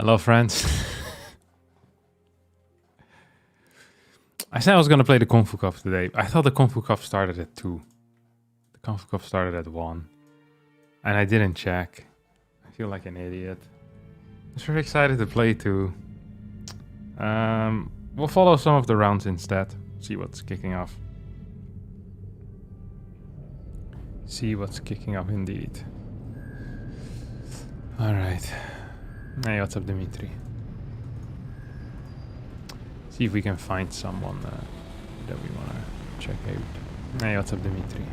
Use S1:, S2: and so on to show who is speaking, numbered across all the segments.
S1: Hello, friends. I said I was going to play the Kung Fu Cup today. I thought the Kung Fu Cup started at 2. The Kung Fu Cup started at 1. And I didn't check. I feel like an idiot. I was very excited to play too. We'll follow some of the rounds instead. See what's kicking off. See what's kicking off indeed. Alright. Hey, what's up, Dimitri? See if we can find someone that we want to check out. Hey, what's up, Dimitri?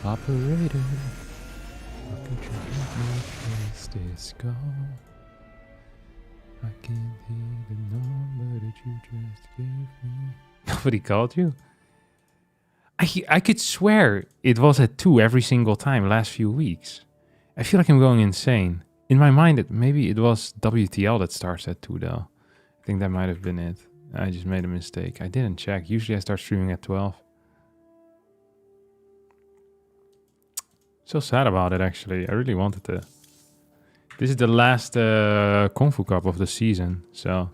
S1: Operator, look at your place this go. I can't hear the number that you just gave me. Nobody called you? I could swear it was at 2 every single time last few weeks. I feel like I'm going insane. In my mind, maybe it was WTL that starts at 2 though. I think that might have been it. I just made a mistake. I didn't check. Usually I start streaming at 12. So sad about it, actually. I really wanted to. This is the last Kung Fu Cup of the season, so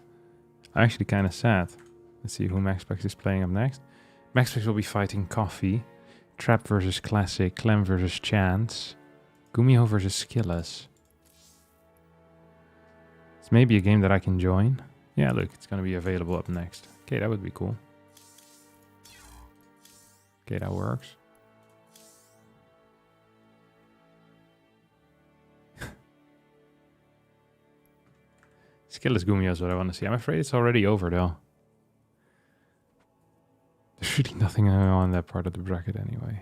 S1: I'm actually kind of sad. Let's see who maxpax is playing up next. maxpax will be fighting Coffee, Trap versus Classic, Clem versus Chance, Gumiho versus Skillas. It's maybe a game that I can join. Yeah, look, it's going to be available up next. Okay, that would be cool. Okay, that works. Skillas Gumiho is what I want to see. I'm afraid it's already over though. There's really nothing on that part of the bracket anyway.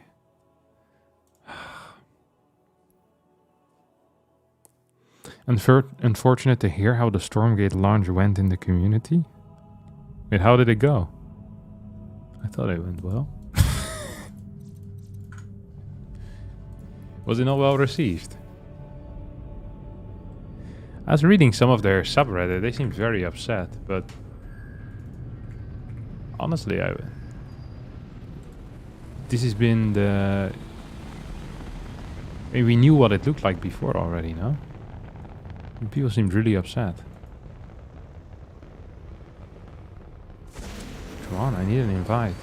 S1: Unfortunate to hear how the Stormgate launch went in the community. Wait, how did it go? I thought it went well. Was it not well received? I was reading some of their subreddit. They seemed very upset, but honestly, this has been the... I mean, we knew what it looked like before already, no? And people seemed really upset. Come on, I need an invite.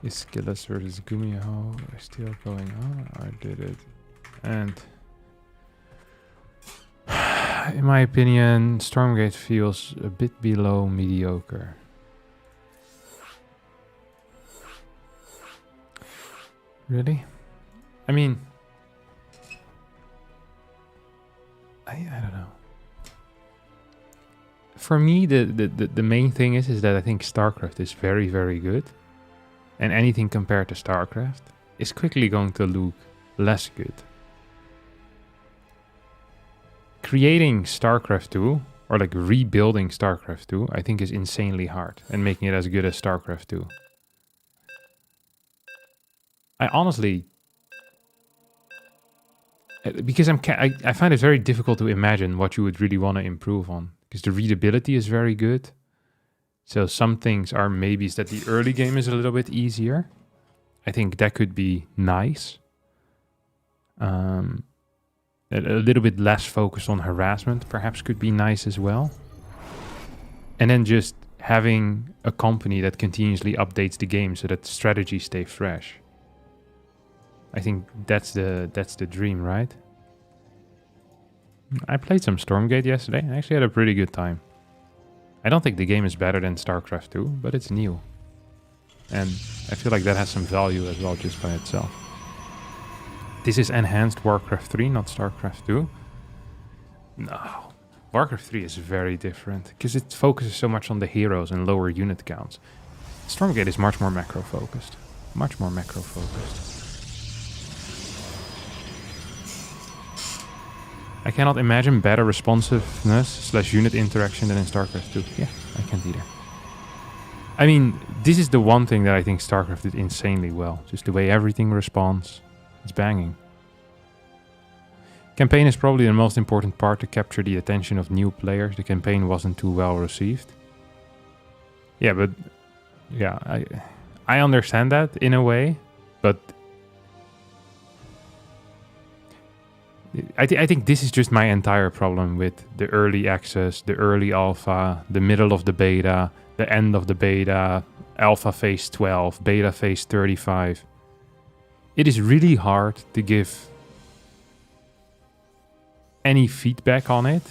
S1: Is Skillas versus Gumiho still going on? I did it. And in my opinion, Stormgate feels a bit below mediocre. Really? I mean, I don't know. For me, the main thing is that I think StarCraft is very, very good. And anything compared to StarCraft is quickly going to look less good. Creating StarCraft 2, or like rebuilding StarCraft 2, I think is insanely hard. And making it as good as StarCraft 2. I honestly... Because I find it very difficult to imagine what you would really want to improve on. Because the readability is very good. So some things are maybes that the early game is a little bit easier. I think that could be nice. A little bit less focus on harassment perhaps could be nice as well. And then just having a company that continuously updates the game so that strategies stay fresh. I think that's the dream, right? I played some Stormgate yesterday. I actually had a pretty good time. I don't think the game is better than StarCraft 2, but it's new. And I feel like that has some value as well just by itself. This is enhanced Warcraft 3, not StarCraft 2. No. Warcraft 3 is very different, because it focuses so much on the heroes and lower unit counts. Stormgate is much more macro-focused. Much more macro-focused. I cannot imagine better responsiveness / unit interaction than in StarCraft 2. Yeah, I can't either. I mean, this is the one thing that I think StarCraft did insanely well. Just the way everything responds. It's banging. Campaign is probably the most important part to capture the attention of new players. The campaign wasn't too well received. Yeah, but yeah, I understand that in a way, but I think this is just my entire problem with the early access, the early alpha, the middle of the beta, the end of the beta, alpha phase 12, beta phase 35. It is really hard to give any feedback on it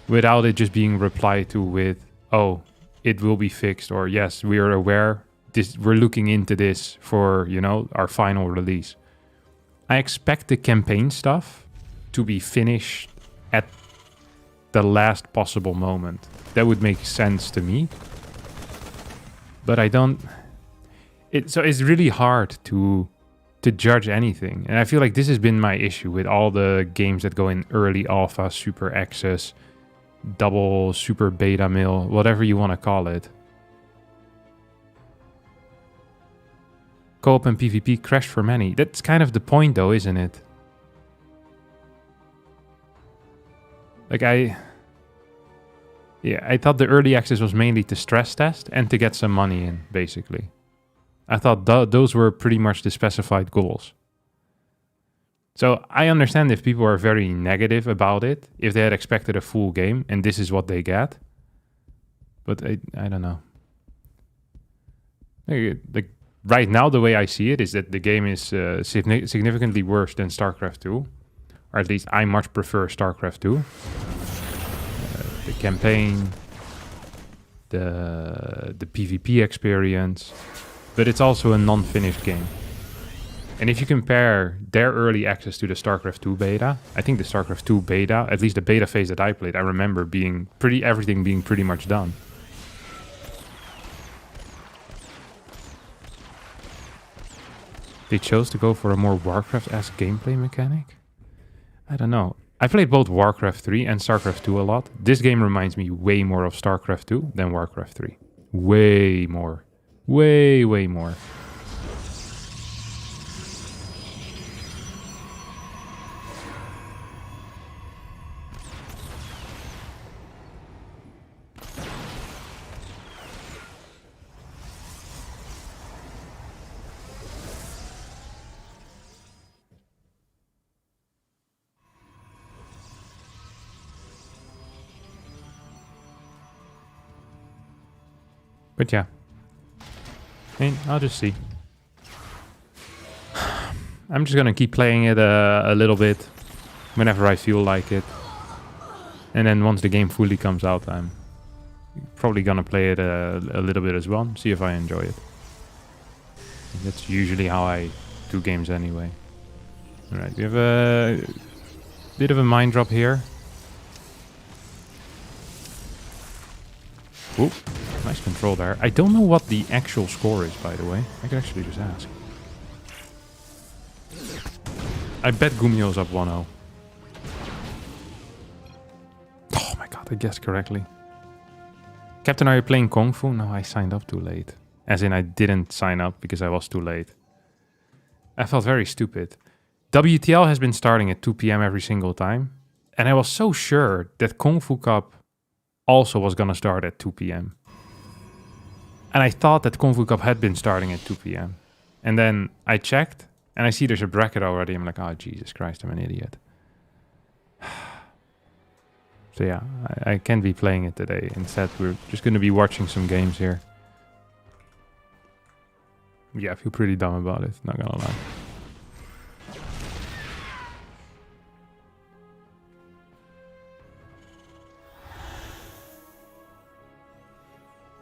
S1: without it just being replied to with, oh, it will be fixed, or yes, we are aware, we're looking into this for, you know, our final release. I expect the campaign stuff to be finished at the last possible moment. That would make sense to me. But I don't... So it's really hard to judge anything. And I feel like this has been my issue with all the games that go in early alpha, super access, double super beta mill, whatever you want to call it. Co-op and PvP crashed for many. That's kind of the point though, isn't it? Like I thought the early access was mainly to stress test and to get some money in, basically. I thought those were pretty much the specified goals. So I understand if people are very negative about it, if they had expected a full game and this is what they get. But I don't know. Like right now, the way I see it is that the game is significantly worse than StarCraft 2. Or at least I much prefer StarCraft 2. The campaign, the PvP experience, but it's also a non-finished game. And if you compare their early access to the StarCraft 2 beta, I think the StarCraft 2 beta, at least the beta phase that I played, I remember everything being pretty much done. They chose to go for a more Warcraft-esque gameplay mechanic? I don't know. I played both Warcraft 3 and StarCraft 2 a lot. This game reminds me way more of StarCraft 2 than Warcraft 3. Way more. Way, way more. But yeah, I mean, I'll just see. I'm just gonna keep playing it a little bit whenever I feel like it. And then once the game fully comes out, I'm probably gonna play it a little bit as well, see if I enjoy it. That's usually how I do games anyway. Alright, we have a bit of a mind drop here. Oop. Nice control there. I don't know what the actual score is, by the way. I could actually just ask. I bet Gumiho's up 1-0. Oh my god, I guessed correctly. Captain, are you playing Kung Fu? No, I signed up too late. As in, I didn't sign up because I was too late. I felt very stupid. WTL has been starting at 2 PM every single time. And I was so sure that Kung Fu Cup also was gonna start at 2 PM. And I thought that Kung Fu Cup had been starting at 2 PM. And then I checked, and I see there's a bracket already. I'm like, oh, Jesus Christ, I'm an idiot. So yeah, I can't be playing it today. Instead, we're just going to be watching some games here. Yeah, I feel pretty dumb about it, not gonna lie.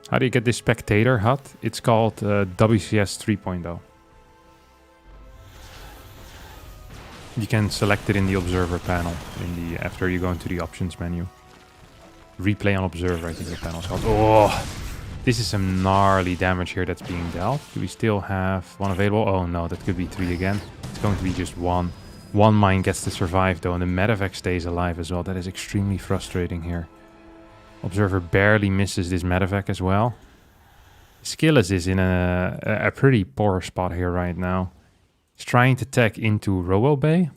S1: How do you get this spectator HUD? It's called WCS 3.0. You can select it in the observer panel after you go into the options menu. Replay on observer, I think the panel's called. Oh, this is some gnarly damage here that's being dealt. Do we still have one available? Oh no, that could be 3 again. It's going to be just 1. One mine gets to survive though, and the medevac stays alive as well. That is extremely frustrating here. Observer barely misses this medevac as well. Skillas is in a pretty poor spot here right now. He's trying to tech into Robo Bay.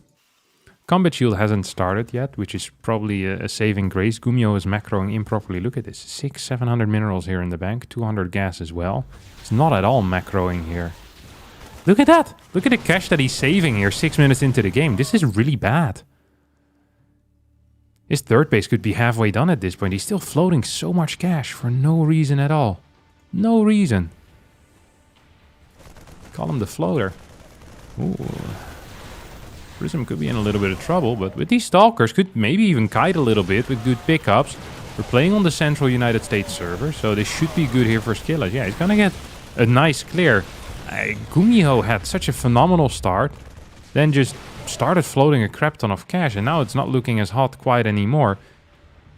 S1: combat shield hasn't started yet, which is probably a saving grace. Gumiho is macroing improperly. Look at this. 700 minerals here in the bank. 200 gas as well. It's not at all macroing here. Look at that. Look at the cash that he's saving here 6 minutes into the game. This is really bad. His third base could be halfway done at this point. He's still floating so much cash for no reason at all. No reason. Call him the floater. Ooh. Prism could be in a little bit of trouble, but with these Stalkers could maybe even kite a little bit with good pickups. We're playing on the central United States server, so this should be good here for Skillas. Yeah, he's gonna get a nice clear. Gumiho had such a phenomenal start, then just started floating a crap ton of cash, and now it's not looking as hot quite anymore.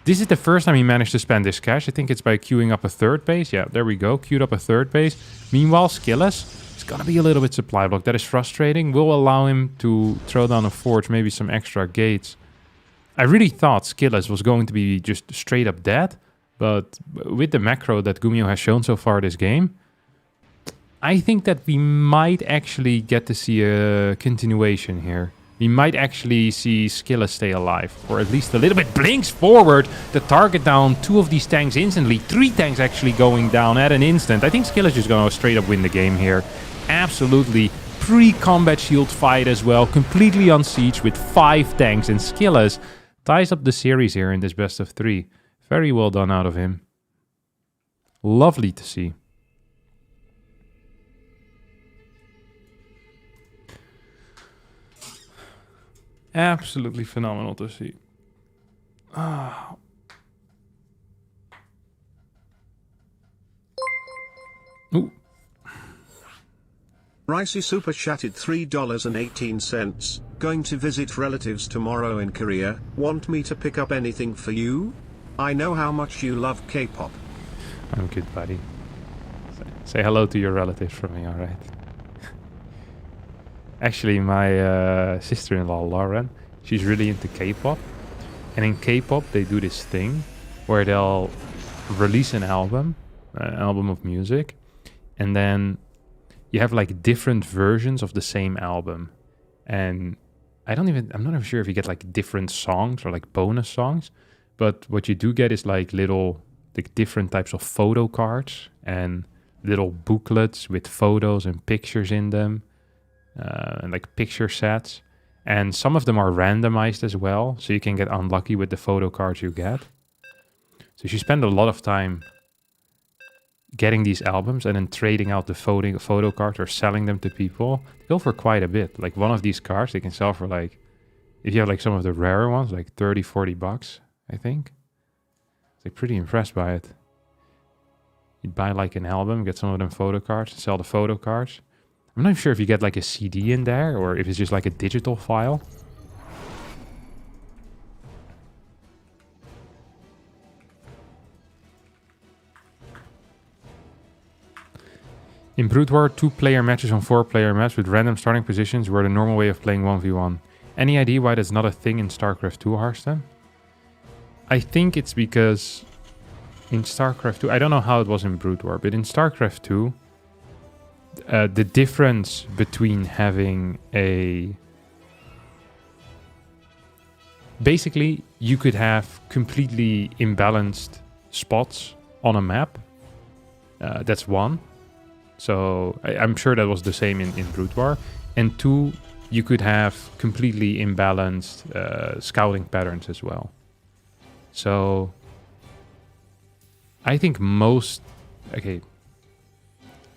S1: This is the first time he managed to spend this cash. I think it's by queuing up a third base. Yeah, there we go. Queued up a third base. Meanwhile, Skillas is going to be a little bit supply blocked. That is frustrating. Will allow him to throw down a forge, maybe some extra gates. I really thought Skillas was going to be just straight up dead, but with the macro that Gumiho has shown so far this game, I think that we might actually get to see a continuation here. We might actually see Skillas stay alive, or at least a little bit. Blinks forward, the target down, 2 of these tanks instantly, 3 tanks actually going down at an instant. I think Skillas is going to straight up win the game here. Absolutely. Pre-combat shield fight as well, completely on siege with 5 tanks, and Skillas ties up the series here in this best of 3. Very well done out of him. Lovely to see. Absolutely phenomenal to see. Oh. Ooh.
S2: Ricey super chatted $3.18. Going to visit relatives tomorrow in Korea. Want me to pick up anything for you? I know how much you love K-pop.
S1: I'm good, buddy. Say hello to your relatives from me, alright? Actually, my sister-in-law, Lauren, she's really into K-pop. And in K-pop, they do this thing where they'll release an album of music. And then you have like different versions of the same album. And I'm not even sure if you get like different songs or like bonus songs. But what you do get is like little, like different types of photo cards and little booklets with photos and pictures in them. And like picture sets, and some of them are randomized as well, so you can get unlucky with the photo cards you get. So you spend a lot of time getting these albums and then trading out the photo cards or selling them to people. They go for quite a bit. Like one of these cards they can sell for like, if you have like some of the rarer ones, like 30-40 bucks, I think. It's like pretty impressed by it. You'd buy like an album, get some of them photo cards, and sell the photo cards. I'm not sure if you get like a CD in there or if it's just like a digital file. In Brood War, 2-player matches on 4-player maps with random starting positions were the normal way of playing 1v1. Any idea why that's not a thing in StarCraft 2, Hearthstone? I think it's because in StarCraft 2, I don't know how it was in Brood War, but in StarCraft 2, the difference between having a... Basically, you could have completely imbalanced spots on a map. That's one. So I'm sure that was the same in Brood War. And 2, you could have completely imbalanced scouting patterns as well. So I think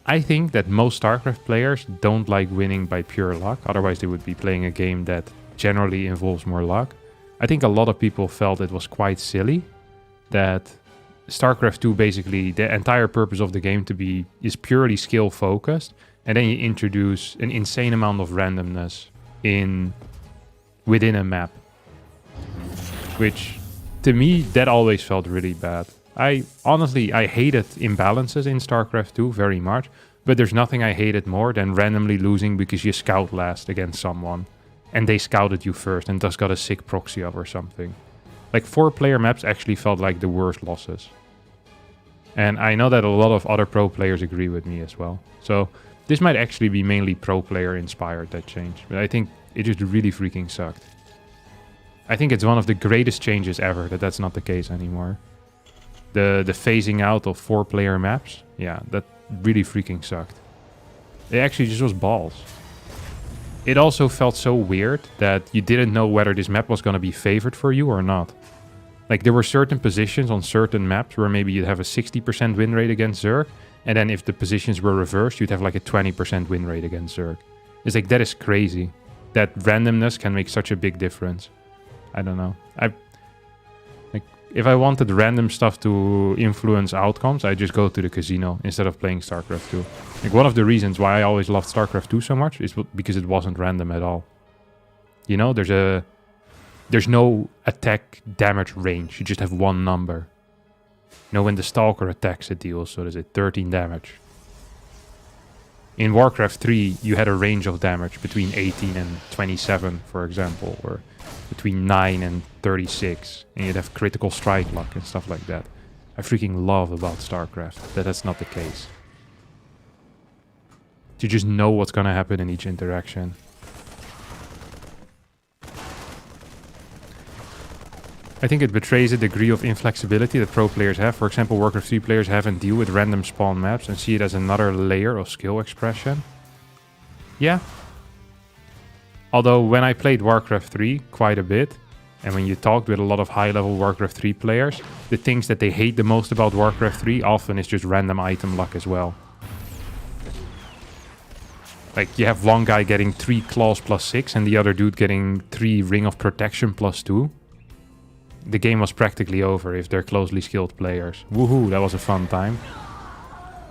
S1: I think that most StarCraft players don't like winning by pure luck. Otherwise, they would be playing a game that generally involves more luck. I think a lot of people felt it was quite silly that StarCraft 2, basically, the entire purpose of the game is purely skill focused. And then you introduce an insane amount of randomness within a map. Which, to me, that always felt really bad. I hated imbalances in StarCraft 2 very much, but there's nothing I hated more than randomly losing because you scout last against someone and they scouted you first and thus got a sick proxy of or something. Like 4-player maps actually felt like the worst losses. And I know that a lot of other pro players agree with me as well. So this might actually be mainly pro player inspired, that change. But I think it just really freaking sucked. I think it's one of the greatest changes ever that that's not the case anymore. The phasing out of 4-player maps, yeah, that really freaking sucked. It actually just was balls. It also felt so weird that you didn't know whether this map was going to be favored for you or not. Like, there were certain positions on certain maps where maybe you'd have a 60% win rate against Zerg, and then if the positions were reversed, you'd have like a 20% win rate against Zerg. It's like, that is crazy. That randomness can make such a big difference. I don't know. If I wanted random stuff to influence outcomes, I just go to the casino instead of playing StarCraft 2. Like, one of the reasons why I always loved StarCraft 2 so much is because it wasn't random at all. You know, there's no attack damage range. You just have one number. You know, when the Stalker attacks, it deals, so there's a 13 damage. In Warcraft 3, you had a range of damage between 18 and 27, for example, or between 9 and 36, and you'd have critical strike luck and stuff like that. I freaking love about StarCraft that that's not the case. You just know what's gonna happen in each interaction. I think it betrays a degree of inflexibility that pro players have. For example, Warcraft 3 players have and deal with random spawn maps and see it as another layer of skill expression. Yeah. Although when I played Warcraft 3 quite a bit, and when you talked with a lot of high-level Warcraft 3 players, the things that they hate the most about Warcraft 3 often is just random item luck as well. Like, you have one guy getting 3 claws plus 6 and the other dude getting 3 ring of protection plus 2. The game was practically over if they're closely skilled players. Woohoo, that was a fun time.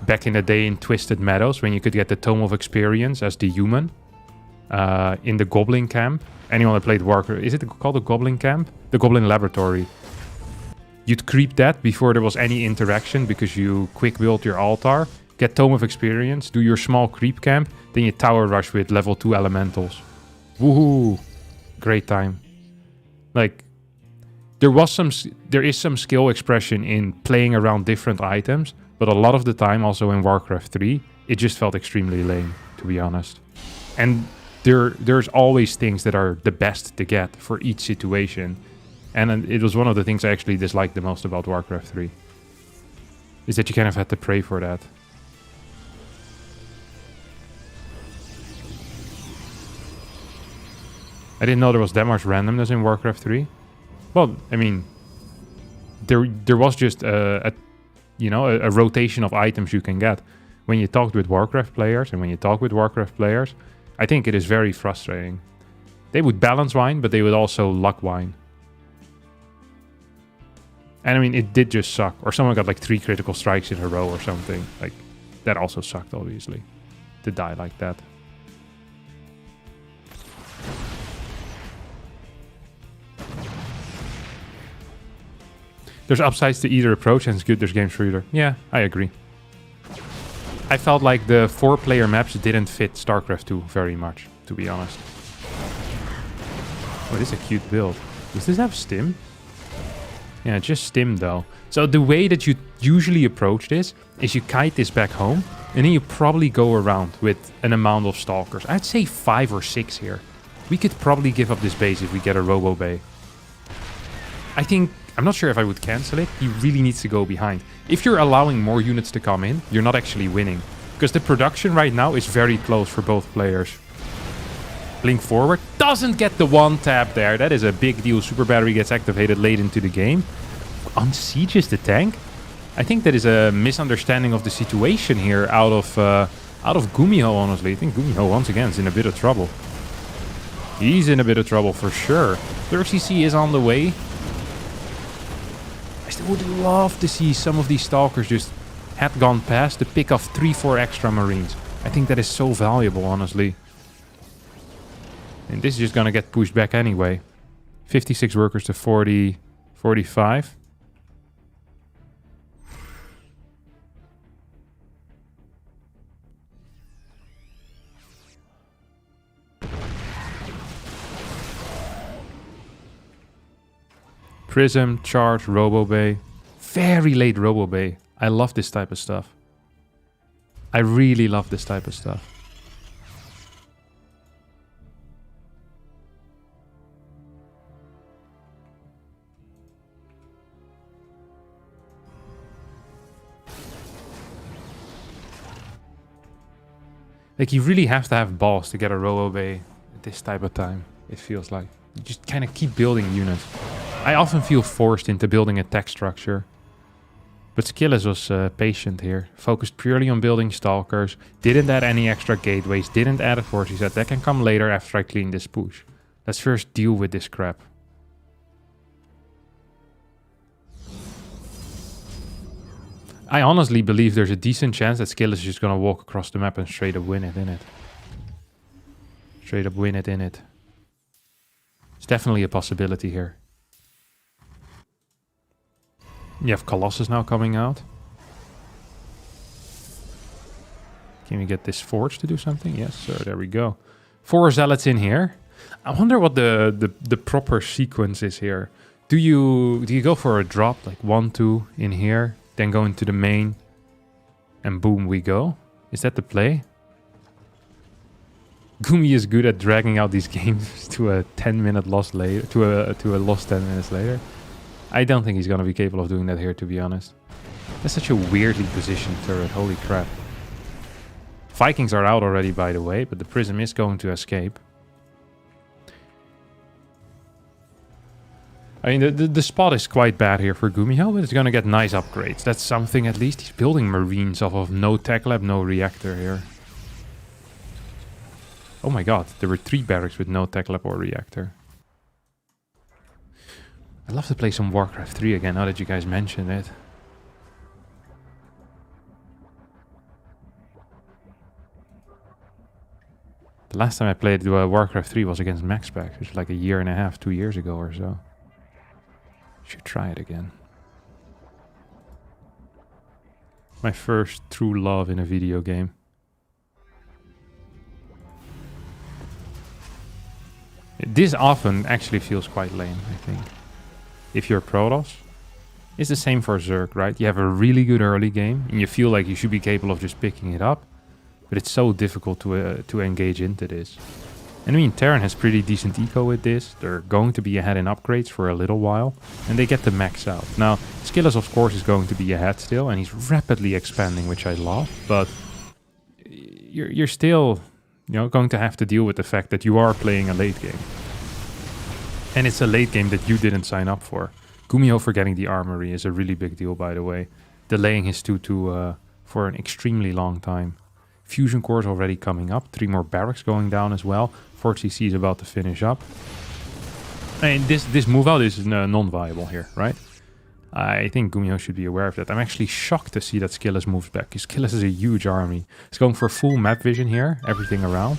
S1: Back in the day in Twisted Meadows, when you could get the Tome of Experience as the human, in the Goblin Camp. Anyone that played Warcraft, is it called the Goblin Camp? The Goblin Laboratory. You'd creep that before there was any interaction because you quick build your altar, get Tome of Experience, do your small creep camp, then you tower rush with level 2 elementals. Woohoo! Great time. Like, there is some skill expression in playing around different items, but a lot of the time, also in Warcraft 3, it just felt extremely lame, to be honest. And there's always things that are the best to get for each situation. And it was one of the things I actually disliked the most about Warcraft 3. Is that you kind of had to pray for that. I didn't know there was that much randomness in Warcraft 3. Well, I mean, there was just a rotation of items you can get. When you talked with Warcraft players, I think it is very frustrating. They would balance wine, but they would also luck wine. And I mean, it did just suck. Or someone got like 3 critical strikes in a row or something. Like, that also sucked, obviously, to die like that. There's upsides to either approach, and it's good there's games for either. Yeah, I agree. I felt like the 4-player maps didn't fit StarCraft 2 very much, to be honest. Oh, this is a cute build. Does this have stim? Yeah, just stim though. So the way that you usually approach this is you kite this back home, and then you probably go around with an amount of stalkers. I'd say 5 or 6 here. We could probably give up this base if we get a Robo Bay. I'm not sure if I would cancel it. He really needs to go behind. If you're allowing more units to come in, you're not actually winning. Because the production right now is very close for both players. Blink forward. Doesn't get the 1 tap there. That is a big deal. Super Battery gets activated late into the game. Unsieges the tank? I think that is a misunderstanding of the situation here out of Gumiho, honestly. I think Gumiho, once again, is in a bit of trouble. He's in a bit of trouble for sure. 30cc is on the way. I still would love to see some of these Stalkers just had gone past to pick off 3-4 extra Marines. I think that is so valuable, honestly. And this is just gonna get pushed back anyway. 56 workers to 40, 45. Prism, charge, Robo Bay. Very late Robo Bay. I love this type of stuff. I really love this type of stuff. Like, you really have to have balls to get a robo bay at this type of time, it feels like. You just kind of keep building units. I often feel forced into building a tech structure. But Skillas was patient here. Focused purely on building stalkers. Didn't add any extra gateways. Didn't add a force. He said, that can come later after I clean this push. Let's first deal with this crap. I honestly believe there's a decent chance that Skillas is just going to walk across the map and straight up win it in it. Straight up win it in it. It's definitely a possibility here. You have Colossus now coming out. Can we get this Forge to do something? Yes, sir. There we go. 4 Zealots in here. I wonder what the proper sequence is here. Do you go for a drop, like 1, 2 in here, then go into the main, and boom, we go? Is that the play? Gumi is good at dragging out these games to a 10-minute loss later, to a loss 10 minutes later. I don't think he's going to be capable of doing that here, to be honest. That's such a weirdly positioned turret, holy crap. Vikings are out already, by the way, but the Prism is going to escape. I mean, the spot is quite bad here for Gumiho, but it's going to get nice upgrades. That's something at least. He's building Marines off of no tech lab, no reactor here. Oh my god, there were 3 barracks with no tech lab or reactor. I'd love to play some Warcraft 3 again, now that you guys mentioned it. The last time I played Warcraft 3 was against maxpax, which was like a year and a half, 2 years ago or so. Should try it again. My first true love in a video game. This often actually feels quite lame, I think. If you're Protoss, it's the same for Zerg, right? You have a really good early game, and you feel like you should be capable of just picking it up, but it's so difficult to engage into this. And I mean, Terran has pretty decent eco with this. They're going to be ahead in upgrades for a little while, and they get to max out. Now, Skillas, of course, is going to be ahead still, and he's rapidly expanding, which I love, but you're still, you know, going to have to deal with the fact that you are playing a late game. And it's a late game that you didn't sign up for. Gumiho for getting the armory is a really big deal, by the way. Delaying his 2-2 for an extremely long time. Fusion cores already coming up. 3 more barracks going down as well. Fort CC is about to finish up. I mean, this move out is non-viable here, right? I think Gumiho should be aware of that. I'm actually shocked to see that Skillas moves back. Because Skillas is a huge army. He's going for full map vision here. Everything around.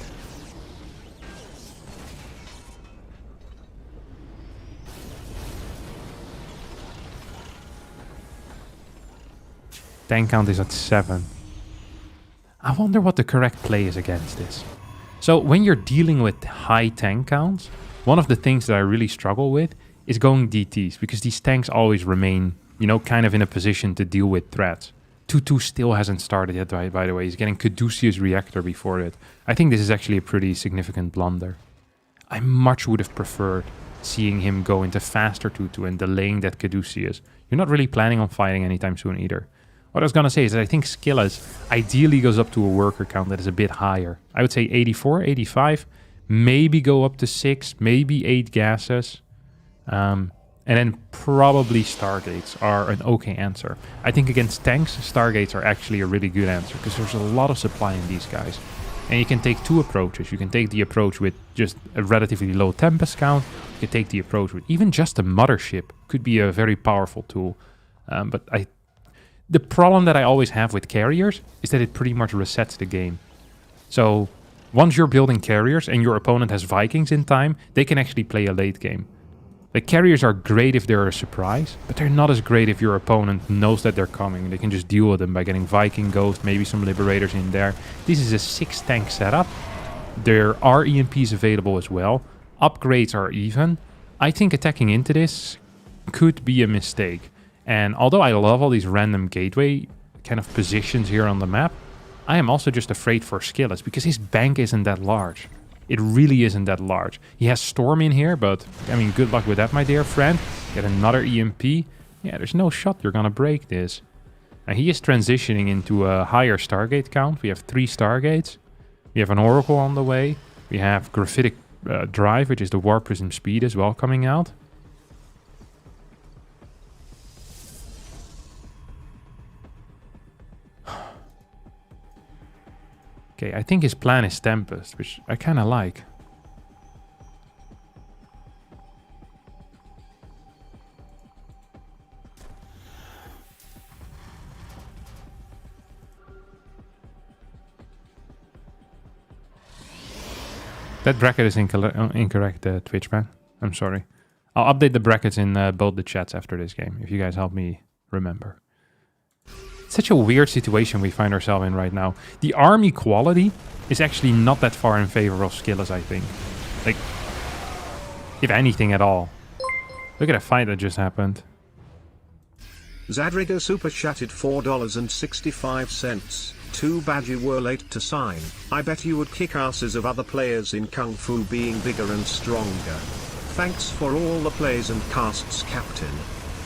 S1: Tank count is at 7. I wonder what the correct play is against this. So when you're dealing with high tank counts, one of the things that I really struggle with is going DTs, because these tanks always remain, you know, kind of in a position to deal with threats. 2-2 still hasn't started yet, by the way. He's getting Caduceus Reactor before it. I think this is actually a pretty significant blunder. I much would have preferred seeing him go into faster 2-2 and delaying that Caduceus. You're not really planning on fighting anytime soon either. What I was going to say is that I think Skillas ideally goes up to a worker count that is a bit higher. I would say 84, 85, maybe go up to 6, maybe 8 gases. And then probably Stargates are an okay answer. I think against tanks, Stargates are actually a really good answer because there's a lot of supply in these guys. And you can take 2 approaches. You can take the approach with just a relatively low Tempest count. You can take the approach with even just a mothership. Could be a very powerful tool. But the problem that I always have with carriers is that it pretty much resets the game. So once you're building carriers and your opponent has Vikings in time, they can actually play a late game. The carriers are great if they're a surprise, but they're not as great if your opponent knows that they're coming. They can just deal with them by getting Viking Ghost, maybe some Liberators in there. This is a 6 tank setup. There are EMPs available as well. Upgrades are even. I think attacking into this could be a mistake. And although I love all these random gateway kind of positions here on the map, I am also just afraid for Skillas because his bank isn't that large. It really isn't that large. He has Storm in here, but I mean, good luck with that, my dear friend. Get another EMP. Yeah, there's no shot you're gonna break this. Now he is transitioning into a higher Stargate count. We have 3 Stargates. We have an Oracle on the way. We have Graphitic Drive, which is the War Prism Speed as well coming out. Okay, I think his plan is Tempest, which I kind of like. That bracket is incorrect, Twitch man. I'm sorry. I'll update the brackets in both the chats after this game, if you guys help me remember. It's such a weird situation we find ourselves in right now. The army quality is actually not that far in favor of Skillas, I think. Like, if anything at all. Look at that fight that just happened.
S2: Zadriga super chatted $4.65. Too bad you were late to sign. I bet you would kick asses of other players in Kung Fu being bigger and stronger. Thanks for all the plays and casts, Captain.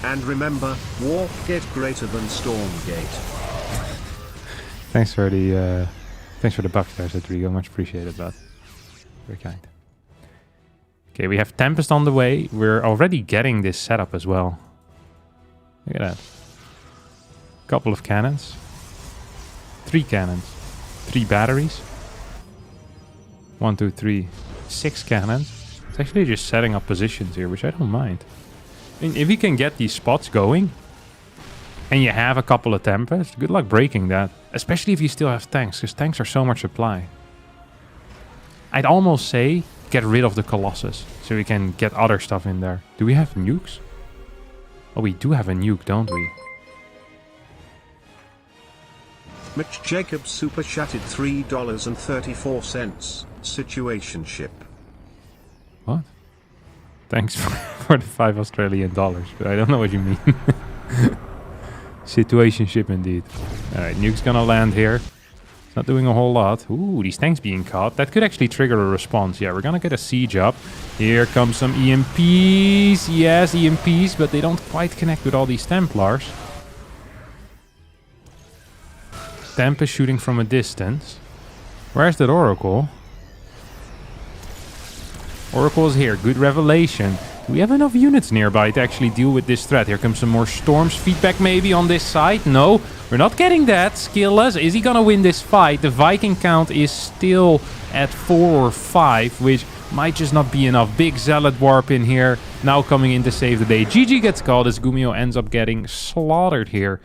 S2: And remember, warp get greater than Stormgate.
S1: Thanks for the buff there, Zadrigo. Much appreciated, bud. Very kind. Okay, we have Tempest on the way. We're already getting this setup as well. Look at that. Couple of cannons. 3 cannons. 3 batteries. 1, 2, 3. 6 cannons. It's actually just setting up positions here, which I don't mind. I mean, if you can get these spots going, and you have a couple of Tempests, good luck breaking that. Especially if you still have tanks, because tanks are so much supply. I'd almost say get rid of the Colossus, so we can get other stuff in there. Do we have nukes? Oh, we do have a nuke, don't we?
S2: Mitch Jacobs super chatted $3.34. Situationship.
S1: What? Thanks for the 5 Australian dollars, but I don't know what you mean. Situationship indeed. Alright, nuke's gonna land here. It's not doing a whole lot. Ooh, these tanks being caught. That could actually trigger a response. Yeah, we're gonna get a siege up. Here comes some EMPs. Yes, EMPs, but they don't quite connect with all these Templars. Tempest shooting from a distance. Where's that Oracle? Oracle is here. Good revelation. Do we have enough units nearby to actually deal with this threat? Here comes some more storms. Feedback maybe on this side. No, we're not getting that. Skillas, is he gonna win this fight? The Viking count is still at 4 or 5, which might just not be enough. Big Zealot Warp in here. Now coming in to save the day. GG gets called as Gumiho ends up getting slaughtered here.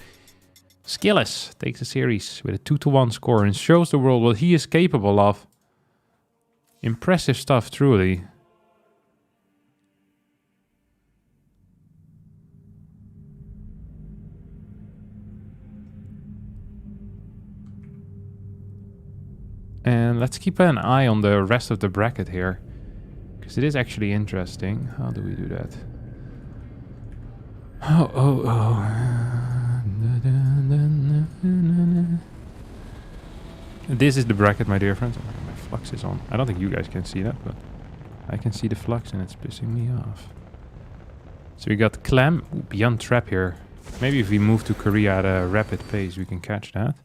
S1: Skillas takes the series with a 2-1 score and shows the world what he is capable of. Impressive stuff, truly. And let's keep an eye on the rest of the bracket here, because it is actually interesting. How do we do that? This is the bracket, my dear friends. My flux is on. I don't think you guys can see that, but I can see the flux and it's pissing me off. So we got Clem. Ooh, beyond trap here. Maybe if we move to Korea at a rapid pace, we can catch that.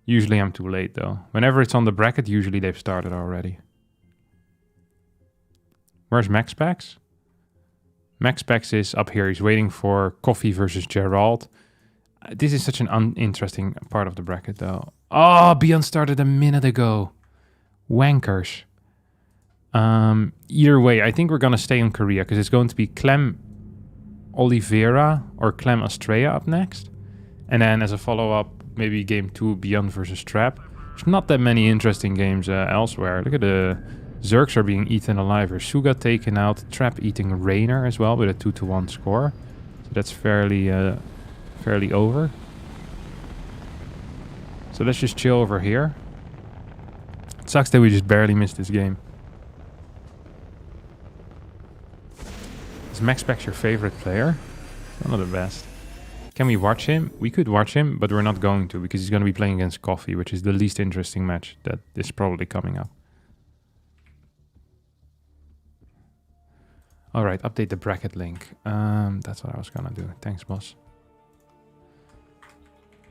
S1: Usually I'm too late though. Whenever it's on the bracket, usually they've started already. Where's maxpax? Maxpax is up here. He's waiting for Coffee versus Gerald. This is such an uninteresting part of the bracket though. Oh, Beyond started a minute ago. Wankers. Either way, I think we're going to stay in Korea because it's going to be Clem Oliveira or Clem Estrella up next. And then as a follow-up, maybe game 2 Beyond versus Trap. There's not that many interesting games elsewhere. Look at the Zergs are being eaten alive. Suga taken out. Trap eating Rainer as well with a 2-1 score. So that's fairly over. So let's just chill over here. It sucks that we just barely missed this game. Is maxpax your favorite player? One of the best. Can we watch him? We could watch him, but we're not going to because he's going to be playing against Coffee, which is the least interesting match that is probably coming up. Alright, update the bracket link. That's what I was going to do. Thanks, boss.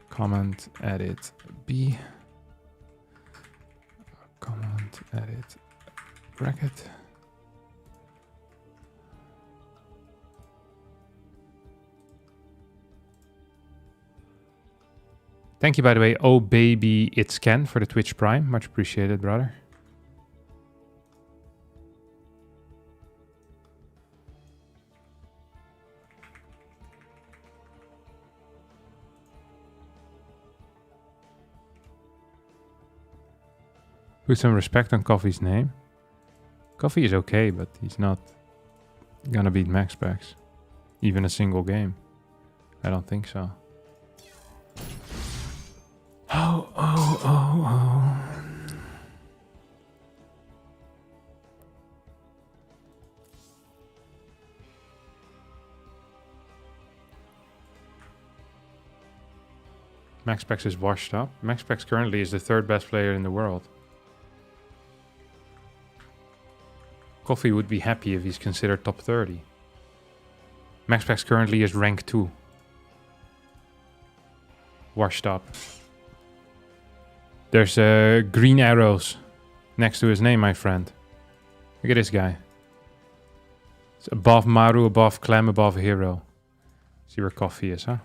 S1: Comment, edit, B. Command edit bracket. Thank you, by the way, oh baby, it's Ken for the Twitch Prime. Much appreciated, brother. Put some respect on Coffee's name. Coffee is okay, but he's not gonna beat maxpax. Even a single game. I don't think so. Oh. maxpax is washed up. maxpax currently is the 3rd best player in the world. Coffee would be happy if he's considered top 30. maxpax currently is rank 2. Washed up. There's green arrows next to his name, my friend. Look at this guy. It's above Maru, above Clem, above Hero. See where Coffee is, huh?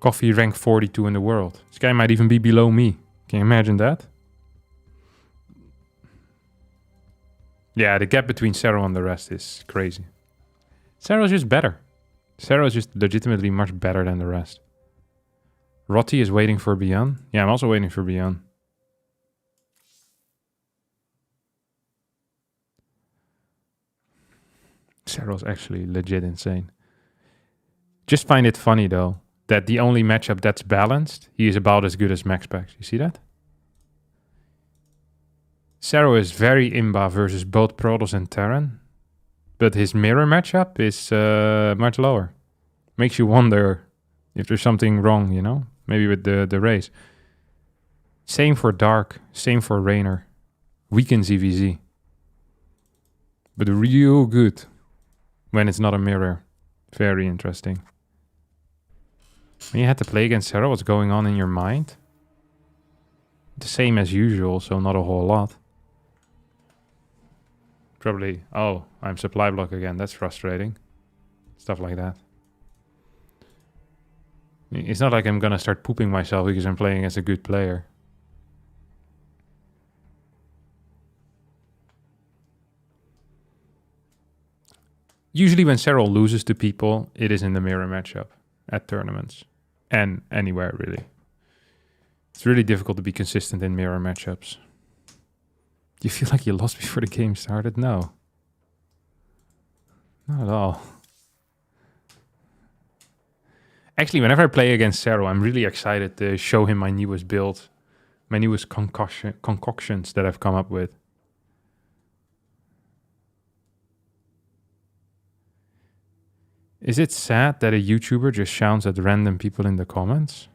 S1: Coffee rank 42 in the world. This guy might even be below me. Can you imagine that? Yeah, the gap between Sero and the rest is crazy. Sero's just better. Sero is just legitimately much better than the rest. Rotti is waiting for Beyond. Yeah, I'm also waiting for Beyond. Sero's actually legit insane. Just find it funny though, that the only matchup that's balanced, he is about as good as maxpax. You see that? Sero is very imba versus both Protoss and Terran. But his mirror matchup is much lower. Makes you wonder if there's something wrong, you know? Maybe with the race. Same for Dark. Same for Raynor. Weakens EVZ. But real good when it's not a mirror. Very interesting. When you had to play against Sarah, what's going on in your mind? The same as usual, so not a whole lot. Probably, oh, I'm supply block again. That's frustrating. Stuff like that. It's not like I'm gonna start pooping myself because I'm playing as a good player. Usually when Cyril loses to people, it is in the mirror matchup at tournaments. And anywhere, really. It's really difficult to be consistent in mirror matchups. Do you feel like you lost before the game started? No. Not at all. Actually, whenever I play against Cero, I'm really excited to show him my newest build. My newest concoctions that I've come up with. Is it sad that a YouTuber just shouts at random people in the comments?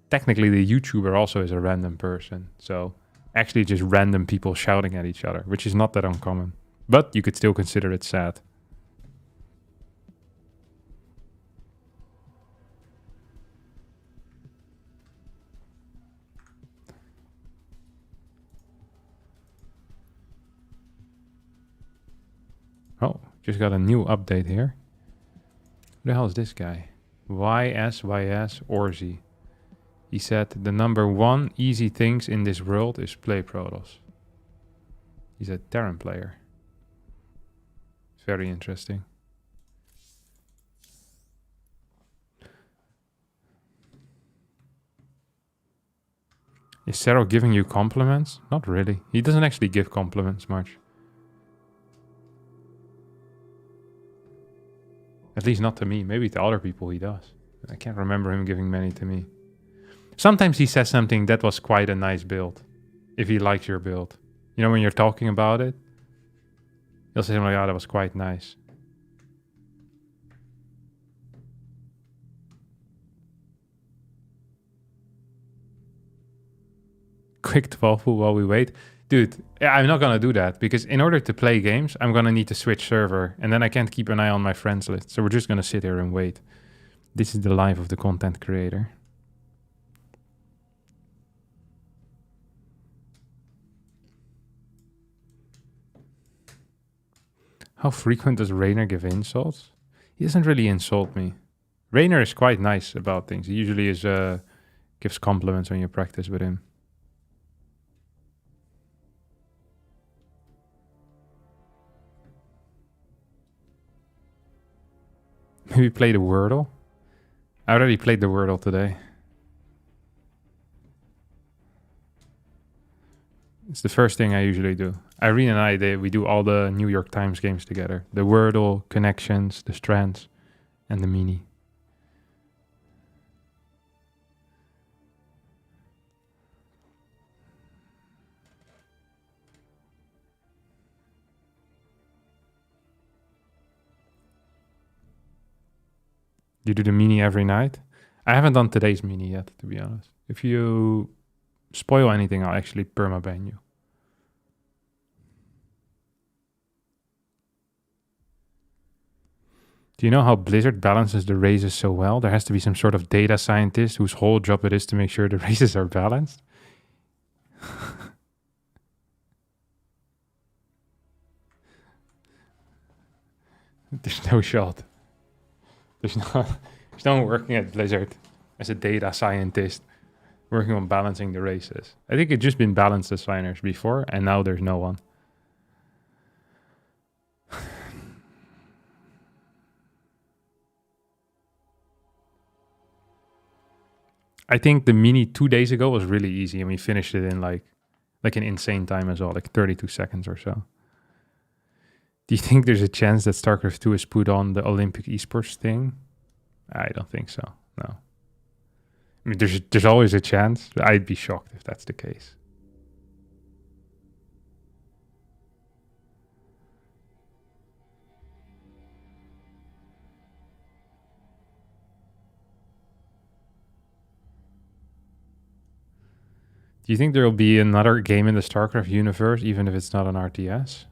S1: Technically, the YouTuber also is a random person. So, actually just random people shouting at each other, which is not that uncommon. But you could still consider it sad. Oh, just got a new update here. Who the hell is this guy? YSYS Orzi. He said the number one easy things in this world is play Protoss. He's a Terran player. Very interesting. Is Cero giving you compliments? Not really. He doesn't actually give compliments much. At least not to me. Maybe to other people he does. I can't remember him giving many to me. Sometimes he says something that was quite a nice build. If he likes your build. You know, when you're talking about it, he'll say something like, oh, that was quite nice. Quick 12 while we wait. Dude, I'm not gonna do that, because in order to play games, I'm gonna need to switch server, and then I can't keep an eye on my friends list. So we're just gonna sit here and wait. This is the life of the content creator. How frequent does Rainer give insults? He doesn't really insult me. Rainer is quite nice about things. He usually is gives compliments when you practice with him. Maybe play the Wordle? I already played the Wordle today. It's the first thing I usually do. Irene and I, we do all the New York Times games together. The Wordle, Connections, the Strands, and the Mini. You do the Mini every night? I haven't done today's Mini yet, to be honest. If you spoil anything, I'll actually permaban you. Do you know how Blizzard balances the races so well? There has to be some sort of data scientist whose whole job it is to make sure the races are balanced. There's no shot. There's no one working at Blizzard as a data scientist working on balancing the races. I think it's just been balanced designers before, and now there's no one. I think the Mini 2 days ago was really easy, and we finished it in like an insane time as well, like 32 seconds or so. Do you think there's a chance that StarCraft 2 is put on the Olympic esports thing? I don't think so, no. I mean, there's always a chance. I'd be shocked if that's the case. Do you think there will be another game in the StarCraft universe, even if it's not an RTS?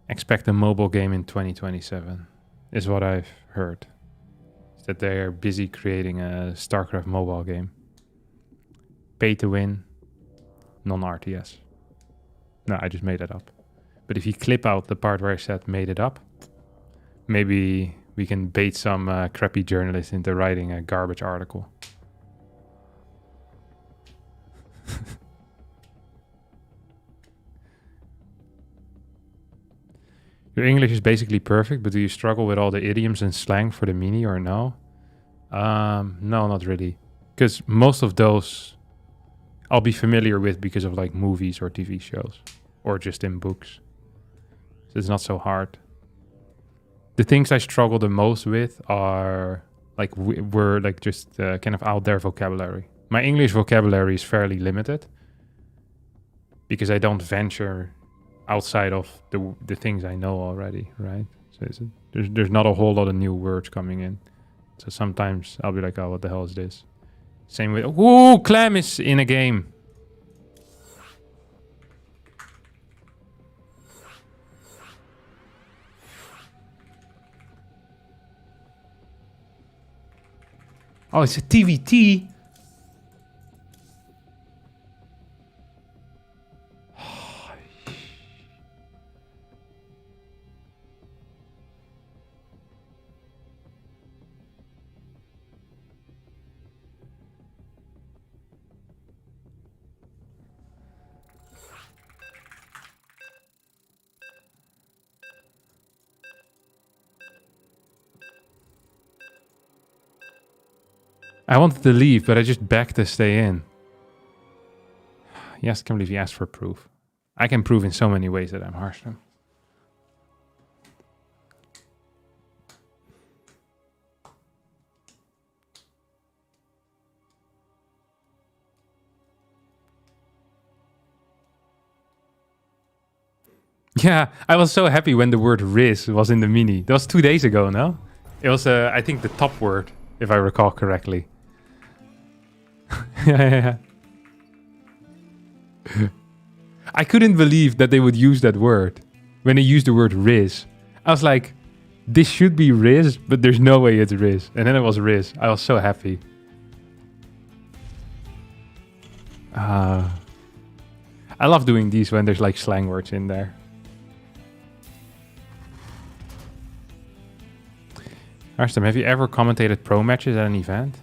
S1: Expect a mobile game in 2027, is what I've heard. Is that they are busy creating a StarCraft mobile game. Pay to win, non-RTS. No, I just made it up. But if you clip out the part where I said made it up, maybe we can bait some crappy journalist into writing a garbage article. Your English is basically perfect, but do you struggle with all the idioms and slang for the Mini or no? No, not really. Because most of those I'll be familiar with because of like movies or TV shows or just in books. So it's not so hard. The things I struggle the most with are like were like just kind of out there vocabulary. My English vocabulary is fairly limited because I don't venture outside of the things I know already, right? So there's not a whole lot of new words coming in. So sometimes I'll be like, oh, what the hell is this? Same with, ooh, Clem is in a game. Oh, it's a TVT. I wanted to leave, but I just begged to stay in. Yes, I can't believe he asked for proof. I can prove in so many ways that I'm harsh to him. Yeah, I was so happy when the word Riz was in the Mini. That was 2 days ago, no? It was, I think, the top word, if I recall correctly. Yeah. I couldn't believe that they would use that word when they used the word Riz. I was like, This should be Riz, but there's no way it's Riz. And then it was Riz. I was so happy. I love doing these when there's like slang words in there. Arstam, have you ever commentated pro matches at an event?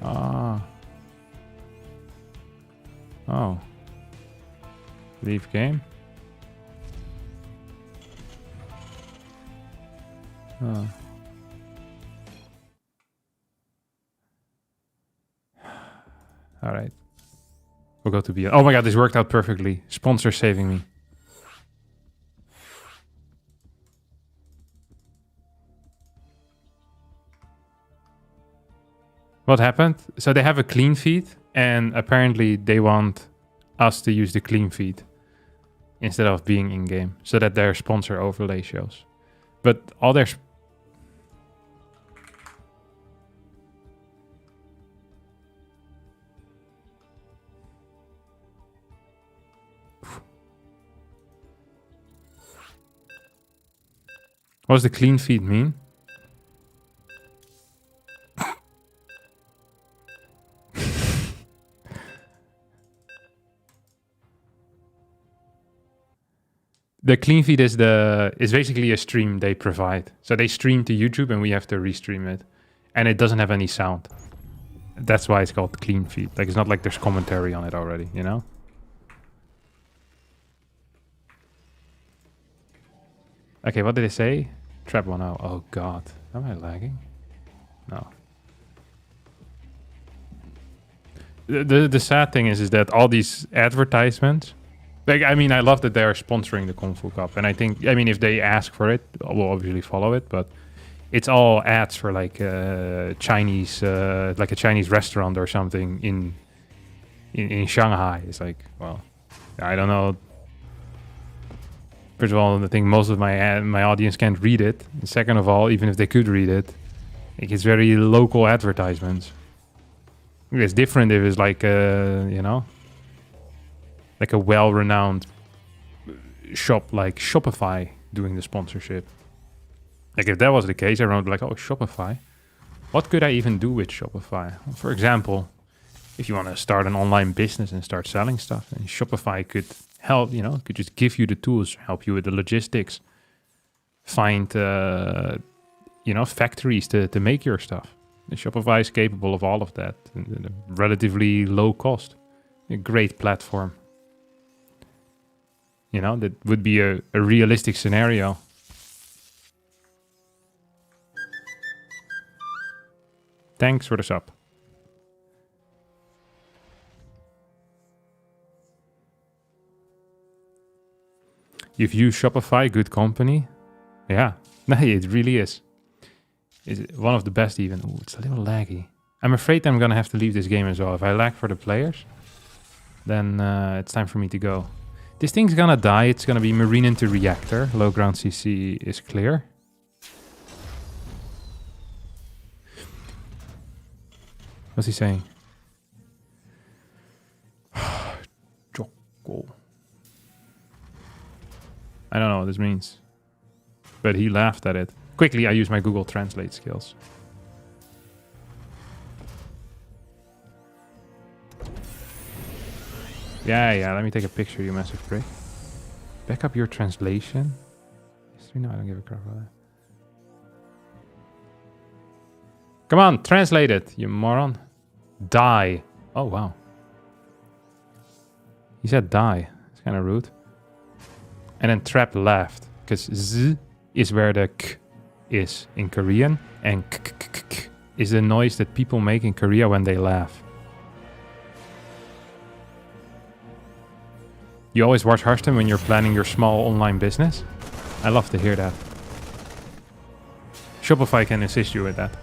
S1: Ah. Oh. Leave game? Oh. All right. We'll go to B. Oh my god, this worked out perfectly. Sponsor saving me. What happened? So they have a clean feed, and apparently they want us to use the clean feed instead of being in-game, so that their sponsor overlay shows. But all their... What does the clean feed mean? The clean feed is basically a stream they provide. So they stream to YouTube and we have to restream it. And it doesn't have any sound. That's why it's called clean feed. Like, it's not like there's commentary on it already, you know? Okay, what did they say? Trap 1-0. Oh god. Am I lagging? No. The sad thing is that all these advertisements... Like, I mean, I love that they are sponsoring the Kung Fu Cup. And I think, I mean, if they ask for it, we'll obviously follow it. But it's all ads for like Chinese, like a Chinese restaurant or something in Shanghai. It's like, well, I don't know. First of all, I think most of my audience can't read it. And second of all, even if they could read it, it's very local advertisements. It's different if it's like, you know, like a well-renowned shop like Shopify doing the sponsorship. Like if that was the case, everyone would be like, oh, Shopify. What could I even do with Shopify? For example, if you want to start an online business and start selling stuff, and Shopify could help, you know, could just give you the tools, help you with the logistics, find, you know, factories to make your stuff. And Shopify is capable of all of that at a relatively low cost. A great platform. You know, that would be a realistic scenario. Thanks for the sub. You've used Shopify, good company. Yeah, no, it really is. It's one of the best even. Ooh, it's a little laggy. I'm afraid I'm going to have to leave this game as well. If I lag for the players, then it's time for me to go. This thing's gonna die. It's gonna be marine into reactor. Low ground CC is clear. What's he saying? Jocko. I don't know what this means. But he laughed at it. Quickly, I use my Google Translate skills. Yeah, let me take a picture, you massive prick. Back up your translation. No, I don't give a crap about that. Come on, translate it, you moron. Die. Oh, wow. He said die. It's kind of rude. And then trap laughed. Because z is where the k is in Korean. And k, k, k, k is the noise that people make in Korea when they laugh. You always watch Hearthstone when you're planning your small online business? I love to hear that. Shopify can assist you with that.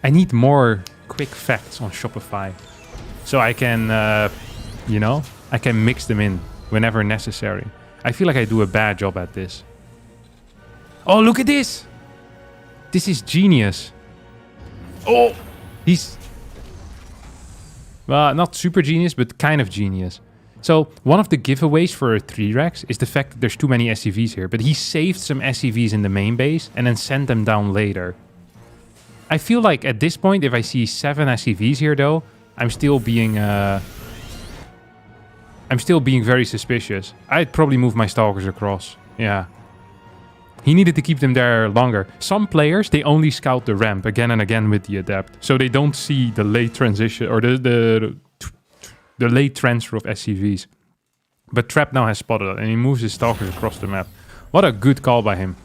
S1: I need more quick facts on Shopify. So I can, you know, I can mix them in whenever necessary. I feel like I do a bad job at this. Oh, look at this! This is genius. Oh! He's... Well, not super genius, but kind of genius. So one of the giveaways for a 3-Rex is the fact that there's too many SCVs here, but he saved some SCVs in the main base and then sent them down later. I feel like at this point, if I see 7 SCVs here though, I'm still being very suspicious. I'd probably move my Stalkers across. Yeah. He needed to keep them there longer. Some players, they only scout the ramp again and again with the Adept. So they don't see the late transition or the late transfer of SCVs. But Trap now has spotted it and he moves his Stalkers across the map. What a good call by him.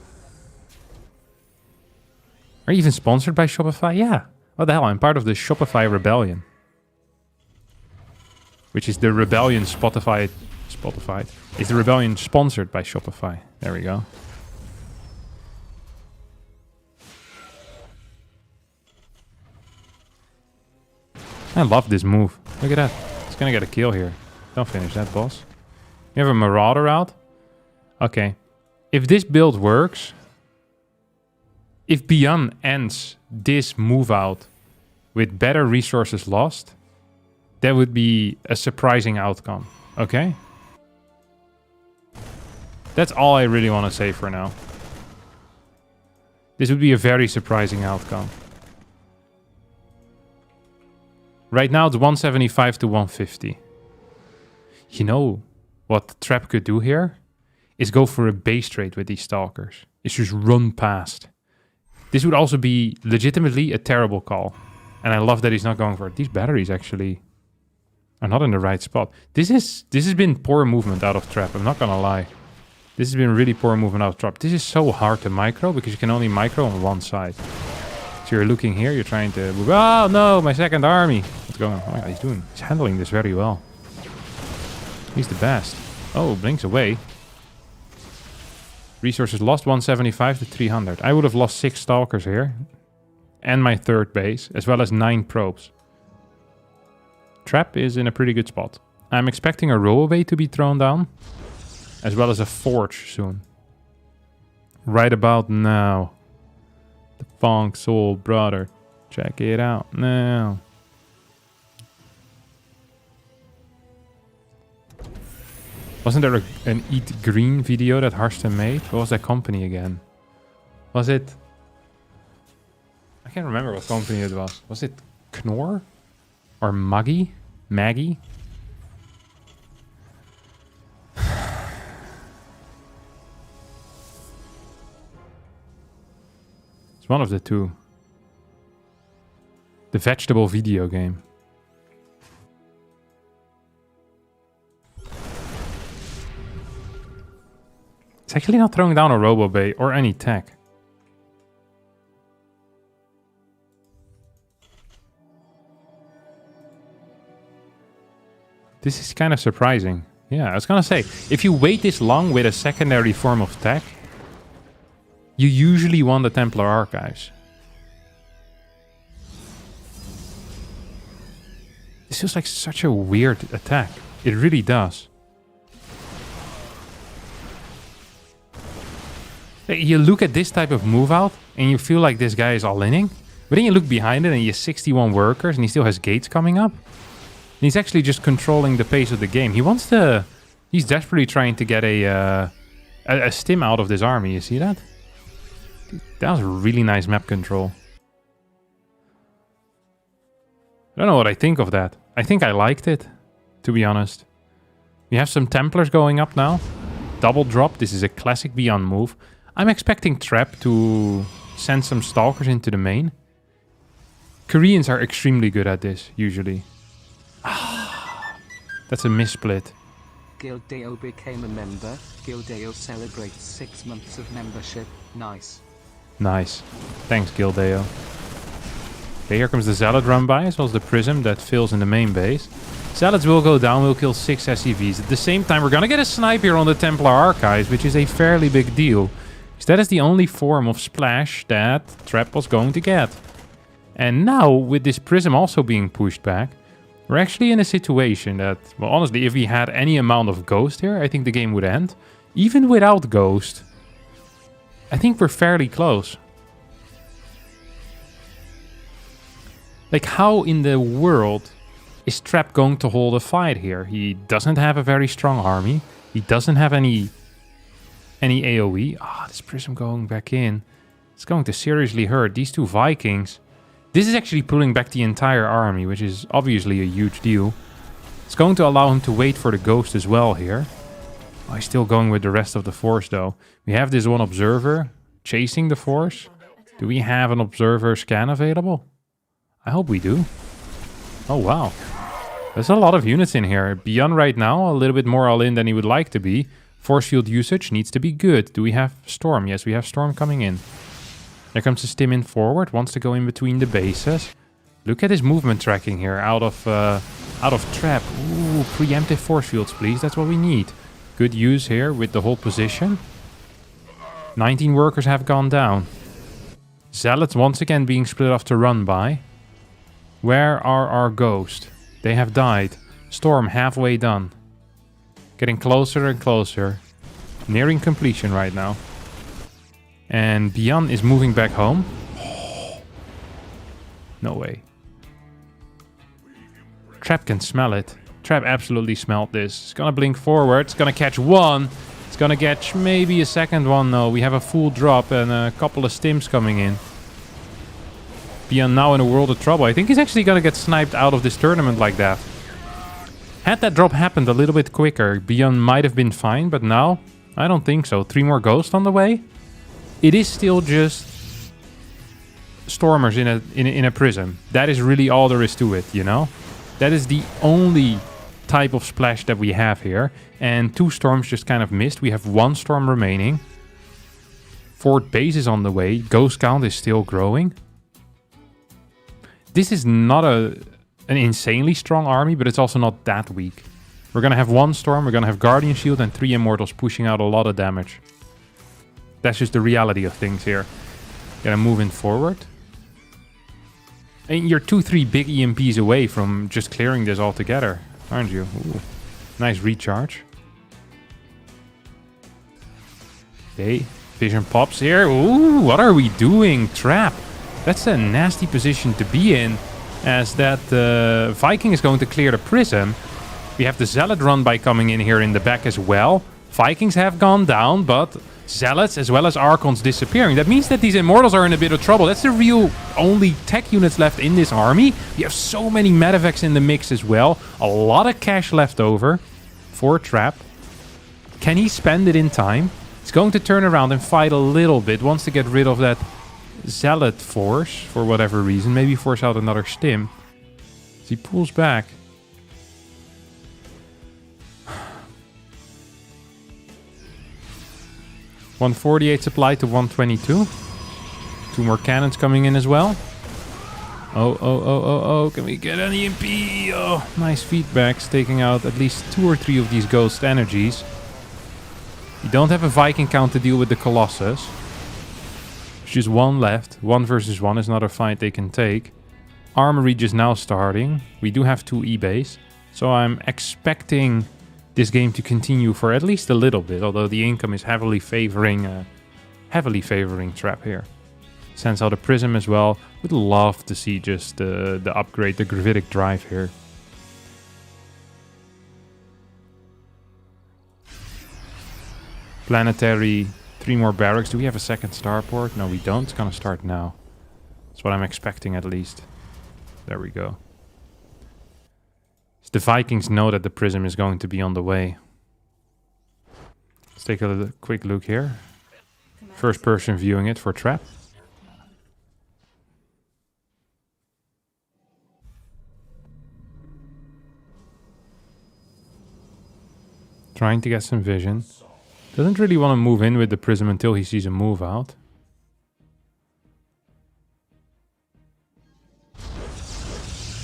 S1: Are you even sponsored by Shopify? Yeah. What the hell? I'm part of the Shopify Rebellion. Which is the Rebellion Spotify. It's the Rebellion sponsored by Shopify. There we go. I love this move. Look at that. It's gonna get a kill here. Don't finish that, boss. You have a Marauder out. Okay. If this build works, if Beyond ends this move out with better resources lost, that would be a surprising outcome. Okay? That's all I really want to say for now. This would be a very surprising outcome. Right now it's 175 to 150. You know what Trap could do here? Is go for a base trade with these Stalkers. It's just run past. This would also be legitimately a terrible call. And I love that he's not going for it. These batteries actually are not in the right spot. This has been poor movement out of Trap, I'm not gonna lie. This has been really poor movement out of Trap. This is so hard to micro because you can only micro on one side. So you're looking here, you're trying to move. Oh no, my second army. What's going on? Oh my God, he's handling this very well. He's the best. Oh, blinks away. Resources lost 175 to 300. I would have lost 6 Stalkers here. And my third base, as well as 9 probes. Trap is in a pretty good spot. I'm expecting a rollaway to be thrown down. As well as a forge soon. Right about now. The Funk Soul Brother. Check it out now. Wasn't there an Eat Green video that Harston made? What was that company again? Was it... I can't remember what company it was. Was it Knorr? Or Maggie? Maggie? It's one of the two. The vegetable video game. It's actually not throwing down a Robo Bay or any tech. This is kind of surprising. Yeah, I was gonna say, if you wait this long with a secondary form of tech, you usually want the Templar Archives. This feels like such a weird attack. It really does. You look at this type of move out and you feel like this guy is all-inning. But then you look behind it and he has 61 workers and he still has gates coming up. And he's actually just controlling the pace of the game. He wants to... He's desperately trying to get a stim out of this army. You see that? That was really nice map control. I don't know what I think of that. I think I liked it, to be honest. We have some Templars going up now. Double drop. This is a classic Beyond move. I'm expecting Trap to send some Stalkers into the main. Koreans are extremely good at this, usually. That's a missplit.
S3: Gildeo became a member. Gildeo celebrates 6 months of membership. Nice.
S1: Nice. Thanks, Gildeo. Okay, here comes the Zealot run by, as well as the Prism that fills in the main base. Zealots will go down, we'll kill 6 SCVs. At the same time, we're gonna get a snipe here on the Templar Archives, which is a fairly big deal. Because that is the only form of splash that Trap was going to get. And now, with this Prism also being pushed back, we're actually in a situation that, well, honestly, if we had any amount of Ghost here, I think the game would end. Even without Ghost, I think we're fairly close. Like, how in the world Is Trap going to hold a fight here? He doesn't have a very strong army. He doesn't have any AoE. Ah, this Prism going back in. It's going to seriously hurt. These two Vikings. This is actually pulling back the entire army, which is obviously a huge deal. It's going to allow him to wait for the Ghost as well here. Oh, he's still going with the rest of the force though. We have this one Observer chasing the force. Do we have an Observer scan available? I hope we do. Oh wow. There's a lot of units in here. Beyond right now, a little bit more all in than he would like to be. Force field usage needs to be good. Do we have Storm? Yes, we have Storm coming in. There comes the Stim in forward. Wants to go in between the bases. Look at his movement tracking here. Out of Trap. Ooh, preemptive force fields, please. That's what we need. Good use here with the whole position. 19 workers have gone down. Zealots once again being split off to run by. Where are our Ghosts? They have died. Storm halfway done. Getting closer and closer. Nearing completion right now. And Beyond is moving back home. No way. Trap can smell it. Trap absolutely smelled this. It's gonna blink forward. It's gonna catch one. It's gonna catch maybe a second one. No, we have a full drop and a couple of stims coming in. Beyond now in a world of trouble. I think he's actually gonna get sniped out of this tournament like that. Had that drop happened a little bit quicker, Beyond might have been fine, but now I don't think so. 3 more Ghosts on the way. It is still just Stormers in a Prism. That is really all there is to it, you know? That is the only type of splash that we have here. And 2 Storms just kind of missed. We have 1 Storm remaining. 4 base is on the way. Ghost count is still growing. This is not an insanely strong army, but it's also not that weak. We're going to have 1 Storm, we're going to have Guardian Shield and 3 Immortals pushing out a lot of damage. That's just the reality of things here. Gonna move in forward. And you're 2-3 big EMPs away from just clearing this altogether, aren't you? Ooh. Nice recharge. Okay, vision pops here. Ooh, what are we doing? Trap. That's a nasty position to be in, as that Viking is going to clear the Prism. We have the Zealot run by coming in here in the back as well. Vikings have gone down, but Zealots as well as Archons disappearing. That means that these Immortals are in a bit of trouble. That's the real only tech units left in this army. We have so many medevacs in the mix as well. A lot of cash left over for Trap. Can he spend it in time? He's going to turn around and fight a little bit. Wants to get rid of that Zealot force for whatever reason. Maybe force out another Stim. As he pulls back. 148 supply to 122. 2 more cannons coming in as well. Oh. Can we get an EMP? Oh, nice feedbacks. Taking out at least 2 or 3 of these Ghost energies. You don't have a Viking count to deal with the Colossus. There's just 1 left. 1 versus 1 is not a fight they can take. Armory just now starting. We do have 2 E-base. So I'm expecting this game to continue for at least a little bit, although the income is heavily favoring Trap here. Sends out a Prism as well. Would love to see just the upgrade, the Gravitic Drive here. Planetary, 3 more barracks. Do we have a second starport? No, we don't. It's gonna start now. That's what I'm expecting at least. There we go. The Vikings know that the Prism is going to be on the way. Let's take a quick look here. First person viewing it for Trap. Trying to get some vision. Doesn't really want to move in with the Prism until he sees a move out.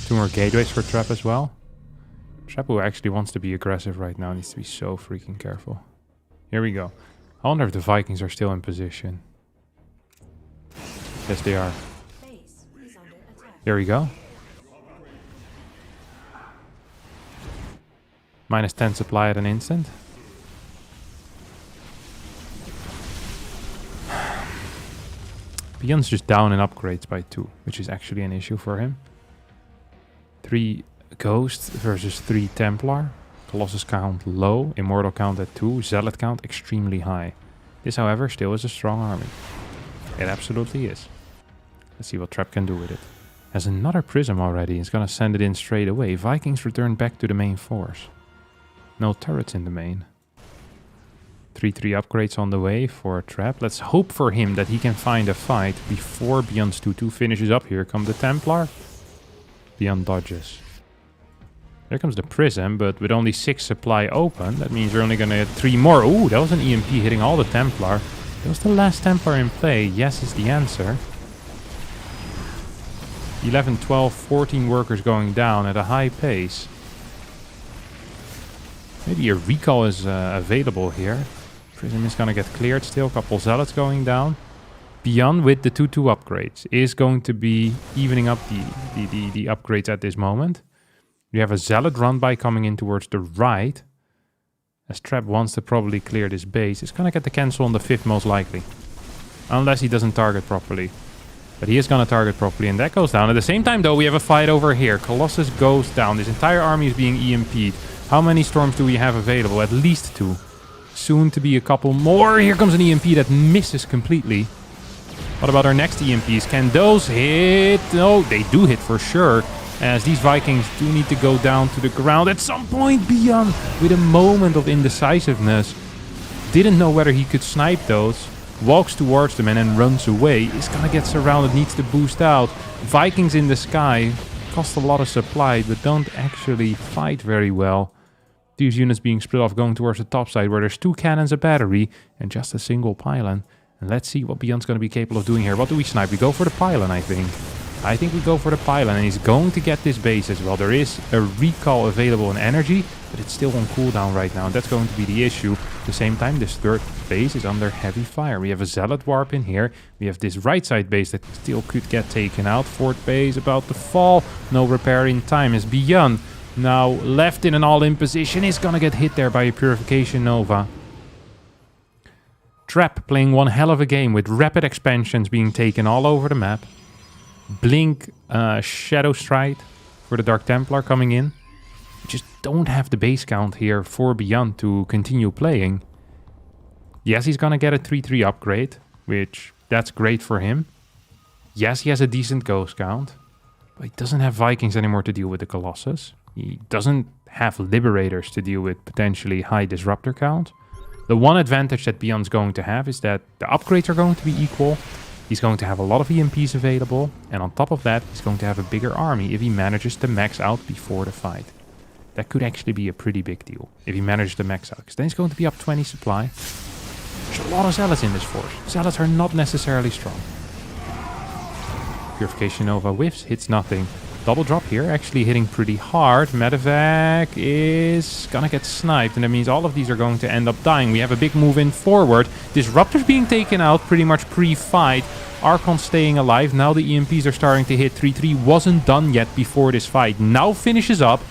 S1: Two more gateways for Trap as well. Trap, who actually wants to be aggressive right now, needs to be so freaking careful. Here we go. I wonder if the Vikings are still in position. Yes, they are. There we go. Minus 10 supply at an instant. Beyond's just down in upgrades by 2, which is actually an issue for him. 3 Ghost versus 3 Templar. Colossus count low, Immortal count at 2, Zealot count extremely high. This, however, still is a strong army. It absolutely is. Let's see what Trap can do with it. Has another Prism already. He's gonna send it in straight away. Vikings return back to the main force. No turrets in the main. 3-3 upgrades on the way for Trap. Let's hope for him that he can find a fight before Beyond's 2-2 finishes up. Here come the Templar. Beyond dodges. There comes the Prism, but with only 6 supply open, that means we're only gonna get 3 more. Ooh, that was an EMP hitting all the Templar. That was the last Templar in play. Yes is the answer. 11, 12, 14 workers going down at a high pace. Maybe a recall is available here. Prism is gonna get cleared still. A couple Zealots going down. Beyond with the 2-2 upgrades is going to be evening up the upgrades at this moment. You have a Zealot run by coming in towards the right. As Trap wants to probably clear this base. It's gonna get the cancel on the 5th most likely. Unless he doesn't target properly. But he is gonna target properly and that goes down. At the same time though, we have a fight over here. Colossus goes down. This entire army is being EMP'd. How many storms do we have available? At least 2. Soon to be a couple more. Here comes an EMP that misses completely. What about our next EMPs? Can those hit? No, they do hit for sure. As these Vikings do need to go down to the ground at some point. Beyond with a moment of indecisiveness. Didn't know whether he could snipe those. Walks towards them and then runs away. Is gonna get surrounded, needs to boost out. Vikings in the sky. Cost a lot of supply, but don't actually fight very well. These units being split off going towards the top side where there's 2 cannons, a battery, and just a single pylon. And let's see what Beyond's gonna be capable of doing here. What do we snipe? We go for the pylon, I think. I think we go for the pylon, and he's going to get this base as well. There is a recall available in energy, but it's still on cooldown right now, and that's going to be the issue. At the same time, this 3rd base is under heavy fire. We have a Zealot warp in here. We have this right side base that still could get taken out. 4th base about to fall. No repair in time as Beyond now left in an all-in position. Is gonna get hit there by a Purification Nova. Trap playing one hell of a game with rapid expansions being taken all over the map. Blink, Shadow Stride for the Dark Templar coming in. We just don't have the base count here for Beyond to continue playing. Yes, he's gonna get a 3-3 upgrade, which that's great for him. Yes, he has a decent ghost count, but he doesn't have Vikings anymore to deal with the Colossus. He doesn't have Liberators to deal with potentially high Disruptor count. The one advantage that Beyond's going to have is that the upgrades are going to be equal. He's going to have a lot of EMPs available, and on top of that, he's going to have a bigger army if he manages to max out before the fight. That could actually be a pretty big deal, if he manages to max out, because then he's going to be up 20 supply. There's a lot of Zealots in this force. Zealots are not necessarily strong. Purification Nova whiffs, hits nothing. Double drop here, actually hitting pretty hard. Medevac is gonna get sniped, and that means all of these are going to end up dying. We have a big move in forward. Disruptors being taken out pretty much pre-fight. Archon staying alive. Now the EMPs are starting to hit. 3-3 wasn't done yet before this fight. Now finishes up.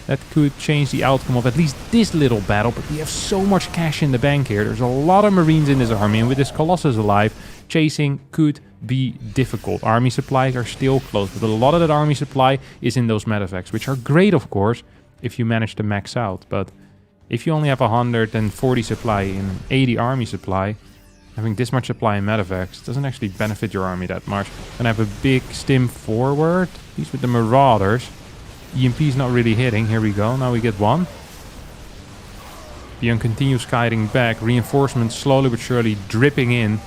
S1: That could change the outcome of at least this little battle, but we have so much cash in the bank here. There's a lot of Marines in this army, and with this Colossus alive, chasing could be difficult. Army supplies are still close, but a lot of that army supply is in those medevacs, which are great, of course, if you manage to max out. But if you only have 140 supply in 80 army supply, having this much supply in medevacs doesn't actually benefit your army that much. Gonna have a big stim forward. He's with the Marauders. EMP's not really hitting. Here we go. Now we get one. Beyond continues kiting back. Reinforcements slowly but surely dripping in,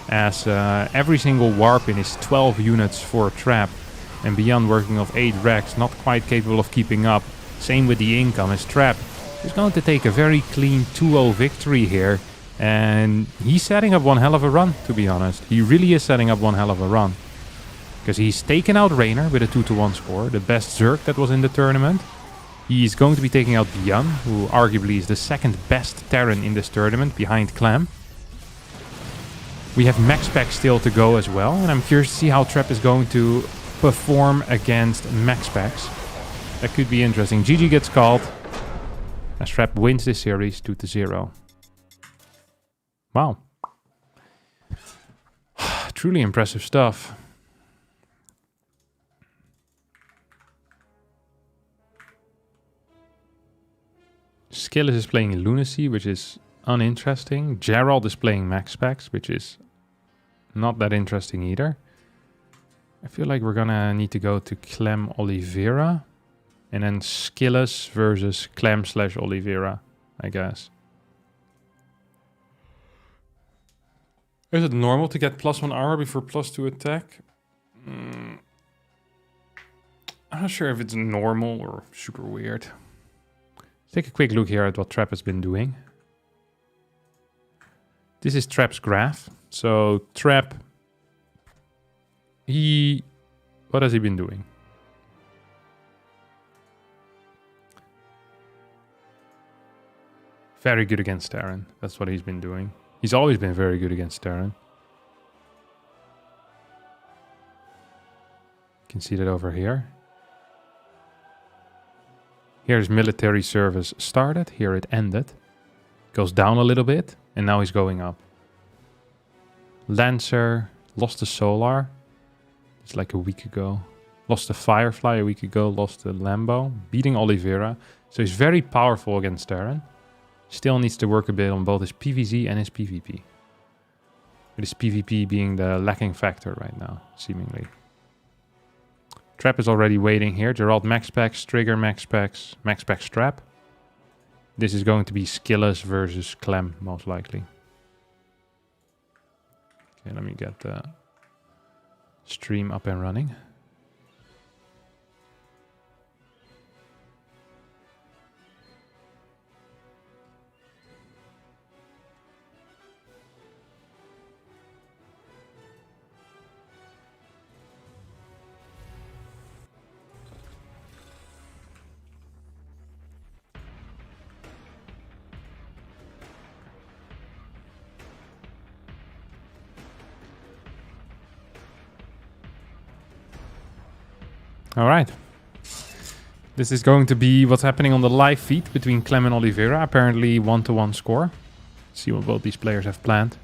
S1: as every single warp in is 12 units for a trap. And Beyond working off 8 racks, not quite capable of keeping up. Same with the income, as Trap is going to take a very clean 2-0 victory here. And he's setting up one hell of a run, to be honest. He really is setting up one hell of a run. Because he's taken out Raynor with a 2-1 score, the best Zerg that was in the tournament. He's going to be taking out Beyond, who arguably is the second best Terran in this tournament, behind Clem. We have maxpax still to go as well, and I'm curious to see how Trap is going to perform against maxpax. That could be interesting. GG gets called, as Trap wins this series 2-0. Wow. Truly impressive stuff. Skillas is playing Lunacy, which is uninteresting. Gerald is playing maxpax, which is not that interesting either. I feel like we're gonna need to go to Clem Oliveira. And then Skillas versus Clem / Oliveira, I guess. Is it normal to get +1 armor before +2 attack? I'm not sure if it's normal or super weird. Let's take a quick look here at what Trap has been doing. This is Trap's graph. So Trap, what has he been doing? Very good against Terran. That's what he's been doing. He's always been very good against Terran. You can see that over here. Here's military service started. Here it ended. Goes down a little bit. And now he's going up. Lancer lost the Solar. It's like a week ago. Lost the Firefly a week ago. Lost the Lambo. Beating Oliveira. So he's very powerful against Terran. Still needs to work a bit on both his PvZ and his PvP. With his PvP being the lacking factor right now, seemingly. Trap is already waiting here. Gerald maxpax, Trigger maxpax, maxpax Trap. This is going to be Skillas versus Clem, most likely. Okay, let me get the stream up and running. All right. This is going to be what's happening on the live feed between Clem and Oliveira. Apparently 1-1 score. See what both these players have planned.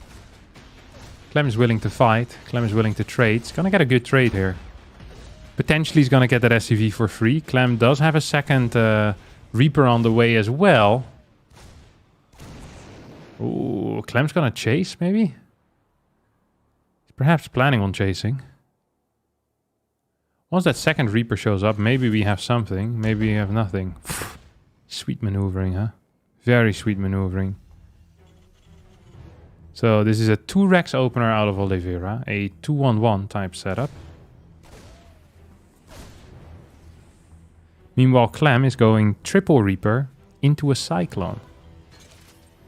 S1: Clem is willing to fight. Clem is willing to trade. He's going to get a good trade here. Potentially he's going to get that SCV for free. Clem does have a second Reaper on the way as well. Ooh, Clem's going to chase maybe? He's perhaps planning on chasing. Once that second Reaper shows up, maybe we have something. Maybe we have nothing. Sweet maneuvering, huh? Very sweet maneuvering. So this is a 2 Rex opener out of Oliveira. A 2-1-1 type setup. Meanwhile, Clem is going triple Reaper into a Cyclone.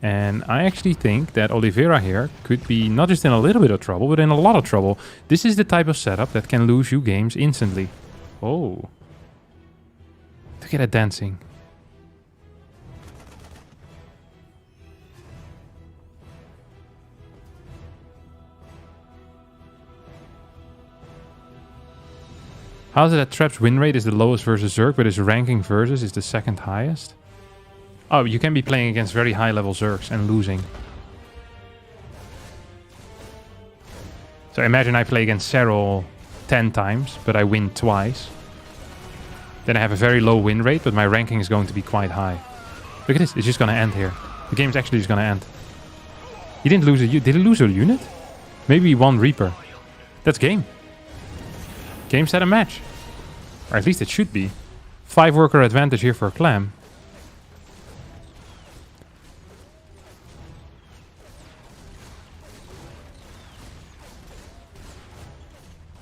S1: And I actually think that Oliveira here could be not just in a little bit of trouble, but in a lot of trouble. This is the type of setup that can lose you games instantly. Oh. Look at that dancing. How is it that Trap's win rate is the lowest versus Zerg, but his ranking versus is the second highest? Oh, you can be playing against very high-level Zergs and losing. So imagine I play against Serral 10 times, but I win twice. Then I have a very low win rate, but my ranking is going to be quite high. Look at this, it's just going to end here. The game's actually just going to end. He didn't lose a unit. Did he lose a unit? Maybe one Reaper. That's game. Game, set, and match. Or at least it should be. 5 worker advantage here for Clem.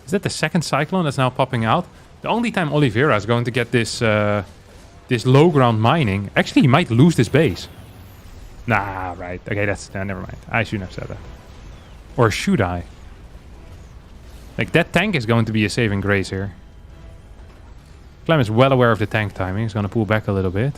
S1: Is that the second Cyclone that's now popping out? The only time Oliveira is going to get this this low ground mining. Actually, he might lose this base. Nah, right. Okay, that's... never mind. I shouldn't have said that. Or should I? Like, that tank is going to be a saving grace here. Clem is well aware of the tank timing. He's going to pull back a little bit.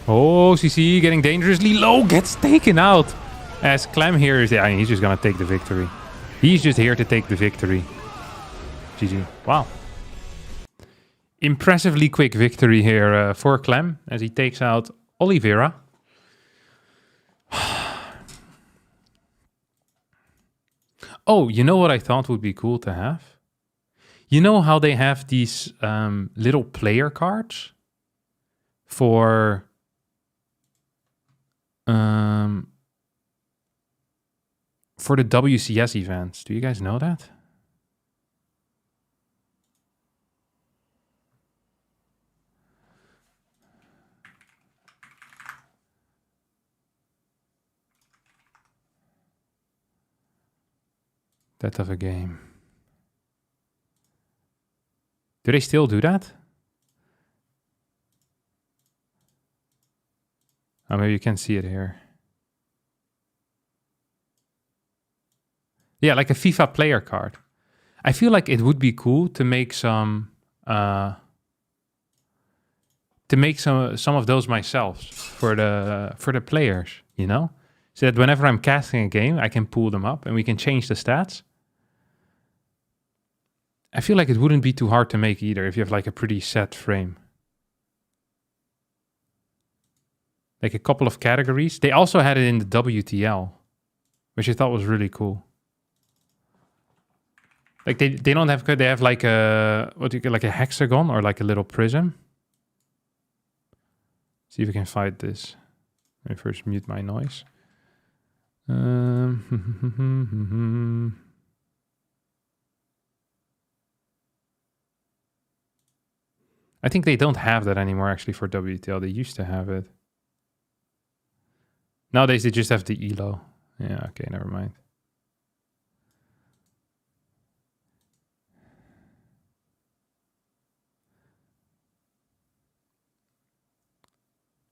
S1: Oh, CC getting dangerously low, gets taken out. As Clem here is... yeah, he's just going to take the victory. He's just here to take the victory. GG. Wow. Impressively quick victory here for Clem as he takes out Oliveira. Oh, you know what I thought would be cool to have? You know how they have these little player cards for the WCS events. Do you guys know that? That of a game. Do they still do that? Oh, maybe you can see it here. Yeah, like a FIFA player card. I feel like it would be cool to make some of those myself for the players, you know? So that whenever I'm casting a game, I can pull them up and we can change the stats. I feel like it wouldn't be too hard to make either if you have like a pretty set frame. Like a couple of categories. They also had it in the WTL, which I thought was really cool. Like they don't have, they have like a, what do you call, like a hexagon or like a little prism. See if we can find this. Let me first mute my noise. I think they don't have that anymore actually for WTL. They used to have it. Nowadays they just have the ELO. Yeah, okay, never mind.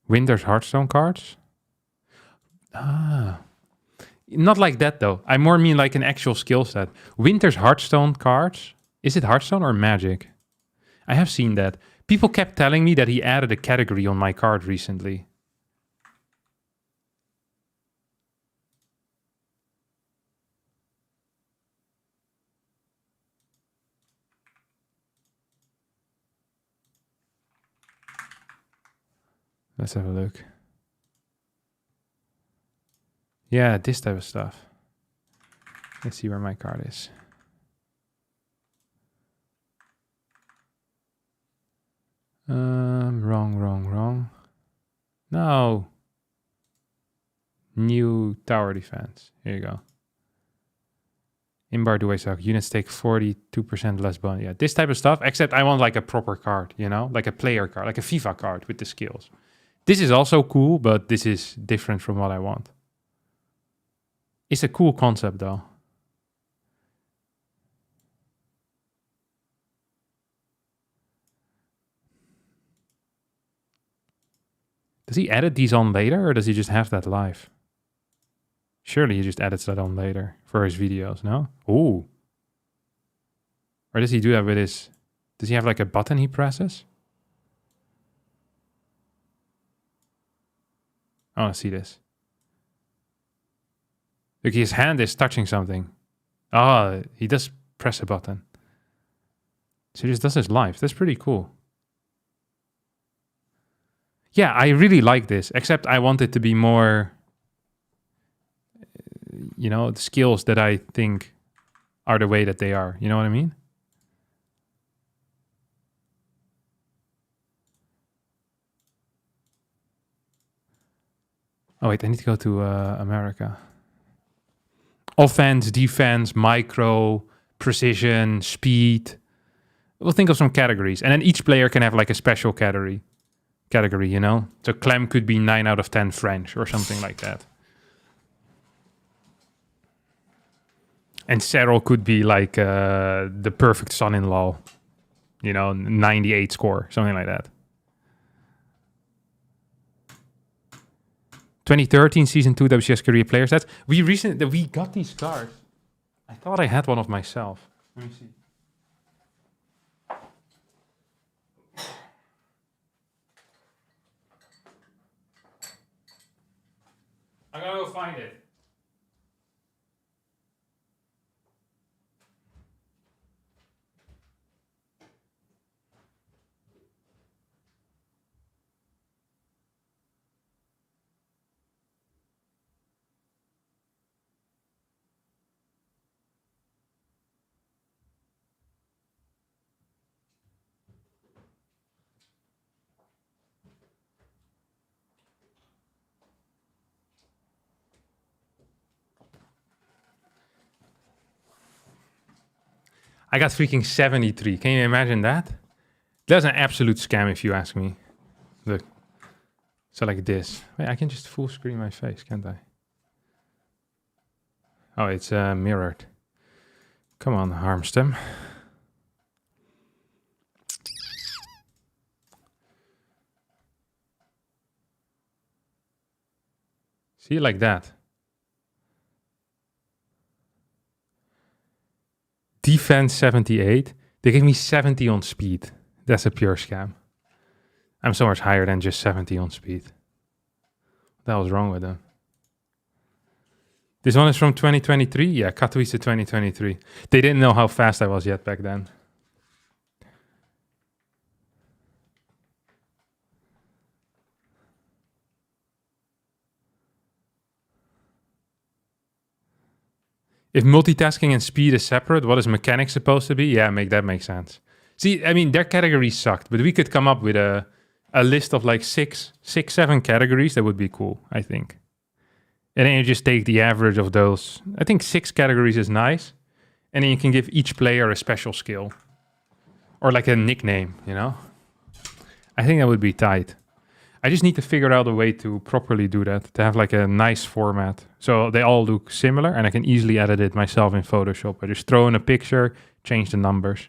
S1: Winter's Hearthstone cards? Ah. Not like that though. I more mean like an actual skill set. Winter's Hearthstone cards. Is it Hearthstone or Magic? I have seen that. People kept telling me that he added a category on my card recently. Let's have a look. Yeah, this type of stuff. Let's see where my card is. Wrong. No. New tower defense. Here you go. Inbar do I suck. Units take 42% less bonus. Yeah, this type of stuff, except I want like a proper card, you know? Like a player card, like a FIFA card with the skills. This is also cool, but this is different from what I want. It's a cool concept though. Does he edit these on later or does he just have that live? Surely he just edits that on later for his videos, no? Ooh. Or does he do that with his... Does he have like a button he presses? I want to see this. Look, his hand is touching something. Ah, he does press a button. So he just does this live. That's pretty cool. Yeah, I really like this, except I want it to be more... You know, the skills that I think are the way that they are. You know what I mean? Oh, wait, I need to go to America. Offense, defense, micro, precision, speed. We'll think of some categories. And then each player can have like a special category, you know? So Clem could be 9 out of 10 French or something like that. And Cyril could be like the perfect son-in-law. You know, 98 score, something like that. 2013 Season 2 WCS Career Player Stats. We got these cards. I thought I had one of myself. Let me see. I'm gonna go find it. I got freaking 73. Can you imagine that? That's an absolute scam if you ask me. Look. So like this. Wait, I can just full screen my face, can't I? Oh, it's mirrored. Come on, Harmstem. See, like that. Defense 78. They gave me 70 on speed. That's a pure scam. I'm so much higher than just 70 on speed. What the hell is wrong with them? This one is from 2023? Yeah, Katowice 2023. They didn't know how fast I was yet back then. If multitasking and speed is separate, what is mechanics supposed to be? Yeah, that makes sense. See, I mean, their categories sucked, but we could come up with a list of like six, 7 categories. That would be cool, I think. And then you just take the average of those. I think 6 categories is nice. And then you can give each player a special skill. Or like a nickname, you know? I think that would be tight. I just need to figure out a way to properly do that, to have like a nice format. So they all look similar and I can easily edit it myself in Photoshop. I just throw in a picture, change the numbers.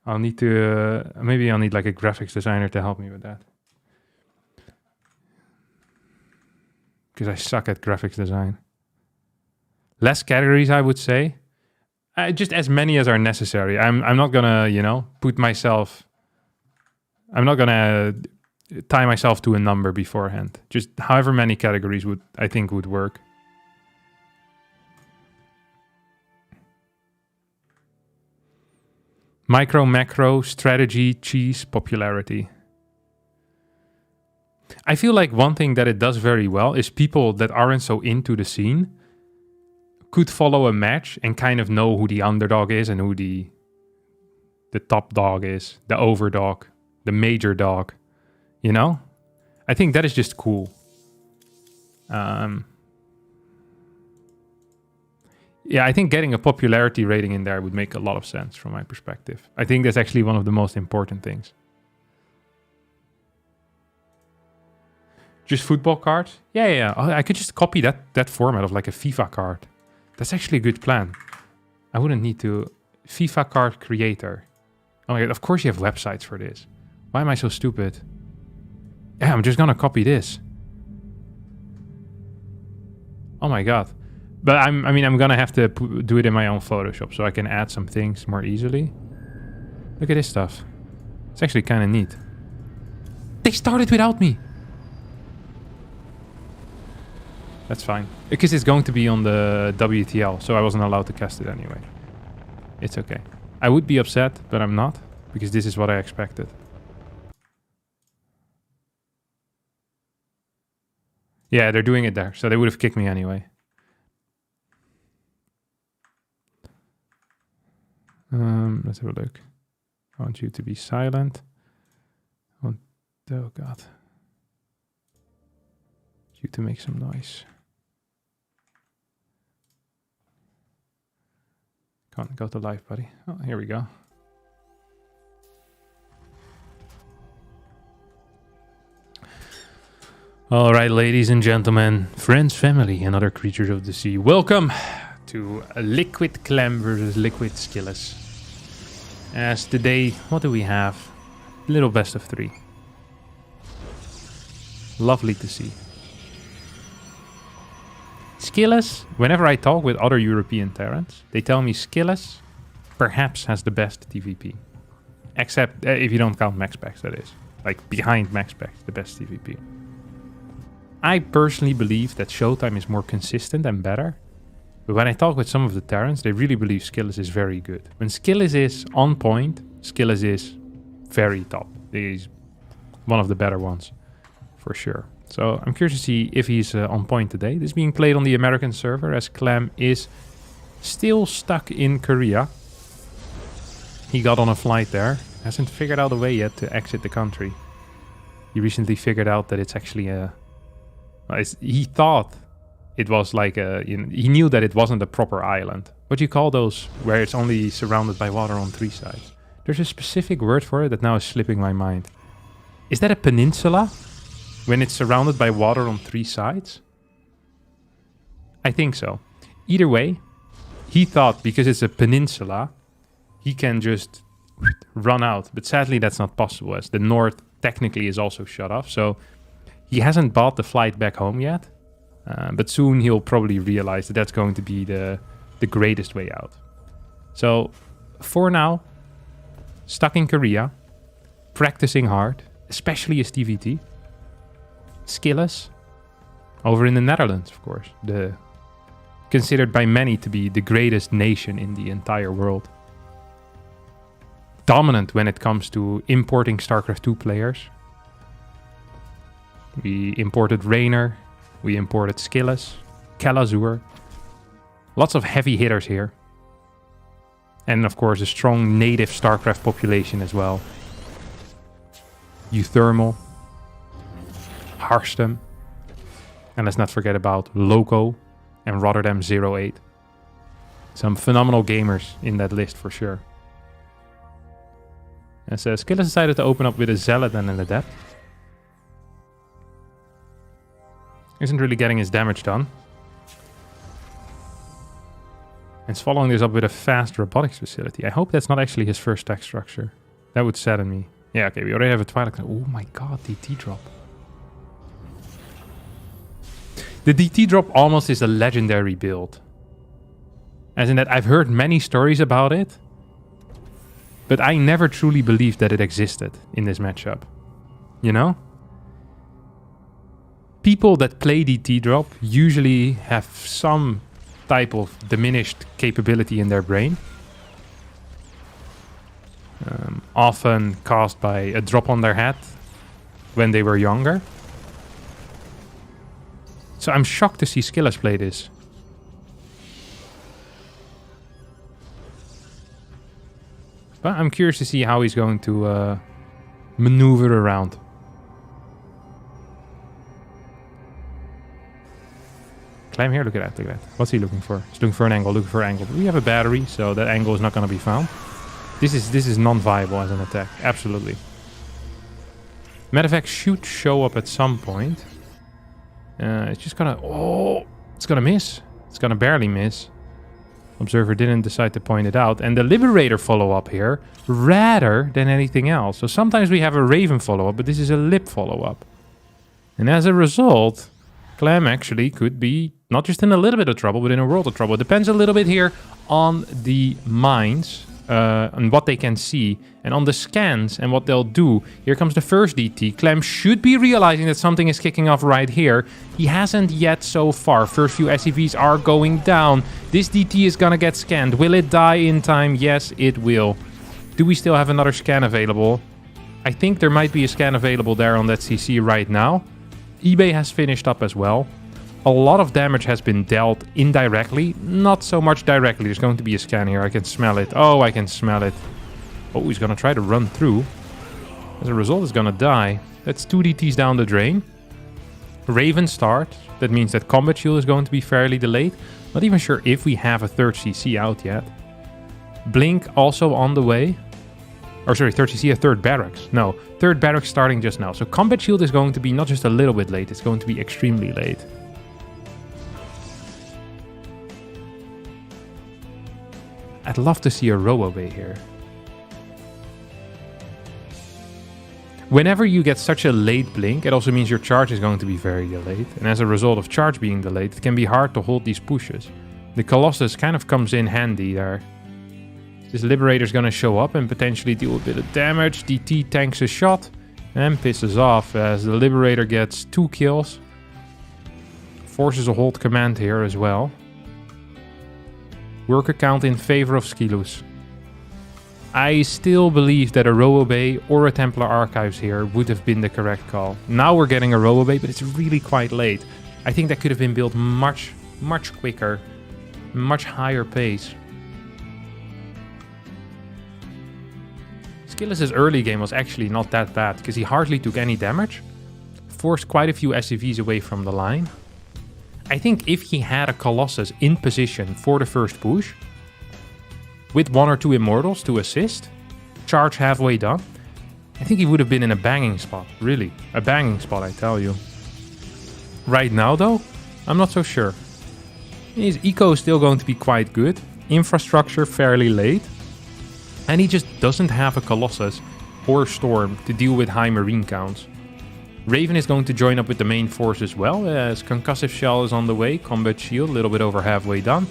S1: I'll need to, maybe I'll need like a graphics designer to help me with that. Because I suck at graphics design. Less categories, I would say. Just as many as are necessary. I'm not gonna, you know, I'm not gonna tie myself to a number beforehand. Just however many categories I think would work. Micro, macro, strategy, cheese, popularity. I feel like one thing that it does very well is people that aren't so into the scene could follow a match and kind of know who the underdog is and who the top dog is, the overdog, the major dog. You know? I think that is just cool. Yeah, I think getting a popularity rating in there would make a lot of sense from my perspective. I think that's actually one of the most important things. Just football cards? Yeah. I could just copy that format of like a FIFA card. That's actually a good plan. I wouldn't need to... FIFA card creator. Oh my god, of course you have websites for this. Why am I so stupid? Yeah, I'm just gonna copy this. Oh my god. But I'm gonna have to do it in my own Photoshop so I can add some things more easily. Look at this stuff. It's actually kind of neat. They started without me. That's fine. Because it's going to be on the WTL, so I wasn't allowed to cast it anyway. It's okay. I would be upset, but I'm not, because this is what I expected. Yeah, they're doing it there, so they would have kicked me anyway. Let's have a look. I want you to be silent. Oh god. You to make some noise. Come on, go to live, buddy. Oh, here we go. All right, ladies and gentlemen, friends, family, and other creatures of the sea, welcome to a Liquid Clem versus Liquid Skillas. As today, what do we have? Little best of 3. Lovely to see. Skillas, whenever I talk with other European Terrans, they tell me Skillas perhaps has the best TVP. Except if you don't count maxpax, that is. Like behind maxpax, the best TVP. I personally believe that Showtime is more consistent and better. But when I talk with some of the Terrans, they really believe Skillas is very good. When Skillas is on point, Skillas is very top. He's one of the better ones, for sure. So I'm curious to see if he's on point today. This is being played on the American server as Clem is still stuck in Korea. He got on a flight there. Hasn't figured out a way yet to exit the country. He recently figured out that it's actually a... he thought it was like a... he knew that it wasn't a proper island. what do you call those where it's only surrounded by water on 3 sides? There's a specific word for it that now is slipping my mind. Is that a peninsula? When it's surrounded by water on 3 sides? I think so. Either way, he thought because it's a peninsula, he can just run out. But sadly, that's not possible, as the north technically is also shut off. So he hasn't bought the flight back home yet. But soon he'll probably realize that that's going to be the greatest way out. So for now, stuck in Korea, practicing hard, especially his TVT. Skillas, over in the Netherlands, of course, considered by many to be the greatest nation in the entire world. Dominant when it comes to importing StarCraft 2 players. We imported Raynor, we imported Skillas, Kelazur. Lots of heavy hitters here. And of course a strong native StarCraft population as well. Euthermal, Harstem, and let's not forget about Loco and Rotterdam 08. Some phenomenal gamers in that list for sure. As Skillas decided to open up with a Zealot and an Adept. Isn't really getting his damage done. And is following this up with a fast robotics facility. I hope that's not actually his first tech structure. That would sadden me. Yeah, okay, we already have a Twilight. Oh my god, DT drop. The DT drop almost is a legendary build. As in that I've heard many stories about it, but I never truly believed that it existed in this matchup. You know? People that play DT drop usually have some type of diminished capability in their brain. Often caused by a drop on their head when they were younger. So I'm shocked to see Skillas play this. But I'm curious to see how he's going to maneuver around. Clem here, look at that, look at that. What's he looking for? He's looking for an angle, looking for an angle. But we have a battery, so that angle is not going to be found. This is non-viable as an attack, absolutely. Matter of fact, should show up at some point. It's just gonna... Oh! It's gonna miss. It's gonna barely miss. Observer didn't decide to point it out. And the Liberator follow-up here, rather than anything else. So sometimes we have a Raven follow-up, but this is a Lip follow-up. And as a result, Clem actually could be not just in a little bit of trouble, but in a world of trouble. It depends a little bit here on the mines. And what they can see, and on the scans and what they'll do. Here comes the first DT. Clem should be realizing that something is kicking off right here. He hasn't yet so far. First few SCVs are going down. This DT is gonna get scanned. Will it die in time? Yes, it will. Do we still have another scan available? I think there might be a scan available there on that CC right now. eBay has finished up as well. A lot of damage has been dealt indirectly, not so much directly. There's going to be a scan here. I can smell it. Oh, I can smell it. Oh, he's going to try to run through. As a result, he's going to die. That's 2 DTs down the drain. Raven start. That means that combat shield is going to be fairly delayed. Not even sure if we have a third CC out yet. Blink also on the way. Or sorry, third CC, a third barracks. No, third barracks starting just now. So combat shield is going to be not just a little bit late. It's going to be extremely late. I'd love to see a Robo-Bay here. Whenever you get such a late blink, it also means your charge is going to be very delayed. And as a result of charge being delayed, it can be hard to hold these pushes. The Colossus kind of comes in handy there. This Liberator is going to show up and potentially deal a bit of damage. DT tanks a shot and pisses off as the Liberator gets 2 kills. Forces a hold command here as well. Worker count in favor of Skillas. I still believe that a Robo-Bay or a Templar Archives here would have been the correct call. Now we're getting a Robo-Bay, but it's really quite late. I think that could have been built much quicker, much higher pace. Skillas' early game was actually not that bad, because he hardly took any damage. Forced quite a few SCVs away from the line. I think if he had a Colossus in position for the first push, with 1 or 2 Immortals to assist, charge halfway done, I think he would have been in a banging spot. Really, a banging spot, I tell you. Right now, though, I'm not so sure. His eco is still going to be quite good. Infrastructure fairly late. And he just doesn't have a Colossus or Storm to deal with high marine counts. Raven is going to join up with the main force as well, as Concussive Shell is on the way. Combat Shield, a little bit over halfway done.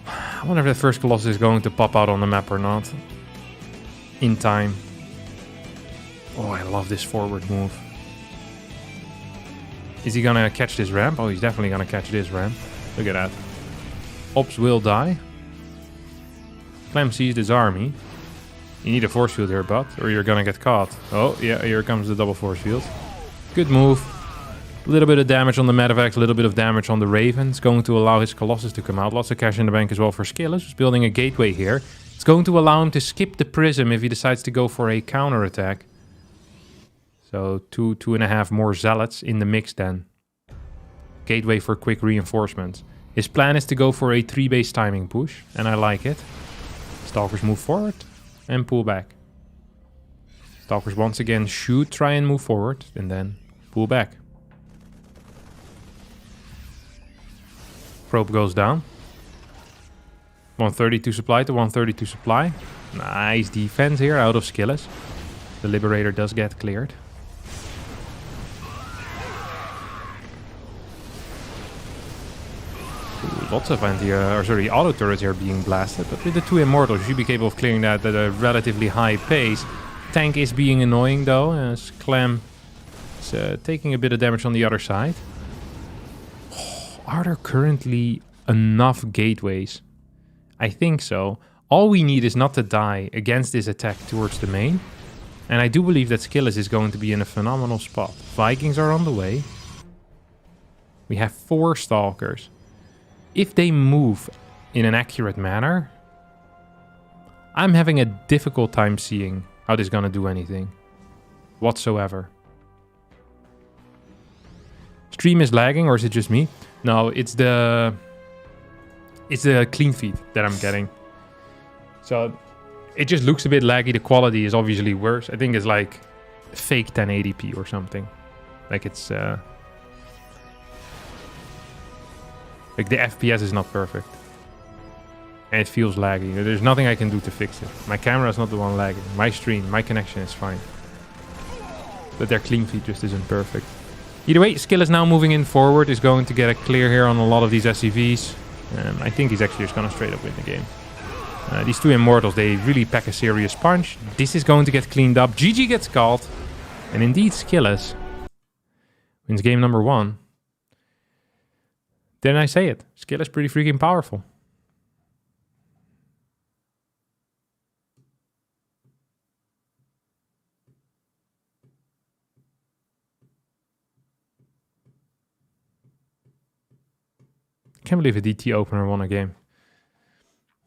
S1: I wonder if that first Colossus is going to pop out on the map or not. In time. Oh, I love this forward move. Is he gonna catch this ramp? Oh, he's definitely gonna catch this ramp. Look at that. Ops will die. Clem sees his army. You need a force field here, bud, or you're gonna get caught. Oh, yeah, here comes the double force field. Good move. A little bit of damage on the Medivacs, a little bit of damage on the Raven. It's going to allow his Colossus to come out. Lots of cash in the bank as well for Skillas, who's building a gateway here. It's going to allow him to skip the Prism if he decides to go for a counter-attack. So 2.5 more Zealots in the mix then. Gateway for quick reinforcements. His plan is to go for a 3-base timing push, and I like it. Stalkers move forward and pull back. Stalkers once again should try and move forward and then pull back. Probe goes down. 132 supply to 132 supply. Nice defense here out of Skillas. The Liberator does get cleared. Ooh, lots of auto turrets here being blasted, but with the 2 Immortals you should be capable of clearing that at a relatively high pace. Tank is being annoying though, as Clem is taking a bit of damage on the other side. Are there currently enough gateways? I think so. All we need is not to die against this attack towards the main. And I do believe that Skillas is going to be in a phenomenal spot. Vikings are on the way. We have 4 Stalkers. If they move in an accurate manner, I'm having a difficult time seeing how this is going to do anything whatsoever. Stream is lagging, or is it just me? No, it's the clean feed that I'm getting. So it just looks a bit laggy. The quality is obviously worse. I think it's like fake 1080p or something. Like it's like the FPS is not perfect. And it feels laggy. There's nothing I can do to fix it. My camera is not the one lagging. My stream, my connection is fine. But their clean feed just isn't perfect. Either way, Skillas now moving in forward is going to get a clear here on a lot of these SCVs. I think he's actually just going to straight up win the game. These 2 Immortals, they really pack a serious punch. This is going to get cleaned up. GG gets called. And indeed, Skillas wins game number 1. Didn't I say it? Skillas pretty freaking powerful. I can't believe a DT opener won a game.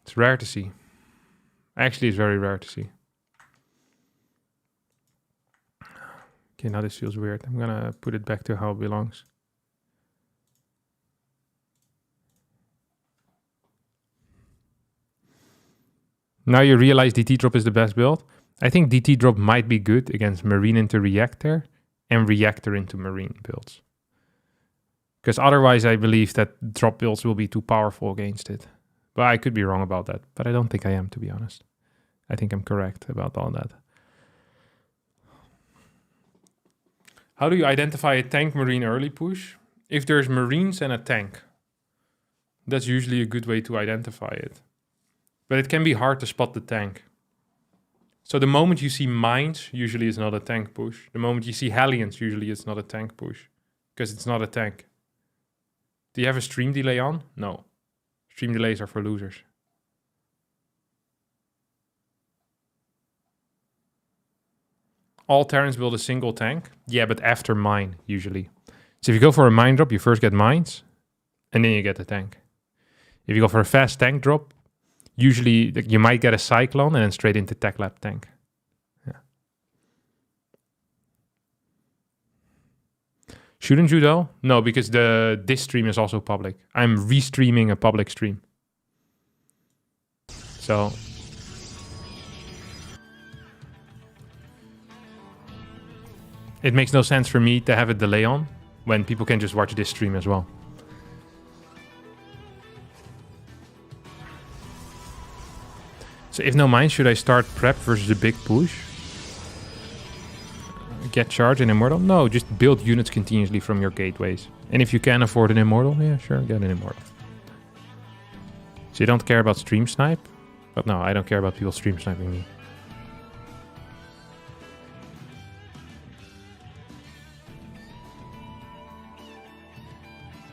S1: It's rare to see. Actually, it's very rare to see. Okay, now this feels weird. I'm gonna put it back to how it belongs. Now you realize DT drop is the best build. I think DT drop might be good against Marine into Reactor and Reactor into Marine builds. Because otherwise I believe that drop builds will be too powerful against it. But I could be wrong about that. But I don't think I am, to be honest. I think I'm correct about all that. How do you identify a tank Marine early push? If there's Marines and a tank. That's usually a good way to identify it. But it can be hard to spot the tank. So the moment you see mines, usually it's not a tank push. The moment you see Hellions, usually it's not a tank push. Because it's not a tank. Do you have a stream delay on? No. Stream delays are for losers. All Terrans build a single tank. Yeah, but after mine, usually. So if you go for a mine drop, you first get mines. And then you get the tank. If you go for a fast tank drop, usually you might get a Cyclone and then straight into Tech Lab tank. Yeah. Shouldn't you though? No, because this stream is also public. I'm restreaming a public stream. So it makes no sense for me to have a delay on when people can just watch this stream as well. So if no mind, should I start prep versus a big push? Get charge and immortal? No, just build units continuously from your gateways. And if you can afford an immortal, yeah, sure, get an immortal. So you don't care about stream snipe? But no, I don't care about people stream sniping me.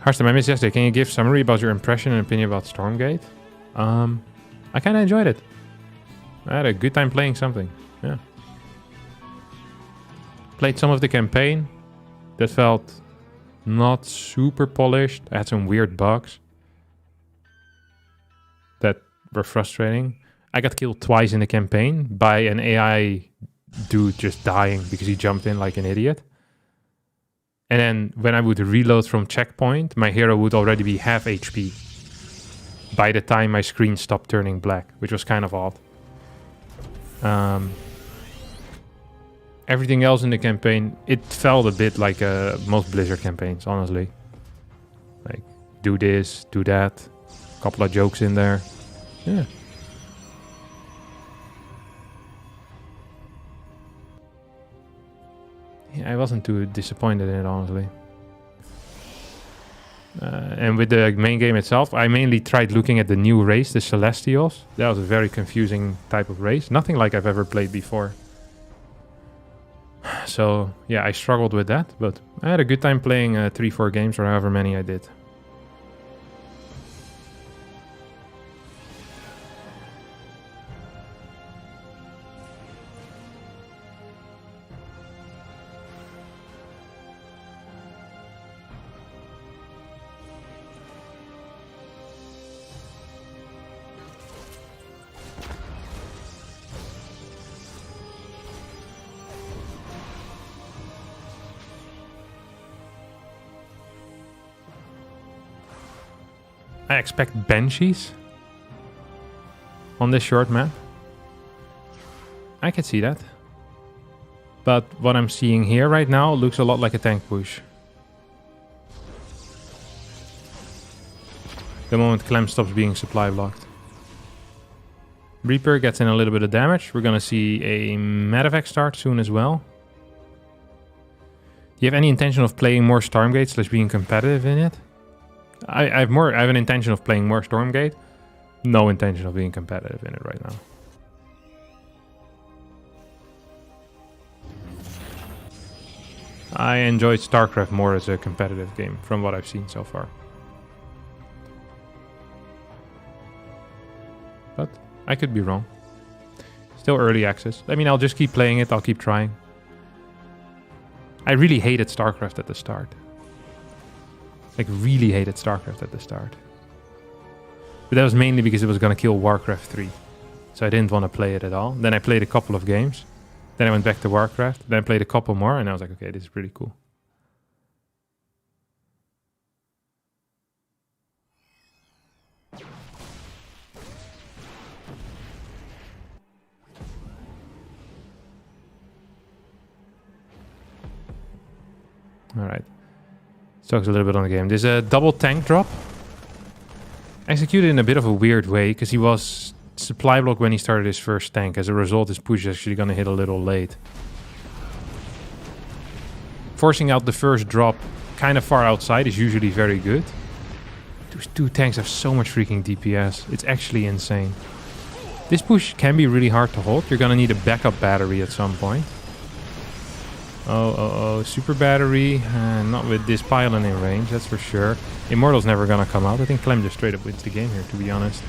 S1: Harstam, I missed yesterday. Can you give summary about your impression and opinion about Stormgate? I kind of enjoyed it. I had a good time playing something. Yeah. Played some of the campaign. That felt not super polished. I had some weird bugs that were frustrating. I got killed twice in the campaign by an AI dude just dying because he jumped in like an idiot. And then when I would reload from checkpoint, my hero would already be half HP by the time my screen stopped turning black, which was kind of odd. Everything else in the campaign, it felt a bit like most Blizzard campaigns, honestly. Like, do this, do that. A couple of jokes in there. Yeah. Yeah, I wasn't too disappointed in it, honestly. And with the main game itself, I mainly tried looking at the new race, the Celestials. That was a very confusing type of race. Nothing like I've ever played before. So, yeah, I struggled with that. But I had a good time playing 3-4 games or however many I did. I expect Banshees on this short map. I can see that. But what I'm seeing here right now looks a lot like a tank push. The moment Clem stops being supply blocked. Reaper gets in a little bit of damage. We're gonna see a medevac start soon as well. Do you have any intention of playing more Stormgate / being competitive in it? I have an intention of playing more Stormgate. No intention of being competitive in it right now. I enjoyed StarCraft more as a competitive game from what I've seen so far. But I could be wrong. Still early access. I mean, I'll just keep playing it. I'll keep trying. I really hated StarCraft at the start. Like, really hated StarCraft at the start. But that was mainly because it was going to kill Warcraft 3. So I didn't want to play it at all. Then I played a couple of games. Then I went back to Warcraft. Then I played a couple more. And I was like, okay, this is pretty cool. Alright. Talks a little bit on the game. There's a double tank drop. Executed in a bit of a weird way, because he was supply block when he started his first tank. As a result, his push is actually going to hit a little late. Forcing out the first drop kind of far outside is usually very good. Those two tanks have so much freaking DPS. It's actually insane. This push can be really hard to hold. You're going to need a backup battery at some point. Oh, super battery. Not with this pylon in range, that's for sure. Immortal's never gonna come out. I think Clem just straight up wins the game here, to be honest.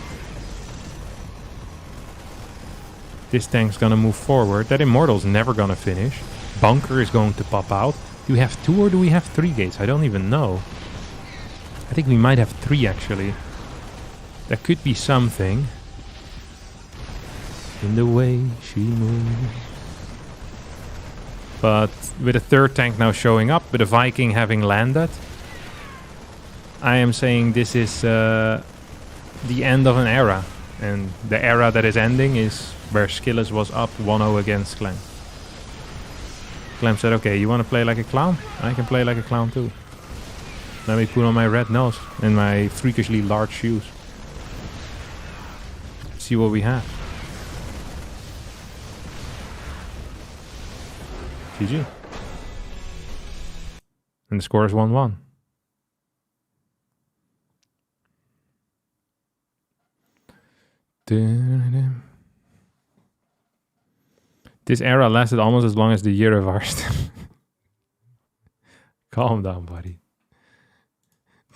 S1: This tank's gonna move forward. That Immortal's never gonna finish. Bunker is going to pop out. Do we have 2 or do we have 3 gates? I don't even know. I think we might have 3 actually. That could be something. In the way she moves. But with a third tank now showing up, with a Viking having landed, I am saying this is the end of an era. And the era that is ending is where Skillas was up 1-0 against Clem. Clem said, okay, you want to play like a clown? I can play like a clown too. Let me put on my red nose and my freakishly large shoes. See what we have. GG. And the score is 1-1. This era lasted almost as long as the year of ours. Calm down, buddy.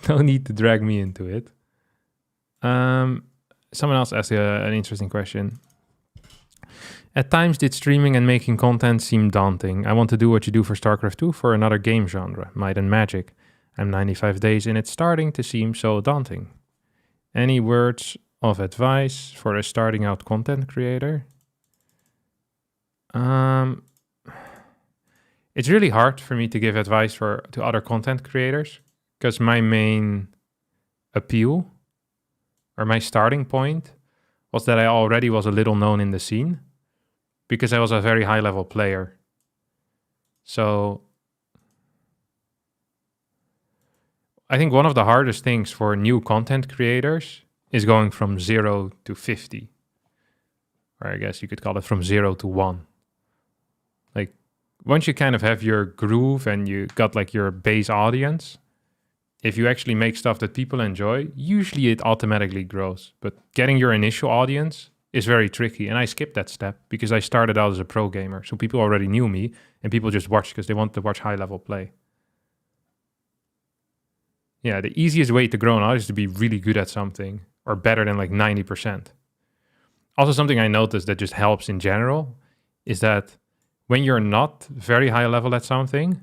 S1: No need to drag me into it. Someone else asked an interesting question. At times, did streaming and making content seem daunting? I want to do what you do for StarCraft 2 for another game genre, Might and Magic. I'm 95 days in it, starting to seem so daunting. Any words of advice for a starting out content creator? It's really hard for me to give advice to other content creators because my main appeal or my starting point was that I already was a little known in the scene because I was a very high level player. So I think one of the hardest things for new content creators is going from 0 to 50. Or I guess you could call it from 0 to 1. Like once you kind of have your groove and you got like your base audience, if you actually make stuff that people enjoy, usually it automatically grows. But getting your initial audience is very tricky. And I skipped that step because I started out as a pro gamer. So people already knew me and people just watched because they want to watch high level play. Yeah, the easiest way to grow an audience is to be really good at something or better than like 90%. Also, something I noticed that just helps in general is that when you're not very high level at something,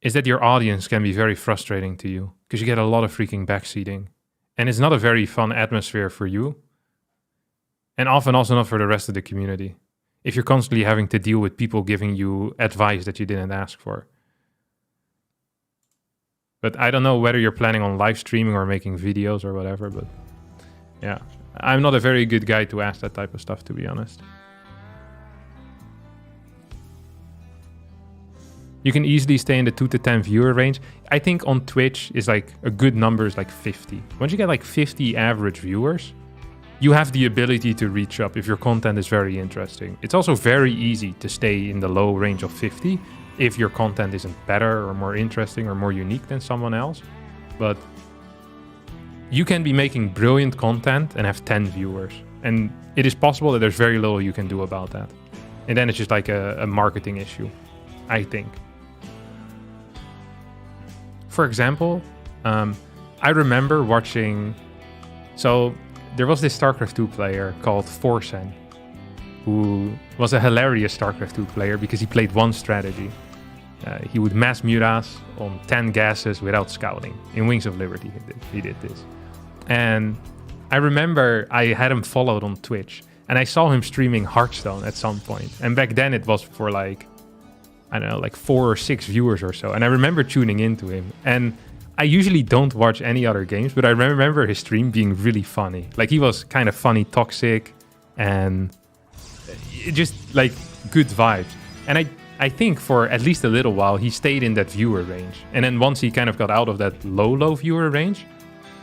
S1: is that your audience can be very frustrating to you because you get a lot of freaking backseating. And it's not a very fun atmosphere for you. And often also not for the rest of the community. If you're constantly having to deal with people giving you advice that you didn't ask for. But I don't know whether you're planning on live streaming or making videos or whatever, but yeah. I'm not a very good guy to ask that type of stuff, to be honest. You can easily stay in the 2 to 10 viewer range. I think on Twitch is like a good number is like 50. Once you get like 50 average viewers, you have the ability to reach up if your content is very interesting. It's also very easy to stay in the low range of 50 if your content isn't better or more interesting or more unique than someone else. But you can be making brilliant content and have 10 viewers. And it is possible that there's very little you can do about that. And then it's just like a marketing issue, I think. For example, I remember watching... So there was this StarCraft 2 player called Forsen, who was a hilarious StarCraft 2 player because he played one strategy. He would mass mutas on 10 gases without scouting. In Wings of Liberty he did this. And I remember I had him followed on Twitch and I saw him streaming Hearthstone at some point. And back then it was for like, I don't know, like 4 or 6 viewers or so. And I remember tuning into him. And I usually don't watch any other games, but I remember his stream being really funny. Like he was kind of funny, toxic, and just like good vibes. And I think for at least a little while, he stayed in that viewer range. And then once he kind of got out of that low viewer range,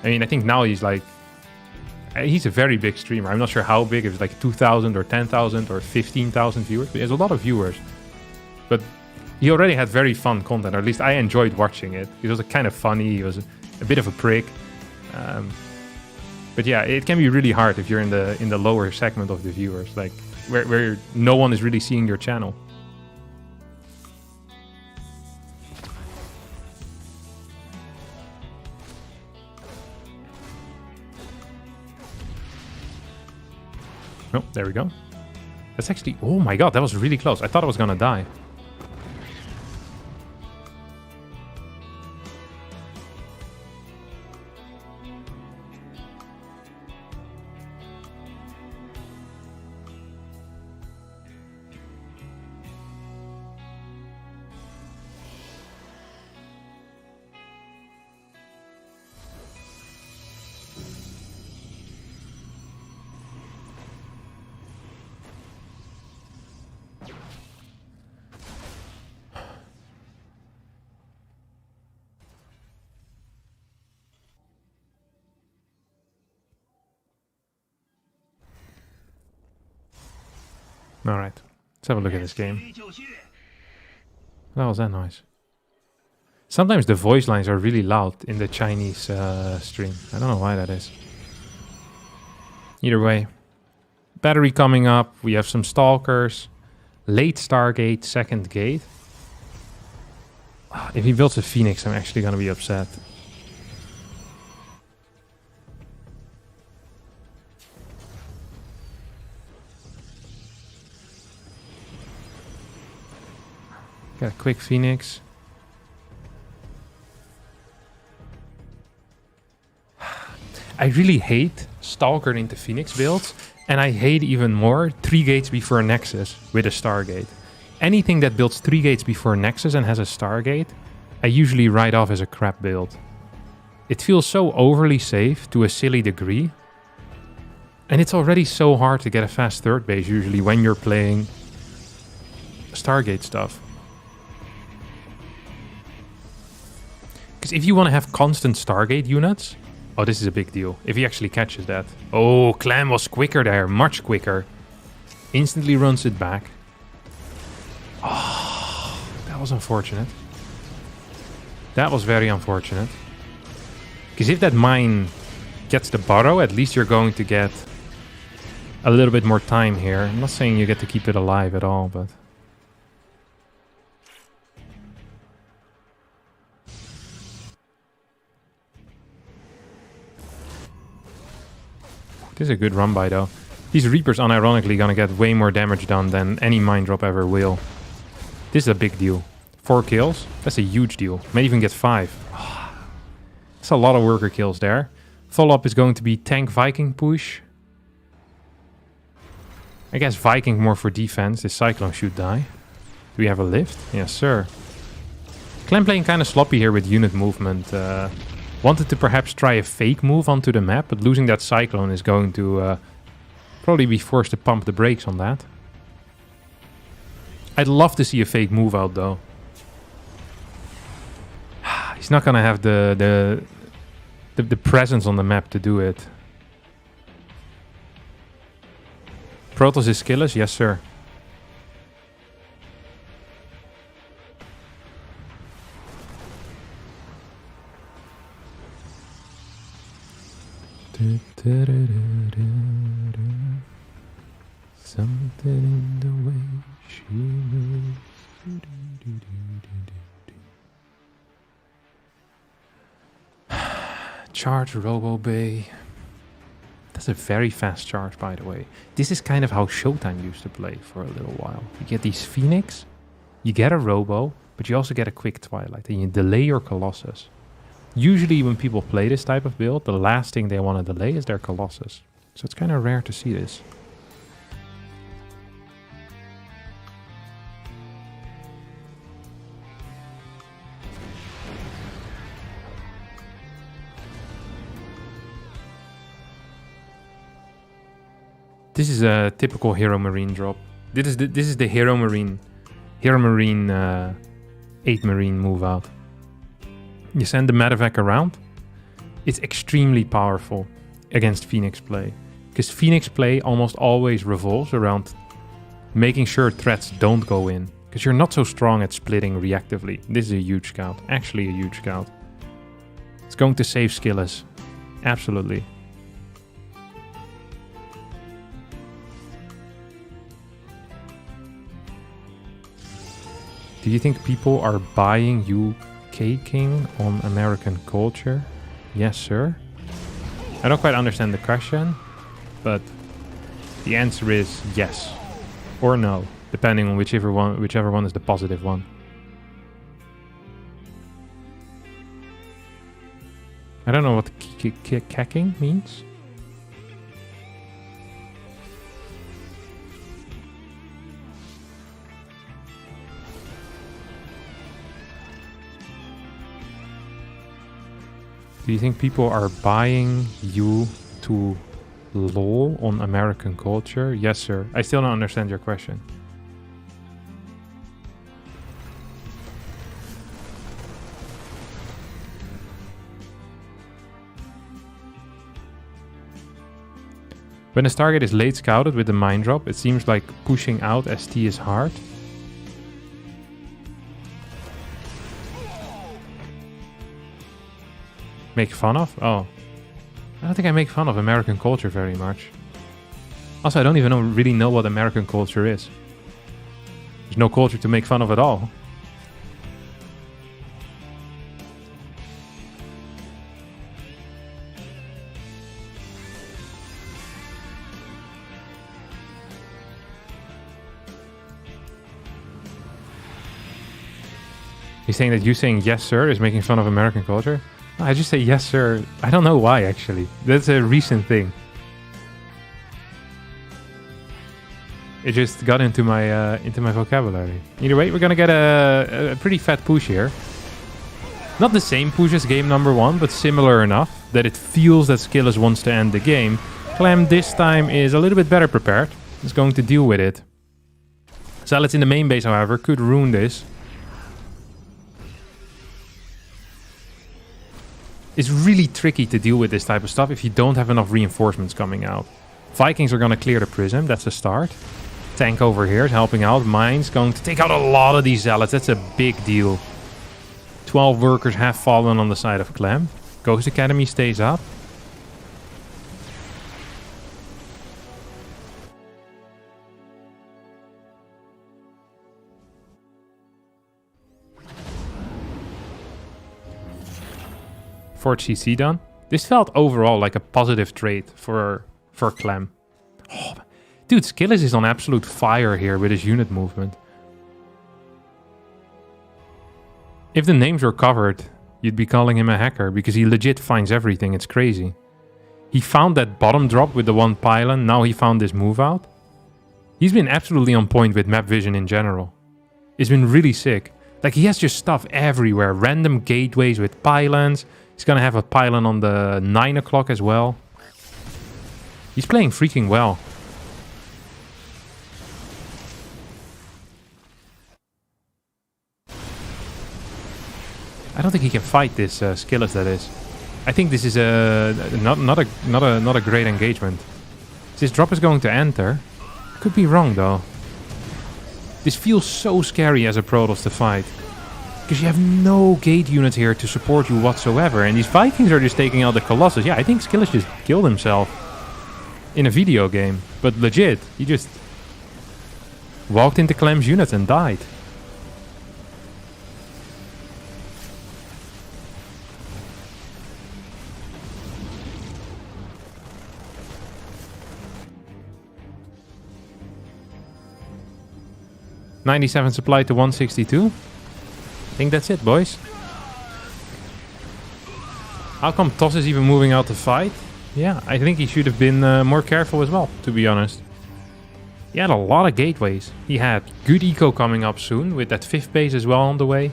S1: I mean, I think now he's a very big streamer. I'm not sure how big, if it's like 2,000 or 10,000 or 15,000 viewers. But he has a lot of viewers. But he already had very fun content, or at least I enjoyed watching it. He was kind of funny. He was a bit of a prick. But yeah, it can be really hard if you're in the lower segment of the viewers, like where no one is really seeing your channel. Oh, there we go. That's actually... Oh my god, that was really close. I thought I was gonna die. Alright, let's have a look at this game. What was that noise? Sometimes the voice lines are really loud in the Chinese stream. I don't know why that is. Either way. Battery coming up. We have some Stalkers. Late Stargate, second gate. If he builds a Phoenix, I'm actually going to be upset. Got a quick Phoenix. I really hate Stalker into Phoenix builds. And I hate even more 3 gates before Nexus with a Stargate. Anything that builds 3 gates before Nexus and has a Stargate, I usually write off as a crap build. It feels so overly safe to a silly degree. And it's already so hard to get a fast third base usually when you're playing Stargate stuff. Because if you want to have constant Stargate units... Oh, this is a big deal. If he actually catches that. Oh, Clem was quicker there. Much quicker. Instantly runs it back. Oh, that was unfortunate. That was very unfortunate. Because if that mine gets the burrow, at least you're going to get a little bit more time here. I'm not saying you get to keep it alive at all, but... This is a good run by though. These Reapers unironically gonna get way more damage done than any mine drop ever will. This is a big deal. 4 kills, that's a huge deal. May even get 5. That's a lot of worker kills there. Follow-up is going to be tank Viking push. I guess Viking more for defense. This Cyclone should die. Do we have a lift? Yes, sir. Clem playing kind of sloppy here with unit movement. Wanted to perhaps try a fake move onto the map, but losing that Cyclone is going to probably be forced to pump the brakes on that. I'd love to see a fake move out though. He's not gonna have the presence on the map to do it. Protoss is Skillas? Yes, sir. Something in the way she moves. Charge Robo Bay. That's a very fast charge, by the way. This is kind of how Showtime used to play for a little while. You get these Phoenix, you get a Robo, but you also get a quick Twilight, and you delay your Colossus. Usually when people play this type of build, the last thing they want to delay is their Colossus. So it's kind of rare to see this. This is a typical Hero Marine drop. This is the Hero Marine 8 Marine move out. You send the medevac around. It's extremely powerful against Phoenix play. Because Phoenix play almost always revolves around making sure threats don't go in. Because you're not so strong at splitting reactively. This is a huge scout. Actually a huge scout. It's going to save Skillas. Absolutely. Do you think people are buying UK King on American culture? Yes, sir. I don't quite understand the question, but the answer is yes or no, depending on whichever one is the positive one. I don't know what kecking means. Do you think people are buying you to LOL on American culture? Yes, sir. I still don't understand your question. When the Stargate is late scouted with the mine drop, it seems like pushing out ST is hard. Make fun of? Oh. I don't think I make fun of American culture very much. Also, I don't even really know what American culture is. There's no culture to make fun of at all. He's saying that you saying yes sir is making fun of American culture? I just say yes sir. I don't know why actually. That's a recent thing. It just got into my vocabulary. Either way, we're gonna get a pretty fat push here. Not the same push as game number 1, but similar enough that it feels that Skillas wants to end the game. Clem this time is a little bit better prepared. He's going to deal with it. Zealots in the main base, however, could ruin this. It's really tricky to deal with this type of stuff if you don't have enough reinforcements coming out. Vikings are going to clear the prism. That's a start. Tank over here is helping out. Mine's going to take out a lot of these zealots. That's a big deal. 12 workers have fallen on the side of Clem. Ghost Academy stays up. Fort CC done. This felt overall like a positive trade for Clem. Oh, dude, Skillas is on absolute fire here with his unit movement. If the names were covered, you'd be calling him a hacker because he legit finds everything. It's crazy. He found that bottom drop with the one pylon. Now he found this move out. He's been absolutely on point with map vision in general. It's been really sick. Like, he has just stuff everywhere. Random gateways with pylons. He's gonna have a pylon on the 9 o'clock as well. He's playing freaking well. I don't think he can fight this Skillas, that is. I think this is not a great engagement. This drop is going to enter. Could be wrong though. This feels so scary as a Protoss to fight. Because you have no gate units here to support you whatsoever. And these Vikings are just taking out the Colossus. Yeah, I think Skillas just killed himself in a video game. But legit, he just walked into Clem's units and died. $97 supply to 162. I think that's it, boys. How come Toss is even moving out to fight? Yeah, I think he should have been more careful as well, to be honest. He had a lot of gateways. He had good eco coming up soon, with that 5th base as well on the way.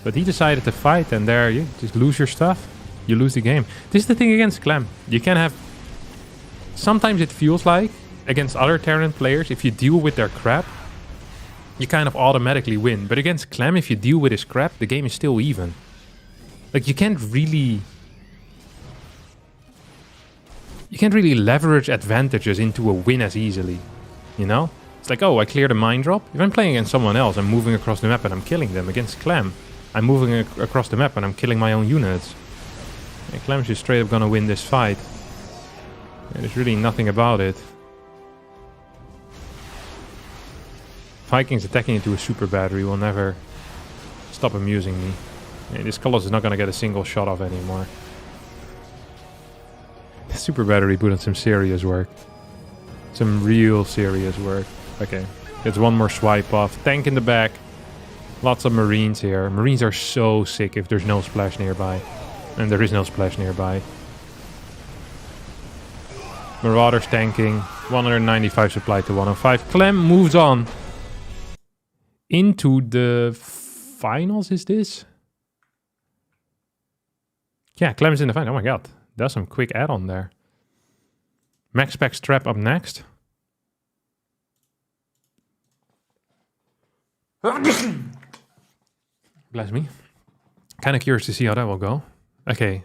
S1: But he decided to fight, and there you just lose your stuff. You lose the game. This is the thing against Clem. You can have... Sometimes it feels like, against other Terran players, if you deal with their crap, you kind of automatically win. But against Clem, if you deal with his crap, the game is still even. Like, you can't really leverage advantages into a win as easily. You know? It's like, oh, I cleared a mine drop. If I'm playing against someone else, I'm moving across the map and I'm killing them. Against Clem, I'm moving across the map and I'm killing my own units. And Clem's just straight up gonna win this fight. And there's really nothing about it. Vikings attacking into a super battery will never stop amusing me. And this Colossus is not going to get a single shot off anymore. The super battery put in some serious work. Some real serious work. Okay, gets one more swipe off. Tank in the back. Lots of Marines here. Marines are so sick if there's no splash nearby. And there is no splash nearby. Marauders tanking. 195 supply to 105. Clem moves on. Into the finals, is this? Yeah, Clem's in the final. Oh my god. That's some quick add-on there. Maxpax trap up next. Bless me. Kind of curious to see how that will go. Okay.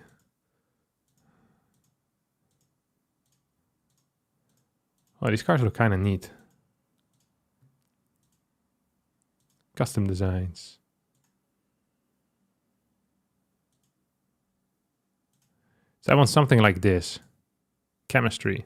S1: Oh, these cars look kind of neat. Custom designs. So I want something like this. Chemistry.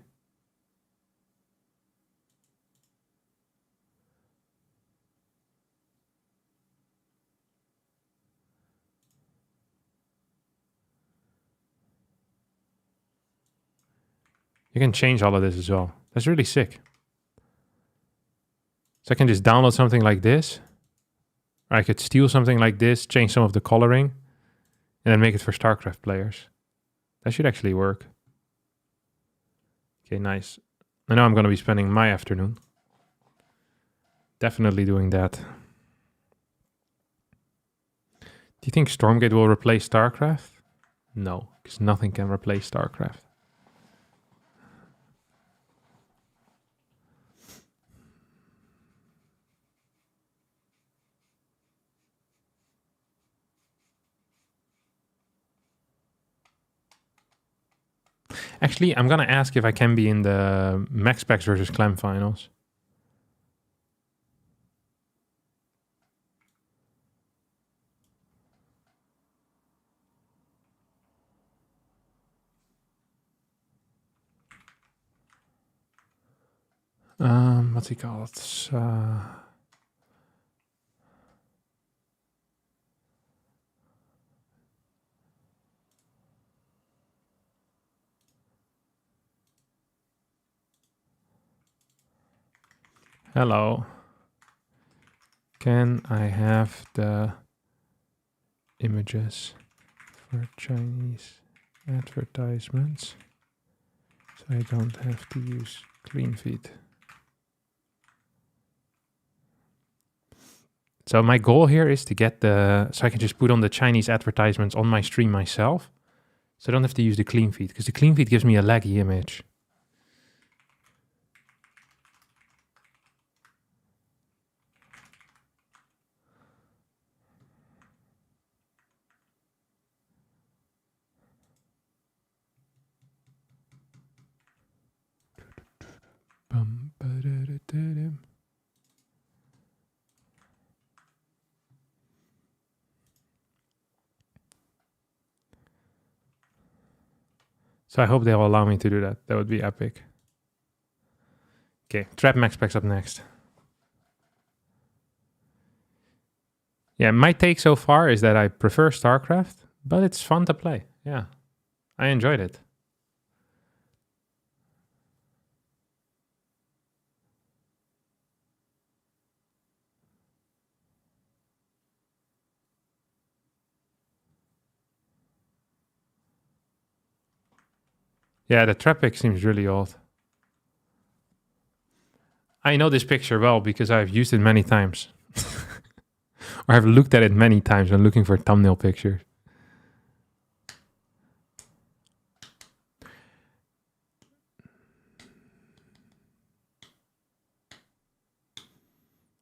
S1: You can change all of this as well. That's really sick. So I can just download something like this. Or I could steal something like this, change some of the coloring, and then make it for StarCraft players. That should actually work. Okay, nice. I know I'm going to be spending my afternoon. Definitely doing that. Do you think Stormgate will replace StarCraft? No, because nothing can replace StarCraft. Actually, I'm going to ask if I can be in the maxpax versus Clem finals. What's he called? Hello. Can I have the images for Chinese advertisements so I don't have to use clean feed? So my goal here is to get so I can just put on the Chinese advertisements on my stream myself. So I don't have to use the clean feed, because the clean feed gives me a laggy image. So I hope they'll allow me to do that. That would be epic. Okay, Trap maxpax up next. Yeah, my take so far is that I prefer StarCraft, but it's fun to play. Yeah, I enjoyed it. Yeah, the trap pick seems really old. I know this picture well because I've used it many times. Or I've looked at it many times when looking for thumbnail pictures.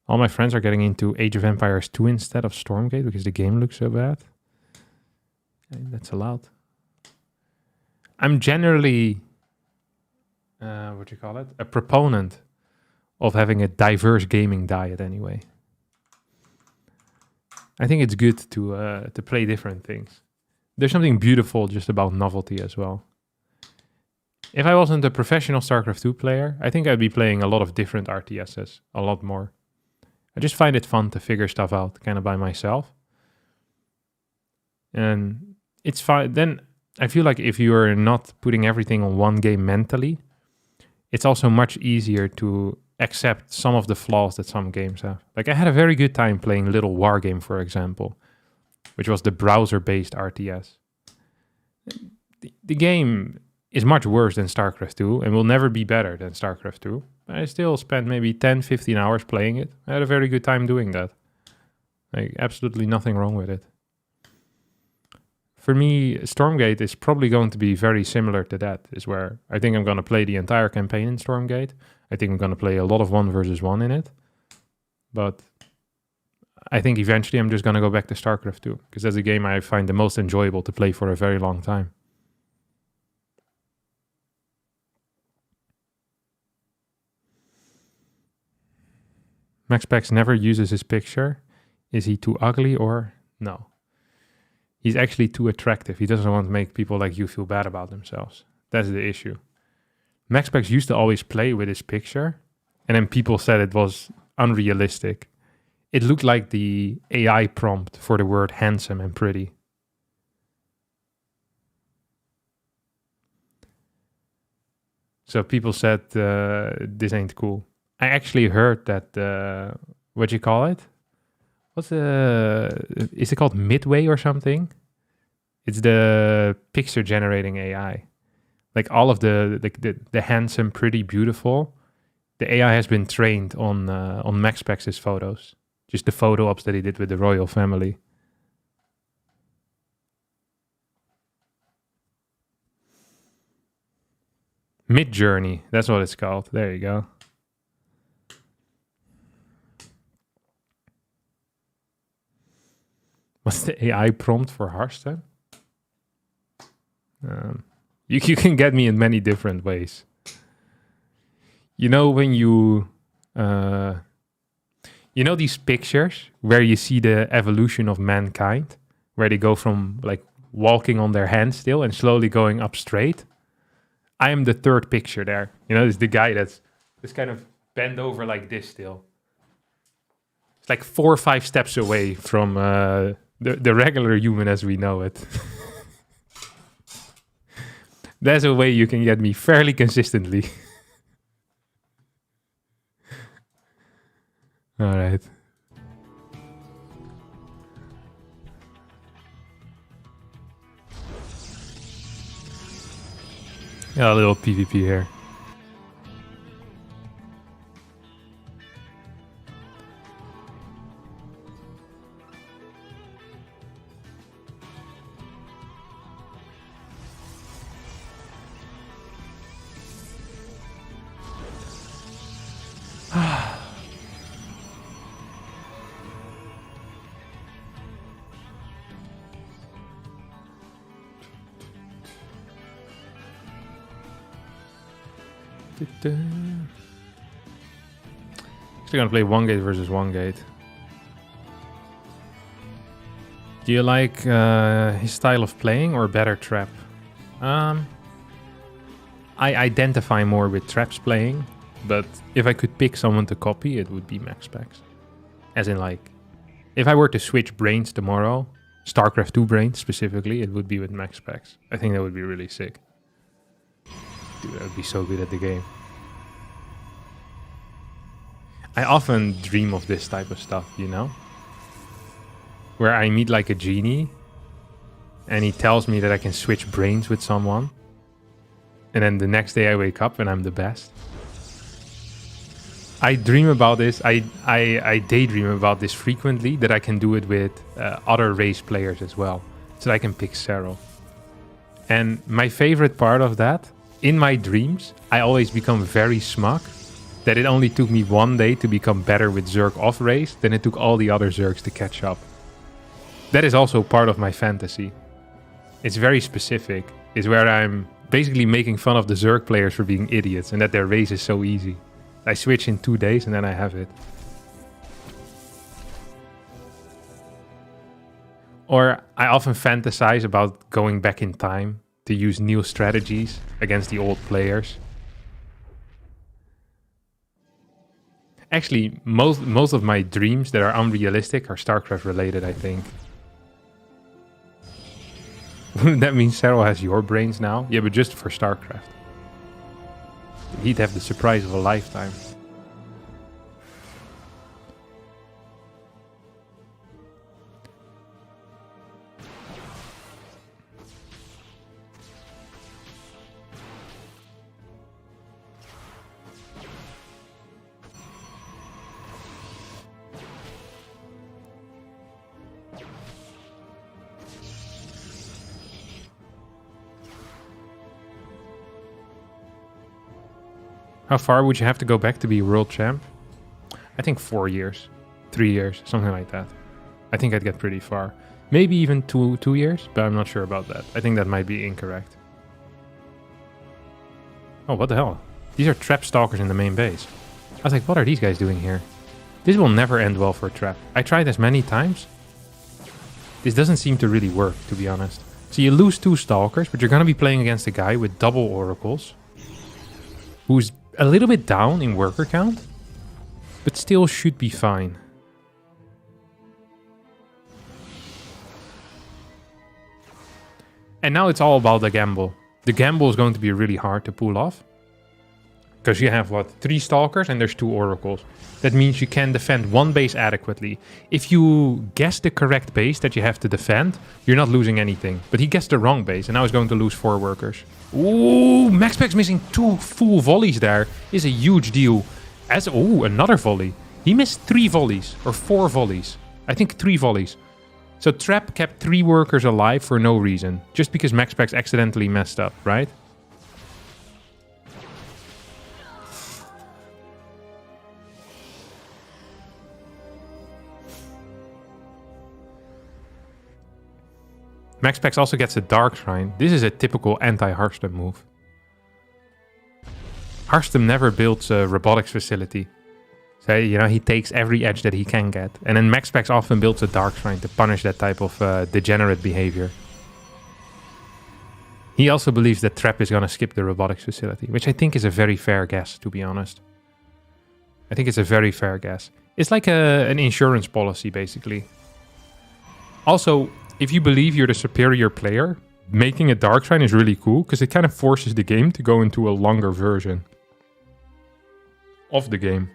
S1: All my friends are getting into Age of Empires 2 instead of Stormgate because the game looks so bad. That's allowed. I'm generally, what do you call it? A proponent of having a diverse gaming diet anyway. I think it's good to play different things. There's something beautiful just about novelty as well. If I wasn't a professional StarCraft 2 player, I think I'd be playing a lot of different RTSs, a lot more. I just find it fun to figure stuff out kind of by myself. And it's fine. Then I feel like if you're not putting everything on one game mentally, it's also much easier to accept some of the flaws that some games have. Like I had a very good time playing Little Wargame, for example, which was the browser-based RTS. The game is much worse than StarCraft 2 and will never be better than StarCraft 2. I still spent maybe 10, 15 hours playing it. I had a very good time doing that. Like absolutely nothing wrong with it. For me, Stormgate is probably going to be very similar to that, is where I think I'm going to play the entire campaign in Stormgate. I think I'm going to play a lot of 1 versus 1 in it. But I think eventually I'm just going to go back to StarCraft 2, because that's a game I find the most enjoyable to play for a very long time. maxpax never uses his picture. Is he too ugly or no? He's actually too attractive. He doesn't want to make people like you feel bad about themselves. That's the issue. maxpax used to always play with his picture, and then people said it was unrealistic. It looked like the AI prompt for the word handsome and pretty. So people said, this ain't cool. I actually heard that, what you call it? Is it called Midway or something? It's the picture generating AI. Like all of the handsome, pretty, beautiful. The AI has been trained on maxpax's photos. Just the photo ops that he did with the royal family. Mid-Journey, that's what it's called. There you go. What's the AI prompt for Hearthstone? You can get me in many different ways. You know when you know these pictures where you see the evolution of mankind, where they go from like walking on their hands still and slowly going up straight? I am the third picture there. You know, it's the guy that's kind of bent over like this still. It's like 4 or 5 steps away from the regular human as we know it. That's a way you can get me fairly consistently. All right. Yeah, a little PvP here. Actually gonna play one gate versus one gate. Do you like his style of playing or better trap? I identify more with traps playing, but if I could pick someone to copy, it would be maxpax. As in, like, if I were to switch brains tomorrow, StarCraft 2 brains specifically, it would be with maxpax. I think that would be really sick. Dude, I would be so good at the game. I often dream of this type of stuff, you know? Where I meet like a genie and he tells me that I can switch brains with someone. And then the next day I wake up and I'm the best. I dream about this. I daydream about this frequently, that I can do it with other race players as well. So I can pick Serral. And my favorite part of that, in my dreams, I always become very smug that it only took me one day to become better with Zerg off race than it took all the other Zergs to catch up. That is also part of my fantasy. It's very specific. It's where I'm basically making fun of the Zerg players for being idiots and that their race is so easy. I switch in 2 days and then I have it. Or I often fantasize about going back in time to use new strategies against the old players. Actually, most of my dreams that are unrealistic are StarCraft related, I think. That means Serral has your brains now? Yeah, but just for StarCraft. He'd have the surprise of a lifetime. How far would you have to go back to be world champ? I think 4 years, 3 years, something like that. I think I'd get pretty far. Maybe even two years, but I'm not sure about that. I think that might be incorrect. Oh, what the hell? These are trap stalkers in the main base. I was like, what are these guys doing here? This will never end well for Trap. I tried this many times. This doesn't seem to really work, to be honest. So you lose 2 Stalkers, but you're going to be playing against a guy with double Oracles, who's a little bit down in worker count, but still should be fine. And now it's all about the gamble. The gamble is going to be really hard to pull off. Because you have, what, 3 Stalkers and there's 2 Oracles. That means you can defend 1 base adequately. If you guess the correct base that you have to defend, you're not losing anything. But he guessed the wrong base and now he's going to lose 4 workers. Ooh, maxpax missing 2 full volleys there is a huge deal. Ooh, another volley. He missed 3 volleys or 4 volleys. I think 3 volleys. So Trap kept 3 workers alive for no reason. Just because maxpax accidentally messed up, right? maxpax also gets a Dark Shrine. This is a typical anti-Hearthstone move. Hearthstone never builds a robotics facility. So, you know, he takes every edge that he can get. And then maxpax often builds a Dark Shrine to punish that type of degenerate behavior. He also believes that Trap is going to skip the robotics facility, which I think is a very fair guess, to be honest. I think it's a very fair guess. It's like an insurance policy, basically. Also, if you believe you're the superior player, making a Dark Shrine is really cool, because it kind of forces the game to go into a longer version of the game.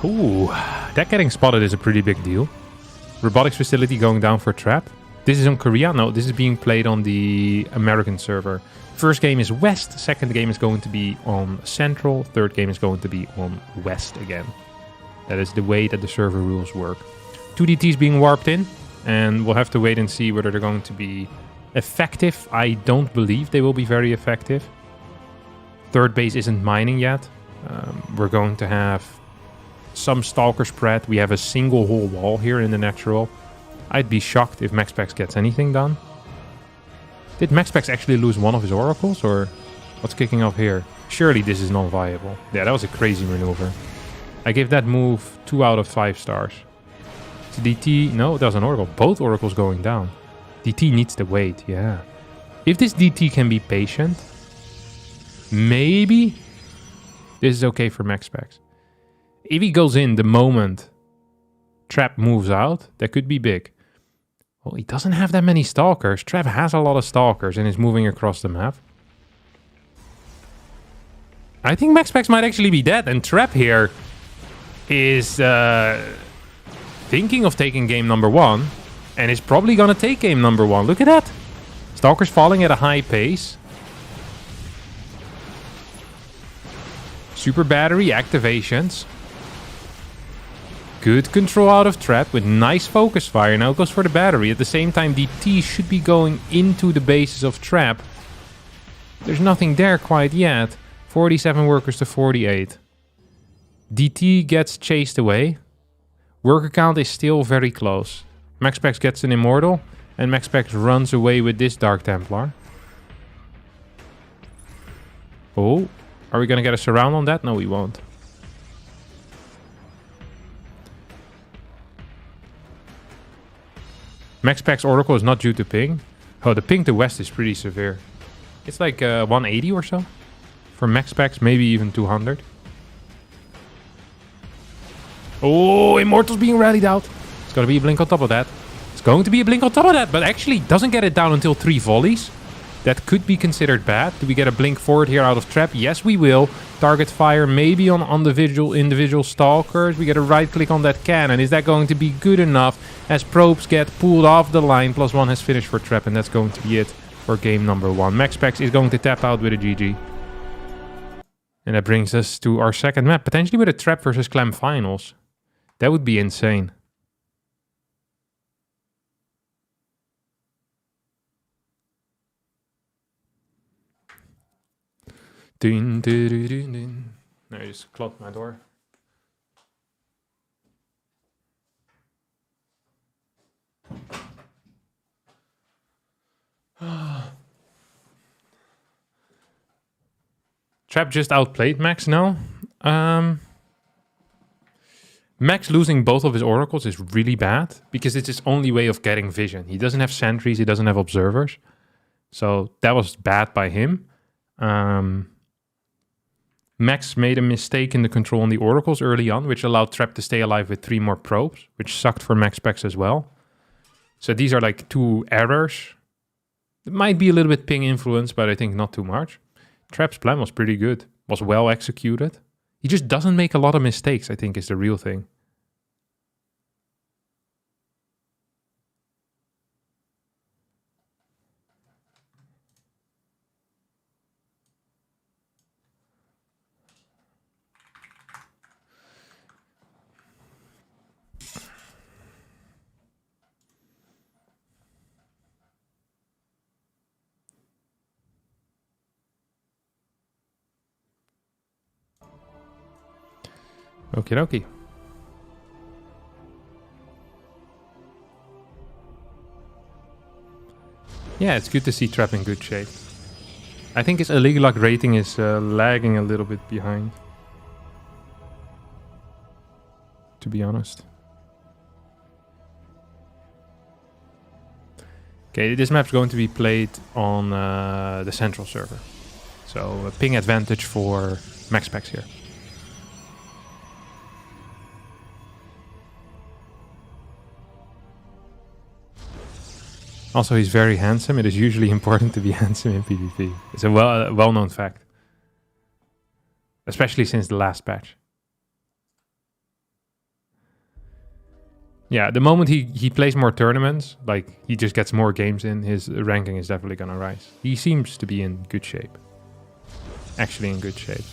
S1: Ooh, that getting spotted is a pretty big deal. Robotics facility going down for Trap. This is on Korea? No, this is being played on the American server. First game is West, second game is going to be on Central, third game is going to be on West again. That is the way that the server rules work. 2 DTs being warped in, and we'll have to wait and see whether they're going to be effective. I don't believe they will be very effective. Third base isn't mining yet. We're going to have some Stalker spread. We have a single whole wall here in the natural. I'd be shocked if maxpax gets anything done. Did maxpax actually lose one of his oracles, or what's kicking off here? Surely this is non-viable. Yeah, that was a crazy maneuver. I gave that move 2 out of 5 stars. It's DT. No, that was an oracle. Both oracles going down. DT needs to wait, yeah. If this DT can be patient, maybe this is okay for maxpax. If he goes in the moment Trap moves out, that could be big. Well, he doesn't have that many Stalkers. Trap has a lot of Stalkers and is moving across the map. I think maxpax might actually be dead, and Trap here is thinking of taking game number 1, and is probably gonna take game number 1. Look at that! Stalkers falling at a high pace. Super battery activations. Good control out of Trap with nice focus fire. Now it goes for the battery. At the same time, DT should be going into the bases of Trap. There's nothing there quite yet. 47 workers to 48. DT gets chased away. Worker count is still very close. maxpax gets an Immortal, and maxpax runs away with this Dark Templar. Oh, are we gonna get a surround on that? No, we won't. maxpax Oracle is not due to ping. Oh, the ping to West is pretty severe. It's like 180 or so. For maxpax, maybe even 200. Oh, Immortal's being rallied out. It's gonna be a blink on top of that. It's going to be a blink on top of that, but actually doesn't get it down until 3 volleys. That could be considered bad. Do we get a blink forward here out of Trap? Yes, we will. Target fire maybe on individual Stalkers. We get a right click on that cannon. Is that going to be good enough as probes get pulled off the line? +1 has finished for Trap, and that's going to be it for game number 1. maxpax is going to tap out with a GG. And that brings us to our second map, potentially with a Trap versus Clem finals. That would be insane. Dun, dun, dun, dun, dun. No, I just clogged my door. Trap just outplayed Max now. Max losing both of his oracles is really bad because it's his only way of getting vision. He doesn't have sentries, he doesn't have observers. So that was bad by him. Max made a mistake in the control on the oracles early on, which allowed Trap to stay alive with 3 more probes, which sucked for maxpax as well. So these are like 2 errors. It might be a little bit ping influence, but I think not too much. Trap's plan was pretty good, was well executed. He just doesn't make a lot of mistakes, I think is the real thing. Okie dokie. Yeah, it's good to see Trap in good shape. I think his illegal luck rating is lagging a little bit behind, to be honest. Okay, this map's going to be played on the central server. So a ping advantage for maxpax here. Also, he's very handsome. It is usually important to be handsome in PvP. It's a well-known fact. Especially since the last patch. Yeah, the moment he plays more tournaments, like he just gets more games in, his ranking is definitely gonna rise. He seems to be in good shape. Actually in good shape.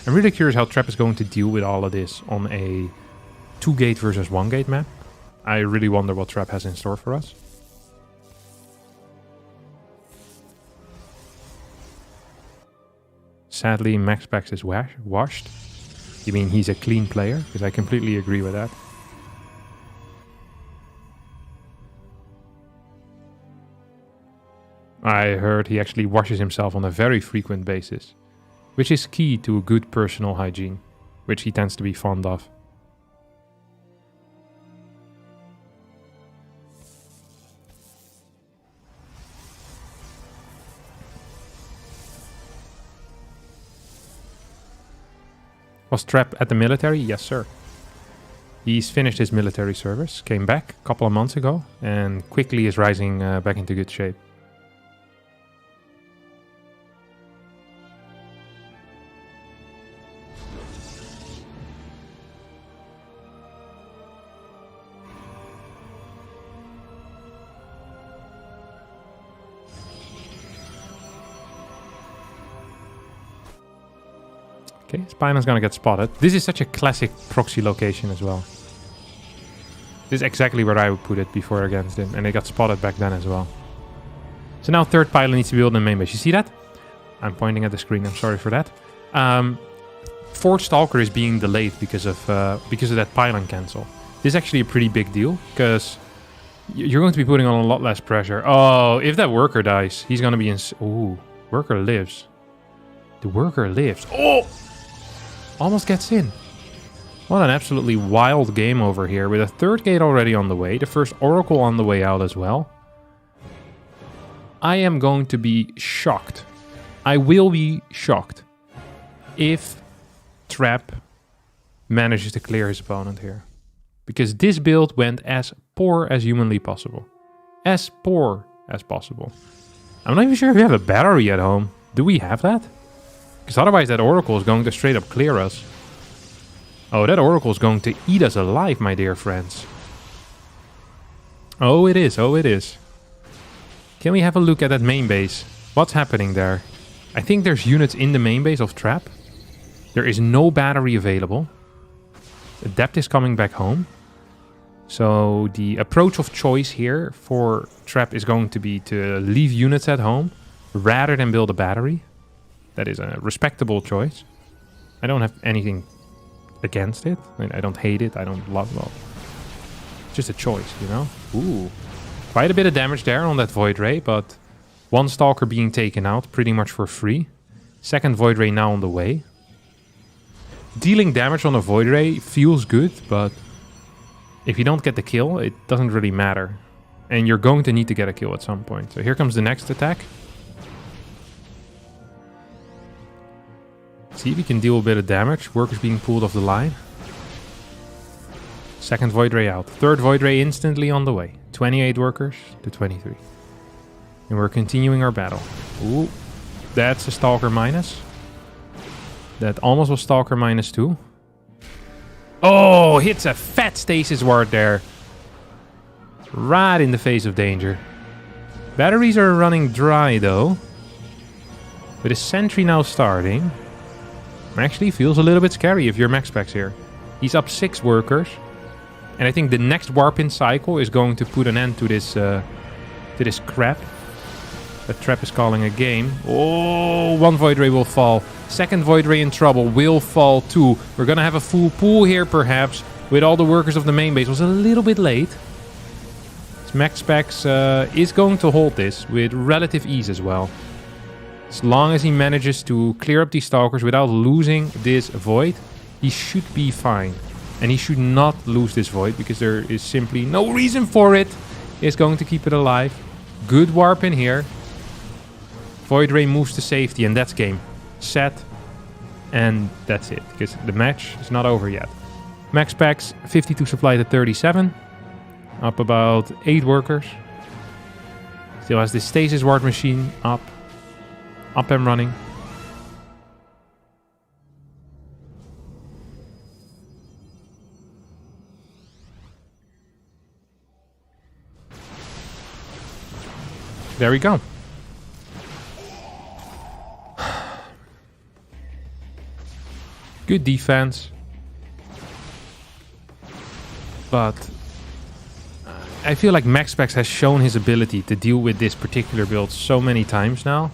S1: I'm really curious how Trap is going to deal with all of this on a 2-gate versus 1-gate map. I really wonder what Trap has in store for us. Sadly, maxpax is washed. You mean he's a clean player? Because I completely agree with that. I heard he actually washes himself on a very frequent basis, which is key to a good personal hygiene, which he tends to be fond of. Was Trap at the military? Yes, sir. He's finished his military service, came back a couple of months ago, and quickly is rising back into good shape. Okay, Spinal's gonna get spotted. This is such a classic proxy location as well. This is exactly where I would put it before against him, and they got spotted back then as well. So now third pylon needs to be built in main base. You see that? I'm pointing at the screen, I'm sorry for that. Fourth Stalker is being delayed because of that pylon cancel. This is actually a pretty big deal, because you're going to be putting on a lot less pressure. Oh, if that worker dies, he's gonna be in... Ooh, worker lives. The worker lives. Oh! Almost gets in. What an absolutely wild game over here, with a third gate already on the way, the first oracle on the way out as well. I am going to be shocked. I will be shocked if Trap manages to clear his opponent here. Because this build went as poor as humanly possible. As poor as possible. I'm not even sure if we have a battery at home. Do we have that? Because otherwise that oracle is going to straight up clear us. Oh, that oracle is going to eat us alive, my dear friends. Oh, it is. Oh, it is. Can we have a look at that main base? What's happening there? I think there's units in the main base of Trap. There is no battery available. Adept is coming back home. So the approach of choice here for Trap is going to be to leave units at home rather than build a battery. That is a respectable choice. I don't have anything against it. I mean, I don't hate it. I don't love it. It's just a choice, you know? Ooh. Quite a bit of damage there on that Void Ray, but one Stalker being taken out pretty much for free. Second Void Ray now on the way. Dealing damage on a Void Ray feels good, but if you don't get the kill, it doesn't really matter. And you're going to need to get a kill at some point. So here comes the next attack. See if he can deal a bit of damage. Workers being pulled off the line. Second Void Ray out. Third Void Ray instantly on the way. 28 workers to 23. And we're continuing our battle. Ooh, that's a Stalker minus. That almost was Stalker minus 2. Oh, hits a fat stasis ward there. Right in the face of danger. Batteries are running dry though. With a sentry now starting. Actually feels a little bit scary if you're maxpax here. He's up 6 workers. And I think the next warp in cycle is going to put an end to this crap. That trap is calling a game. Oh, one Void Ray will fall. Second Void Ray in trouble will fall too. We're gonna have a full pool here perhaps. With all the workers of the main base. Was a little bit late. maxpax is going to hold this with relative ease as well. As long as he manages to clear up these stalkers without losing this void, he should be fine. And he should not lose this void because there is simply no reason for it. He's going to keep it alive. Good warp in here. Void Ray moves to safety and that's game. Set. And that's it. Because the match is not over yet. maxpax 52 supply to 37. Up about 8 workers. Still has this stasis ward machine up. Up and running. There we go. Good defense. But I feel like maxpax has shown his ability to deal with this particular build so many times now.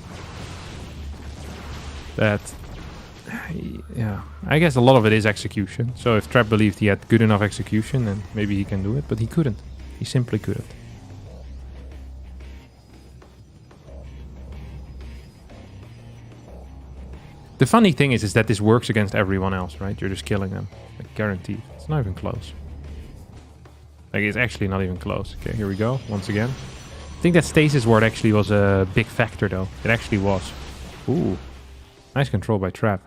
S1: That, yeah, I guess a lot of it is execution. So if Trap believed he had good enough execution, then maybe he can do it. But he couldn't. He simply couldn't. The funny thing is that this works against everyone else, right? You're just killing them. Like, guaranteed. It's not even close. Like, it's actually not even close. Okay, here we go. Once again. I think that stasis ward actually was a big factor, though. It actually was. Ooh. Nice control by Trap.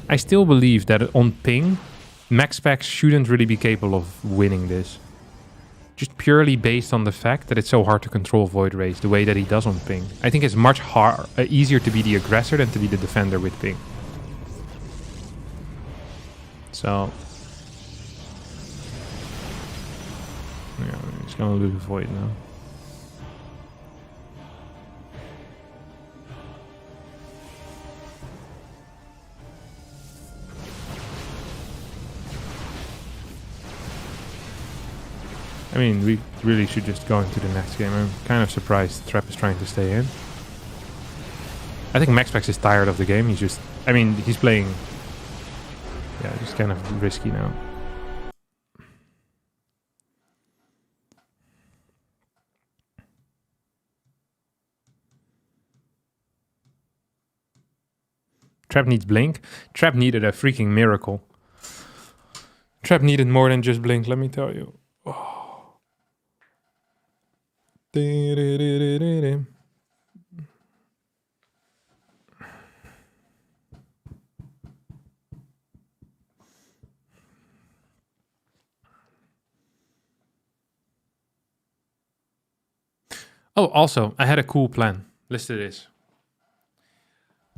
S1: I still believe that on ping, maxpax shouldn't really be capable of winning this. Just purely based on the fact that it's so hard to control Void Rays the way that he does on ping. I think it's much easier to be the aggressor than to be the defender with ping. So... yeah, he's gonna lose Void now. I mean, we really should just go into the next game. I'm kind of surprised Trap is trying to stay in. I think maxpax is tired of the game. He's just... I mean, he's playing... yeah, just kind of risky now. Trap needs Blink. Trap needed a freaking miracle. Trap needed more than just Blink, let me tell you. Oh. Oh, also, I had a cool plan. Listen to this.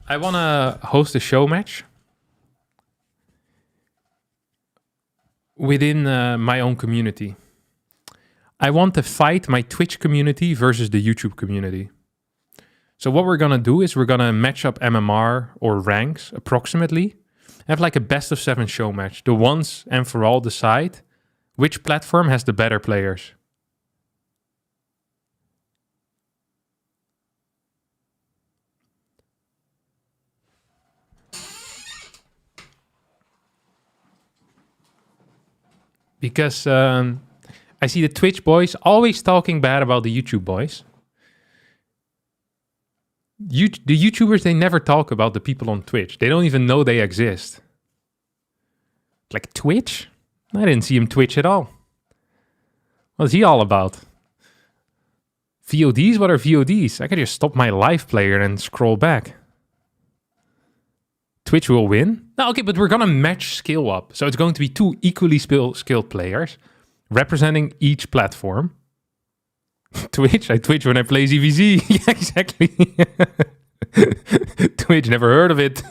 S1: I want to host a show match within my own community. I want to fight my Twitch community versus the YouTube community. So what we're going to do is we're going to match up MMR or ranks approximately. Have like a best of 7 show match. The once and for all decide which platform has the better players. Because I see the Twitch boys always talking bad about the YouTube boys. The YouTubers, they never talk about the people on Twitch. They don't even know they exist. Like Twitch? I didn't see him Twitch at all. What's he all about? VODs? What are VODs? I could just stop my live player and scroll back. Twitch will win? No, okay, but we're gonna match skill up. So it's going to be 2 equally skilled players representing each platform. Twitch? I Twitch when I play ZVZ. Yeah, exactly. Twitch, never heard of it.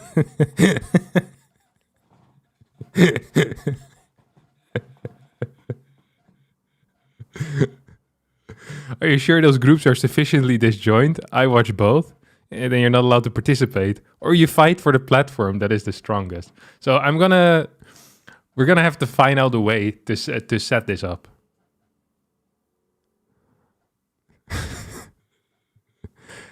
S1: Are you sure those groups are sufficiently disjoint? I watch both, and then you're not allowed to participate. Or you fight for the platform that is the strongest. So we're gonna have to find out a way to set this up.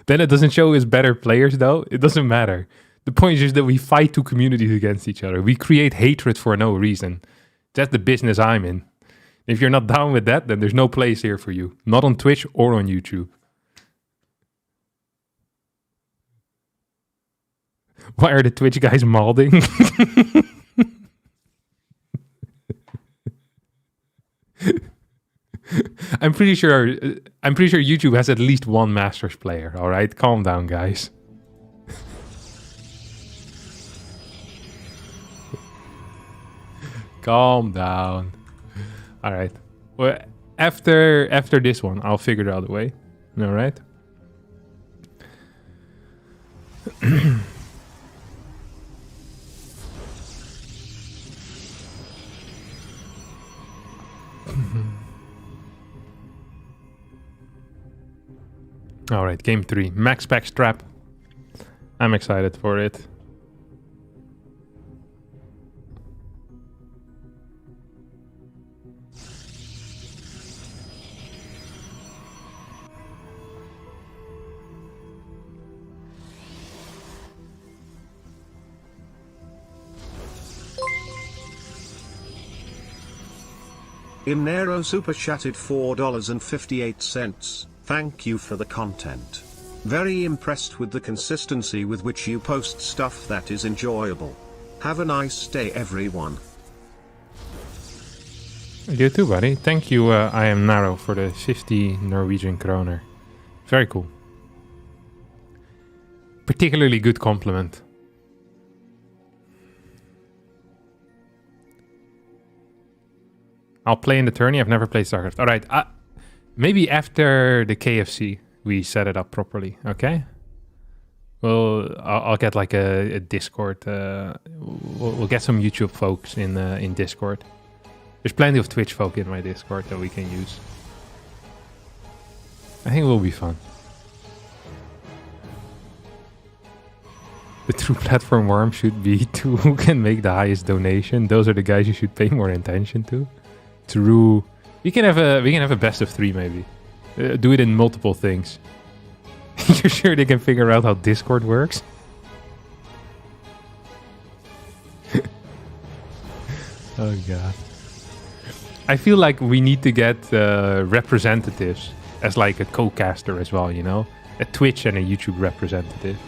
S1: Then it doesn't show us better players, though. It doesn't matter. The point is just that we fight 2 communities against each other. We create hatred for no reason. That's the business I'm in. If you're not down with that, then there's no place here for you. Not on Twitch or on YouTube. Why are the Twitch guys malding? I'm pretty sure YouTube has at least 1 Masters player. All right, calm down, guys. Calm down. All right. Well, after this one, I'll figure out a way. All right. All right, game 3. Maxpax trap. I'm excited for it.
S2: Imnero super chatted $4.58. Thank you for the content. Very impressed with the consistency with which you post stuff that is enjoyable. Have a nice day, everyone.
S1: You too, buddy. Thank you, I am Naro, for the 50 Norwegian kroner. Very cool. Particularly good compliment. I'll play in the tourney. I've never played StarCraft. All right. Maybe after the KFC, we set it up properly. Okay. Well, I'll get like a Discord. We'll get some YouTube folks in Discord. There's plenty of Twitch folk in my Discord that we can use. I think it will be fun. The true platform worm should be to who can make the highest donation. Those are the guys you should pay more attention to. True. We can have a best of 3 maybe. Do it in multiple things. You're sure they can figure out how Discord works? Oh god. I feel like we need to get representatives as like a co-caster as well, you know? A Twitch and a YouTube representative.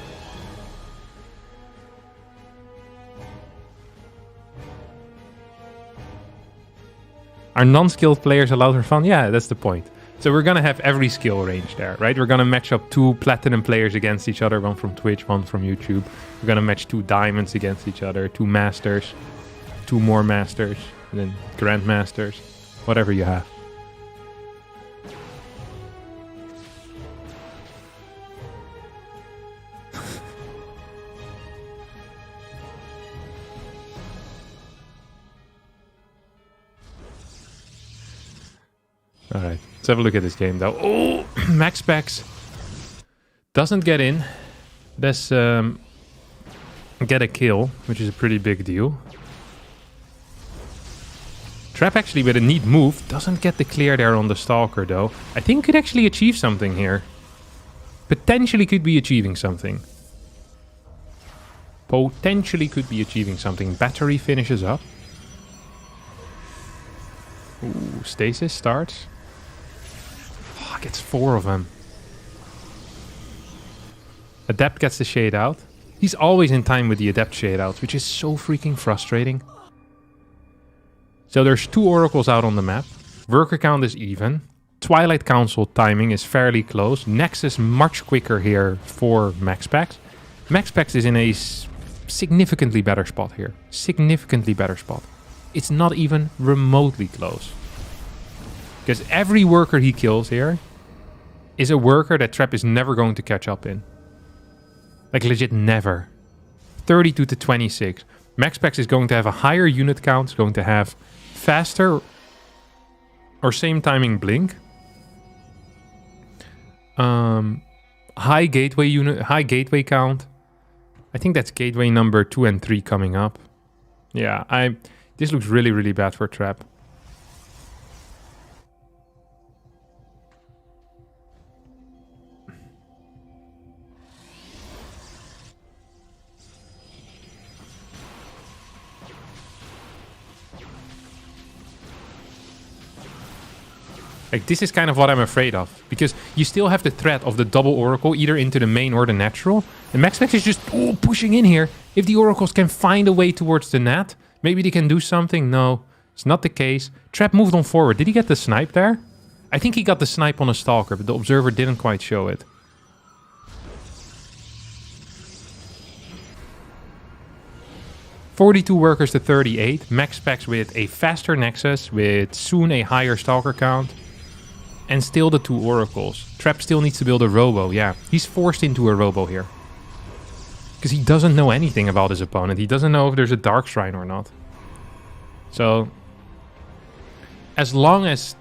S1: Are non-skilled players allowed for fun? Yeah, that's the point. So we're going to have every skill range there, right? We're going to match up 2 platinum players against each other, 1 from Twitch, 1 from YouTube. We're going to match 2 diamonds against each other, 2 masters, 2 more masters, and then grandmasters, whatever you have. All right, let's have a look at this game, though. Oh, maxpax doesn't get in. Let's get a kill, which is a pretty big deal. Trap actually with a neat move doesn't get the clear there on the Stalker, though. I think could actually achieve something here. Potentially could be achieving something. Potentially could be achieving something. Battery finishes up. Ooh, stasis starts. Oh, gets 4 of them. Adept gets the shade out. He's always in time with the Adept shade outs, which is so freaking frustrating. So there's 2 oracles out on the map. Worker count is even. Twilight Council timing is fairly close. Nexus much quicker here for maxpax. Maxpax is in a significantly better spot here. Significantly better spot. It's not even remotely close. Because every worker he kills here is a worker that Trap is never going to catch up in. Like legit never. 32 to 26. Maxpax is going to have a higher unit count. It's going to have faster or same timing blink. High gateway count. I think that's gateway number 2 and 3 coming up. Yeah, this looks really, really bad for Trap. Like, this is kind of what I'm afraid of. Because you still have the threat of the double Oracle, either into the main or the natural. And maxpax is just pushing in here. If the Oracles can find a way towards the net, maybe they can do something. No, it's not the case. Trap moved on forward. Did he get the snipe there? I think he got the snipe on a Stalker, but the Observer didn't quite show it. $42 workers to 38. Maxpax with a faster Nexus, with soon a higher Stalker count. And still the 2 Oracles. Trap still needs to build a Robo, yeah. He's forced into a Robo here. Because he doesn't know anything about his opponent. He doesn't know if there's a Dark Shrine or not. So, as long as,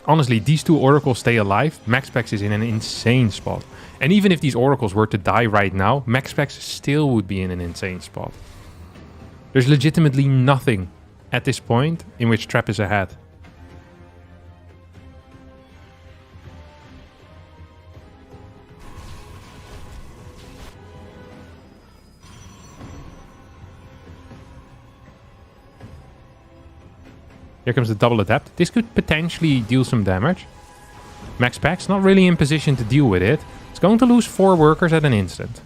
S1: honestly, these 2 Oracles stay alive, Maxpax is in an insane spot. And even if these Oracles were to die right now, Maxpax still would be in an insane spot. There's legitimately nothing at this point in which Trap is ahead. Here comes the double Adept. This could potentially deal some damage. Maxpax not really in position to deal with it. It's going to lose 4 workers at an instant.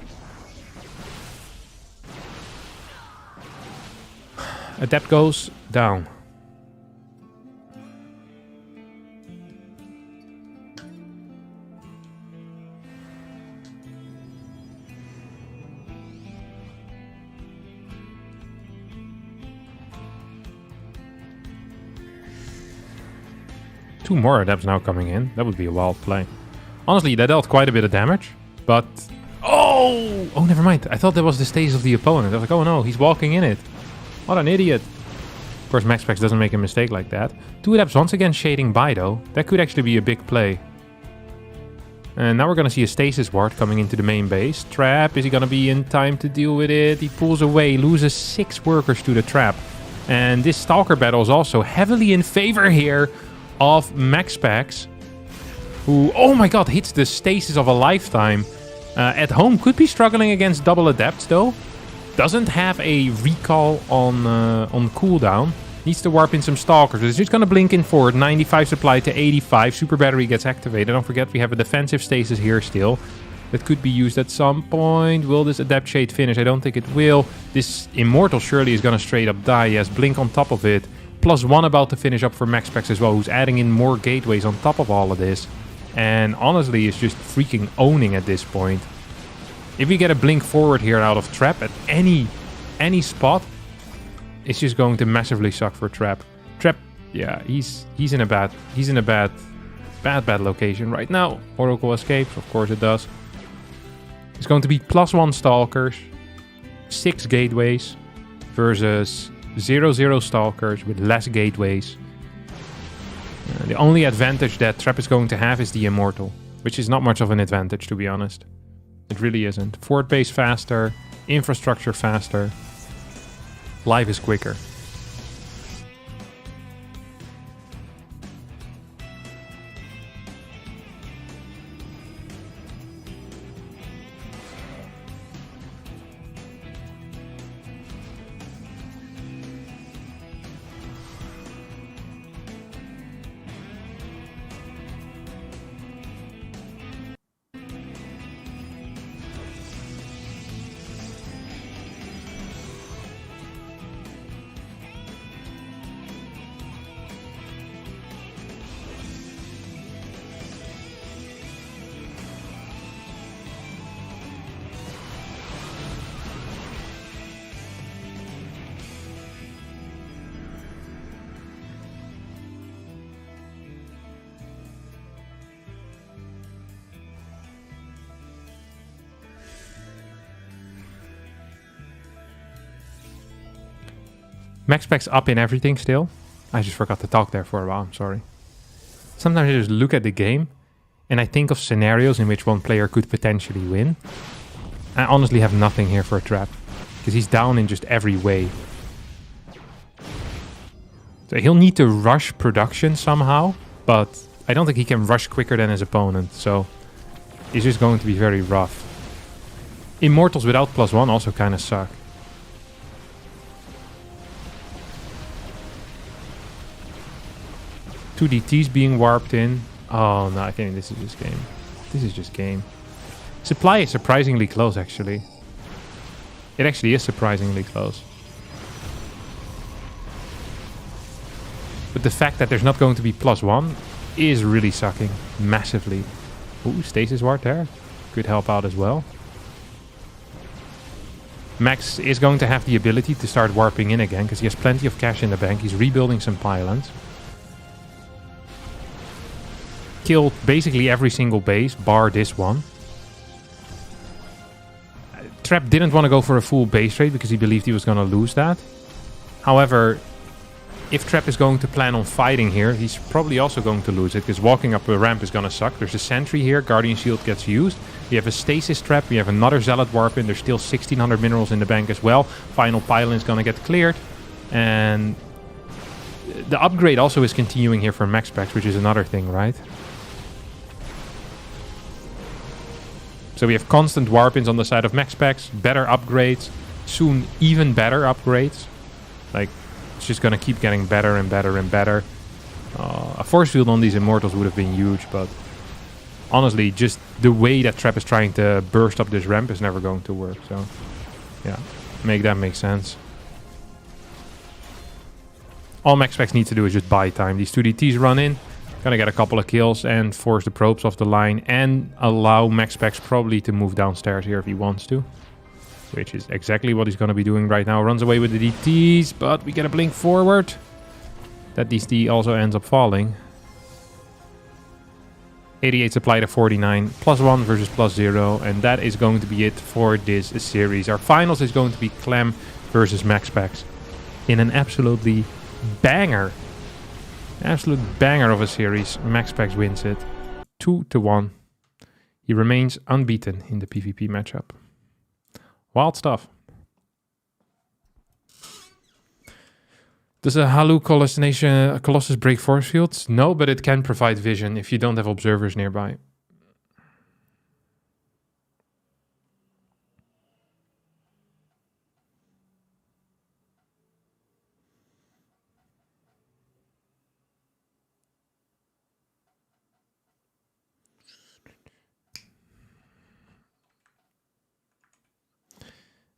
S1: Adept goes down. Two more Adepts now coming in. That would be a wild play. Honestly, that dealt quite a bit of damage, but... Oh! Oh, never mind. I thought that was the stasis of the opponent. I was like, oh no, he's walking in it. What an idiot. Of course, Maxpax doesn't make a mistake like that. 2 Adepts once again shading by, though. That could actually be a big play. And now we're going to see a stasis ward coming into the main base. Trap, is he going to be in time to deal with it? He pulls away, loses 6 workers to the trap. And this Stalker battle is also heavily in favor here of Maxpax, who, oh my god, hits the stasis of a lifetime. At home, could be struggling against double Adepts, though. Doesn't have a recall on cooldown. Needs to warp in some Stalkers. It's just going to blink in forward. 95 supply to 85. Super Battery gets activated. Don't forget, we have a defensive stasis here still. That could be used at some point. Will this Adept Shade finish? I don't think it will. This Immortal surely is going to straight up die. He has Blink on top of it. +1 about to finish up for Maxpax as well, who's adding in more gateways on top of all of this. And honestly, is just freaking owning at this point. If we get a blink forward here out of Trap at any spot, it's just going to massively suck for Trap. Trap, yeah, he's in a bad location right now. Oracle escapes, of course it does. It's going to be +1 Stalkers, 6 gateways versus 0 Stalkers with less gateways. The only advantage that Trap is going to have is the Immortal, which is not much of an advantage, to be honest. It really isn't. Fort base faster, infrastructure faster, life is quicker. maxpax up in everything still. I just forgot to talk there for a while, I'm sorry. Sometimes I just look at the game and I think of scenarios in which one player could potentially win. I honestly have nothing here for a trap, because he's down in just every way. So he'll need to rush production somehow, but I don't think he can rush quicker than his opponent, so it's just going to be very rough. Immortals without +1 also kind of suck. Two DTs being warped in. Oh no, I think this is just game. This is just game. Supply is surprisingly close, actually. It actually is surprisingly close. But the fact that there's not going to be +1 is really sucking massively. Ooh, stasis ward there. Could help out as well. Max is going to have the ability to start warping in again, because he has plenty of cash in the bank. He's rebuilding some pylons. Killed basically every single base, bar this one. Trap didn't want to go for a full base trade because he believed he was going to lose that. However, if Trap is going to plan on fighting here, he's probably also going to lose it, because walking up a ramp is going to suck. There's a sentry here, Guardian Shield gets used. We have a stasis trap, we have another Zealot warp in, there's still 1600 minerals in the bank as well. Final pylon is going to get cleared. And the upgrade also is continuing here for maxpax, which is another thing, right? So we have constant warp-ins on the side of maxpax, better upgrades, soon even better upgrades. Like, it's just gonna keep getting better and better and better. A force field on these immortals would have been huge, but honestly, just the way that Trap is trying to burst up this ramp is never going to work. So, yeah, make that make sense. All maxpax needs to do is just buy time. These 2 DTs run in. Gonna get a couple of kills and force the probes off the line and allow maxpax probably to move downstairs here if he wants to. Which is exactly what he's gonna be doing right now. Runs away with the DTs, but we get a blink forward. That DT also ends up falling. 88 supply to 49. +1 versus +0. And that is going to be it for this series. Our finals is going to be Clem versus maxpax. In an absolutely banger. Absolute banger of a series. maxpax wins it 2-1. He remains unbeaten in the PvP matchup. Wild stuff. Does a Halu Colossus break force fields? No, but it can provide vision if you don't have observers nearby.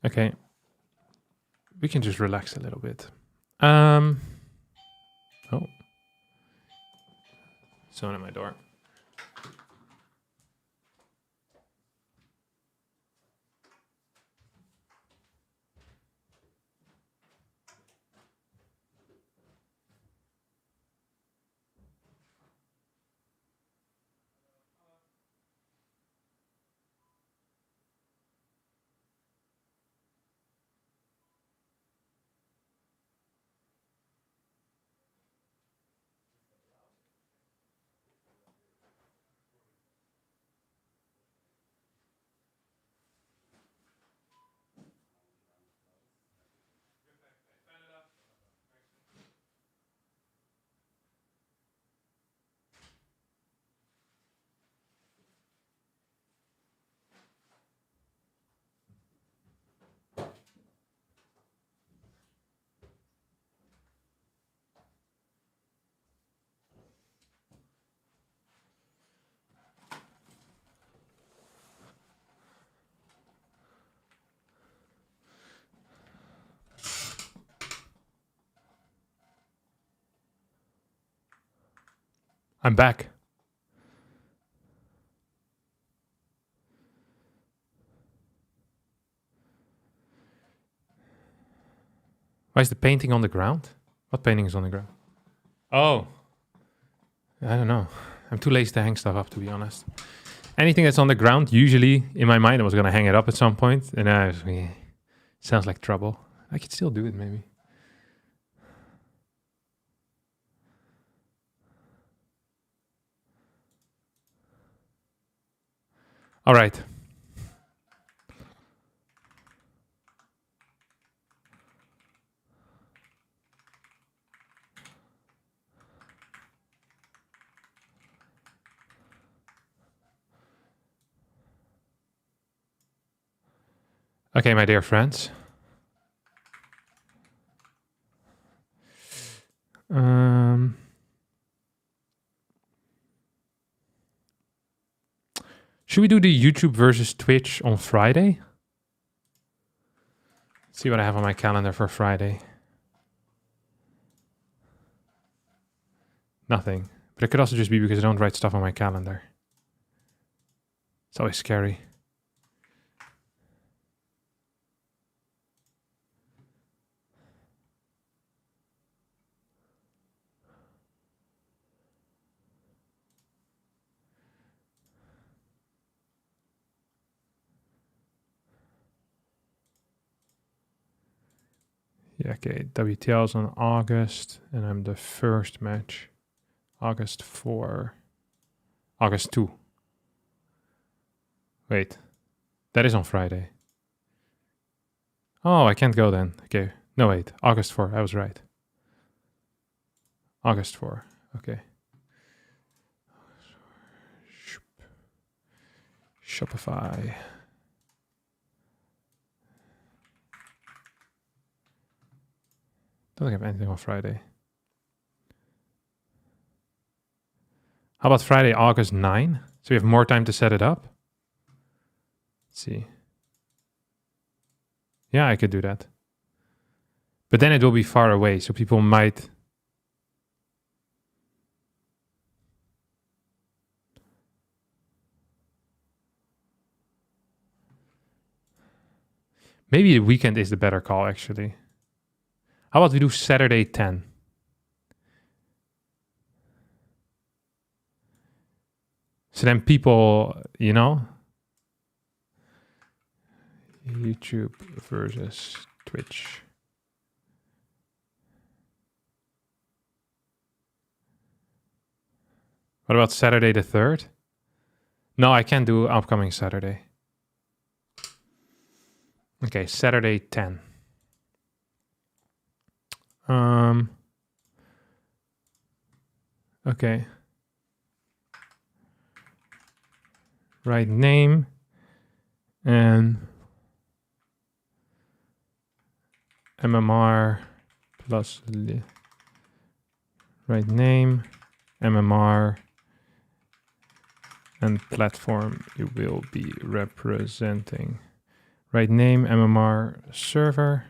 S1: Okay, we can just relax a little bit. Oh, someone at my door. I'm back. Why is the painting on the ground? What painting is on the ground? Oh. I don't know. I'm too lazy to hang stuff up, to be honest. Anything that's on the ground, usually, in my mind, I was going to hang it up at some point. And sounds like trouble. I could still do it, maybe. All right. Okay, my dear friends. Should we do the YouTube versus Twitch on Friday? Let's see what I have on my calendar for Friday. Nothing. But it could also just be because I don't write stuff on my calendar. It's always scary. Yeah, okay. WTL's on August, and I'm the first match. August 4. August 2. Wait. That is on Friday. Oh, I can't go then. Okay. No, wait. August 4. I was right. August 4. Okay. Shopify. Don't think I have anything on Friday. How about Friday, August 9? So we have more time to set it up. Let's see. Yeah, I could do that. But then it will be far away, so people might... Maybe the weekend is the better call, actually. How about we do Saturday 10? So then people, you know, YouTube versus Twitch. What about Saturday the 3rd? No, I can't do upcoming Saturday. Okay, Saturday 10. Okay. Right name and MMR plus right name, MMR, and platform you will be representing. Right name, MMR, server,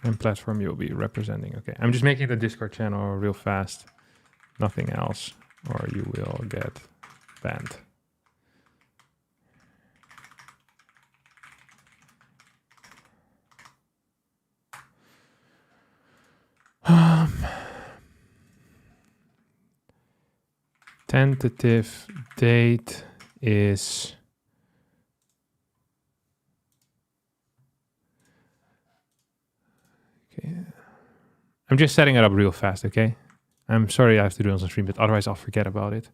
S1: and platform you'll be representing. Okay, I'm just making the Discord channel real fast. Nothing else, or you will get banned. Tentative date is okay. I'm just setting it up real fast, okay? I'm sorry I have to do it on stream, but otherwise I'll forget about it.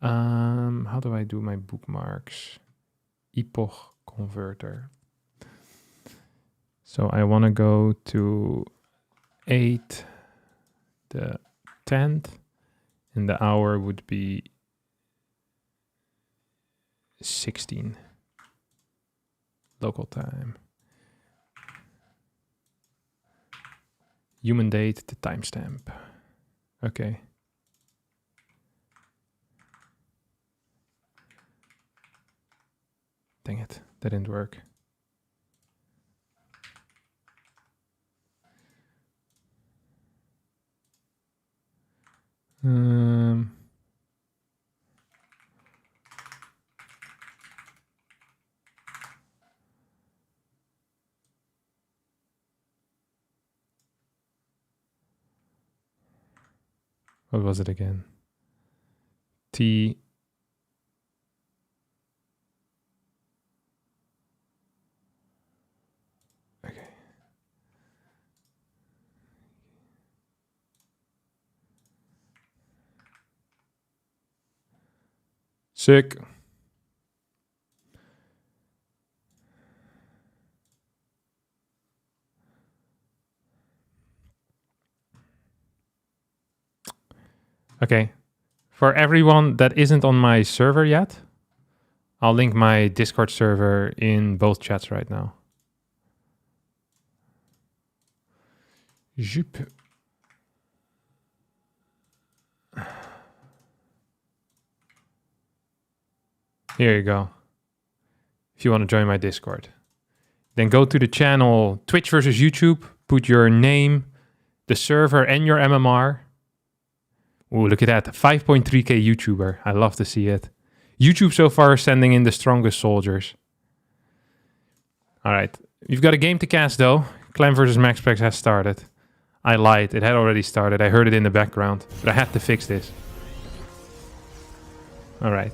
S1: How do I do my bookmarks? Epoch converter. So I want to go to 8 the 10th, and the hour would be 16 local time. Human date, the timestamp. Okay. Dang it, that didn't work. What was it again? T. Okay. Sick. Okay. For everyone that isn't on my server yet, I'll link my Discord server in both chats right now. Zoop. Here you go. If you want to join my Discord. Then go to the channel Twitch versus YouTube, put your name, the server, and your MMR. Ooh, look at that. 5.3k YouTuber. I love to see it. YouTube so far is sending in the strongest soldiers. All right. You've got a game to cast, though. Clem versus maxpax has started. I lied. It had already started. I heard it in the background. But I had to fix this. All right.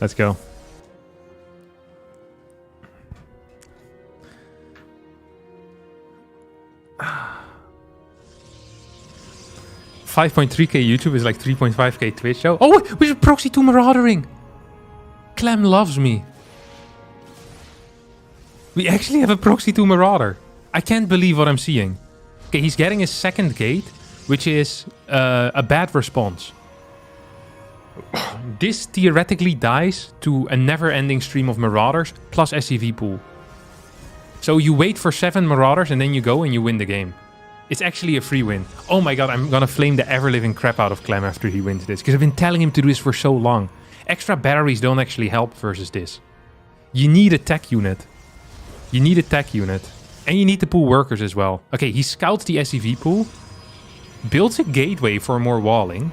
S1: Let's go. Ah. 5.3k YouTube is like 3.5k Twitch show. Oh, we should proxy to maraudering. Clem loves me. We actually have a proxy to marauder. I can't believe what I'm seeing. Okay, he's getting his second gate, which is a bad response. This theoretically dies to a never-ending stream of marauders plus SCV pool. So you wait for 7 marauders and then you go and you win the game. It's actually a free win. Oh my god, I'm gonna flame the ever-living crap out of Clem after he wins this, because I've been telling him to do this for so long. Extra batteries don't actually help versus this. You need a tech unit. You need a tech unit. And you need to pool workers as well. Okay, he scouts the SCV pool, builds a gateway for more walling.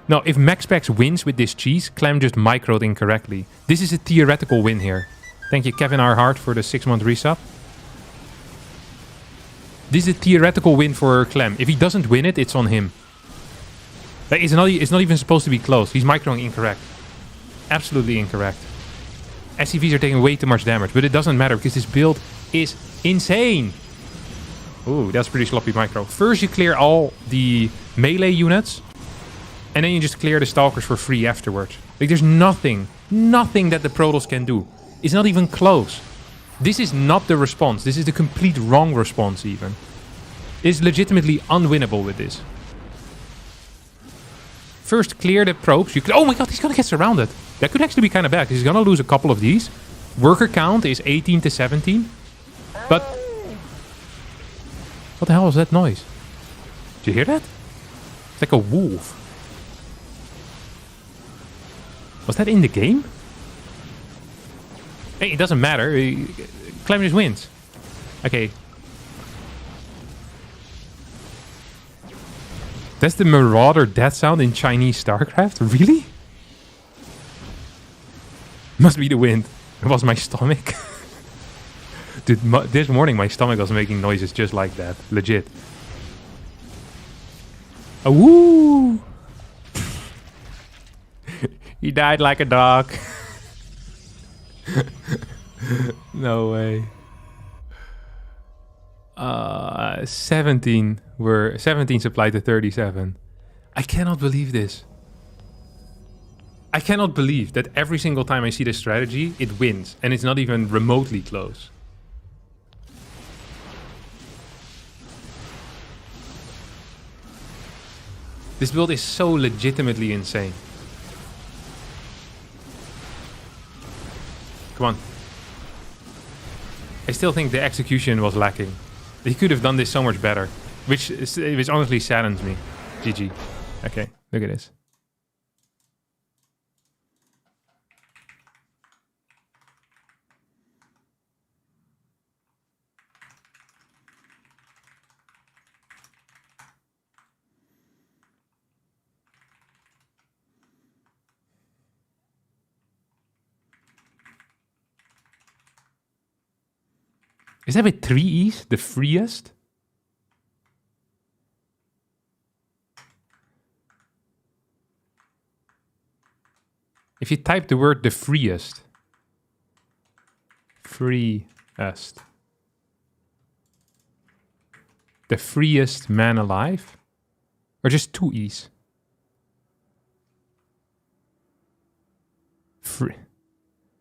S1: Now, if maxpax wins with this cheese, Clem just microed incorrectly. This is a theoretical win here. Thank you, Kevin R. Hart, for the 6-month resub. This is a theoretical win for Clem. If he doesn't win it, it's on him. Like, it's not even supposed to be close. He's microing incorrect. Absolutely incorrect. SCVs are taking way too much damage, but it doesn't matter because this build is insane. Ooh, that's pretty sloppy micro. First you clear all the melee units, and then you just clear the stalkers for free afterwards. Like, there's nothing that the Protoss can do. It's not even close. This is not the response. This is the complete wrong response even. It's legitimately unwinnable with this. First clear the probes. Oh my god, he's gonna get surrounded. That could actually be kind of bad because he's gonna lose a couple of these. Worker count is 18 to 17. But... what the hell was that noise? Did you hear that? It's like a wolf. Was that in the game? Hey, it doesn't matter. Clem just wins. Okay. That's the Marauder death sound in Chinese StarCraft? Really? Must be the wind. It was my stomach. Dude, this morning my stomach was making noises just like that. Legit. Oh, woo! He died like a dog. No way. 17 supplied to 37. I cannot believe this. I cannot believe that every single time I see this strategy, it wins. And it's not even remotely close. This build is so legitimately insane. Come on. I still think the execution was lacking. He could have done this so much better. Which honestly saddens me. GG. Okay, look at this. Is that with 3 E's? The freest? If you type the word the freest. Freest. The freest man alive? Or just 2 E's? free.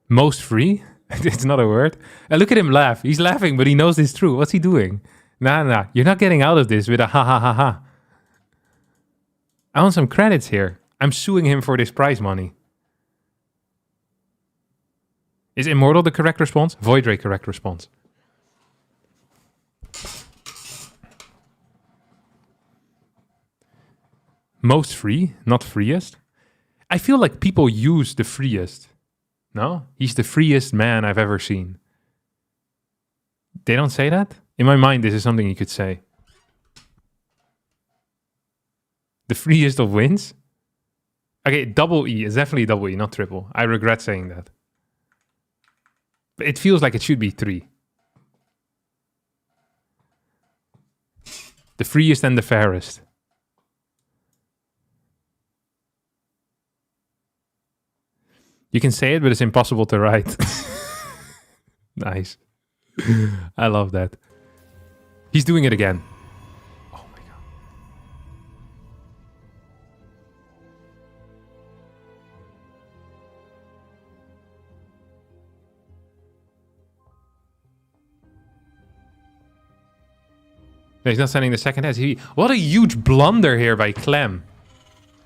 S1: Most free? It's not a word. Look at him laugh. He's laughing, but he knows it's true. What's he doing? Nah. You're not getting out of this with a ha ha ha ha. I want some credits here. I'm suing him for this prize money. Is Immortal the correct response? Void Ray correct response. Most free, not freest. I feel like people use the freest. No? He's the freest man I've ever seen. They don't say that? In my mind, this is something you could say. The freest of wins? Okay, double E is definitely double E, not triple. I regret saying that. But it feels like it should be 3. The freest and the fairest. You can say it, but it's impossible to write. Nice. I love that. He's doing it again. Oh my god. No, he's not sending the second SCV. What a huge blunder here by Clem.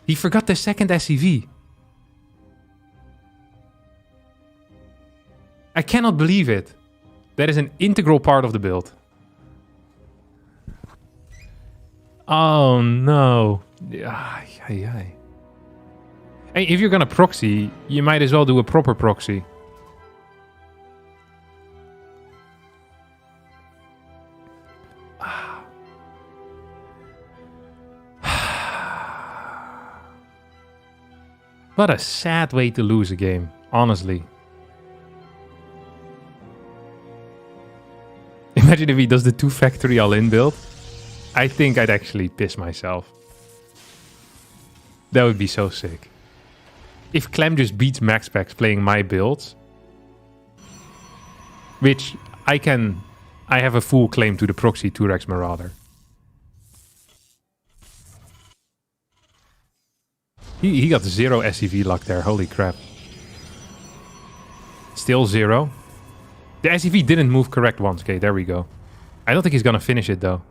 S1: He forgot the second SCV. I cannot believe it. That is an integral part of the build. Oh no. Hey, if you're gonna proxy, you might as well do a proper proxy. What a sad way to lose a game, honestly. Imagine if he does the 2 factory all-in build. I think I'd actually piss myself. That would be so sick. If Clem just beats maxpax playing my builds, which I have a full claim to the proxy Turex Marauder. He got 0 SCV luck there, holy crap. Still 0. The SCV didn't move correct once. Okay, there we go. I don't think he's gonna finish it though.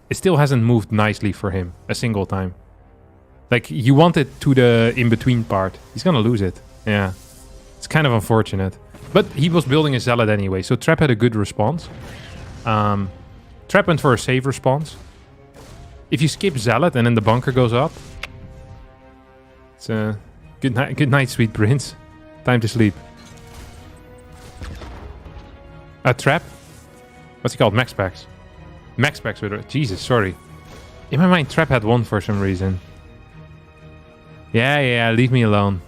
S1: It still hasn't moved nicely for him a single time. Like, you want it to the in-between part. He's gonna lose it. Yeah. It's kind of unfortunate. But he was building a Zealot anyway, so Trap had a good response. Trap went for a save response. If you skip Zealot and then the bunker goes up, it's a good night, sweet prince. Time to sleep. A Trap? What's he called? Maxpax. Maxpax with it. Jesus, sorry. In my mind, Trap had 1 for some reason. Yeah, leave me alone.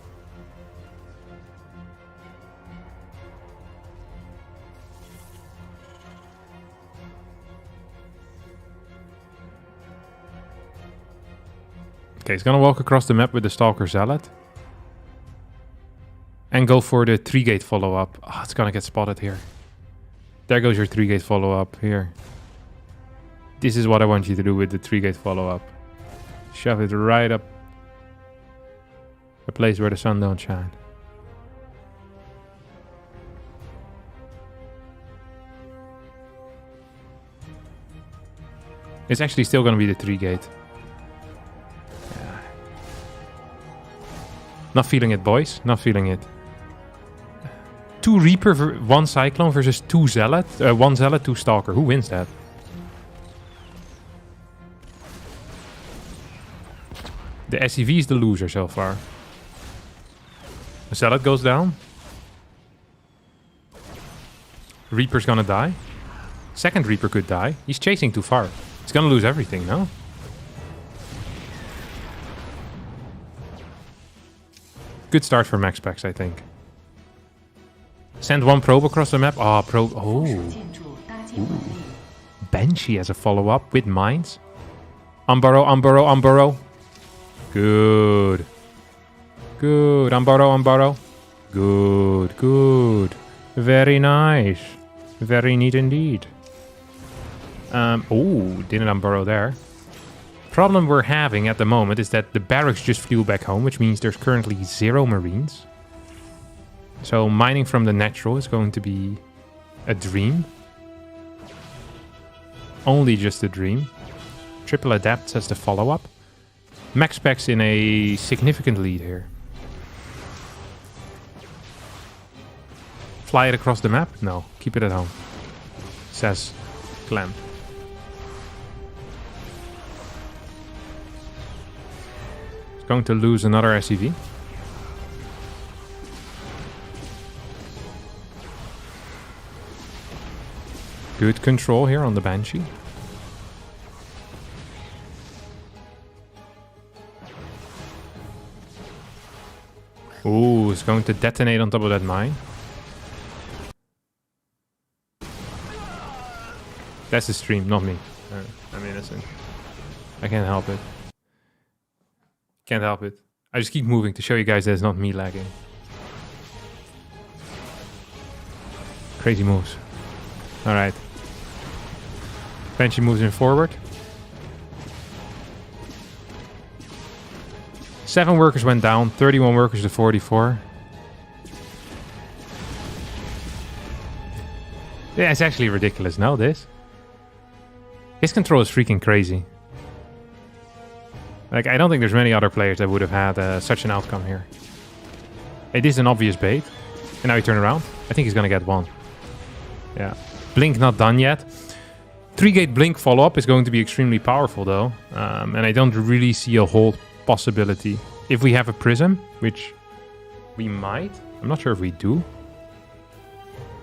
S1: Okay, he's gonna walk across the map with the Stalker Zealot. And go for the 3-gate follow-up. Oh, it's gonna get spotted here. There goes your 3-gate follow-up here. This is what I want you to do with the 3-gate follow-up. Shove it right up. A place where the sun don't shine. It's actually still going to be the 3-gate. Yeah. Not feeling it, boys. Not feeling it. 2 Reaper, 1 Cyclone versus 2 Zealot. 1 Zealot, 2 Stalker. Who wins that? The SCV is the loser so far. The Zealot goes down. Reaper's gonna die. Second Reaper could die. He's chasing too far. He's gonna lose everything, no? Good start for maxpax, I think. Send 1 probe across the map. Ah, probe. Oh. Ooh. Banshee as a follow-up with mines. Unburrow. Good. Unburrow. Good. Very nice. Very neat indeed. Oh, didn't unburrow there. Problem we're having at the moment is that the barracks just flew back home, which means there's currently 0 Marines. So mining from the natural is going to be a dream. Only just a dream. Triple adapt as the follow-up. Maxpax in a significant lead here. Fly it across the map? No, keep it at home. Says Clem. It's going to lose another SCV. Good control here on the Banshee. Ooh, it's going to detonate on top of that mine. That's the stream, not me. I'm innocent. I can't help it. Can't help it. I just keep moving to show you guys that it's not me lagging. Crazy moves. Alright. Banshee moves in forward. 7 workers went down, 31 workers to 44. Yeah, it's actually ridiculous now, this. His control is freaking crazy. Like, I don't think there's many other players that would have had such an outcome here. It is an obvious bait. And now he turn around. I think he's gonna get one. Yeah. Blink not done yet. 3-gate Blink follow-up is going to be extremely powerful, though. And I don't really see a hold possibility. If we have a Prism, which we might. I'm not sure if we do.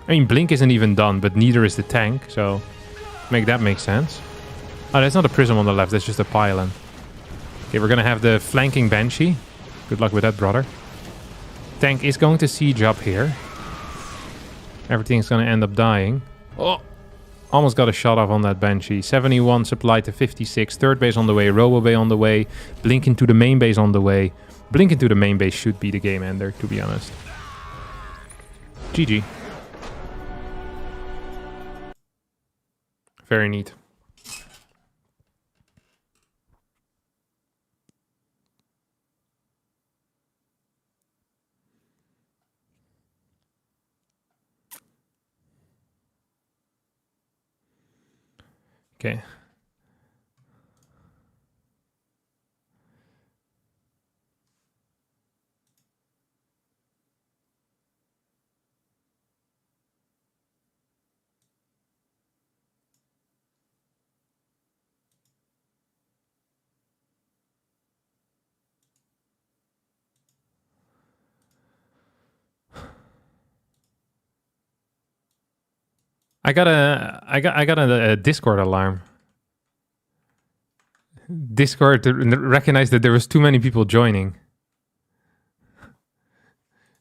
S1: I mean, Blink isn't even done, but neither is the tank, so make that make sense. Oh, that's not a Prism on the left, that's just a pylon. Okay, we're gonna have the flanking Banshee. Good luck with that, brother. Tank is going to siege up here. Everything's gonna end up dying. Oh! Almost got a shot off on that Banshee. 71 supply to 56. Third base on the way. Robo Bay on the way. Blink into the main base on the way. Blink into the main base should be the game ender, to be honest. GG. Very neat. Okay. I got a Discord alarm. Discord recognized that there was too many people joining.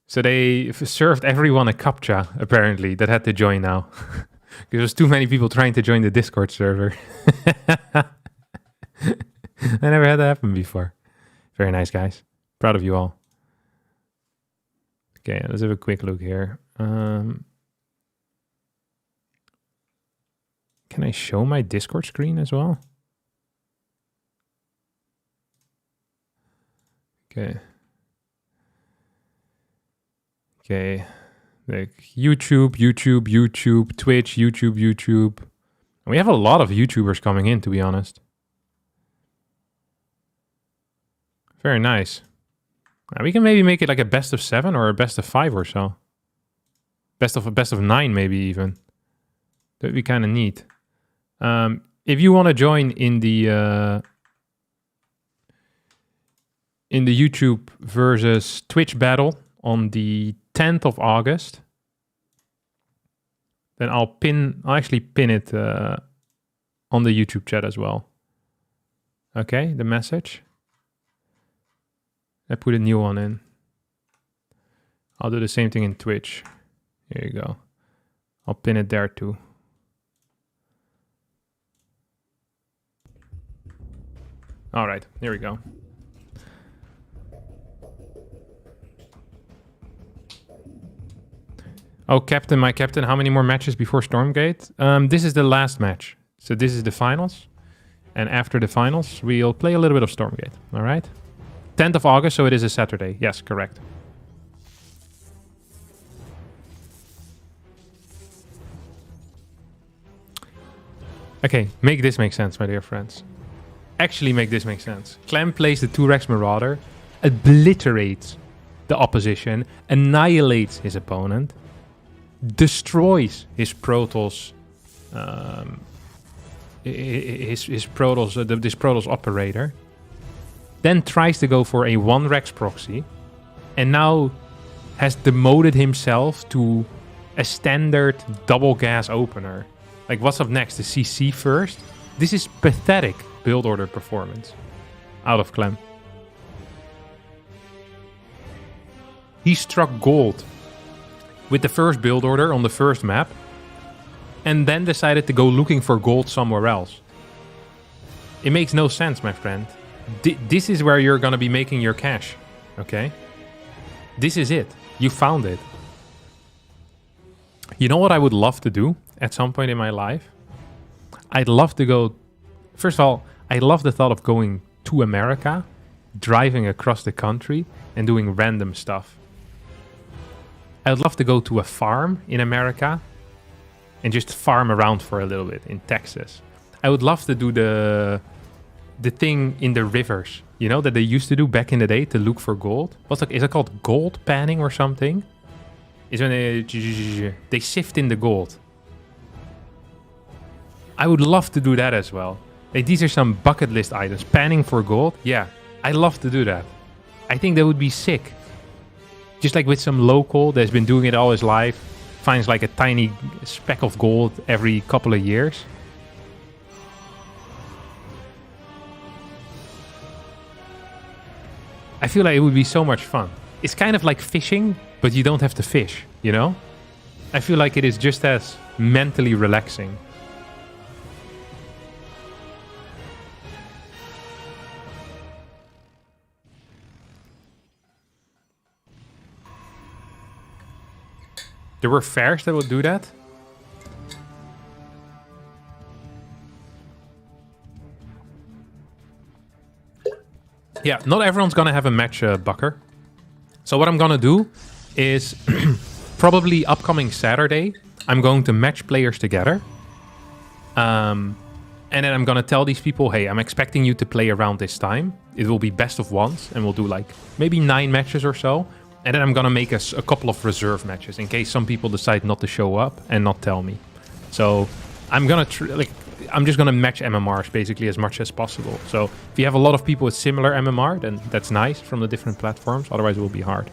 S1: So they served everyone a CAPTCHA, apparently, that had to join now. There was too many people trying to join the Discord server. I never had that happen before. Very nice, guys. Proud of you all. Okay, let's have a quick look here. Can I show my Discord screen as well? Okay. Okay. Like YouTube, Twitch, YouTube. And we have a lot of YouTubers coming in, to be honest. Very nice. We can maybe make it like a best of 7 or a best of 5 or so. Best of 9 maybe even. That'd be kind of neat. If you want to join in the YouTube versus Twitch battle on the 10th of August, then I'll actually pin it on the YouTube chat as well. Okay, the message. I put a new one in. I'll do the same thing in Twitch. Here you go. I'll pin it there too. All right, here we go. Oh, Captain, my Captain, how many more matches before Stormgate? This is the last match. So this is the finals. And after the finals, we'll play a little bit of Stormgate. All right? 10th of August, so it is a Saturday. Yes, correct. Okay, make this make sense, my dear friends. Actually make this make sense. Clem plays the 2-Rex Marauder, obliterates the opposition, annihilates his opponent, destroys his Protoss, this Protoss operator, then tries to go for a 1-Rex proxy, and now has demoted himself to a standard double gas opener. Like, what's up next? The CC first? This is pathetic build order performance out of Clem. He struck gold with the first build order on the first map, and then decided to go looking for gold somewhere else. It makes no sense, my friend. This is where you're gonna be making your cash, okay? This is it. You found it. You know what I would love to do at some point in my life? I'd love to go... First of all, I love the thought of going to America, driving across the country, and doing random stuff. I'd love to go to a farm in America and just farm around for a little bit in Texas. I would love to do the thing in the rivers, you know, that they used to do back in the day to look for gold. Is it called gold panning or something? Is when they sift in the gold. I would love to do that as well. Like, these are some bucket list items. Panning for gold? Yeah, I'd love to do that. I think that would be sick. Just like with some local that's been doing it all his life, finds like a tiny speck of gold every couple of years. I feel like it would be so much fun. It's kind of like fishing, but you don't have to fish, you know? I feel like it is just as mentally relaxing. There were fairs that would do that. Yeah, not everyone's gonna have a match bucker. So what I'm gonna do is probably upcoming Saturday, I'm going to match players together. And then I'm gonna tell these people, hey, I'm expecting you to play around this time. It will be best of ones, and we'll do like maybe 9 matches or so. And then I'm gonna make us a couple of reserve matches in case some people decide not to show up and not tell me. So I'm gonna I'm just gonna match MMRs basically as much as possible. So if you have a lot of people with similar MMR, then that's nice from the different platforms. Otherwise, it will be hard.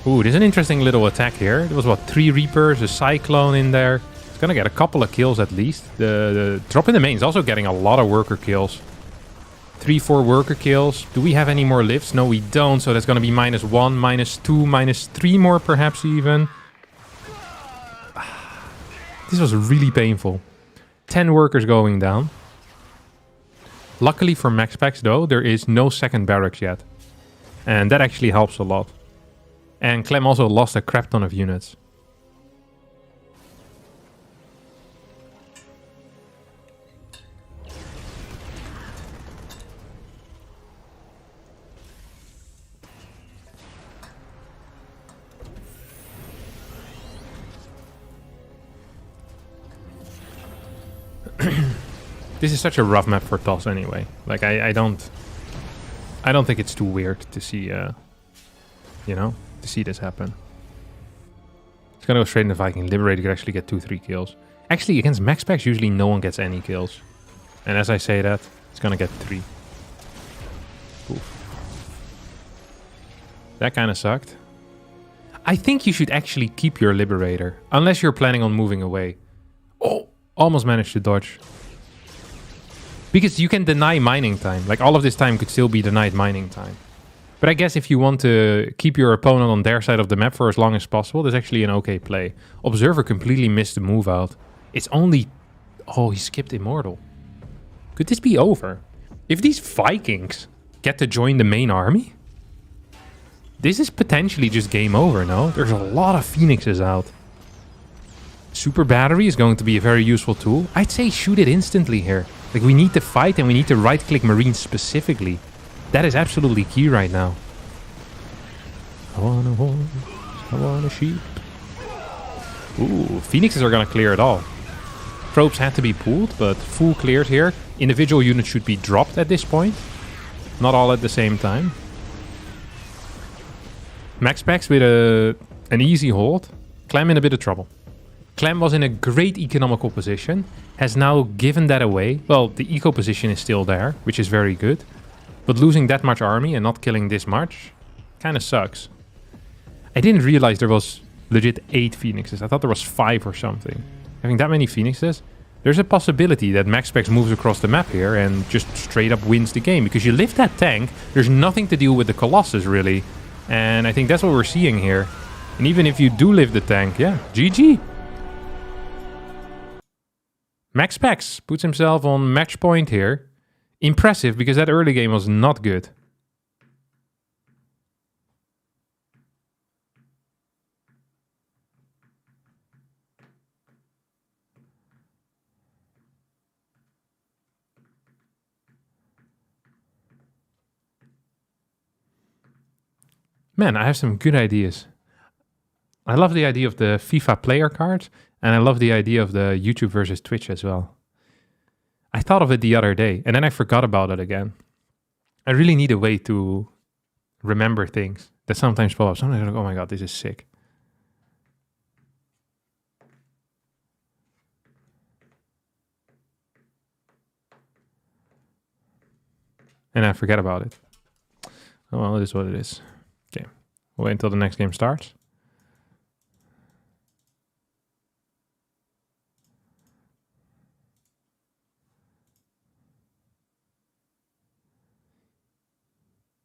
S1: Ooh, there's an interesting little attack here. There was what, 3 Reapers, a Cyclone in there. It's gonna get a couple of kills at least. The drop in the main is also getting a lot of worker kills. 3-4 worker kills. Do we have any more lifts? No, we don't. So that's going to be -1, -2, -3 more perhaps even. This was really painful. 10 workers going down. Luckily for maxpax though, there is no second barracks yet. And that actually helps a lot. And Clem also lost a crap ton of units. This is such a rough map for TOS anyway. Like, I don't think it's too weird to see, you know, to see this happen. It's gonna go straight into Viking. Liberator could actually get 2-3 kills. Actually, against maxpax, usually no one gets any kills. And as I say that, it's gonna get 3. Oof. That kind of sucked. I think you should actually keep your Liberator, unless you're planning on moving away. Oh, almost managed to dodge. Because you can deny mining time. Like, all of this time could still be denied mining time. But I guess if you want to keep your opponent on their side of the map for as long as possible, that's actually an okay play. Observer completely missed the move out. It's only... Oh, he skipped Immortal. Could this be over? If these Vikings get to join the main army, this is potentially just game over, no? There's a lot of Phoenixes out. Super Battery is going to be a very useful tool. I'd say shoot it instantly here. Like, we need to fight and we need to right-click Marines specifically. That is absolutely key right now. I want a horse, I want a sheep. Ooh, Phoenixes are gonna clear it all. Probes had to be pulled, but full cleared here. Individual units should be dropped at this point. Not all at the same time. Maxpax with an easy hold. Clem in a bit of trouble. Clem was in a great economical position. Has now given that away. Well, the eco position is still there, which is very good. But losing that much army and not killing this much kind of sucks. I didn't realize there was legit 8 Phoenixes. I thought there was 5 or something. Having that many Phoenixes, there's a possibility that maxpax moves across the map here and just straight up wins the game. Because you lift that tank, there's nothing to deal with the Colossus really. And I think that's what we're seeing here. And even if you do lift the tank, yeah, GG. maxpax puts himself on match point here. Impressive, because that early game was not good. Man, I have some good ideas. I love the idea of the FIFA player card, and I love the idea of the YouTube versus Twitch as well. I thought of it the other day, and then I forgot about it again. I really need a way to remember things that sometimes pop up. Sometimes I'm like, oh my god, this is sick. And I forget about it. Oh well, it is what it is. Okay, we'll wait until the next game starts.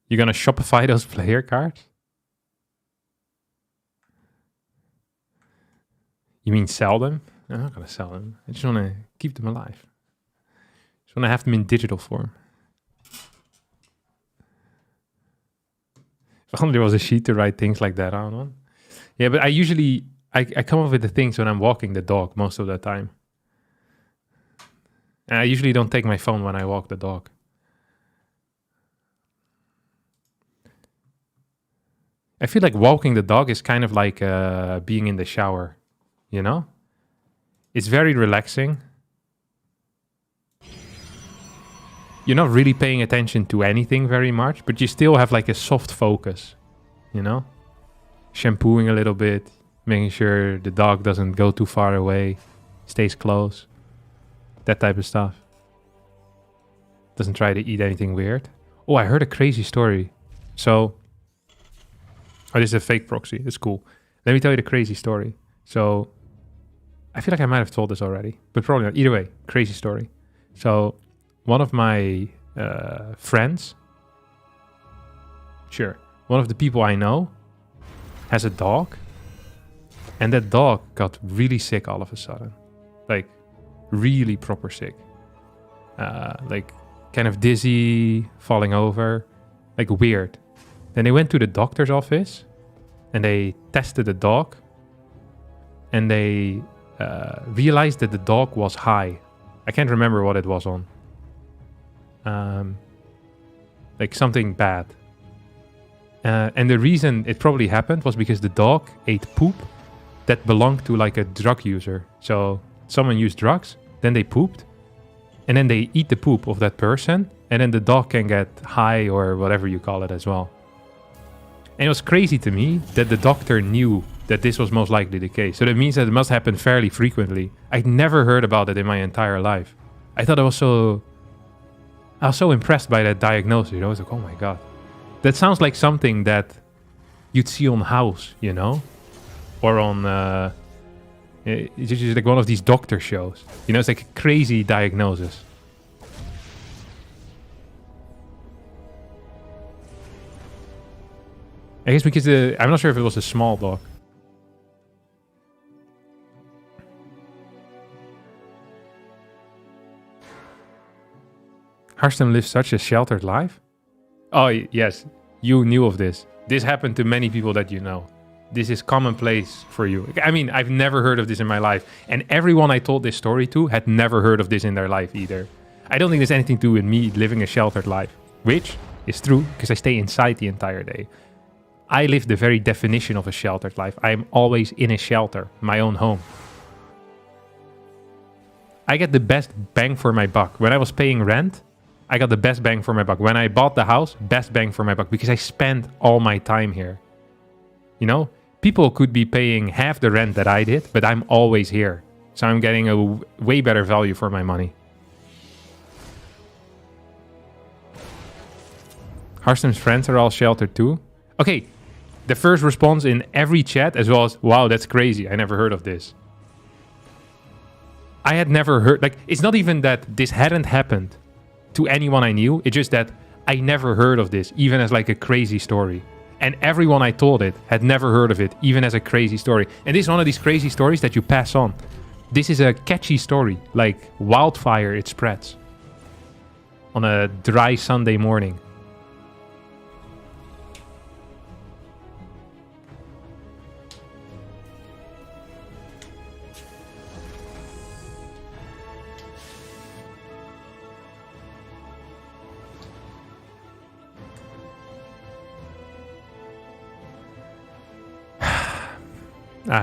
S1: You're gonna Shopify those player cards? You mean sell them? I'm not gonna sell them. I just wanna keep them alive. Just wanna have them in digital form. If only there was a sheet to write things like that on. Yeah, but I usually I come up with the things when I'm walking the dog most of the time. And I usually don't take my phone when I walk the dog. I feel like walking the dog is kind of like being in the shower, you know? It's very relaxing. You're not really paying attention to anything very much, but you still have like a soft focus, you know? Shampooing a little bit, making sure the dog doesn't go too far away, stays close, that type of stuff. Doesn't try to eat anything weird. Oh, I heard a crazy story. So... oh, this is a fake proxy. It's cool. Let me tell you the crazy story. So, I feel like I might have told this already, but probably not. Either way, crazy story. So, one of my friends, one of the people I know, has a dog, and that dog got really sick all of a sudden. Like, really proper sick. Like, kind of dizzy, falling over, like weird. Then they went to the doctor's office and they tested the dog and they realized that the dog was high. I can't remember what it was on. Like something bad. And the reason it probably happened was because the dog ate poop that belonged to like a drug user. So someone used drugs, then they pooped, and then they eat the poop of that person, and then the dog can get high or whatever you call it as well. And it was crazy to me that the doctor knew that this was most likely the case. So that means that it must happen fairly frequently. I'd never heard about it in my entire life. I thought I was so impressed by that diagnosis. You know, I was like, oh my god. That sounds like something that you'd see on House, you know? Or on, it's just like one of these doctor shows. You know, it's like a crazy diagnosis. I guess because I'm not sure if it was a small dog. Hearthstone lives such a sheltered life? Oh, yes. You knew of this. This happened to many people that you know. This is commonplace for you. I mean, I've never heard of this in my life. And everyone I told this story to had never heard of this in their life either. I don't think there's anything to do with me living a sheltered life. Which is true, because I stay inside the entire day. I live the very definition of a sheltered life. I'm always in a shelter, my own home. I get the best bang for my buck. When I was paying rent, I got the best bang for my buck. When I bought the house, best bang for my buck, because I spent all my time here. You know, people could be paying half the rent that I did, but I'm always here. So I'm getting a way better value for my money. Harstem's friends are all sheltered too. Okay, the first response in every chat as well as, wow, that's crazy. I never heard of this. I had never heard, like, it's not even that this hadn't happened to anyone I knew. It's just that I never heard of this, even as like a crazy story. And everyone I told it had never heard of it, even as a crazy story. And this is one of these crazy stories that you pass on. This is a catchy story, like wildfire it spreads. On a dry Sunday morning.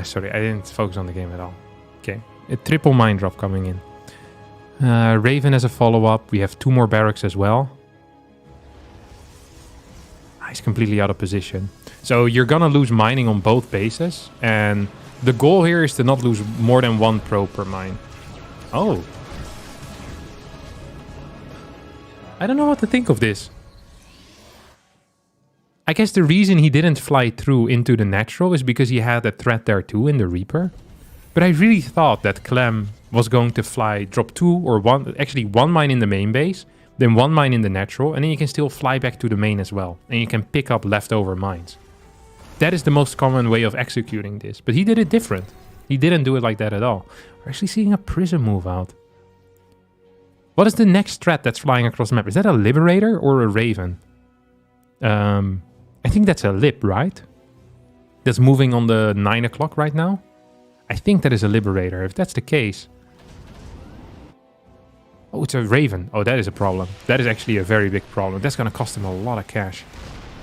S1: Sorry, I didn't focus on the game at all. Okay, a triple mine drop coming in. Raven as a follow-up. We have 2 more barracks as well. He's completely out of position. So you're gonna lose mining on both bases. And the goal here is to not lose more than 1 pro per mine. Oh. I don't know what to think of this. I guess the reason he didn't fly through into the natural is because he had a threat there too in the Reaper. But I really thought that Clem was going to fly, drop 2 or 1, actually 1 mine in the main base, then 1 mine in the natural, and then you can still fly back to the main as well. And you can pick up leftover mines. That is the most common way of executing this. But he did it different. He didn't do it like that at all. We're actually seeing a prism move out. What is the next threat that's flying across the map? Is that a Liberator or a Raven? I think that's a Lib, right? That's moving on the 9 o'clock right now. I think that is a Liberator. If that's the case... Oh, it's a Raven. Oh, that is a problem. That is actually a very big problem. That's going to cost him a lot of cash.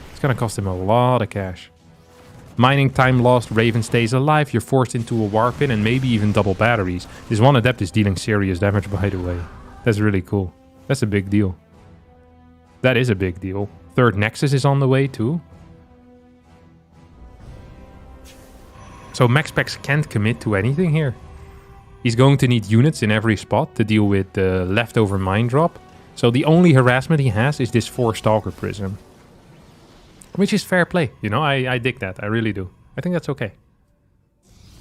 S1: It's going to cost him a lot of cash. Mining time lost. Raven stays alive. You're forced into a warp in and maybe even double batteries. This one Adept is dealing serious damage, by the way. That's really cool. That's a big deal. That is a big deal. 3rd Nexus is on the way too. So maxpax can't commit to anything here. He's going to need units in every spot to deal with the leftover mine drop. So the only harassment he has is this 4 Stalker Prism. Which is fair play, you know, I dig that, I really do. I think that's okay.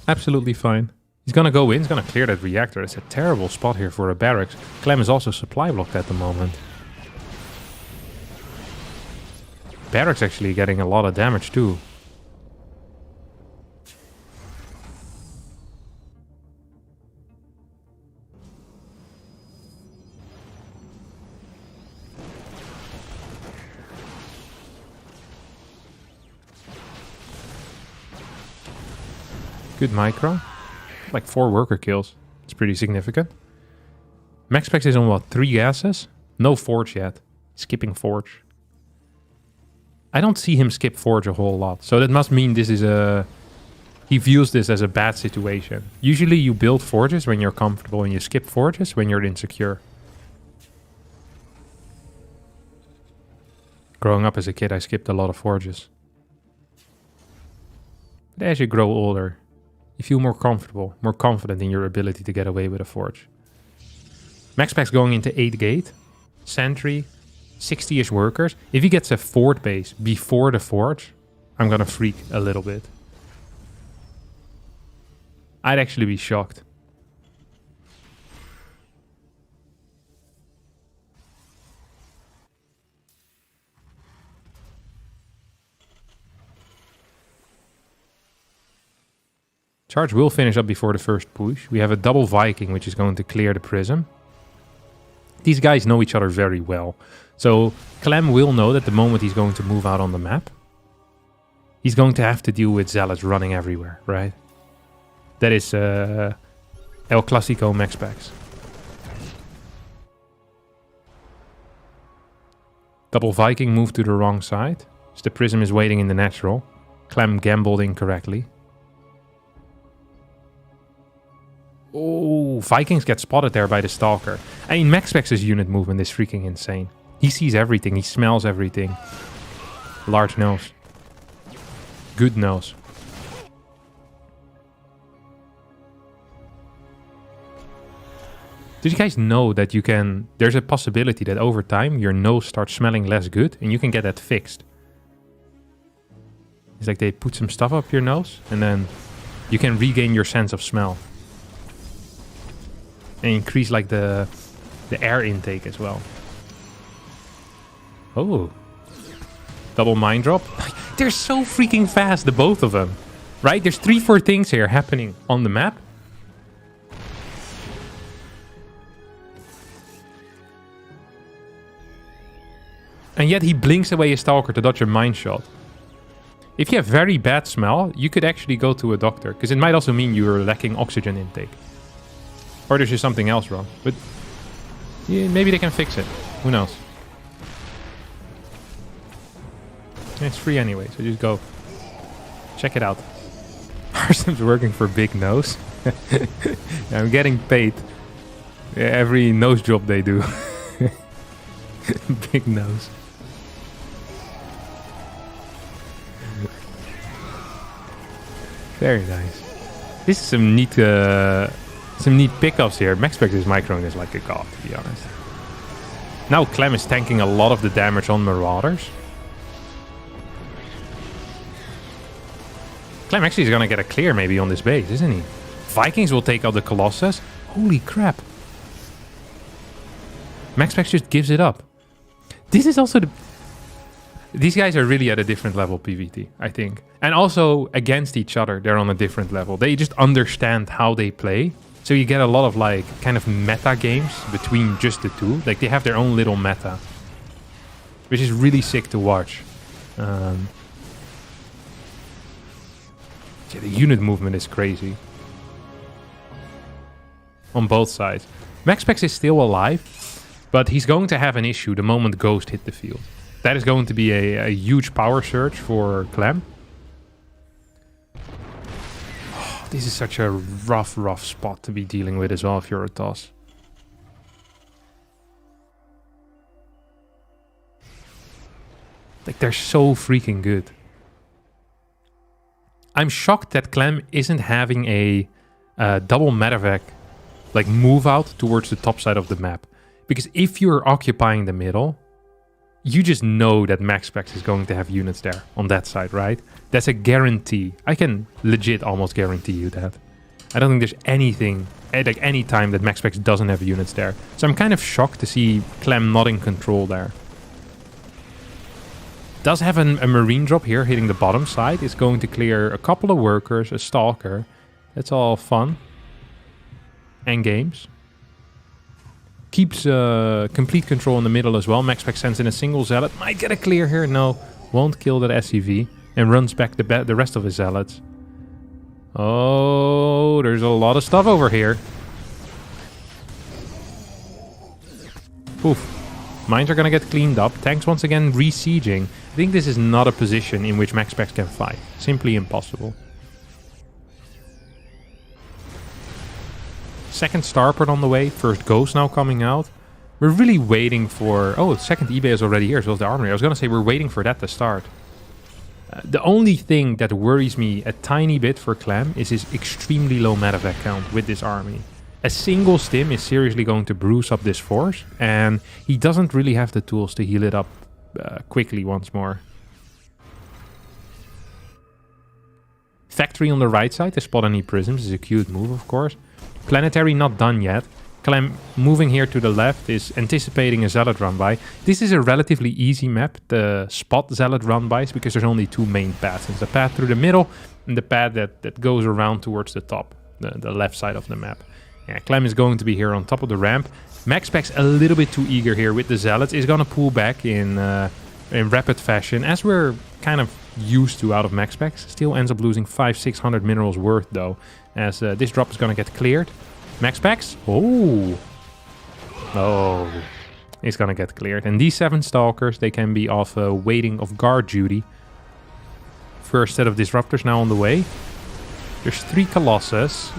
S1: Absolutely fine. He's gonna go in, he's gonna clear that reactor. It's a terrible spot here for a barracks. Clem is also supply blocked at the moment. Barracks actually getting a lot of damage too. Good micro. Like 4 worker kills. It's pretty significant. Maxpax is on what? 3 gases? No Forge yet. Skipping Forge. I don't see him skip Forge a whole lot. So that must mean this is a... He views this as a bad situation. Usually you build Forges when you're comfortable and you skip Forges when you're insecure. Growing up as a kid, I skipped a lot of Forges. But as you grow older, you feel more comfortable, more confident in your ability to get away with a Forge. Maxpax going into 8 gate. Sentry. 60-ish workers. If he gets a fort base before the Forge, I'm gonna freak a little bit. I'd actually be shocked. Charge will finish up before the first push. We have a double Viking, which is going to clear the prism. These guys know each other very well. So Clem will know that the moment he's going to move out on the map, he's going to have to deal with zealots running everywhere, right? That is El Clasico maxpax. Double Viking moved to the wrong side. So the Prism is waiting in the natural. Clem gambled incorrectly. Oh, Vikings get spotted there by the Stalker. I mean, maxpax's unit movement is freaking insane. He sees everything. He smells everything. Large nose. Good nose. Did you guys know that you can... There's a possibility that over time your nose starts smelling less good and you can get that fixed. It's like they put some stuff up your nose and then you can regain your sense of smell. And increase like the air intake as well. Oh. Double mine drop. They're so freaking fast, the both of them. Right? There's 3-4 things here happening on the map. And yet he blinks away a Stalker to dodge a mine shot. If you have very bad smell, you could actually go to a doctor. Because it might also mean you're lacking oxygen intake. Or there's just something else wrong. But yeah, maybe they can fix it. Who knows? It's free anyway, so just go. Check it out. Arson's working for Big Nose. I'm getting paid every nose job they do. Big Nose. Very nice. This is some neat pickups here. maxpax is microing is like a god, to be honest. Now Clem is tanking a lot of the damage on Marauders. Clem actually is gonna get a clear maybe on this base, isn't he? Vikings will take out the Colossus. Holy crap. maxpax just gives it up. This is also the... These guys are really at a different level PvT, I think. And also, against each other, they're on a different level. They just understand how they play. So you get a lot of, like, kind of meta games between just the two. Like, they have their own little meta. Which is really sick to watch. Yeah, the unit movement is crazy. On both sides. maxpax is still alive. But he's going to have an issue the moment Ghost hit the field. That is going to be a huge power surge for Clem. Oh, this is such a rough spot to be dealing with as well if you're a toss. Like, they're so freaking good. I'm shocked that Clem isn't having a double medevac, like, move out towards the top side of the map. Because if you're occupying the middle, you just know that maxpax is going to have units there on that side, right? That's a guarantee. I can legit almost guarantee you that. I don't think there's anything, like any time that maxpax doesn't have units there. So I'm kind of shocked to see Clem not in control there. Does have a marine drop here hitting the bottom side. It's going to clear a couple of workers, a stalker. That's all fun. And games. Keeps complete control in the middle as well. maxpax sends in a single zealot. Might get a clear here. No, won't kill that SCV. And runs back the rest of his zealots. Oh, there's a lot of stuff over here. Poof. Mines are going to get cleaned up. Tanks once again re-sieging. I think this is not a position in which maxpax can fight. Simply impossible. Second starport on the way. First Ghost now coming out. We're really waiting for... Oh, second eBay is already here as well as the armory. I was going to say we're waiting for that to start. The only thing that worries me a tiny bit for Clem is his extremely low medevac count with this army. A single stim is seriously going to bruise up this force, and he doesn't really have the tools to heal it up quickly once more. Factory on the right side to spot any prisms is a cute move, of course. Planetary not done yet. Clem moving here to the left is anticipating a zealot run by. This is a relatively easy map, the spot zealot run bys, because there's only two main paths. It's the path through the middle and the path that goes around towards the top, the left side of the map. Yeah, Clem is going to be here on top of the ramp. maxpax a little bit too eager here with the zealots. Is going to pull back in rapid fashion, as we're kind of used to out of maxpax. Still ends up losing 500-600 minerals worth though, as this drop is going to get cleared. maxpax. Oh. is going to get cleared. And these 7 Stalkers, they can be off waiting of guard duty. First set of Disruptors now on the way. There's 3 Colossus.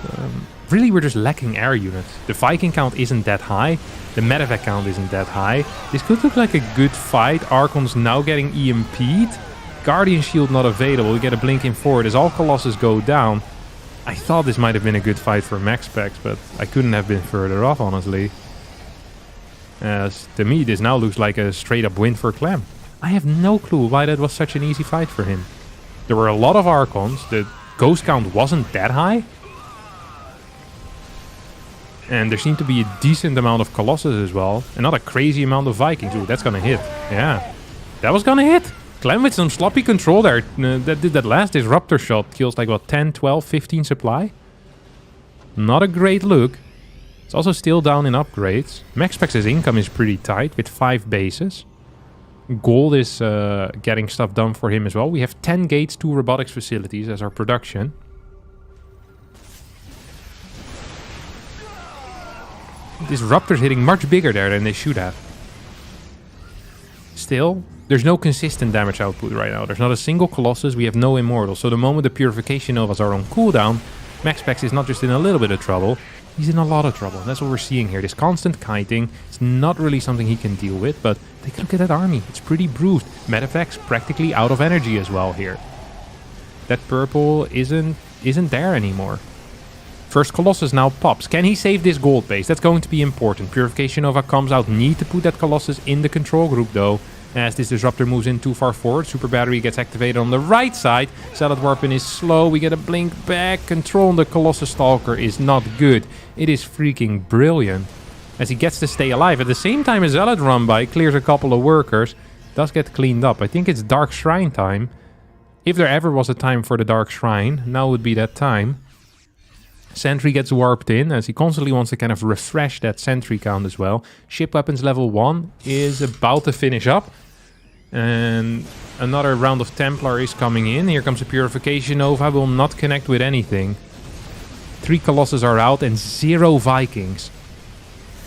S1: Really, we're just lacking air units. The Viking count isn't that high. The medevac count isn't that high. This could look like a good fight. Archon's now getting EMP'd. Guardian Shield not available. We get a blink in forward as all Colossus go down. I thought this might have been a good fight for maxpax, but I couldn't have been further off, honestly. As to me, this now looks like a straight-up win for Clem. I have no clue why that was such an easy fight for him. There were a lot of Archons. The ghost count wasn't that high. And there seemed to be a decent amount of Colossus as well. And not a crazy amount of Vikings. Ooh, that's gonna hit. Yeah, that was gonna hit. Clem with some sloppy control there. That last Disruptor shot kills like, what, 10, 12, 15 supply? Not a great look. It's also still down in upgrades. maxpax's income is pretty tight with 5 bases. Gold is getting stuff done for him as well. We have 10 gates, 2 robotics facilities as our production. Disruptors hitting much bigger there than they should have. Still, there's no consistent damage output right now. There's not a single Colossus. We have no Immortals. So the moment the Purification Novas are on cooldown, maxpax is not just in a little bit of trouble. He's in a lot of trouble. That's what we're seeing here. This constant kiting is not really something he can deal with. But take a look at that army. It's pretty bruised. Medevac's practically out of energy as well here. That purple isn't there anymore. First Colossus now pops. Can he save this gold base? That's going to be important. Purification Nova comes out. Need to put that Colossus in the control group though. As this Disruptor moves in too far forward. Super Battery gets activated on the right side. Zealot Weapon is slow. We get a blink back. Control on the Colossus Stalker is not good. It is freaking brilliant. As he gets to stay alive. At the same time, a Zealot run by clears a couple of workers. Does get cleaned up. I think it's Dark Shrine time. If there ever was a time for the Dark Shrine, now would be that time. Sentry gets warped in as he constantly wants to kind of refresh that sentry count as well. Ship weapons level 1 is about to finish up. And another round of Templar is coming in. Here comes a Purification Nova. Will not connect with anything. 3 Colossus are out and 0 Vikings.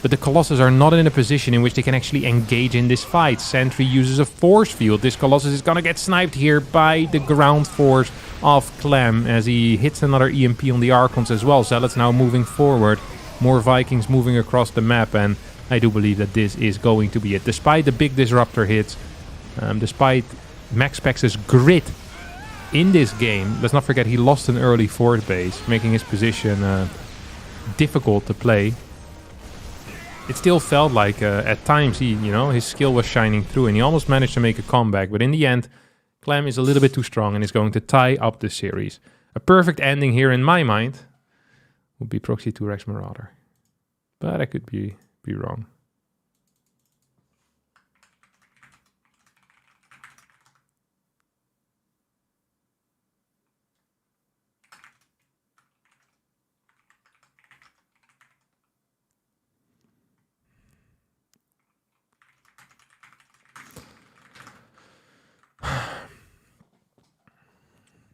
S1: But the Colossus are not in a position in which they can actually engage in this fight. Sentry uses a force field. This Colossus is gonna get sniped here by the ground force of Clem as he hits another EMP on the Archons as well. Zealots now moving forward. More Vikings moving across the map, and I do believe that this is going to be it. Despite the big Disruptor hits, despite maxpax's grit in this game, let's not forget he lost an early forward base, making his position difficult to play. It still felt like at times his skill was shining through and he almost managed to make a comeback. But in the end, Clem is a little bit too strong and is going to tie up the series. A perfect ending here in my mind would be Proxy 2 Rex Marauder. But I could be wrong.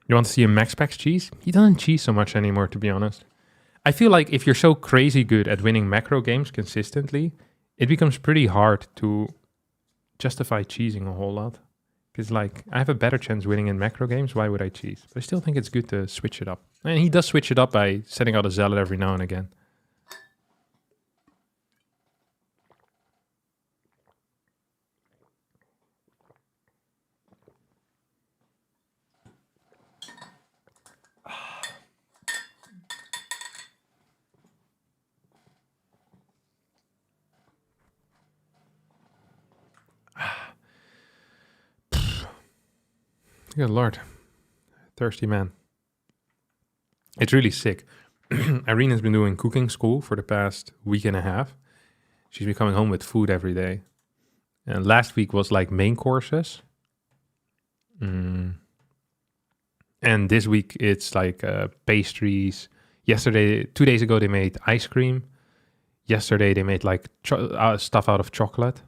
S1: You want to see a maxpax cheese? He doesn't cheese so much anymore, to be honest. I feel like if you're so crazy good at winning macro games consistently, it becomes pretty hard to justify cheesing a whole lot. Because, like, I have a better chance winning in macro games, why would I cheese? But I still think it's good to switch it up. And he does switch it up by setting out a Zealot every now and again. Good lord. Thirsty man. It's really sick. Irina's been doing cooking school for the past week and a half. She's been coming home with food every day. And last week was like main courses. And this week it's like pastries. Yesterday, 2 days ago, they made ice cream. Yesterday they made like stuff out of chocolate.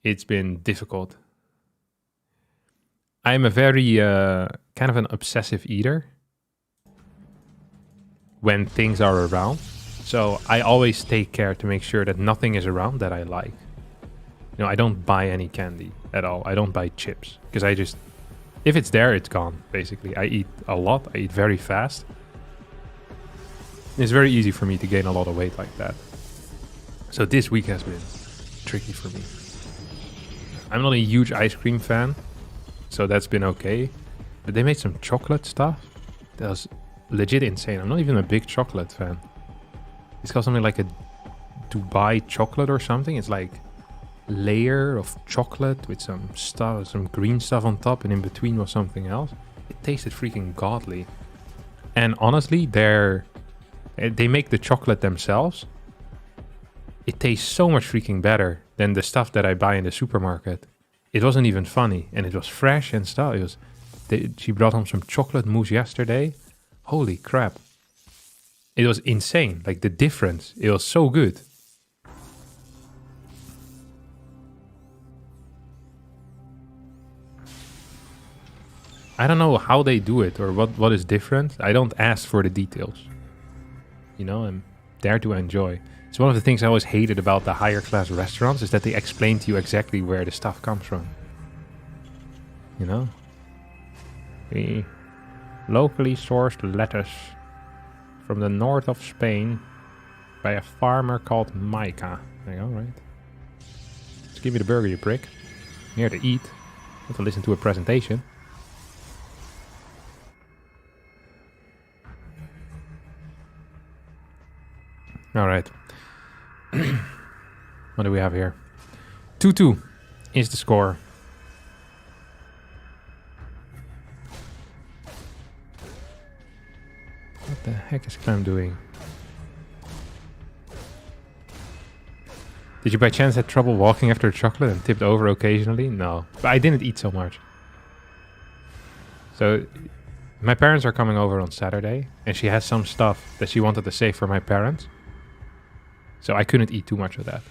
S1: It's been difficult. I'm a very kind of an obsessive eater when things are around. So I always take care to make sure that nothing is around that I like. You know, I don't buy any candy at all. I don't buy chips because I just, if it's there, it's gone, basically. I eat a lot. I eat very fast. It's very easy for me to gain a lot of weight like that. So this week has been tricky for me. I'm not a huge ice cream fan, so that's been okay. But they made some chocolate stuff that was legit insane. I'm not even a big chocolate fan. It's called something like a Dubai chocolate or something. It's like layer of chocolate with some stuff, some green stuff on top, and in between was something else. It tasted freaking godly. And honestly, they make the chocolate themselves. It tastes so much freaking better than the stuff that I buy in the supermarket. It wasn't even funny, and it was fresh and stuff. She brought home some chocolate mousse yesterday. Holy crap. It was insane, like the difference. It was so good. I don't know how they do it or what is different. I don't ask for the details. You know, I'm there to enjoy. It's one of the things I always hated about the higher class restaurants is that they explain to you exactly where the stuff comes from. You know? The locally sourced lettuce from the north of Spain by a farmer called Micah. There you go, right? Just give me the burger, you prick. I'm here to eat, not to listen to a presentation. All right. What do we have here? 2-2 is the score. What the heck is Clem doing? Did you by chance have trouble walking after chocolate and tipped over occasionally? No, but I didn't eat so much. So my parents are coming over on Saturday and she has some stuff that she wanted to save for my parents. So I couldn't eat too much of that.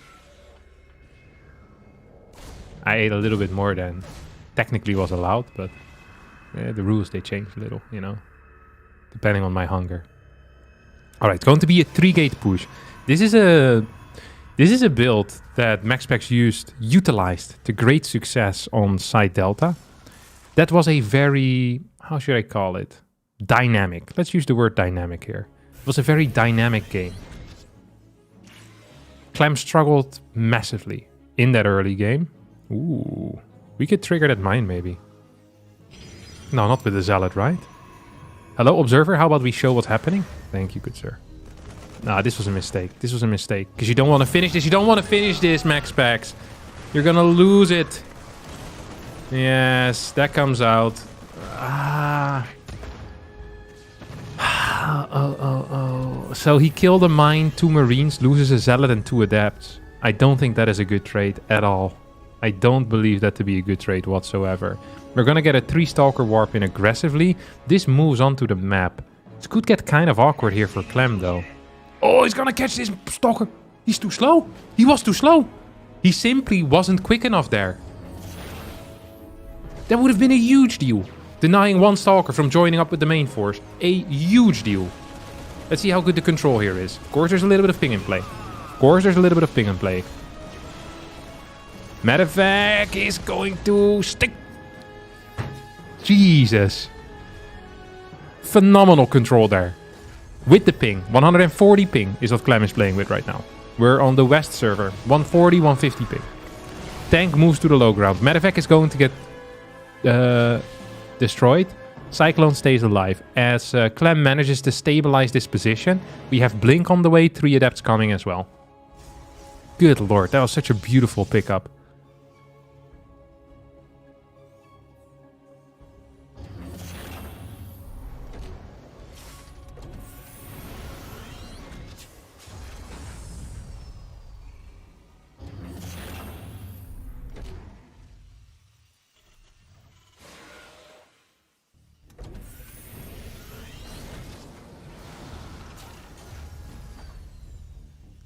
S1: I ate a little bit more than technically was allowed, but the rules, they changed a little, you know, depending on my hunger. All right, going to be a 3-gate push. This is a build that maxpax utilized to great success on Side Delta. That was a very, how should I call it? Dynamic. Let's use the word dynamic here. It was a very dynamic game. Clem struggled massively in that early game. Ooh, we could trigger that mine maybe. No, not with the zealot, right? Hello, observer, how about we show what's happening? Thank you, good sir. Nah, this was a mistake. This was a mistake. Because you don't want to finish this. You don't want to finish this, maxpax. You're gonna lose it. Yes, that comes out. So he killed a mine, 2 marines, loses a zealot and 2 adepts. I don't think that is a good trade at all. I don't believe that to be a good trade whatsoever. We're gonna get a 3 stalker warp in aggressively. This moves onto the map. This could get kind of awkward here for Clem though. Oh, he's gonna catch this stalker. He's too slow. He was too slow. He simply wasn't quick enough there. That would have been a huge deal. Denying 1 stalker from joining up with the main force. A huge deal. Let's see how good the control here is. Of course, there's a little bit of ping in play. Medevac is going to stick. Jesus. Phenomenal control there. With the ping. 140 ping is what Clem is playing with right now. We're on the west server. 140, 150 ping. Tank moves to the low ground. Medevac is going to get destroyed. Cyclone stays alive. As Clem manages to stabilize this position, we have Blink on the way, 3 adepts coming as well. Good lord, that was such a beautiful pickup.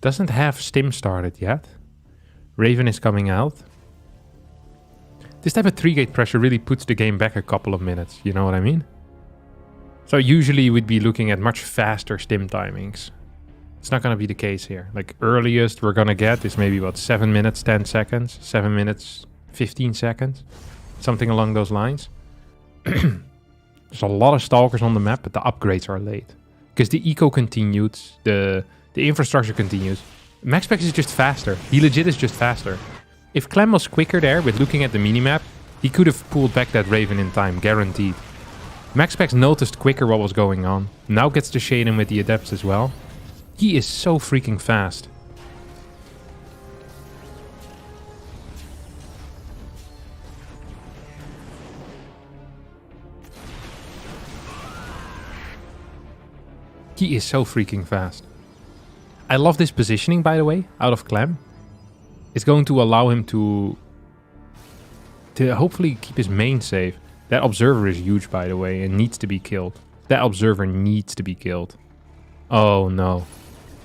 S1: Doesn't have stim started yet. Raven is coming out. This type of 3-gate pressure really puts the game back a couple of minutes, you know what I mean? So usually we'd be looking at much faster stim timings. It's not going to be the case here. Like, earliest we're going to get is maybe, what, 7 minutes, 10 seconds? 7 minutes, 15 seconds? Something along those lines. There's a lot of stalkers on the map, but the upgrades are late. Because the eco continued, the infrastructure continues. Maxpax is just faster. He legit is just faster. If Clem was quicker there with looking at the minimap, he could have pulled back that Raven in time, guaranteed. Maxpax noticed quicker what was going on. Now gets the shade in with the adepts as well. He is so freaking fast. He is so freaking fast. I love this positioning, by the way, out of Clem. It's going to allow him to hopefully keep his main safe. That observer is huge, by the way, and needs to be killed. That observer needs to be killed. Oh, no.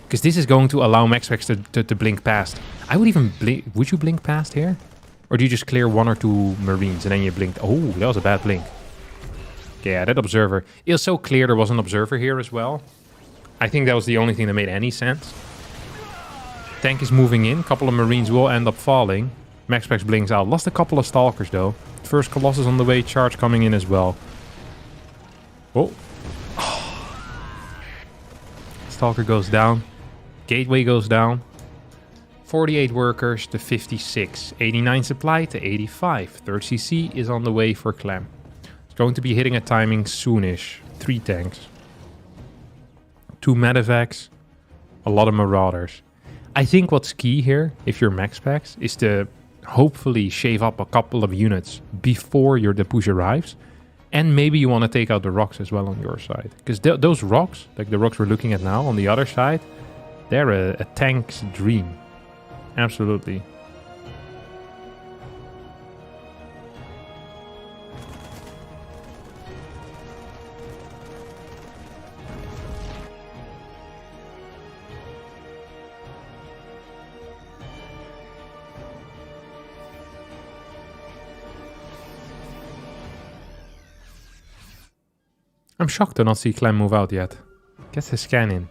S1: Because this is going to allow maxpax to blink past. I would even blink. Would you blink past here? Or do you just clear 1 or 2 marines and then you blink? Oh, that was a bad blink. Yeah, that observer. It was so clear there was an observer here as well. I think that was the only thing that made any sense. Tank is moving in. A couple of marines will end up falling. Maxpax blinks out. Lost a couple of stalkers though. First Colossus on the way. Charge coming in as well. Oh. Stalker goes down. Gateway goes down. 48 workers to 56. 89 supply to 85. Third CC is on the way for Clem. It's going to be hitting a timing soonish. 3 tanks. 2 medevacs. A lot of marauders. I think what's key here, if you're maxpax, is to hopefully shave up a couple of units before the push arrives. And maybe you want to take out the rocks as well on your side. Because those rocks, like the rocks we're looking at now on the other side, they're a tank's dream. Absolutely. I'm shocked to not see Clem move out yet. Gets his scan in.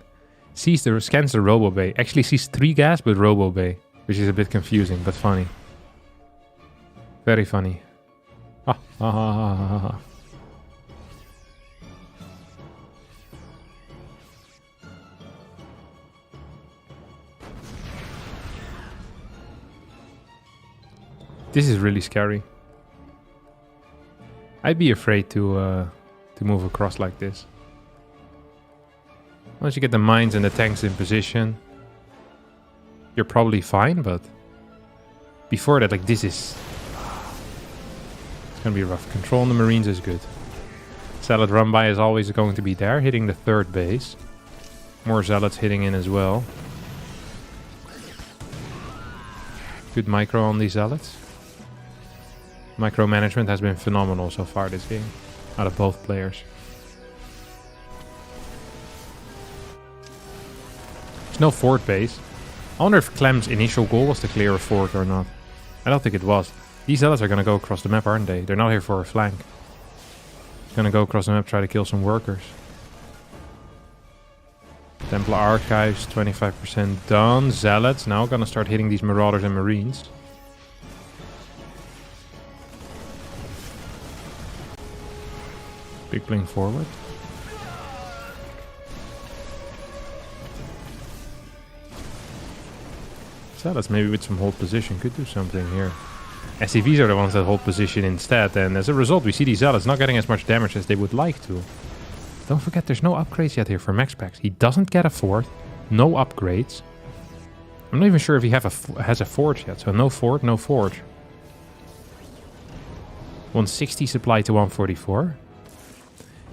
S1: Scans the Robo Bay. Actually sees 3 gas but Robo Bay. Which is a bit confusing, but funny. Very funny. Ah, ah, ah, ah, ah. This is really scary. I'd be afraid to move across like this. Once you get the mines and the tanks in position, you're probably fine, but before that, like, this is... It's gonna be rough. Control on the marines is good. Zealot run by is always going to be there, hitting the 3rd base. More zealots hitting in as well. Good micro on these zealots. Micromanagement has been phenomenal so far this game, out of both players. There's no fort base. I wonder if Clem's initial goal was to clear a fort or not. I don't think it was. These zealots are gonna go across the map, aren't they? They're not here for a flank. Gonna go across the map, try to kill some workers. Templar Archives, 25% done. Zealots now gonna start hitting these marauders and marines. Big blink forward. Zealots maybe with some hold position could do something here. SCVs are the ones that hold position instead, and as a result we see these zealots not getting as much damage as they would like to. Don't forget there's no upgrades yet here for maxpax. He doesn't get a fort, no upgrades. I'm not even sure if he has a forge yet, so no fort, no forge. 160 supply to 144.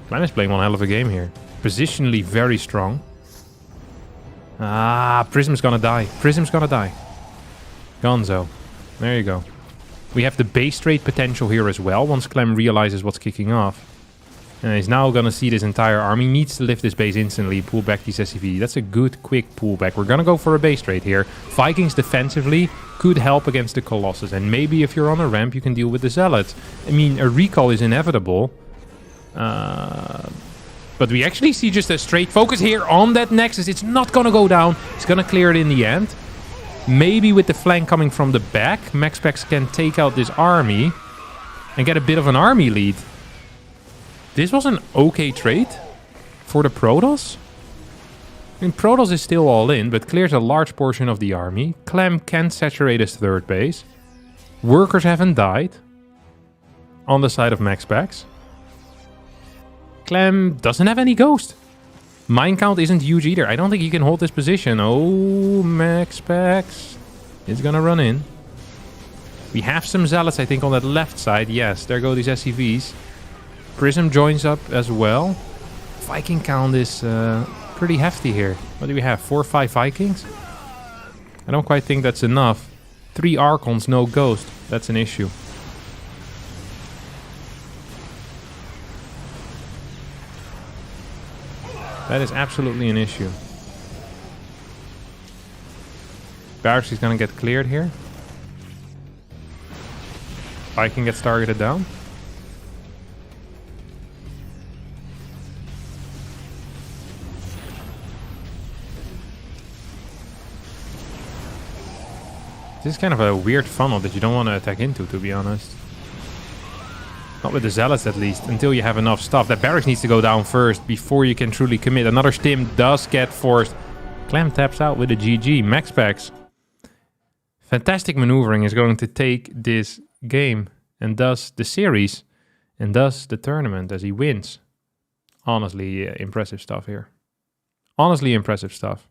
S1: Clem is playing one hell of a game here. Positionally very strong. Ah, Prism's gonna die. Prism's gonna die. Gonzo. There you go. We have the base trade potential here as well, once Clem realizes what's kicking off. And he's now gonna see this entire army. Needs to lift this base instantly, pull back these SCV. That's a good, quick pullback. We're gonna go for a base trade here. Vikings defensively could help against the Colossus. And maybe if you're on a ramp, you can deal with the Zealots. I mean, a recall is inevitable. But we actually see just a straight focus here on that Nexus. It's not going to go down. It's going to clear it in the end. Maybe with the flank coming from the back, maxpax can take out this army and get a bit of an army lead. This was an okay trade for the Protoss. I mean, Protoss is still all in, but clears a large portion of the army. Clem can saturate his third base. Workers haven't died on the side of maxpax. Clem doesn't have any ghost. Mine count isn't huge either. I don't think he can hold this position. Oh, maxpax is gonna run in. We have some zealots, I think, on that left side. Yes, there go these SCVs. Prism joins up as well. Viking count is pretty hefty here. What do we have? 4 or 5 Vikings? I don't quite think that's enough. 3 Archons, no ghost. That's an issue. That is absolutely an issue. Barracks is gonna get cleared here. Viking gets targeted down. This is kind of a weird funnel that you don't want to attack into, to be honest. Not with the Zealots, at least, until you have enough stuff. That barracks needs to go down first before you can truly commit. Another stim does get forced. Clem taps out with a GG. Maxpax. Fantastic maneuvering is going to take this game and thus the series and thus the tournament as he wins. Honestly, impressive stuff here. Honestly, impressive stuff.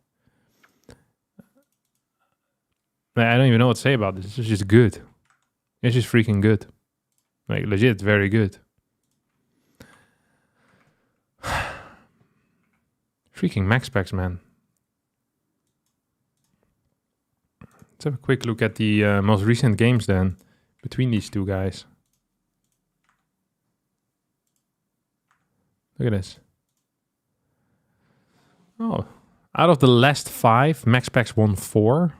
S1: I don't even know what to say about this. This is just good. It's just freaking good. Like, legit, very good. Freaking maxpax, man. Let's have a quick look at the most recent games then, between these two guys. Look at this. Oh, out of the last 5, maxpax won 4.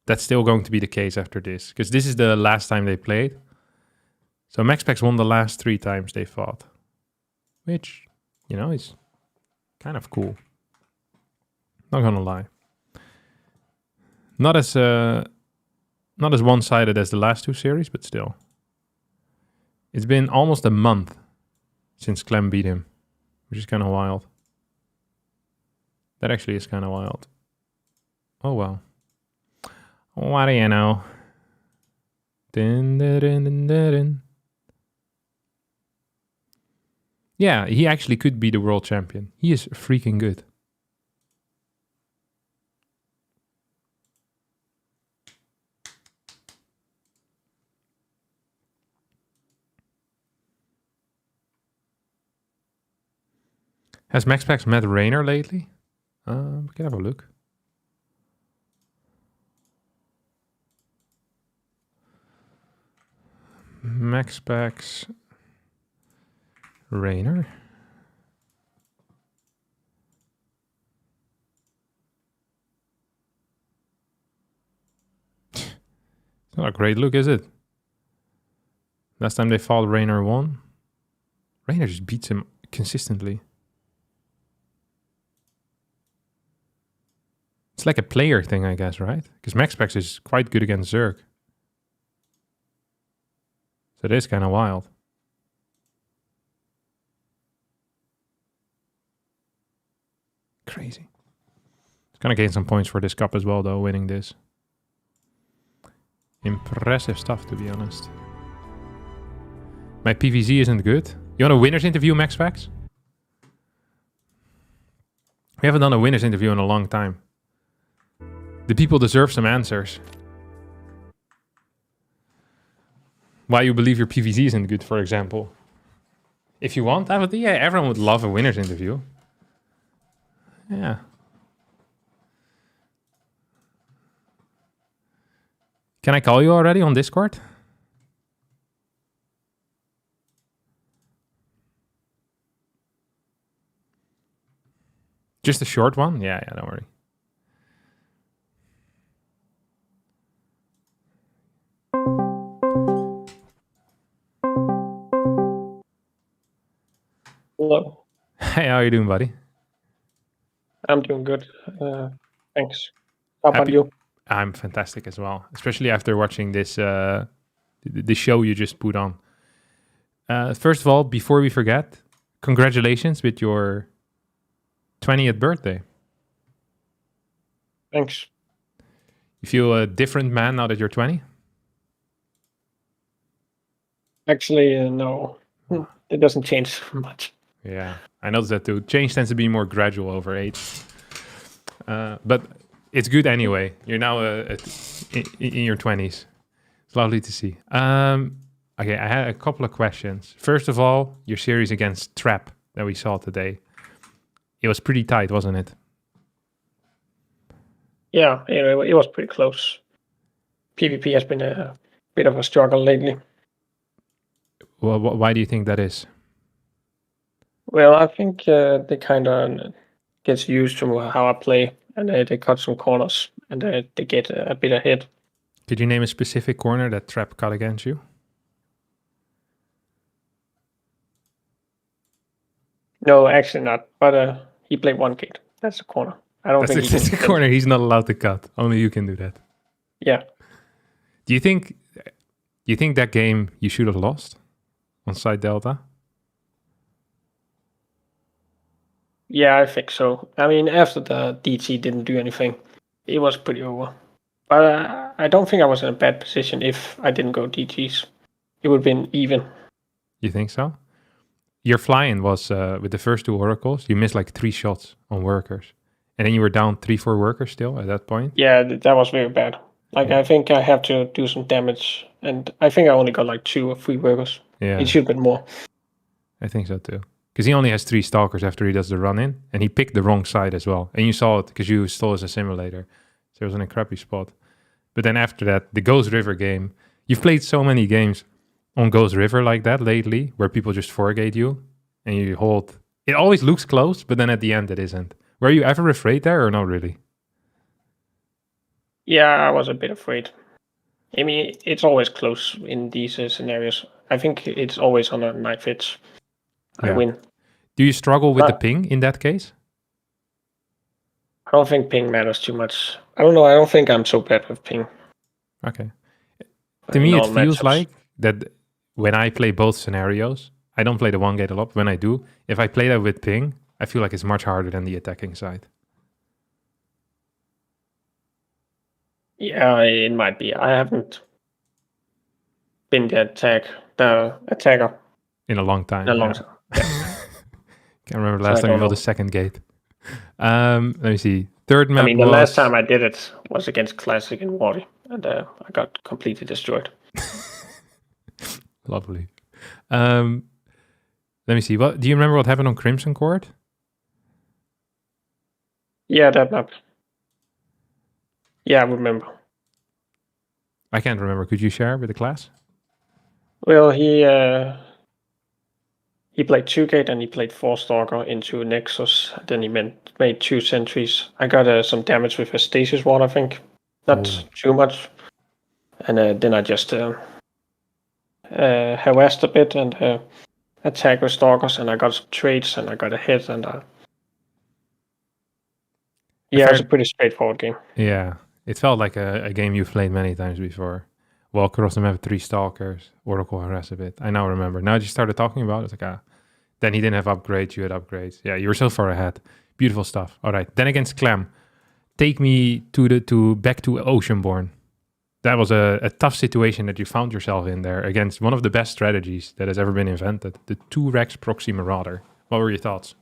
S1: That's still going to be the case after this, because this is the last time they played. So maxpax won the last 3 times they fought, which, you know, is kind of cool. Not gonna lie. Not as one-sided as the last 2 series, but still. It's been almost a month since Clem beat him, which is kind of wild. That actually is kind of wild. Oh well. What do you know? Dun, dun, dun, dun, dun. Yeah, he actually could be the world champion. He is freaking good. Has maxpax met Raynor lately? We can have a look. Maxpax Raynor. It's not a great look, is it? Last time they fought, Raynor won. Raynor just beats him consistently. It's like a player thing, I guess, right? Because maxpax is quite good against Zerg. So it is kind of wild. Crazy. It's gonna gain some points for this cup as well, though, winning this. Impressive stuff, to be honest. My PVZ isn't good. You want a winner's interview, maxpax? We haven't done a winner's interview in a long time. The people deserve some answers. Why you believe your PVZ isn't good, for example. If you want, yeah, everyone would love a winner's interview. Yeah. Can I call you already on Discord? Just a short one? Yeah, don't worry.
S4: Hello.
S1: Hey, how are you doing, buddy?
S4: I'm doing good. Thanks. How about
S1: Happy?
S4: you?
S1: I'm fantastic as well, especially after watching this the show you just put on. First of all, before we forget, congratulations with your 20th birthday.
S4: Thanks.
S1: You feel a different man now that you're 20?
S4: Actually, no. It doesn't change much.
S1: Yeah, I noticed that too. Change tends to be more gradual over age. But it's good anyway. You're now in your 20s. It's lovely to see. Okay, I had a couple of questions. First of all, your series against Trap that we saw today. It was pretty tight, wasn't it?
S4: Yeah, it was pretty close. PvP has been a bit of a struggle lately.
S1: Well, why do you think that is?
S4: Well, I think they kind of gets used to how I play, and they cut some corners, and they get a bit ahead.
S1: Could you name a specific corner that Trap cut against you?
S4: No, actually not. But he played one gate. That's a corner. I don't think
S1: That's the corner he's not allowed to cut. Only you can do that.
S4: Yeah.
S1: Do you think that game you should have lost on side Delta?
S4: Yeah, I think so. I mean, after the DT didn't do anything, it was pretty over. But I don't think I was in a bad position if I didn't go DTs. It would have been even.
S1: You think so? Your fly-in was with the first two oracles. You missed like 3 shots on workers. And then you were down 3-4 workers still at that point.
S4: Yeah, that was very bad. Like,
S1: Yeah.
S4: I think I have to do some damage. And I think I only got like 2 or 3 workers.
S1: Yeah,
S4: It should have been more.
S1: I think so too. Because he only has 3 stalkers after he does the run-in. And he picked the wrong side as well. And you saw it because you stole as a simulator. So it was in a crappy spot. But then after that, the Ghost River game. You've played so many games on Ghost River like that lately, where people just forgate you and you hold. It always looks close, but then at the end it isn't. Were you ever afraid there or not really?
S4: Yeah, I was a bit afraid. I mean, it's always close in these scenarios. I think it's always on a knife edge. I
S1: Yeah.
S4: win.
S1: Do you struggle with the ping in that case?
S4: I don't think ping matters too much. I don't know. I don't think I'm so bad with ping.
S1: Okay. To me, it feels like that when I play both scenarios, I don't play the one gate a lot. But when I do, if I play that with ping, I feel like it's much harder than the attacking side.
S4: Yeah, it might be. I haven't been the attacker
S1: In a long time.
S4: in a long
S1: yeah.
S4: time.
S1: Can't remember the
S4: So
S1: last
S4: I
S1: time you
S4: don't
S1: built
S4: know.
S1: a second gate. Let me see. Third map
S4: I mean, the
S1: was...
S4: last time I did it was against Classic in Wardy, and I got completely destroyed.
S1: Lovely. Let me see. What do you remember what happened on Crimson Court?
S4: Yeah, that map. Yeah, I remember.
S1: I can't remember. Could you share with the class?
S4: Well, he played 2-gate and he played 4-stalker into Nexus. Then he made 2 sentries. I got some damage with a stasis ward, I think. Not too much. And then I just harassed a bit and attacked with stalkers, and I got some trades and I got a hit. And yeah, it was a pretty straightforward game.
S1: Yeah. It felt like a game you've played many times before. Walk across the map with 3 stalkers, Oracle harass a bit. I now remember. Now that you started talking about it, it's like, then he didn't have upgrades, you had upgrades. Yeah, you were so far ahead. Beautiful stuff. All right. Then against Clem, take me back to Oceanborn. That was a tough situation that you found yourself in there against one of the best strategies that has ever been invented, the 2-Rex Proxy Marauder. What were your thoughts?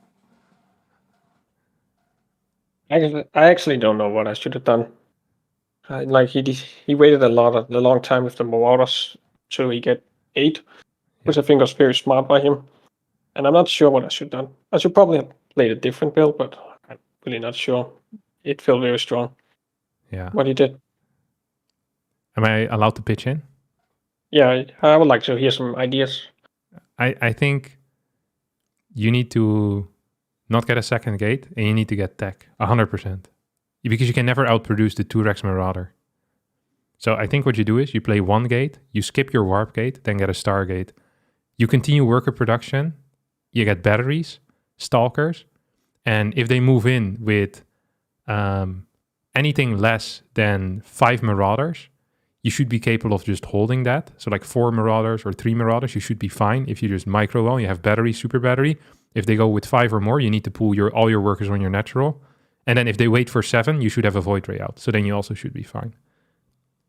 S4: I actually don't know what I should have done. Like he waited a long time with the Marauders till he get 8, which I think was very smart by him. And I'm not sure what I should have done. I should probably have played a different build, but I'm really not sure. It felt very strong.
S1: Yeah.
S4: What he did.
S1: Am I allowed to pitch in?
S4: Yeah, I would like to hear some ideas.
S1: I think you need to not get a second gate and you need to get tech 100%. Because you can never outproduce the 2-Rex Marauder. So I think what you do is you play 1 gate, you skip your warp gate, then get a Stargate. You continue worker production, you get batteries, stalkers, and if they move in with anything less than 5 marauders, you should be capable of just holding that. So like 4 marauders or 3 marauders, you should be fine. If you just micro well, you have battery, super battery. If they go with 5 or more, you need to pull all your workers on your natural. And then if they wait for 7, you should have a void ray out. So then you also should be fine.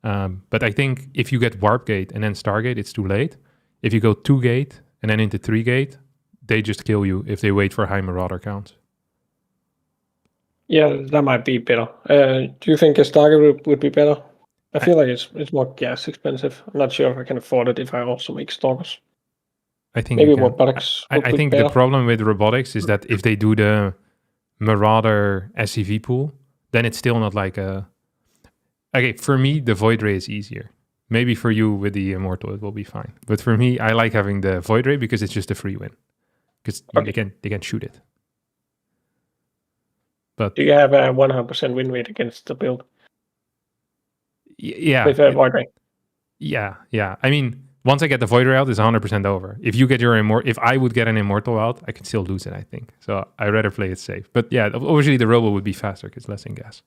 S1: But I think if you get warp gate and then Stargate, it's too late. If you go 2 gate and then into 3 gate, they just kill you if they wait for high marauder counts.
S4: Yeah, that might be better. Do you think a Stargate would be better? I feel like it's more gas expensive. I'm not sure if I can afford it if I also make stalkers.
S1: I think
S4: Maybe
S1: you can.
S4: robotics.
S1: I think
S4: better.
S1: the problem with robotics is that if they do the marauder SCV pool, then it's still not like a... Okay, for me, the void ray is easier. Maybe for you with the immortal, it will be fine. But for me, I like having the void ray because it's just a free win. Because they can shoot it. But
S4: do you have a 100% win rate against the build?
S1: Yeah.
S4: With a void ray?
S1: Yeah. I mean, once I get the void ray out, it's 100% over. If you get your if I would get an immortal out, I could still lose it, I think. So I'd rather play it safe. But yeah, obviously the robo would be faster because less in gas.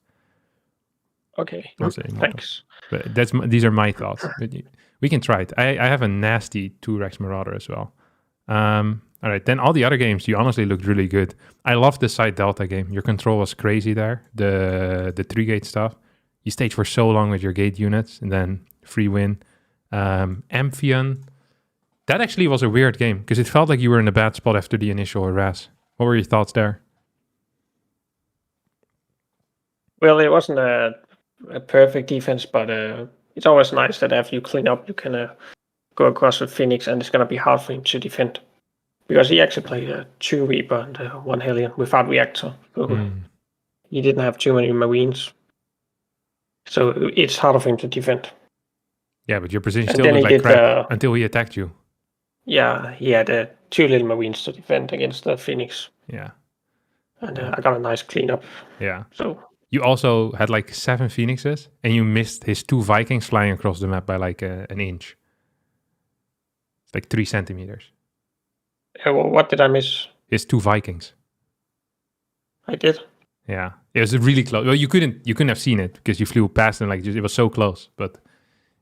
S4: Okay, thanks.
S1: But these are my thoughts. But we can try it. I have a nasty 2-Rex Marauder as well. All right, then all the other games, you honestly looked really good. I love the Side Delta game. Your control was crazy there. The 3-gate stuff. You stayed for so long with your gate units and then free win. Amphion. That actually was a weird game because it felt like you were in a bad spot after the initial harass. What were your thoughts there?
S4: Well, it wasn't a perfect defense, but it's always nice that after you clean up, you can go across with Phoenix, and it's going to be hard for him to defend. Because he actually played 2 Reaper and 1 Hellion without Reactor. So he didn't have too many Marines. So it's harder for him to defend.
S1: Yeah, but your position still looked like crap until he attacked you.
S4: Yeah, he had 2 little Marines to defend against the Phoenix.
S1: Yeah.
S4: And I got a nice cleanup.
S1: Yeah.
S4: So
S1: you also had like 7 Phoenixes, and you missed his 2 Vikings flying across the map by like an inch. It's like 3 centimeters.
S4: Well, what did I miss?
S1: His 2 Vikings.
S4: I did.
S1: Yeah, it was really close. Well, you couldn't have seen it because you flew past and it was so close. But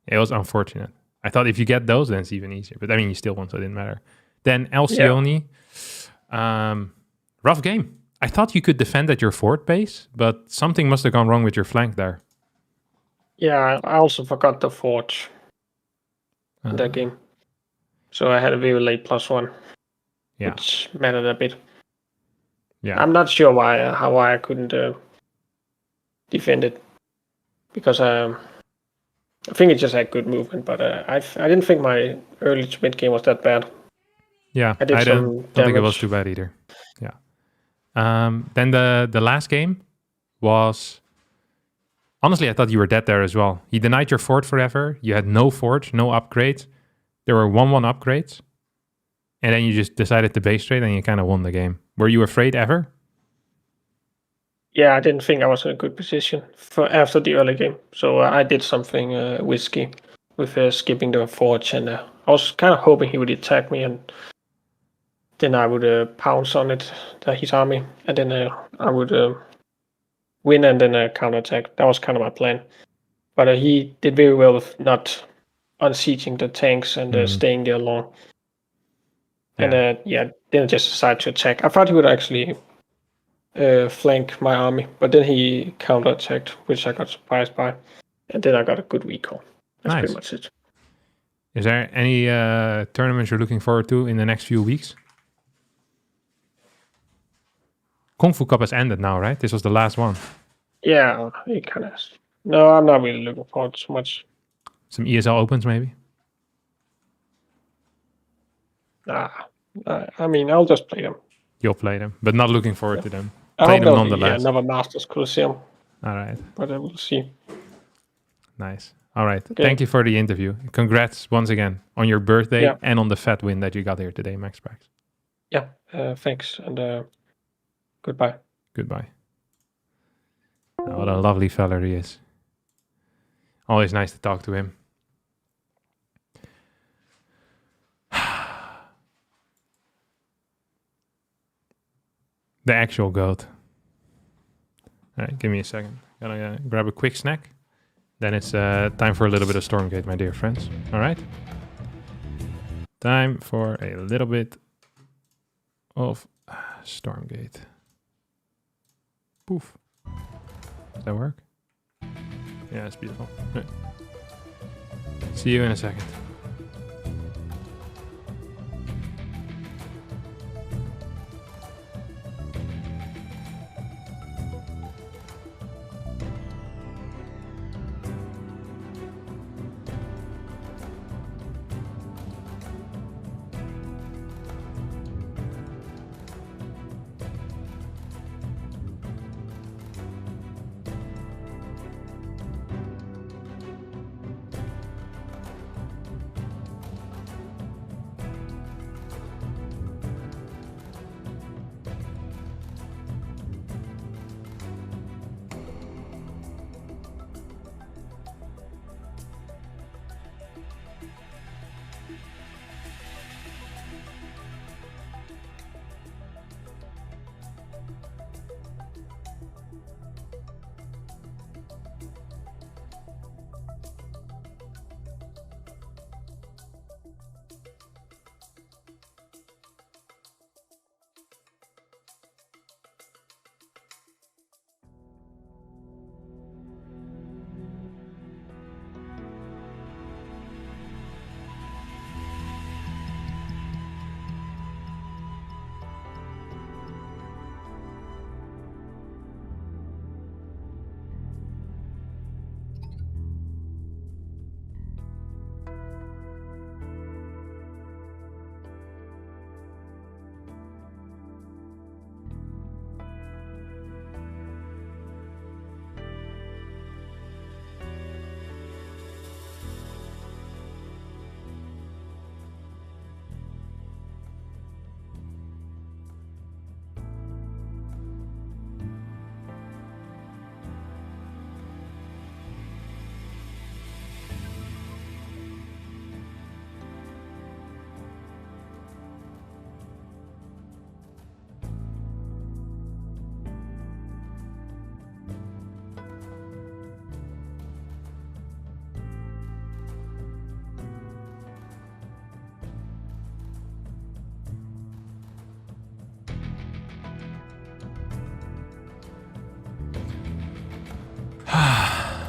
S1: it was unfortunate. I thought if you get those, then it's even easier. But I mean, you still won, so it didn't matter. Then Alcyone, rough game. I thought you could defend at your fort base, but something must have gone wrong with your flank there.
S4: Yeah, I also forgot the forge in that game. So I had a very late +1, which mattered a bit. Yeah, I'm not sure how I couldn't defend it, because I think it just had good movement, but I didn't think my early to mid game was that bad.
S1: Yeah, I don't think it was too bad either. Yeah. Then the last game was, honestly, I thought you were dead there as well. He denied your fort forever. You had no forge, no upgrades. There were 1-1 upgrades. And then you just decided to base trade and you kind of won the game. Were you afraid ever?
S4: Yeah, I didn't think I was in a good position after the early game. So I did something risky with skipping the forge. And I was kind of hoping he would attack me, and then I would pounce on his army. And then I would win and then counterattack. That was kind of my plan. But he did very well with not unsieging the tanks and staying there long. And then I just decided to attack. I thought he would actually flank my army, but then he counterattacked, which I got surprised by. And then I got a good recall. That's pretty much it.
S1: Is there any tournaments you're looking forward to in the next few weeks? Kung Fu Cup has ended now, right? This was the last one.
S4: Yeah, it kind of. No, I'm not really looking forward to much.
S1: Some ESL Opens, maybe?
S4: I mean, I'll just play them.
S1: You'll play them, but not looking forward to them.
S4: I
S1: Play
S4: hope
S1: them nonetheless.
S4: Another Masters Coliseum.
S1: All right.
S4: But I will see.
S1: Nice. All right.
S4: Okay.
S1: Thank you for the interview. Congrats once again on your birthday and on the fat win that you got here today, maxpax.
S4: Yeah. Thanks, and goodbye.
S1: Goodbye. Oh, what a lovely fella he is. Always nice to talk to him. The actual goat. All right, give me a second. Gonna grab a quick snack. Then it's time for a little bit of Stormgate, my dear friends. All right? Time for a little bit of Stormgate. Poof. Does that work? Yeah, it's beautiful. Right. See you in a second.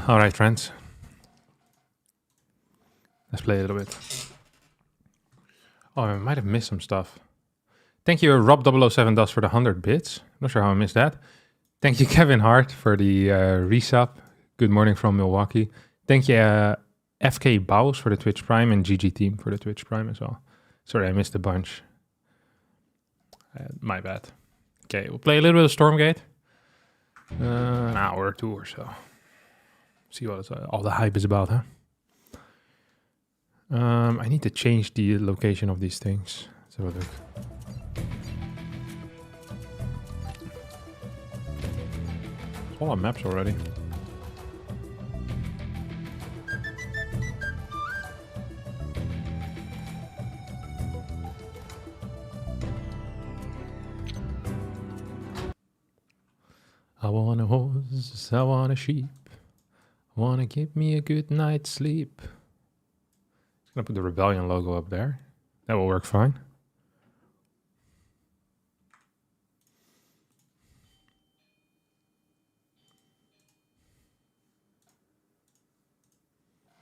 S1: All right, friends. Let's play a little bit. Oh, I might have missed some stuff. Thank you, Rob007 Dust for the 100 bits. Not sure how I missed that. Thank you, Kevin Hart, for the resub. Good morning from Milwaukee. Thank you, FK Baus for the Twitch Prime and GG Team for the Twitch Prime as well. Sorry, I missed a bunch. My bad. Okay, we'll play a little bit of Stormgate. An hour or two or so. See what it's, all the hype is about, huh? I need to change the location of these things. Let's have a look. It's all on maps already. I want a horse, I want a sheep. Wanna give me a good night's sleep. I'm gonna put the Rebellion logo up there. That will work fine.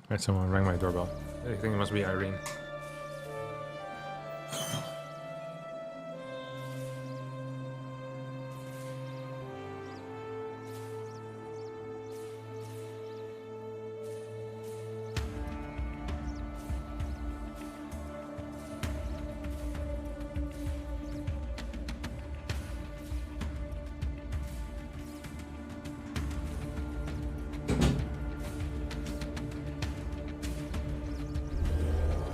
S1: Alright, someone rang my doorbell. I think it must be Irene.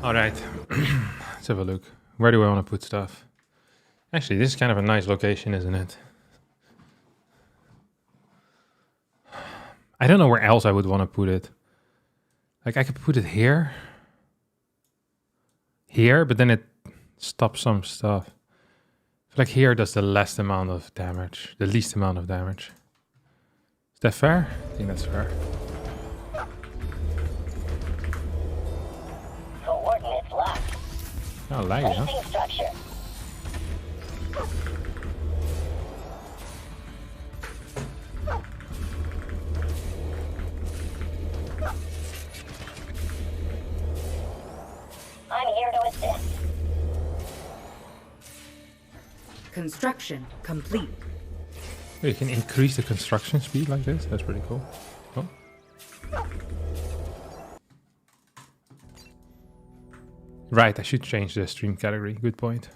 S1: All right, let's have a look. Where do I want to put stuff? Actually, this is kind of a nice location, isn't it? I don't know where else I would want to put it. Like, I could put it here. Here, but then it stops some stuff. Like here does the least amount of damage. The least amount of damage. Is that fair? I think that's fair.
S5: Coordinates locked.
S1: Oh, laggy, huh?
S5: Placing structure. I'm here to assist.
S6: Construction complete.
S1: You can increase the construction speed like this. That's pretty cool. Oh. Right, I should change the stream category. Good point.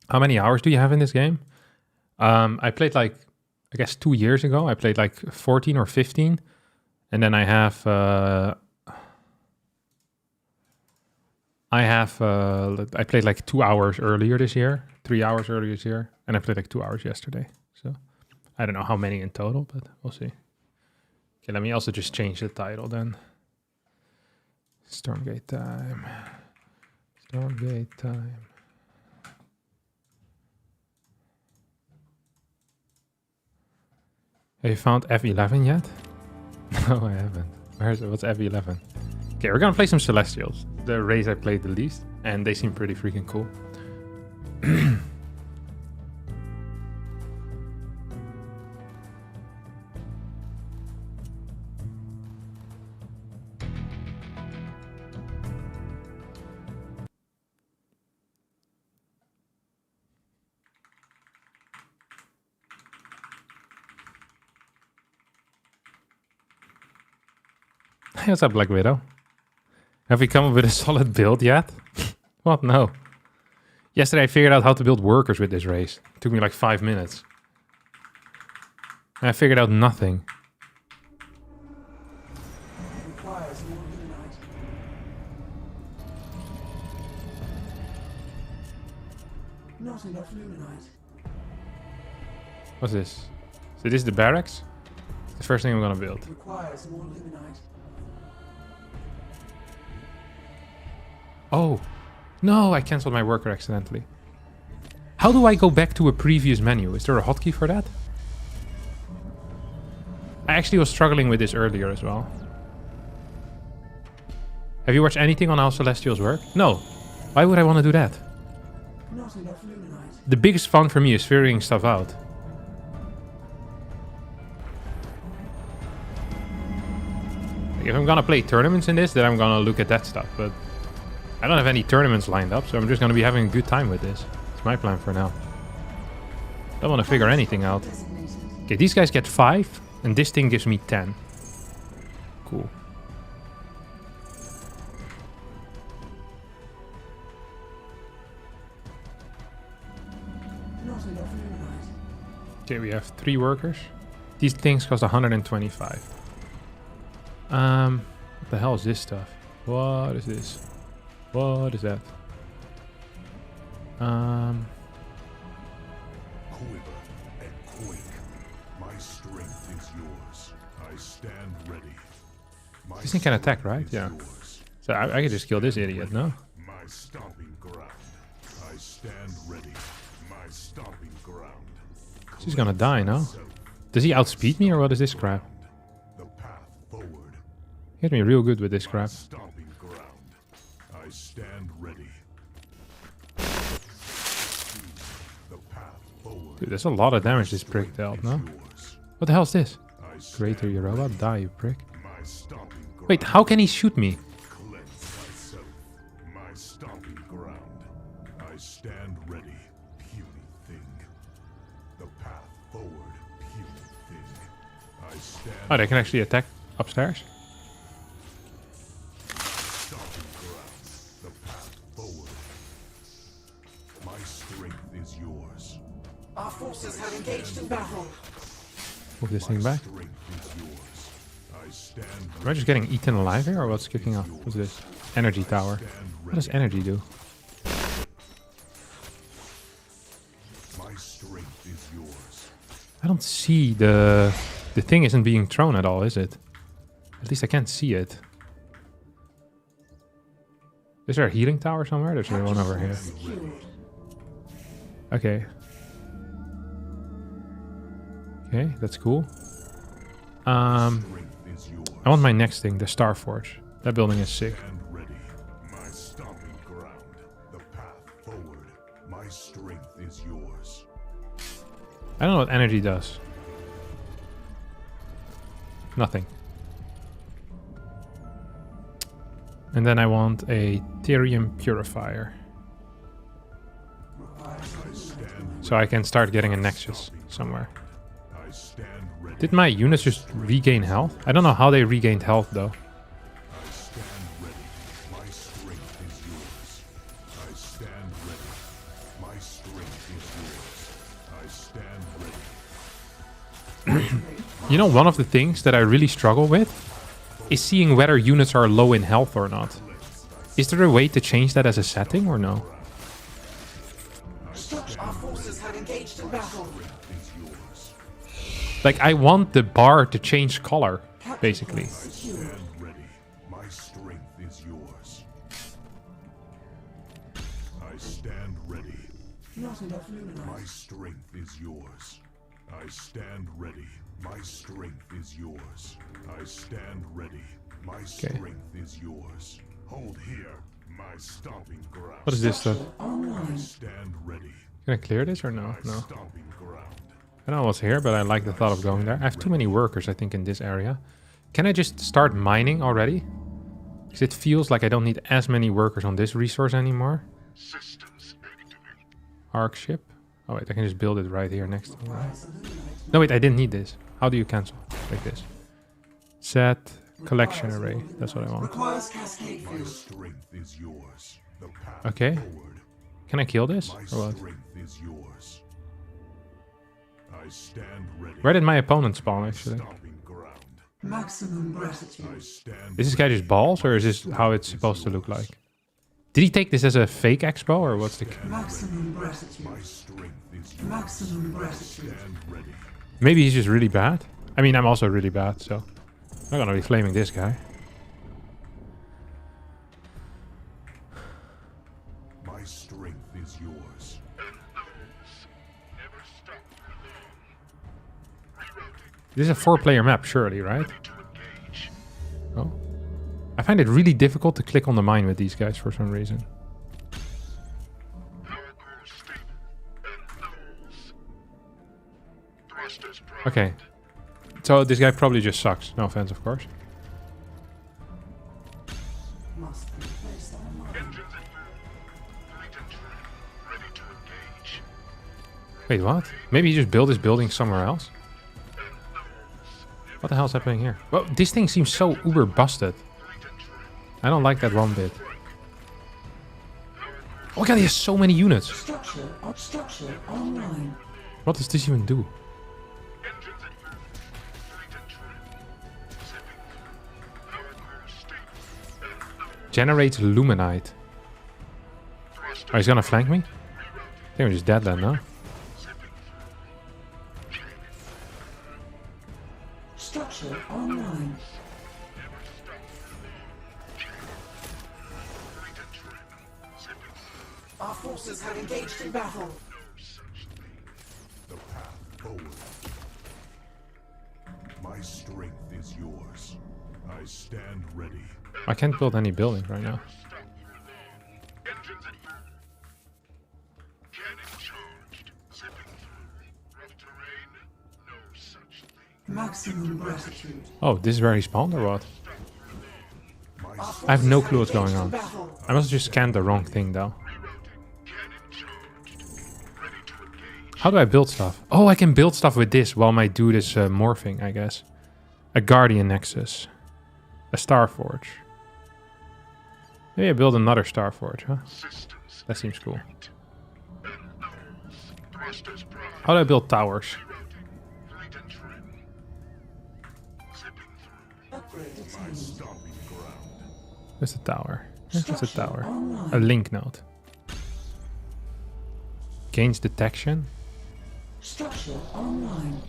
S1: How many hours do you have in this game? I played like, I guess 2 years ago. I played like 14 or 15. And then I played like 2 hours earlier this year, 3 hours earlier this year. And I played like 2 hours yesterday. So I don't know how many in total, but we'll see. Okay, let me also just change the title then. Stormgate Time. Stormgate Time. Have you found F11 yet? No, I haven't. What's F11? Okay, we're gonna play some Celestials. The race I played the least, and they seem pretty freaking cool. Hey, what's up, Black Widow? Have we come up with a solid build yet? What? No. Yesterday I figured out how to build workers with this race. It took me like 5 minutes. And I figured out nothing.
S7: Not enough luminite.
S1: What's this? So this is the barracks? The first thing I'm gonna build.
S7: Requires more luminite.
S1: Oh, no, I cancelled my worker accidentally. How do I go back to a previous menu? Is there a hotkey for that? I actually was struggling with this earlier as well. Have you watched anything on how Celestials work? No. Why would I want to do that?
S7: Not enough luminite.
S1: The biggest fun for me is figuring stuff out. Like if I'm gonna play tournaments in this, then I'm gonna look at that stuff, but I don't have any tournaments lined up, so I'm just going to be having a good time with this. It's my plan for now. Don't want to figure anything out. Okay, these guys get 5, and this thing gives me 10. Cool.
S7: Not enough luminite.
S1: Okay, we have 3 workers. These things cost 125. What the hell is this stuff? What is this? What is that?
S8: Quiver and quake. My strength is yours. I stand ready.
S1: This thing can attack, right? Yeah. So I could just kill this idiot, no?
S8: My stomping ground. I stand ready. My stomping ground.
S1: She's gonna die, no? Does he outspeed me or what is this crap?
S8: The path forward.
S1: He hit me real good with this crap.
S8: Stomping ground. I stand ready. The path forward.
S1: Dude, there's a lot of damage this prick dealt, no? What the hell is this? Greater your robot, die you prick.
S8: My stomping ground.
S1: Wait, how can he shoot me?
S8: Cleanse myself. My stomping ground. I stand ready. Puny thing. The path forward. Puny thing. I stand.
S1: Oh, they can actually attack upstairs?
S8: Stomping ground. The path forward. My strength is yours.
S7: Our forces have engaged in battle.
S1: Move this thing back.
S8: Strength is yours. I stand
S1: Am I just getting eaten alive here or what's kicking off? What's this? Energy tower. What does energy do?
S8: My strength is yours.
S1: I don't see the thing isn't being thrown at all, is it? At least I can't see it. Is there a healing tower somewhere? There's one over here. Okay. Okay, that's cool. I want my next thing, the Star Forge. That building is sick.
S8: Stand ready. My stomping ground. The path forward. My strength is yours.
S1: I don't know what energy does. Nothing. And then I want a Therium Purifier. So I can start getting a Nexus somewhere.
S8: I stand ready.
S1: Did my units just regain health? I don't know how they regained health though.
S8: I stand ready. My strength is yours. I stand ready. My strength is yours. I stand ready.
S1: You know, one of the things that I really struggle with is seeing whether units are low in health or not. Is there a way to change that as a setting or no?
S7: Our forces have engaged in battle.
S1: Like, I want the bar to change color, basically.
S8: Stand ready. My strength is yours. I stand ready.
S7: Not enough luminite.
S8: My strength is yours. I stand ready. My strength is yours. I stand ready. My strength is yours. Hold here. My stomping ground.
S1: What is this stuff?
S7: Online.
S8: Stand ready.
S1: Can I clear this or no?
S8: My
S1: No.
S8: stomping ground.
S1: I don't know what's here, but I like the thought of going there. I have too many workers, I think, in this area. Can I just start mining already? Because it feels like I don't need as many workers on this resource anymore. Arc ship. Oh wait, I can just build it right here next to me. No wait, I didn't need this. How do you cancel? Like this. Set collection array. That's what I want.
S7: Requires cascade
S8: My
S7: field.
S8: strength is yours. The path
S1: Okay.
S8: forward.
S1: Can I kill this?
S8: My
S1: Or what?
S8: strength is yours. I stand ready.
S1: Where did my opponent spawn actually?
S8: Stomping ground.
S7: Maximum
S8: I
S7: gratitude.
S8: stand
S1: Is this guy just balls or is this how it's supposed to look like? Did he take this as a fake expo or what's the...
S7: Maximum gratitude.
S8: My strength is yours.
S7: Maximum gratitude.
S8: Stand ready.
S1: Maybe he's just really bad. I mean, I'm also really bad, so... I'm not gonna be flaming this guy.
S8: My strength is yours.
S1: This is a 4-player map, surely, right? Oh. I find it really difficult to click on the mine with these guys for some reason. Okay. So this guy probably just sucks. No offense, of course.
S7: Must be placed online.
S1: Wait, what? Maybe he just built his building somewhere else? What the hell's happening here? Well, this thing seems so uber busted. I don't like that one bit. Oh my god, he has so many units.
S7: Structure online.
S1: What does this even do? Generates luminite. Oh, he's gonna flank me? I think I'm just dead then, no?
S7: Structure online. Our forces have engaged in battle.
S8: The path forward. My strength is yours. I stand ready.
S1: I can't build any buildings right now.
S7: Maximum gratitude.
S1: Oh, this is where he spawned or what? I have no clue what's going on. I must have just scanned the wrong thing though. How do I build stuff? Oh, I can build stuff with this while my dude is morphing, I guess. A Guardian Nexus. A Star Forge. Maybe I build another Star Forge, huh? That seems cool. How do I build towers? Where's the tower? Where's the tower? A link node. Gains detection.
S7: Structure online.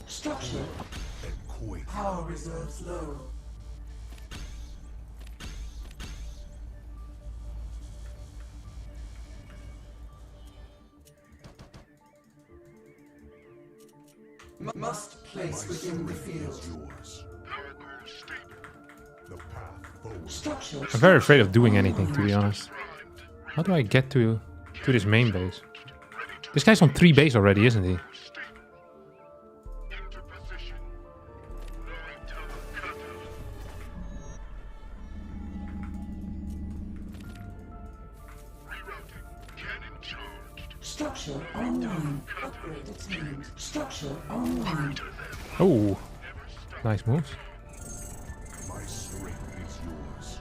S7: Structure.
S8: Quake.
S7: Power reserves low. Must place within the field.
S8: Yours. The path forward.
S7: Structure.
S1: I'm very afraid of doing anything, to be honest. How do I get to this main base? This guy's on 3 base already, isn't he?
S7: Structure online. Upgrade attained. Structure online.
S1: Oh, nice moves.
S8: My strength is yours.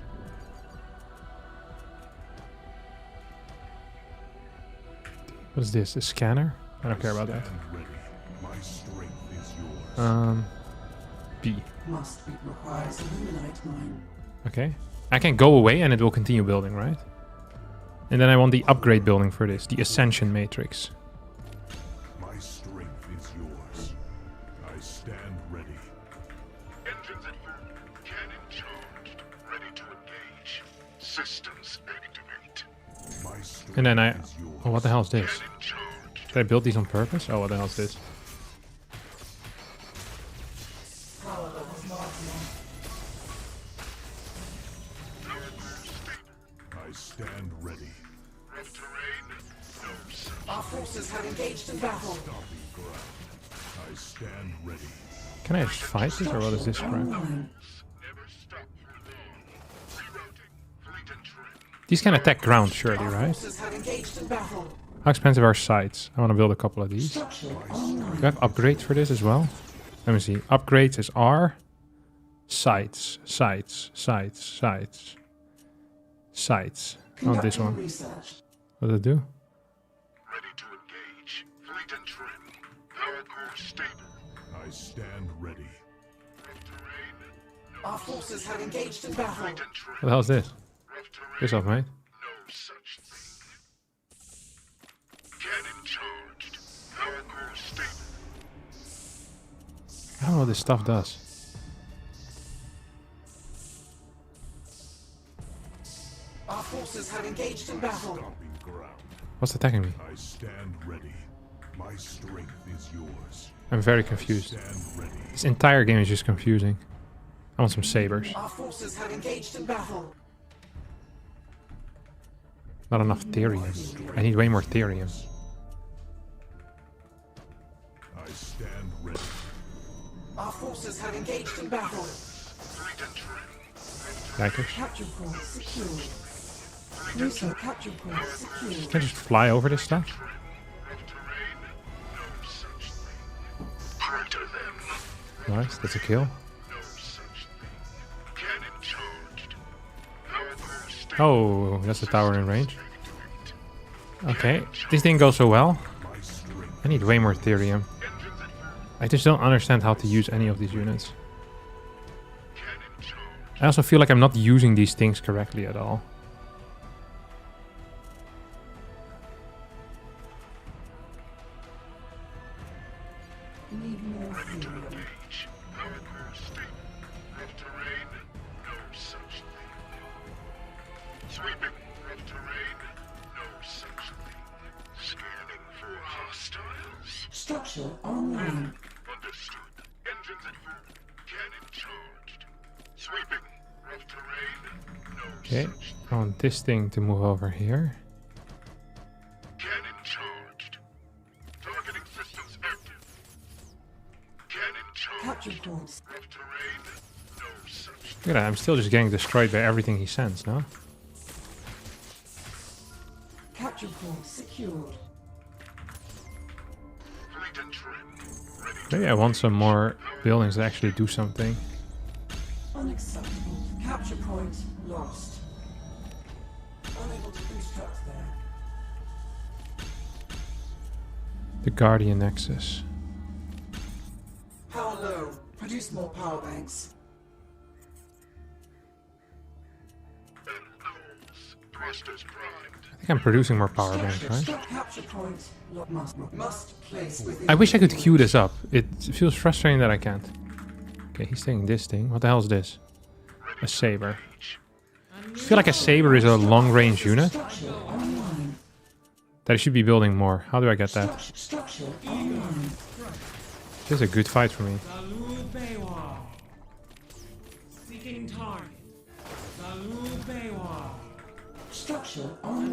S1: What is this? A scanner? I don't care about that.
S8: Stand ready. My strength is yours.
S1: B.
S7: Must be requires illuminate mine.
S1: Okay. I can go away and it will continue building, right? And then I want the upgrade building for this, the Ascension Matrix.
S8: My strength is yours. I stand ready. Engines at full. Cannon charged. Ready to engage. Systems activate. My strength
S1: And then I...
S8: is yours.
S1: Oh, what the hell is this?
S8: Cannon charged.
S1: Did I build these on purpose? Oh, what the hell is this?
S7: Power levels marginal.
S8: I stand ready. Rough terrain. No such
S7: Our forces have engaged in battle.
S8: stomping ground. I stand ready.
S1: Can I just fight this or what is this crap?
S7: Online.
S8: Never stop for long. Rerouting. Fleet and trim.
S1: These can attack ground, surely,
S7: Our
S1: right?
S7: forces have engaged in battle.
S1: How expensive are sites? I want to build a couple of these.
S7: Structure
S1: Do
S7: online.
S1: I have upgrades for this as well? Let me see. Upgrades is R. Sites. Sites. Sites. Sites. Sites. Oh, this
S7: Conducting
S1: one.
S7: research.
S1: What does it do?
S8: Ready to engage. Fleet and trim. Power core stable. I stand ready. Rough terrain.
S7: Our forces have engaged in battle.
S8: Fleet and trim.
S1: What the hell is this?
S8: Rough terrain.
S1: Piss off, mate.
S8: No such thing. Cannon charged. Power core stable.
S1: I don't know what this stuff does.
S7: Our forces have engaged in battle.
S8: Stomping ground.
S1: What's attacking me?
S8: I stand ready. My strength is yours.
S1: I'm very confused.
S8: Stand ready.
S1: This entire game is just confusing. I want some sabers.
S7: Our forces have engaged in battle.
S1: Not enough therium. I need way more therium.
S8: I stand ready.
S7: Our forces have engaged in battle.
S8: Fleet and trim.
S1: Yikers.
S7: Capture point secured. Research capture point secured.
S1: Can I just fly over this stuff?
S8: Rough terrain. No such thing. Pronto them.
S1: Nice, that's a kill.
S8: No such thing. Cannon charged. Power core stable.
S1: Oh, that's a tower in range. Okay, this didn't go so well.
S8: My strength.
S1: I need way more therium.
S8: Engines at full.
S1: I just don't understand how to use any of these units.
S8: Cannon charged.
S1: I also feel like I'm not using these things correctly at all.
S7: Need more therium.
S8: Engage. Power core stable. Rough terrain. No such thing. Sweeping. Rough terrain. No such thing. Scanning for hostiles.
S7: Structure online.
S8: Understood. Engines at full. Cannon charged. Sweeping. Rough terrain. No
S1: Okay,
S8: such
S1: I want this thing to move over here.
S8: Cannon charged. Targeting systems active. Cannon charged.
S7: Capture points.
S8: Rough terrain. No such thing.
S1: Look at that, I'm still just getting destroyed by everything he sends, no?
S7: Capture point secured.
S8: Fleet and trim. Ready to
S1: Maybe I want some more buildings that actually do something.
S7: Unacceptable. Capture point lost. Unable to construct there.
S1: The Guardian Nexus.
S7: Power low. Produce more power banks.
S8: calls.
S1: I think I'm producing more power banks, right?
S7: Capture point. Must place within.
S1: I wish I could queue this up. It feels frustrating that I can't. Okay, he's taking this thing. What the hell is this? A saber. I feel like a saber is a long-range unit. That I should be building more. How do I get that? This is a good fight for me.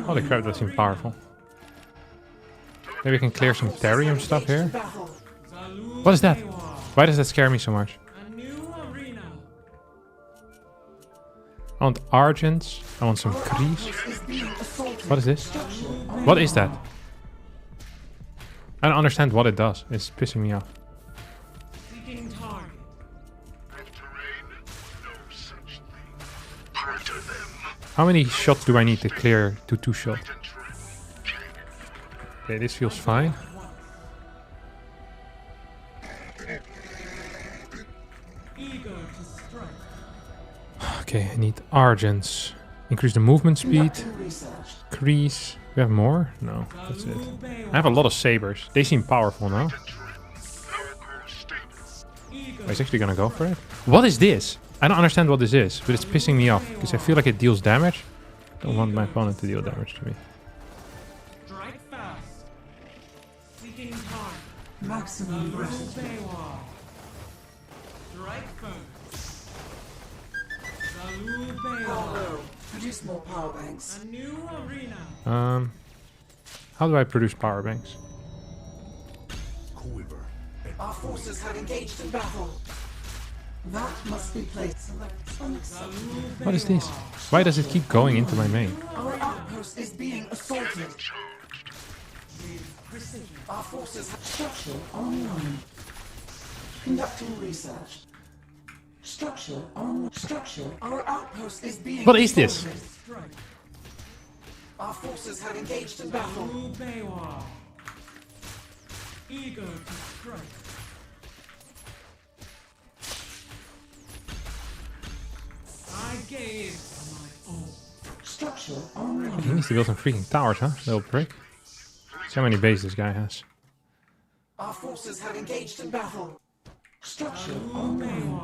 S1: Holy crap, that seems powerful. Maybe I can clear some therium stuff here. What is that? Why does that scare me so much? I want argents. I want some crease. What is this? What is that? I don't understand what it does. It's pissing me off. How many shots do I need to clear to 2 shots? Okay, this feels fine. Okay, I need argents. Increase the movement speed. Crease. We have more? No, that's it. I have a lot of sabers. They seem powerful now. Oh, he's actually gonna go for it. What is this? I don't understand what this is, but it's pissing me off because I feel like it deals damage. Don't want my opponent to deal damage to me.
S7: Maximum produce more power banks.
S1: How do I produce power banks?
S7: Our forces have engaged in battle. That must be placed.
S1: What is this? Why does it keep going into my main?
S7: Our outpost is being assaulted. Our forces have structure online. Conducting research. Structure on structure. Our outpost is being.
S1: What is this?
S7: Our forces have engaged in battle.
S9: Eager to strike. I gave my own.
S7: Structure online.
S1: He needs to build some freaking towers, huh? Little prick. So many bases this guy has.
S7: Our forces have engaged in battle. Structure online.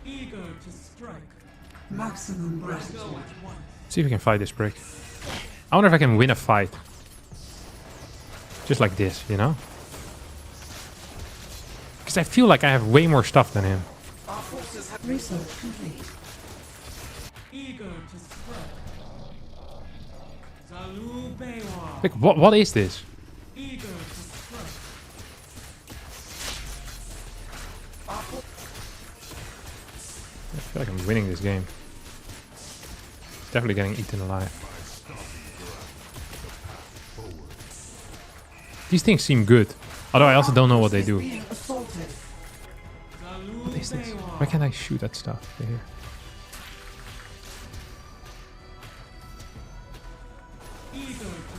S9: Eager to strike.
S7: Maximum gratitude.
S1: See if we can fight this prick. I wonder if I can win a fight. Just like this, you know? Because I feel like I have way more stuff than him.
S7: Our forces have research complete.
S9: Eager to strike. Zalu Bewa.
S1: Like, what is this?
S9: Eager to strike.
S1: I feel like I'm winning this game. Definitely getting eaten alive. These things seem good. Although I also don't know what they do. What is this? Why can't I shoot at stuff here?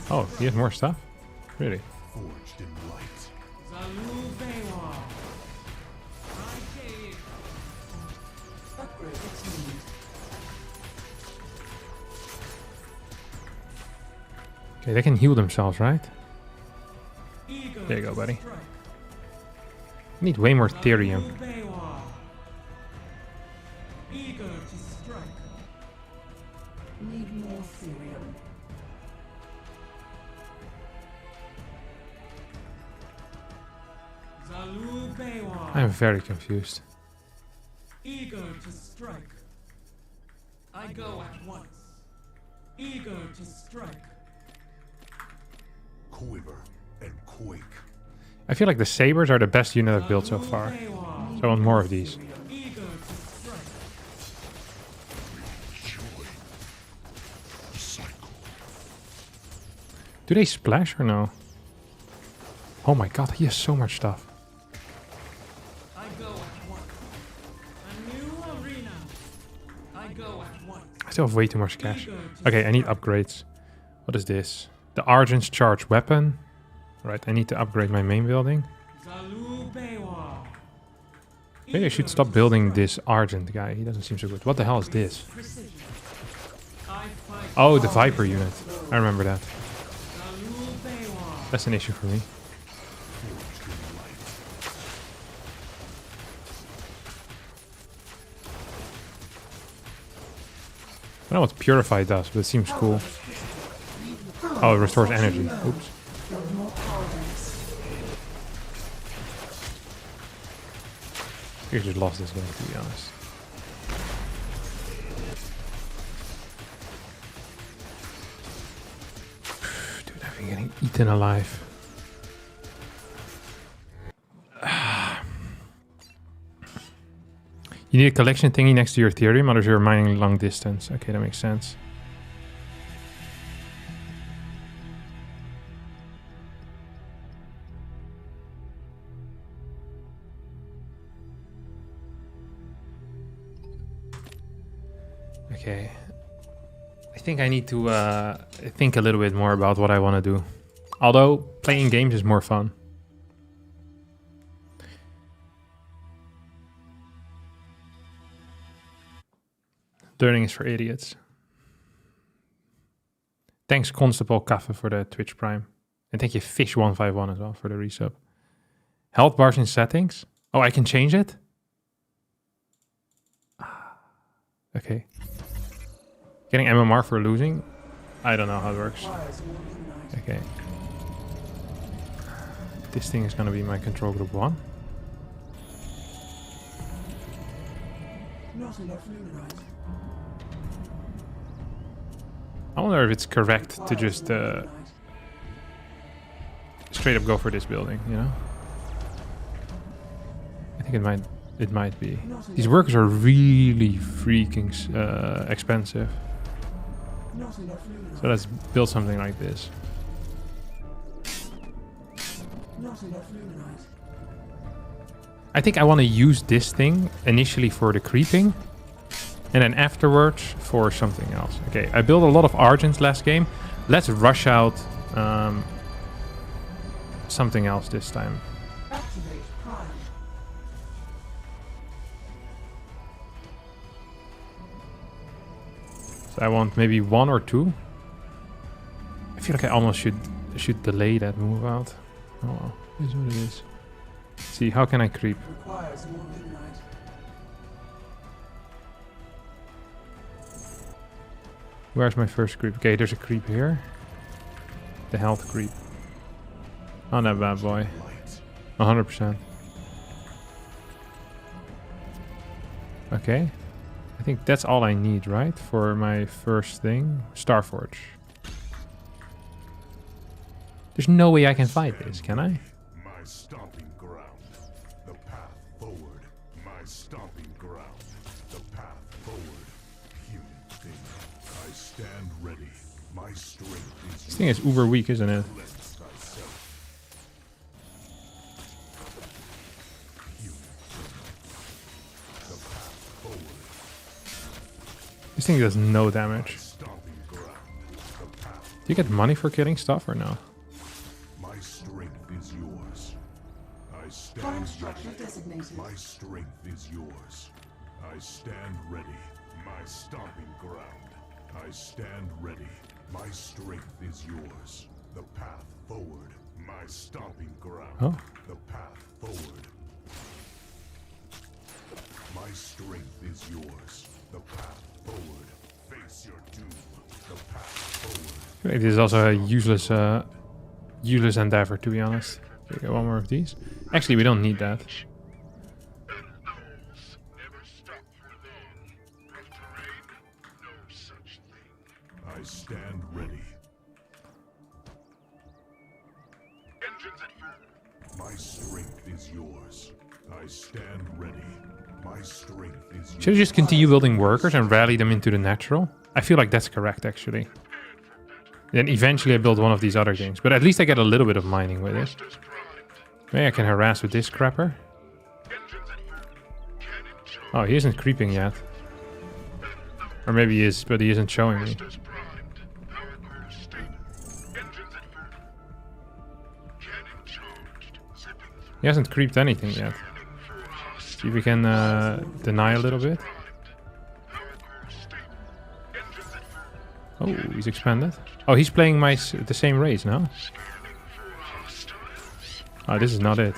S1: Oh, he has more stuff? Really?
S8: Forged in light.
S9: Zalu Bewa. I gave.
S7: Upgrade attained.
S1: Okay, they can heal themselves, right?
S9: Eager
S1: There you go,
S9: to
S1: buddy.
S9: strike.
S1: I need way more therium.
S9: Zalu Bewa. Eager to strike.
S7: Need more therium.
S9: Zalu Bewa.
S1: I'm very confused.
S9: Eager to strike. I go at once. Eager to strike.
S8: Quiver and quake.
S1: I feel like the sabers are the best unit I've built so far. So I want more of these.
S9: Eager to strike.
S1: Do they splash or no? Oh my god, he has so much stuff.
S9: I go at once. A new arena. I go at once.
S1: I still have way too much cash. Okay, I need upgrades. What is this? The Argent's charge weapon. Right, I need to upgrade my main building.
S9: Zalu Bewa.
S1: Maybe I should stop building this Argent guy. He doesn't seem so good. What the hell is this?
S9: Precision. I fight
S1: Oh, the Viper unit. I remember that.
S9: Salud Baywar.
S1: That's an issue for me. I don't know what Purify does, but it seems cool. Oh, it restores energy. Oops. I just lost this game, to be honest. Dude, I've been getting eaten alive. You need a collection thingy next to your Ethereum, otherwise you're mining long distance. Okay, that makes sense. Okay. I think I need to think a little bit more about what I want to do. Although, playing games is more fun. Learning is for idiots. Thanks Constable Kaffe for the Twitch Prime. And thank you Fish151 as well for the resub. Health bars in settings. Oh, I can change it? Okay. Getting MMR for losing? I don't know how it works. Okay. This thing is gonna be my control group 1.
S7: Not enough luminite.
S1: I wonder if it's correct to just straight up go for this building, you know? I think it might be. These workers are really freaking expensive. So let's build something like this.
S7: Not enough luminite.
S1: I think I want to use this thing initially for the creeping. And then afterwards for something else. Okay, I built a lot of Argents last game. Let's rush out something else this time.
S7: Activate prime.
S1: So I want maybe 1 or 2. I feel like I almost should delay that move out. Oh well, it is what it is. Let's see, how can I creep?
S7: Requires more luminite.
S1: Where's my first creep? Okay, there's a creep here. The health creep. Oh, that bad boy. 100%. Okay. I think that's all I need, right? For my first thing. Starforge. There's no way I can fight this, can I?
S8: My stomping ground. The path forward. My stomping ground. The path forward. Human thing. I stand ready. My strength is
S1: This thing is uber weak, isn't it? This thing does no damage. Do you get money for killing stuff or no?
S8: My strength is yours. I
S7: Prime
S8: stand
S7: structure
S8: ready.
S7: designated.
S8: My strength is yours. I stand ready. My stomping ground. I stand ready. My strength is yours. The path forward. My stomping ground.
S1: Oh.
S8: The path forward. My strength is yours. The path forward. Face your doom. The path forward.
S1: It is also a useless endeavor, to be honest. Okay, get one more of these. Actually, we don't need that.
S8: I stand ready. My strength is yours. I stand ready. My strength is yours.
S1: Should I just continue building workers and rally them into the natural? I feel like that's correct, actually. Then eventually I build one of these other things. But at least I get a little bit of mining with it. Maybe I can harass with this crapper. Oh, he isn't creeping yet. Or maybe he is, but he isn't showing me. He hasn't creeped anything yet. See if we can deny a little bit. Oh, he's expanded. Oh, he's playing the same race now. Oh, this is not it.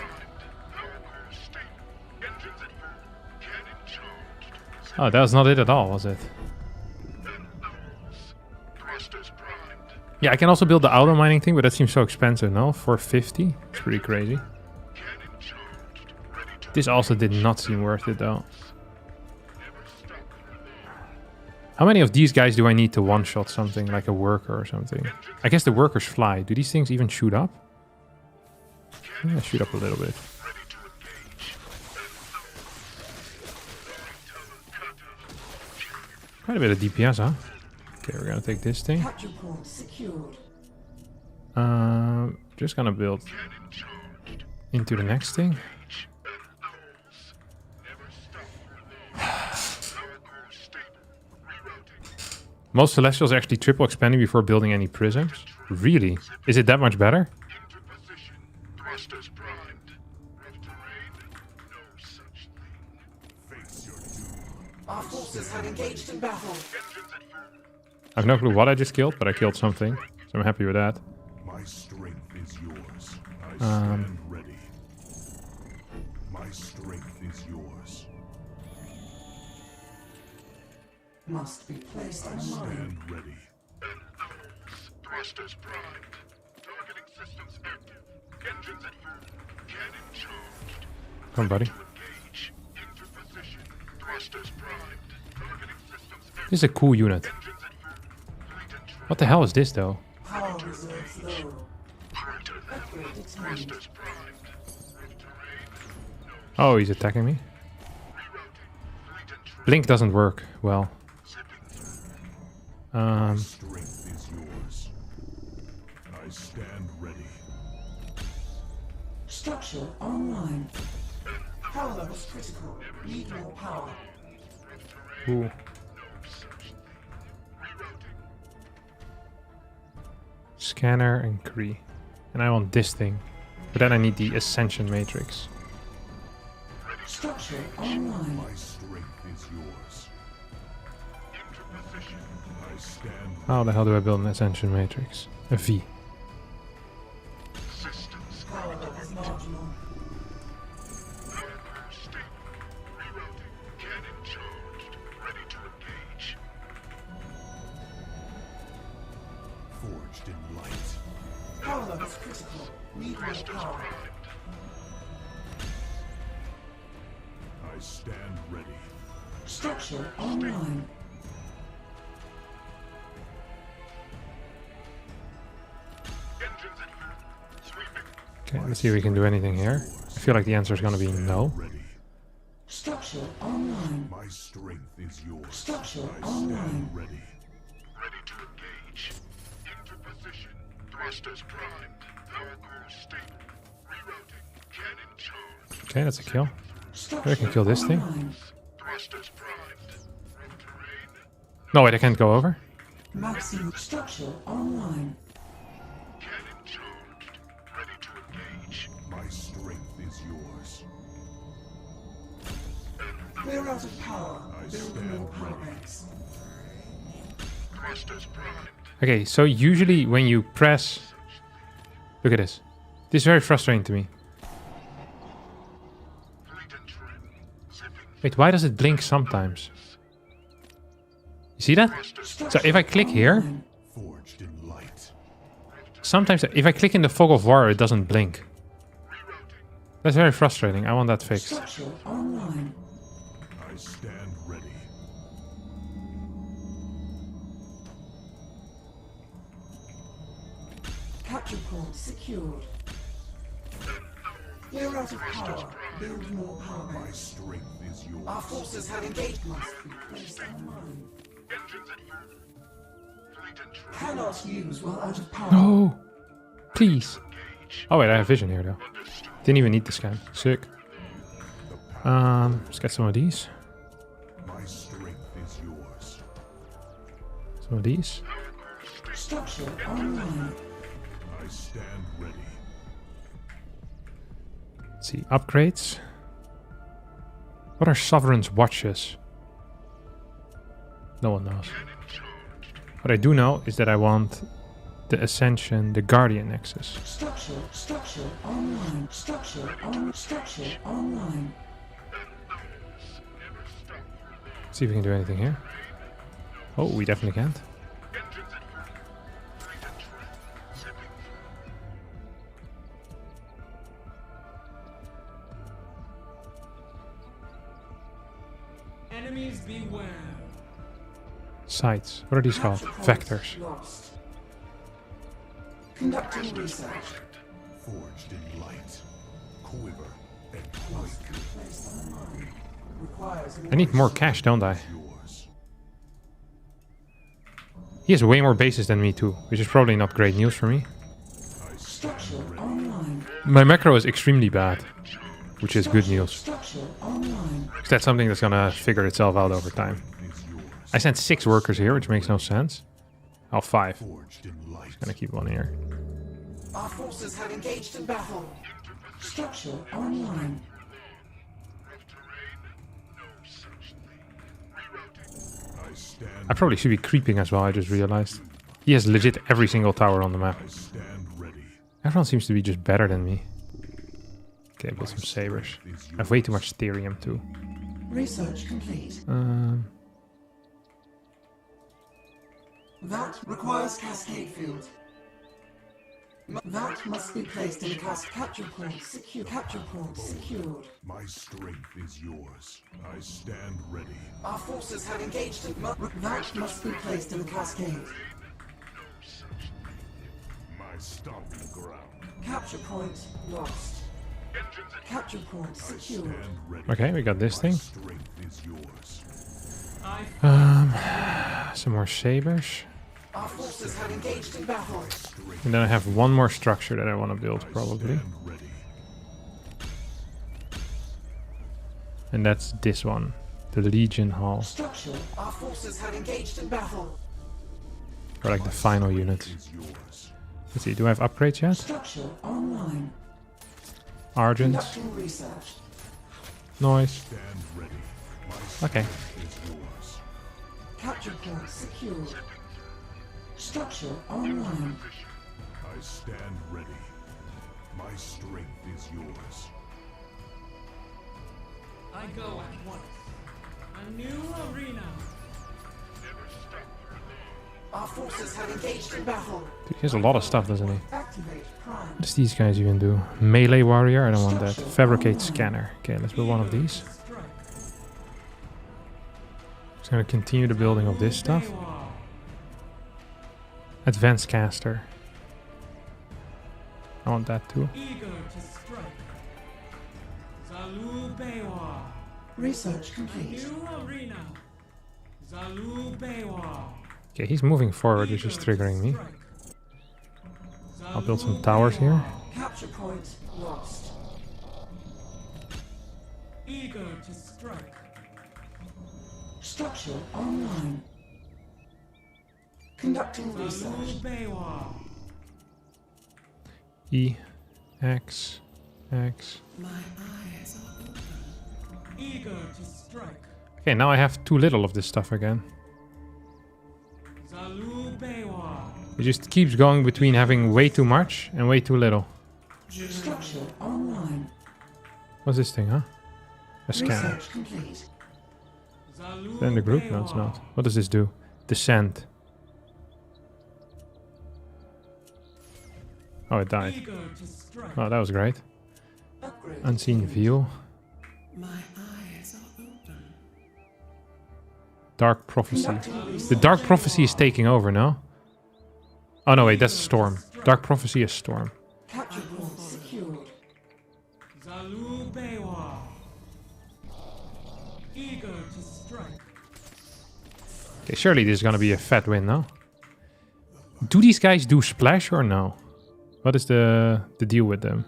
S1: Oh, that was not it at all, was it? Yeah, I can also build the auto mining thing, but that seems so expensive, no? 450? It's pretty crazy. This also did not seem worth it, though. How many of these guys do I need to one-shot something, like a worker or something? I guess the workers fly. Do these things even shoot up? Yeah, shoot up a little bit. Quite a bit of DPS, huh? Okay, we're gonna take this thing.
S7: Capture point secured.
S1: Just gonna build into the next thing. Most Celestials actually triple expanding before building any prisms. Really? Is it that much better?
S7: Our forces have engaged in battle.
S1: I have no clue what I just killed, but I killed something, so I'm happy with that.
S8: My strength is yours. I stand ready. My strength is yours.
S7: Must be placed
S8: I
S7: on
S8: stand
S7: line.
S8: ready.
S10: Thrusters primed. Targeting systems active. Engines at full. Cannon charged.
S1: Come on, buddy.
S10: Engage. Into position. Thrusters primed. Targeting systems active.
S1: This is a cool unit.
S10: Engines at full. Fleet and track.
S1: What the hell is this, though?
S7: Power reserves low. Upgrade determined.
S10: Thrusters primed. Rift terrain.
S1: Oh, he's attacking me. Blink doesn't work well.
S8: My strength is yours. I stand ready.
S7: Structure online. Power levels critical. Need more power.
S1: Ooh. Scanner and Kree. And I want this thing. But then I need the Ascension Matrix.
S7: Structure online.
S8: My strength is yours. Into position. I stand
S1: How the hell do I build an Ascension Matrix? A V.
S10: Systems.
S7: Power levels marginal.
S10: Power stable. Rerouting. Cannon charged. Ready to engage.
S8: forged in light.
S7: Power levels critical. Need more power.
S8: I stand ready.
S7: Structure online.
S1: Okay, let's see if we can do anything here. I feel like the answer is going to be no.
S8: Ready.
S7: Structure online.
S8: My strength is yours.
S7: Structure
S8: I
S7: online.
S8: stand ready.
S10: Ready to engage. Into position. Thrusters primed. Power core stable. Rerouting. Cannon charged.
S1: Okay, that's a kill.
S7: Structure
S1: I can kill this thing.
S7: online.
S10: Thrusters primed. From terrain.
S1: No, wait, I can't go over.
S7: Maximum structure online.
S10: Cannon charged. Ready to engage.
S8: My strength is yours.
S7: We're out of power.
S8: I
S7: Build
S8: stand
S7: more power
S8: ready.
S7: banks.
S10: Thrusters primed.
S1: Okay, so usually when you press... Look at this. This is very frustrating to me.
S10: Fleet and trim. Zipping.
S1: Wait, why does it blink sometimes? You see that? So if I click here,
S8: Forged in light.
S1: sometimes if I click in the fog of war, it doesn't blink. That's very frustrating. I want that fixed.
S7: Structure online.
S8: I stand ready.
S7: Capture point secured. We're out of power. Build more power
S8: My
S7: banks.
S8: strength is yours.
S7: Our forces have engaged. Must be placed online.
S10: Engines at full. Fleet and trim.
S7: Cannot use while out of power.
S1: No! Please! Oh wait, I have vision here though. Didn't even need the scan. Sick. Let's get some of these.
S8: My strength is yours.
S1: Some of these.
S7: Structure online.
S8: I stand ready.
S1: Let's see, upgrades. What are Sovereign's watches? No one knows. What I do know is that I want the Ascension, the Guardian Nexus.
S7: Structure online. Structure online.
S1: See if we can do anything here. Oh, we definitely can't.
S9: Enemies beware.
S1: Sites. What are these called? Vectors.
S7: Lost. Conducting research.
S8: Forged in light. Quiver and quake.
S7: Requires
S1: I need more cash, don't I?
S8: Yours.
S1: He has way more bases than me too, which is probably not great news for me.
S7: structure online.
S1: My macro is extremely bad, which is good news.
S7: Structure online.
S1: That's something that's gonna figure itself out over time. I sent 6 workers here, which makes no sense. Oh, 5.
S8: Forged in light.
S1: Gonna keep 1 here.
S7: Our forces have engaged in battle. Structure online.
S8: I stand.
S1: I probably should be creeping as well, I just realized. He has legit every single tower on the map.
S8: I stand ready.
S1: Everyone seems to be just better than me. Okay, build some sabers. I have way too much therium too.
S7: Research complete. That requires cascade field. That must be placed in capture point. Secure. Capture point secured.
S8: My strength is yours. I stand ready.
S7: Our forces have engaged in. That must be placed in the cascade.
S8: My stomping ground.
S7: Capture point lost. Capture point
S8: I
S7: secured.
S8: stand ready.
S1: Okay, we got this
S8: My
S1: thing.
S8: strength is yours.
S1: Some more sabers.
S7: Our forces have engaged in battle.
S1: And then I have one more structure that I want to build, probably.
S8: Stand ready.
S1: And that's this one. The Legion Hall.
S7: Structure. Our forces have engaged in battle.
S1: Or like the final unit.
S8: Is yours.
S1: Let's see, do I have upgrades yet?
S7: Structure online.
S1: Argent.
S7: Conducting research.
S1: Noise.
S8: Stand ready. My
S1: Okay.
S8: strength is yours.
S7: Capture point secured. Structure online.
S8: I stand ready. My strength is yours.
S9: I go at once. A new arena.
S7: Our forces have engaged in battle.
S1: Dude, he has a lot of stuff, doesn't he?
S7: Activate prime.
S1: What does these guys even do? Melee warrior? I don't want that. Fabricate scanner. Okay, let's build one of these.
S9: Strike.
S1: Just gonna continue the building of this stuff. Advanced caster. I want that too.
S9: Eager to strike. Zalu Bewa.
S7: Research complete.
S9: New arena. Zalu Bewa.
S1: Okay, he's moving forward, which is triggering me. I'll build some towers here.
S7: Capture point lost.
S9: Eager to strike.
S7: Structure online. Conducting research.
S9: Zalu Bewa.
S1: E, X, X.
S7: My eyes are open.
S9: Eager to strike.
S1: Okay, now I have too little of this stuff again.
S9: Zalu Bewa.
S1: It just keeps going between having way too much and way too little.
S7: Structure online.
S1: What's this thing, huh? A scanner.
S7: Research complete.
S9: Zalu
S1: Then the group? No, it's not. What does this do? Descent. Oh, it died.
S9: Eager to strike.
S1: Oh, that was great.
S7: Upgrade.
S1: Unseen view.
S7: My eyes are open.
S1: Dark prophecy.
S7: Conducting research.
S1: The dark prophecy is taking over, no? Oh no, wait, that's storm. Dark prophecy is storm.
S7: Capture point secured.
S9: Zalu Bewa. Eager to strike.
S1: Okay, surely this is gonna be a fat win, no? Do these guys do splash or no? What is the deal with them?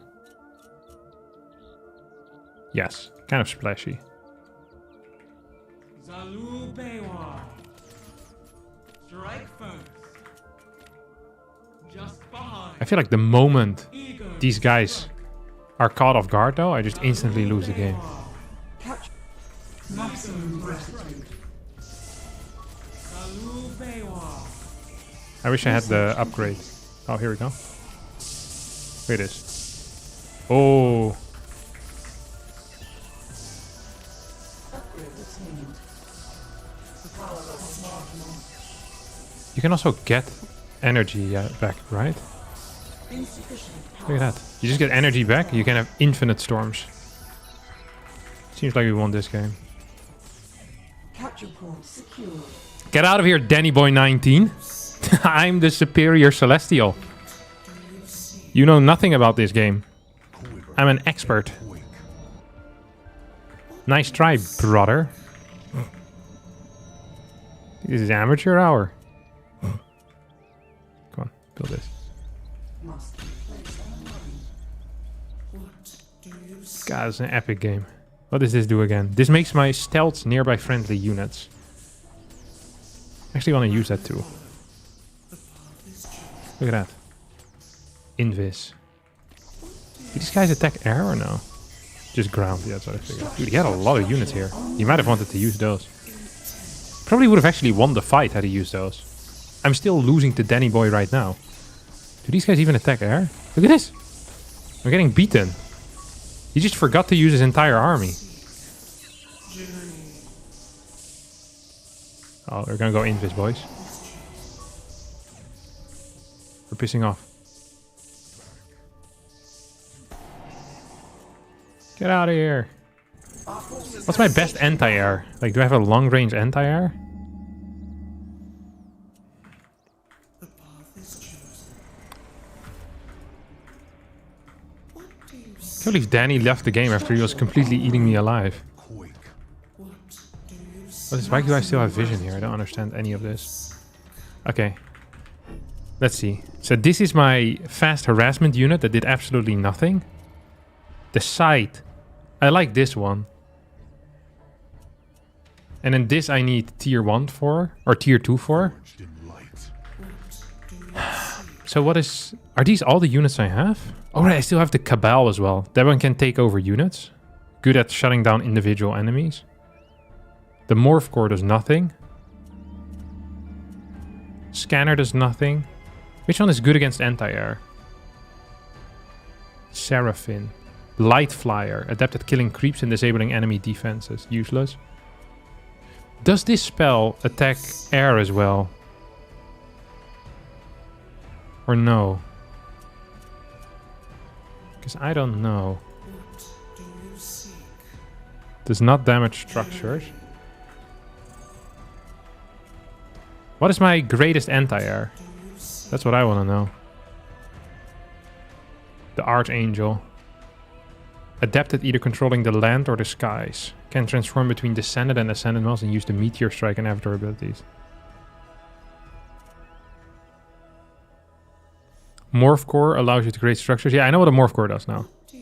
S1: Yes, kind of splashy.
S9: Zalu Bewa. Strike first. Just behind.
S1: I feel like the moment
S9: Eager
S1: these
S9: to
S1: guys
S9: strike.
S1: are caught off guard though, I just instantly lose the game.
S7: Capture. Maximum gratitude.
S9: Zalu Bewa.
S1: I wish I had the upgrade. Oh, here we go. Look at this. Oh. You can also get energy back, right? Look at that. You just get energy back, you can have infinite storms. Seems like we won this game.
S7: Capture point secured.
S1: Get out of here, Danny Boy 19. I'm the superior Celestial. You know nothing about this game. I'm an expert. Nice try, brother. This is amateur hour. Come on, build this. God, it's an epic game. What does this do again? This makes my stealth nearby friendly units. I actually want to use that too. Look at that. Invis. Do these guys attack air or no? Just ground, yeah, that's what I figured. Dude, he had a lot of units here. He might have wanted to use those. Probably would have actually won the fight had he used those. I'm still losing to Danny Boy right now. Do these guys even attack air? Look at this! I'm getting beaten. He just forgot to use his entire army. Oh, we're gonna go Invis, boys. We're pissing off. Get out of here. What's my best anti-air? Like, do I have a long-range anti-air? I can't believe Danny left the game after he was completely eating me alive. Why do I still have vision here? I don't understand any of this. Okay. Let's see. So this is my fast harassment unit that did absolutely nothing. The sight. I like this one. And then this I need tier 1 for. Or tier 2 for. So what is... Are these all the units I have? Oh right, I still have the Cabal as well. That one can take over units. Good at shutting down individual enemies. The Morph Core does nothing. Scanner does nothing. Which one is good against anti-air? Seraphim. Light Flyer. Adept at killing creeps and disabling enemy defenses. Useless. Does this spell attack air as well? Or no? Because I don't know. Does not damage structures. What is my greatest anti-air? That's what I want to know. The Archangel. Adept at either controlling the land or the skies. Can transform between Descendant and Ascendant models and use the Meteor Strike and Avatar abilities. Morph Core allows you to create structures. Yeah, I know what a Morph Core does now.
S8: I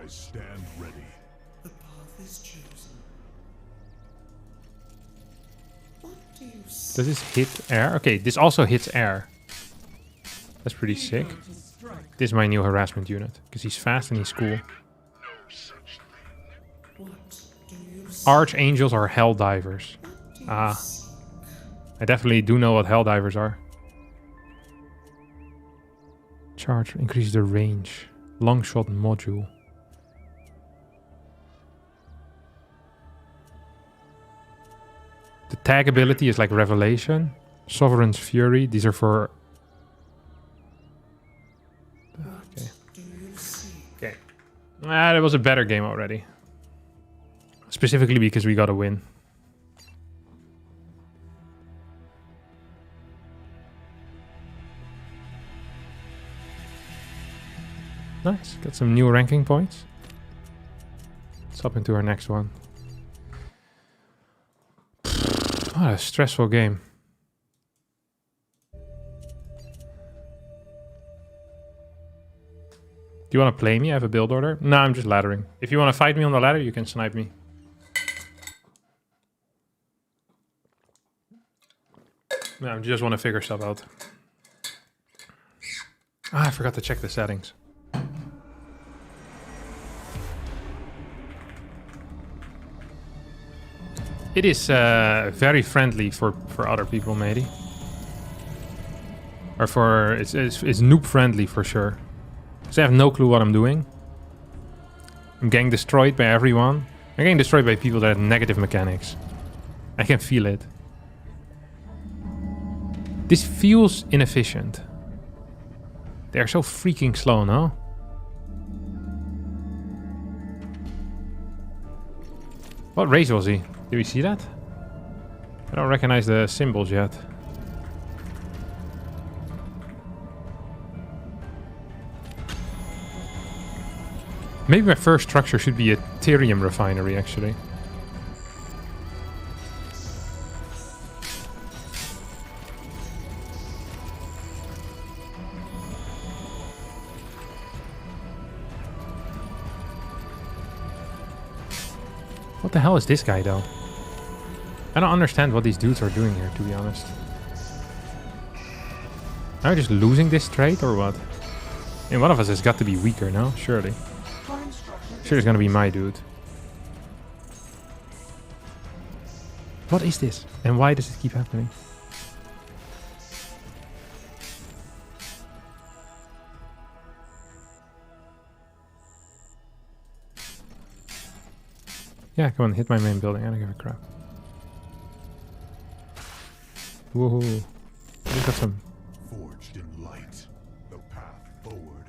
S8: stand ready. The path is chosen.
S1: Does this hit air? Okay, this also hits air. That's pretty sick. This is my new harassment unit. Because he's fast and he's cool. Archangels are Helldivers. Ah. I definitely do know what Helldivers are. Charge increases the range. Longshot module. The tag ability is like Revelation. Sovereign's Fury. These are for... Okay. Okay. That was a better game already. Specifically because we got a win. Nice. Got some new ranking points. Let's hop into our next one. What a stressful game. Do you want to play me? I have a build order. No, I'm just laddering. If you want to fight me on the ladder, you can snipe me. No, I just want to figure stuff out. Ah, I forgot to check the settings. It is very friendly for other people, maybe. Or for... It's noob friendly for sure. Because I have no clue what I'm doing. I'm getting destroyed by everyone. I'm getting destroyed by people that have negative mechanics. I can feel it. This feels inefficient. They're so freaking slow, no? What race was he? Did we see that? I don't recognize the symbols yet. Maybe my first structure should be a Therium refinery, actually. What the hell is this guy, though? I don't understand what these dudes are doing here, to be honest. Am I just losing this trade, or what? And one of us has got to be weaker, no? Surely. Sure, it's gonna be my dude. What is this? And why does it keep happening? Yeah, come on, hit my main building. I don't give a crap. Woohoo. We got some.
S8: Forged in light, the path forward.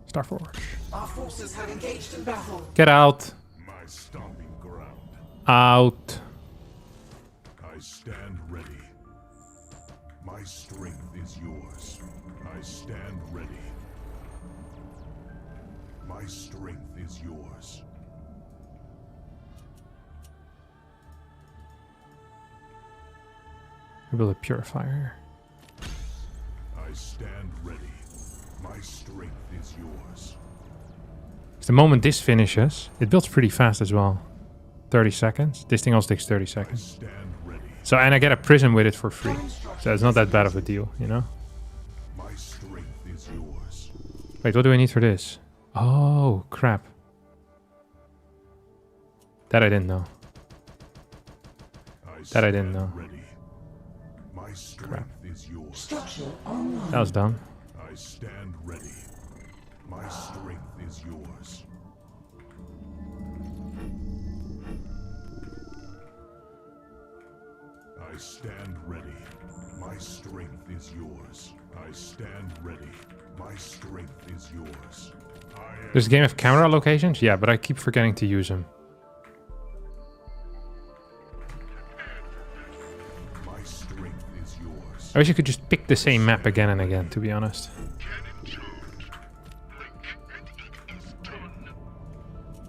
S1: Starforge.
S7: Our forces have engaged in battle.
S1: Get out.
S8: My stomping ground.
S1: Out.
S8: I stand ready. My strength is yours. I stand ready. My strength is yours.
S1: I build a purifier.
S8: I stand ready. My strength is yours.
S1: The moment this finishes, it builds pretty fast as well. 30 seconds. This thing also takes 30 seconds.
S8: Stand ready.
S1: So, and I get a prism with it for free. So it's not that bad of a deal, you know?
S8: My strength is yours.
S1: Wait, what do I need for this? Oh, crap. That I didn't know. That I didn't know.
S8: Ready. My strength is yours.
S7: Structure online.
S1: That was dumb.
S8: I stand ready. My strength is yours. I stand ready. My strength is yours. I stand ready. My strength is yours.
S1: Does the game have camera locations? Yeah, but I keep forgetting to use them.
S8: My strength is yours.
S1: I wish you could just pick the same map again and again, to be honest.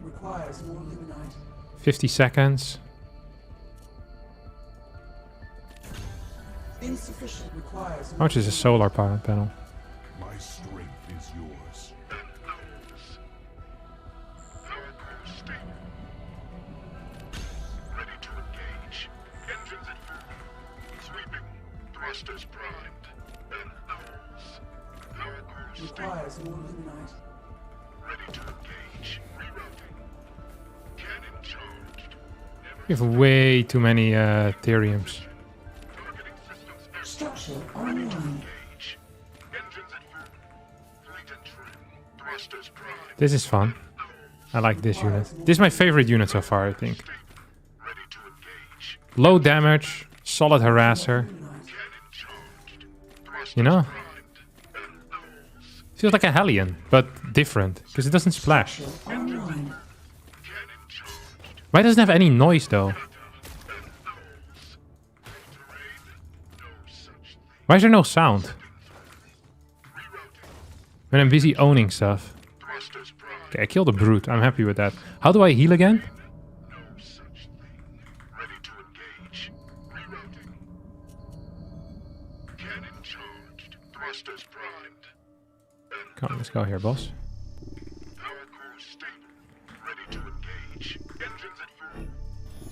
S7: Requires more luminite.
S1: 50 seconds.
S7: Insufficient requires
S1: How much is a solar panel?
S8: My strength is yours.
S10: Ready to engage. Engines at full. Sweeping. Thrusters primed. And owls. Power core
S7: requires more luminite.
S10: ready to engage. Rerouting. Cannon charged.
S1: We have way too many Theriums.
S10: Targeting systems active.
S7: Structure online.
S10: Engage. Engines at full. Fleet and trim. Thrusters primed.
S1: This is fun. I like this unit. This is my favorite unit so far, I think.
S10: Ready to engage.
S1: Low damage, solid harasser. You know? Feels like a Hellion, but different, because it doesn't splash.
S7: Online.
S1: Why doesn't it have any noise, though? Why is there no sound? When I'm busy owning stuff. Okay, I killed a brute. I'm happy with that. How do I heal again?
S10: Ready to engage. Rerouting. Cannon charged. Thrusters primed.
S1: Come on, let's go here, boss.
S10: Power core stable. Ready to engage. Engines at full.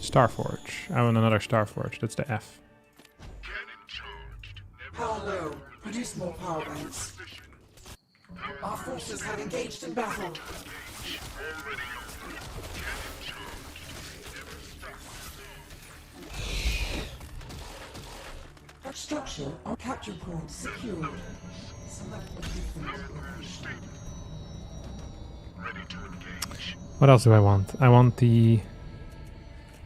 S1: Starforge. I want another Starforge. That's the F.
S10: Cannon charged.
S7: Power low. Produce more power banks. Our forces have engaged in battle.
S10: Engage. All
S7: Structure on capture point secured. Select a different location.
S10: Ready to engage.
S1: What else do I want? I want the...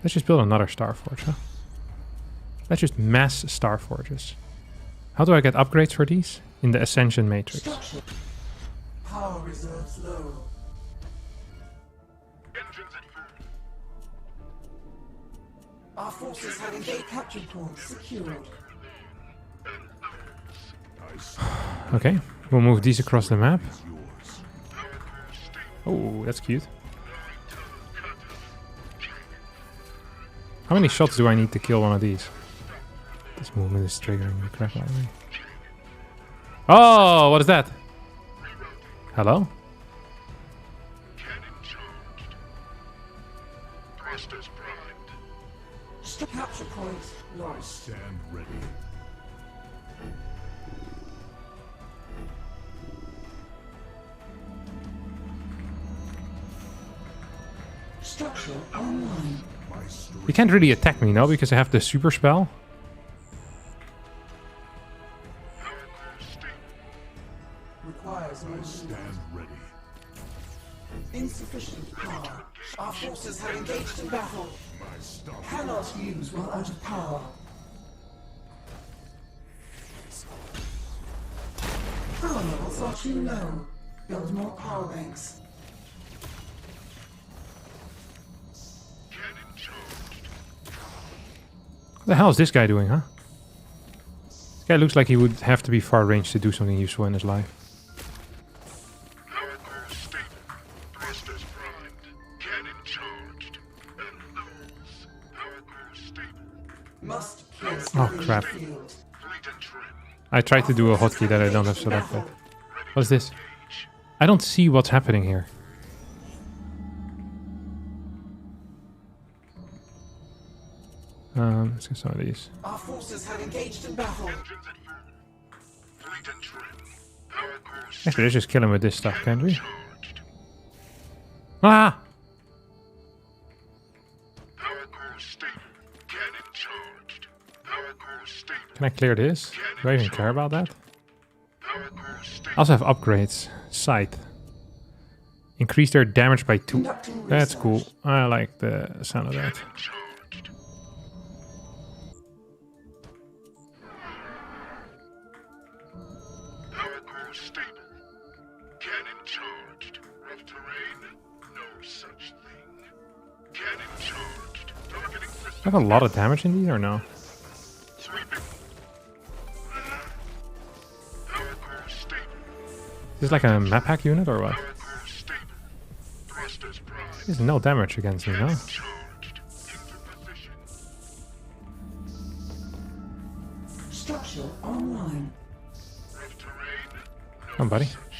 S1: Let's just build another Star Forge, huh? Let's just mass Star Forges. How do I get upgrades for these? In the Ascension Matrix.
S7: Structure. Power reserves low.
S10: Engines at full.
S7: Our forces have engaged capture point secured.
S1: Okay, we'll move these across the map.
S8: Yours.
S1: Oh, that's cute. How many shots do I need to kill one of these? This movement is triggering the crap out of me. Oh, what is that? Hello?
S10: Cannon charged. Thrusters primed.
S7: Capture point lost.
S8: Stand ready.
S7: Structure online.
S8: My strength.
S1: You can't really attack me, no? Because I have the super spell.
S7: Requires no
S8: Stand ready.
S7: insufficient power. Our forces have engaged in battle.
S8: My stuff.
S7: Cannot use while out of power. Power levels are too low. Build more power banks.
S10: Cannon charged.
S1: What the hell is this guy doing, huh? This guy looks like he would have to be far range to do something useful in his life.
S10: Power core stable. Thrusters primed. Cannon charged. And nose. Power core stable.
S7: Must place
S1: Oh,
S7: the
S1: crap.
S7: field.
S10: Fleet and trim.
S1: I tried to do a hotkey that I don't have selected. What is this? I don't see what's happening here. Let's get some of these.
S7: Our forces have engaged in battle.
S10: Engines at full. Fleet and trim. Power core
S1: Actually, let's just kill him with this stuff, can't we?
S10: charged.
S1: Ah!
S10: Power core stable. Cannon charged. Power core stable.
S1: Can I clear this? Do I even care about that?
S10: Power core stable.
S1: I also have upgrades. Sight. Increase their damage by 2.
S7: Conducting
S1: That's
S7: research.
S1: cool. I like the sound of that.
S10: Charged. Power core stable. Cannon charged. Rough terrain. No such thing. Cannon charged. Targeting
S1: I
S10: system.
S1: have a lot of damage in these or no?
S10: Sweeping. Power core stable.
S1: Is this like a map hack unit or what?
S10: Power core stable. Thrusters primed.
S1: There's no damage against me, no?
S10: Charged. Into position.
S7: Structure online.
S10: Rough terrain. No
S1: Come on, buddy.
S10: such thing.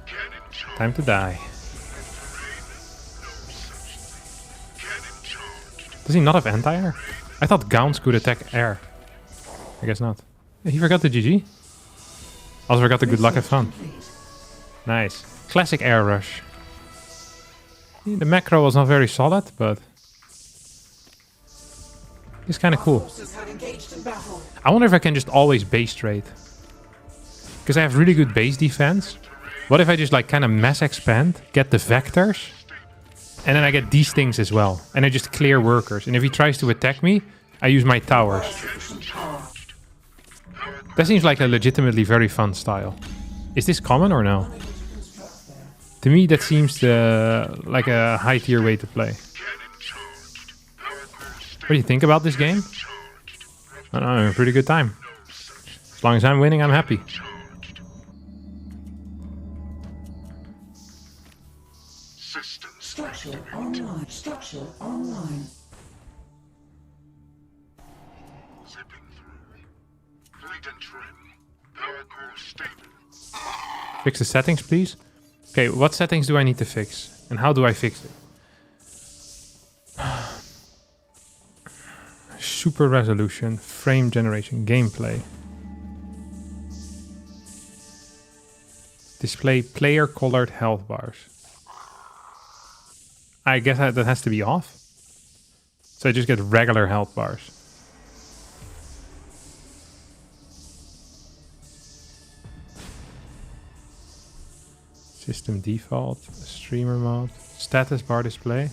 S10: Cannon charged.
S1: Time to die.
S10: Cannon charged.
S1: Does he not have anti-air? I thought Gaunt's could attack air. I guess not. Yeah, he forgot the GG. Also forgot the good luck and fun.
S7: Complete.
S1: Nice. Classic air rush. Yeah, the macro was not very solid, but it's kind of cool.
S7: Forces have engaged in battle.
S1: I wonder if I can just always base trade. Because I have really good base defense. What if I just like kind of mass expand, get the vectors, and then I get these things as well. And I just clear workers. And if he tries to attack me, I use my towers.
S7: Sufficient power.
S1: That seems like a legitimately very fun style. Is this common or no?
S7: Unable to construct there.
S1: To me, that seems like a high tier way to play. What do you think about this game? I don't know, I'm having a pretty good time. As long as I'm winning, I'm happy.
S10: Systems.
S7: Structure online. Structure online.
S10: Zipping through. Fleet and trim. Power core stable.
S1: Fix the settings, please. Okay, what settings do I need to fix? And how do I fix it? Super resolution, frame generation, gameplay. Display player colored health bars. I guess that has to be off. So I just get regular health bars. System default, streamer mode, status bar display.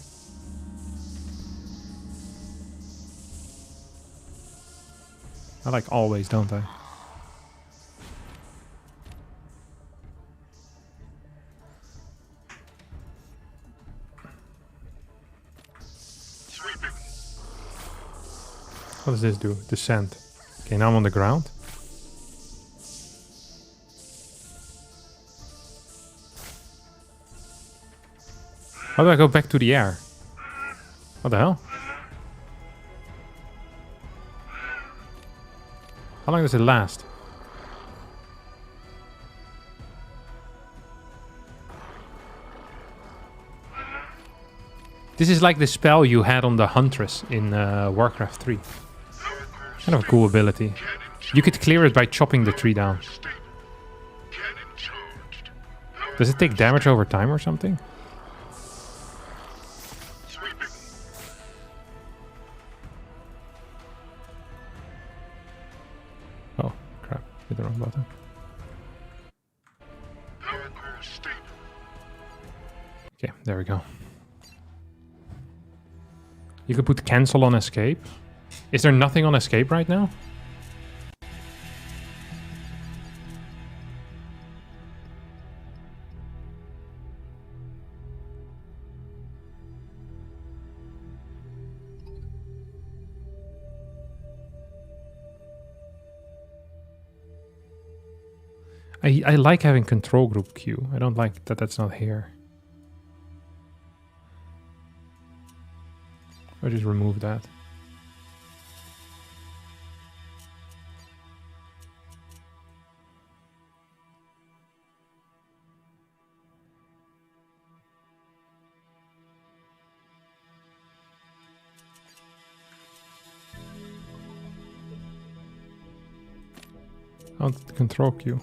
S1: I like always, don't I? What does this do? Descent. Okay, now I'm on the ground. How do I go back to the air? What the hell? How long does it last? This is like the spell you had on the Huntress in Warcraft 3. Kind of a cool ability. You could clear it by chopping the tree down. Does it take damage over time or something? Oh, crap. Hit the wrong button. Okay, there we go. You could put cancel on escape. Is there nothing on escape right now? I like having control group queue. I don't like that that's not here. I'll just remove that. On the control queue.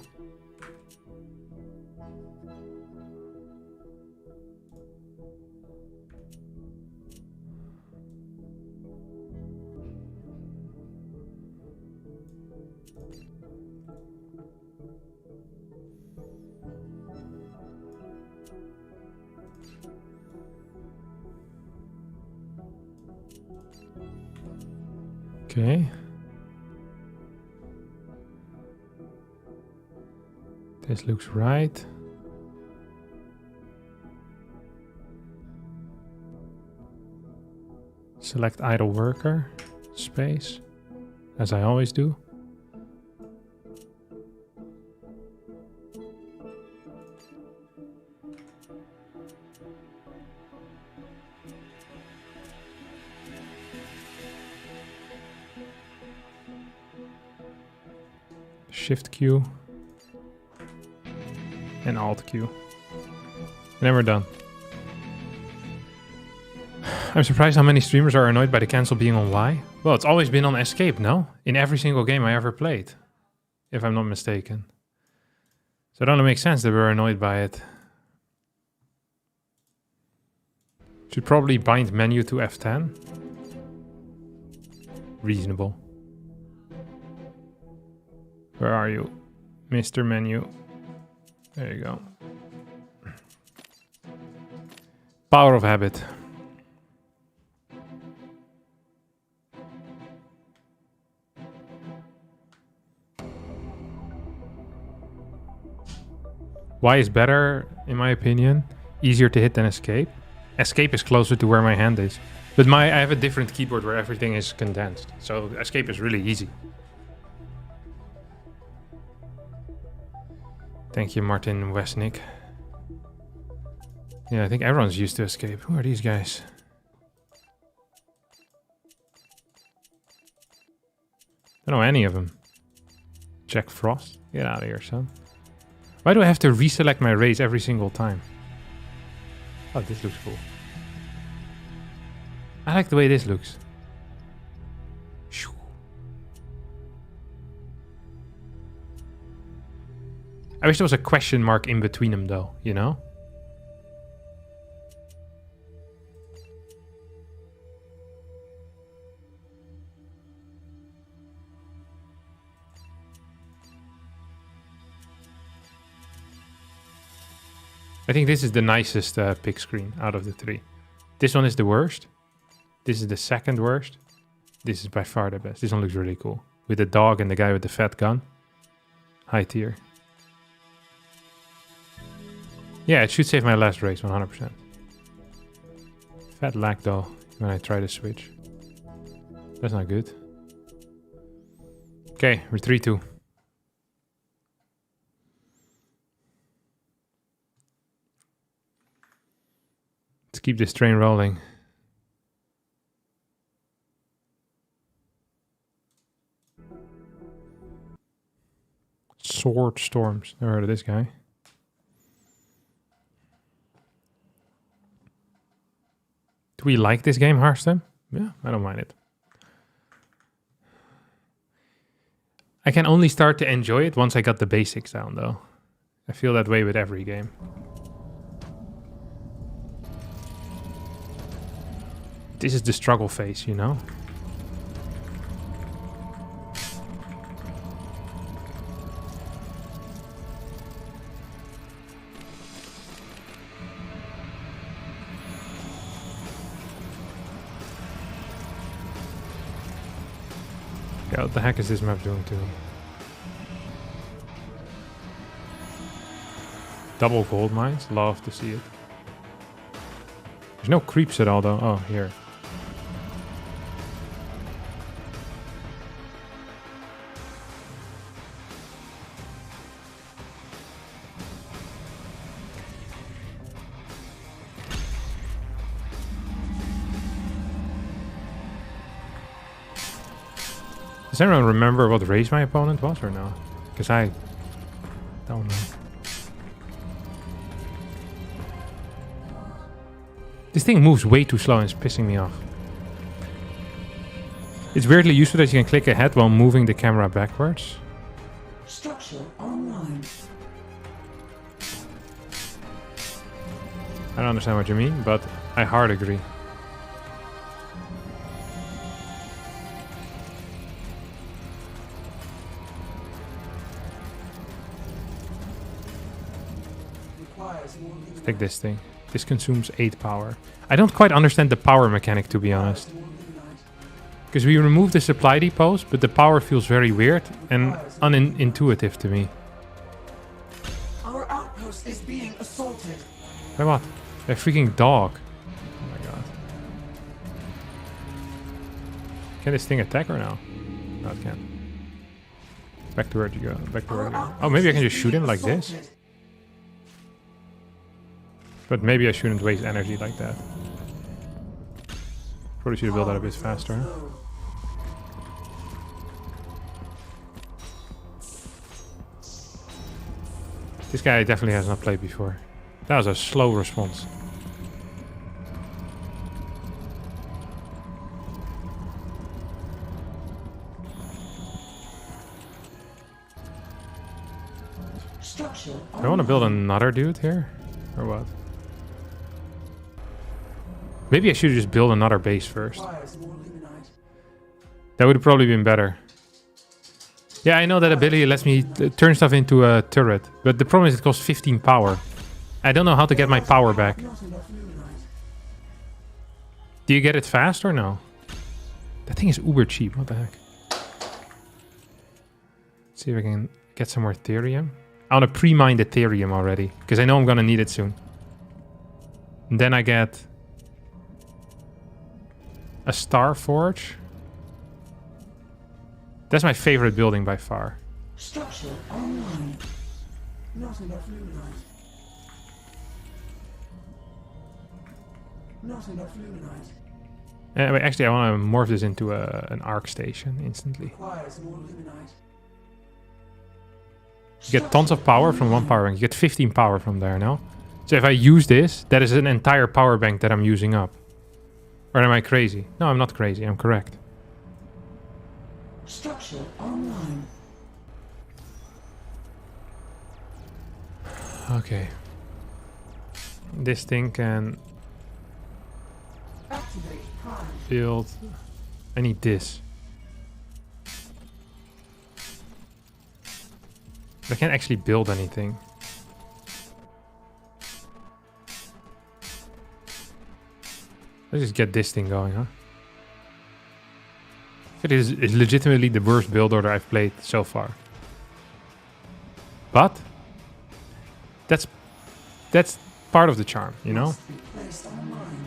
S1: Okay. This looks right. Select idle worker, space, as I always do. Shift Q and Alt Q. And then we're done. I'm surprised how many streamers are annoyed by the cancel being on Y. Well, it's always been on escape, no? In every single game I ever played, if I'm not mistaken. So it don't make sense that we're annoyed by it. Should probably bind menu to F10. Reasonable. Where are you, Mr. Menu? There you go. Power of habit. Y is better, in my opinion. Easier to hit than escape. Escape is closer to where my hand is. But I have a different keyboard where everything is condensed. So escape is really easy. Thank you, Martin Westnick. Yeah, I think everyone's used to escape. Who are these guys? I don't know any of them. Jack Frost? Get out of here, son. Why do I have to reselect my race every single time? Oh, this looks cool. I like the way this looks. I wish there was a question mark in between them though, you know? I think this is the nicest pick screen out of the three. This one is the worst. This is the second worst. This is by far the best. This one looks really cool. With the dog and the guy with the fat gun. High tier. Yeah, it should save my last race 100%. Fat lag though when I try to switch. That's not good. Okay, we're 3-2. Let's keep this train rolling. Sword Storms. Never heard of this guy. Do we like this game, Hearthstone? Yeah, I don't mind it. I can only start to enjoy it once I got the basics down, though. I feel that way with every game. This is the struggle phase, you know? Yeah, what the heck is this map doing to me? Double gold mines, love to see it. There's no creeps at all though. Oh, here. Does anyone remember what race my opponent was or no? Because I don't know. This thing moves way too slow and it's pissing me off. It's weirdly useful that you can click ahead while moving the camera backwards.
S7: Structure online.
S1: I don't understand what you mean, but I hard agree. Take this thing. This consumes 8 power. I don't quite understand the power mechanic, to be honest. Because we remove the supply depots, but the power feels very weird and unintuitive to me.
S7: Our outpost is being assaulted.
S1: By what? A freaking dog. Oh my god. Can this thing attack or no? No, it can't. Back to where you go. Back to where you go. Oh, maybe I can just shoot him like this. But maybe I shouldn't waste energy like that. Probably should have built that a bit faster. Huh? This guy definitely has not played before. That was a slow response. Do I want to build another dude here? Or what? Maybe I should just build another base first. That would have probably been better. Yeah, I know that ability lets me turn stuff into a turret. But the problem is it costs 15 power. I don't know how to get my power back. Do you get it fast or no? That thing is uber cheap. What the heck? Let's see if I can get some more Ethereum. I want to pre-mine Ethereum already. Because I know I'm going to need it soon. And then I get a Star Forge. That's my favorite building by far.
S7: Structure online. Not enough luminite. Not enough luminite.
S1: Wait, actually, I want to morph this into an arc station instantly.
S7: Requires more luminite.
S1: You get tons of power from one power bank. You get 15 power from there now. So if I use this, that is an entire power bank that I'm using up. Or am I crazy? No, I'm not crazy. I'm correct.
S7: Structure online.
S1: Okay. This thing can
S7: Activate prime.
S1: build. I need this. I can't actually build anything. Let's just get this thing going, huh? It is legitimately the worst build order I've played so far. But that's part of the charm, you know?
S7: Must be placed online.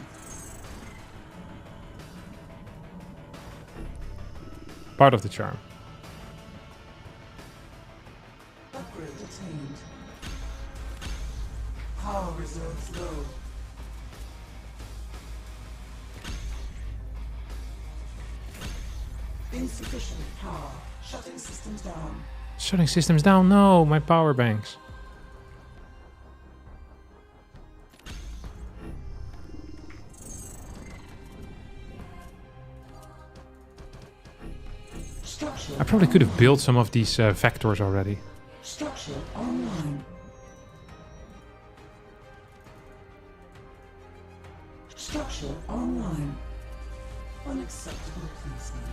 S1: Part of the charm.
S7: Upgrade attained. Power reserves low. Insufficient power. Shutting systems down.
S1: Shutting systems down? No, my power banks.
S7: Structure.
S1: I probably could have built some of these vectors already.
S7: Structure online. Structure online. Unacceptable placement.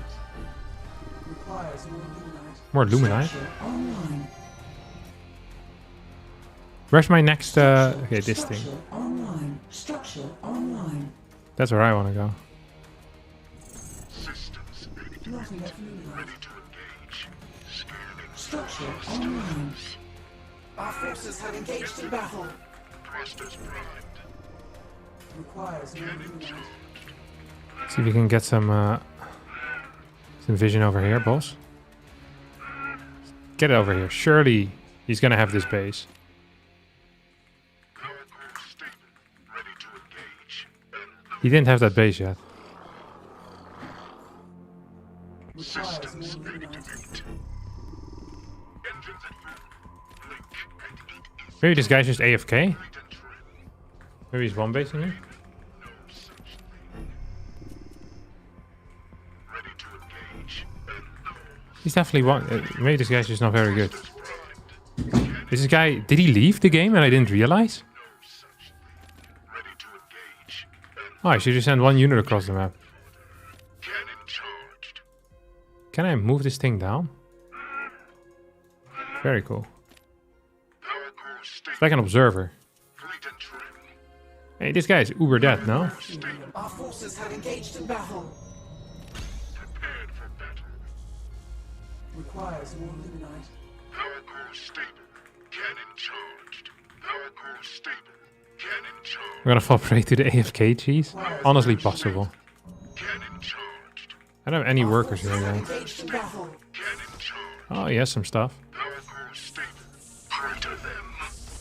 S7: Requires more luminite.
S1: More luminite?
S7: Structure online.
S1: Where's my next... okay, this thing.
S7: Structure online. Structure online.
S1: That's where I want to go.
S10: Systems
S7: Not enough luminite.
S10: ready to engage. Scanning
S7: Structure online. Our forces have engaged in battle.
S10: thrusters primed.
S7: Requires more luminite.
S1: See if we can get some vision over here, boss. Get it over here. Surely he's gonna have this base.
S10: Power core stable. Ready to engage.
S1: He didn't have that base yet.
S7: Requires more luminite.
S10: Engines at full. Blink and it is
S1: Maybe this guy's just AFK?
S10: fleet and trim.
S1: Maybe he's one basing me?
S10: No such thing. Ready to engage.
S1: He's definitely one. Maybe this guy's just not very good. Is this guy... Did he leave the game and I didn't realize?
S10: Ready to engage.
S1: Oh, I should just send one unit across the map.
S10: Cannon charged.
S1: Can I move this thing down? Very cool.
S10: Power core stable.
S1: It's like an observer.
S10: Fleet and trim.
S1: Hey, this guy is uber dead, no?
S7: Our forces have engaged in battle.
S10: Prepared for battle.
S7: Requires more luminite.
S10: Power core stable. Cannon charged. Power core stable. Cannon charged.
S1: We're gonna fall prey to the AFK cheese? Honestly possible.
S10: Cannon charged.
S1: I don't have any workers here yet.
S7: Engaged in battle.
S10: Cannon charged.
S1: Oh, he has some stuff.
S10: Power core stable. Crater them.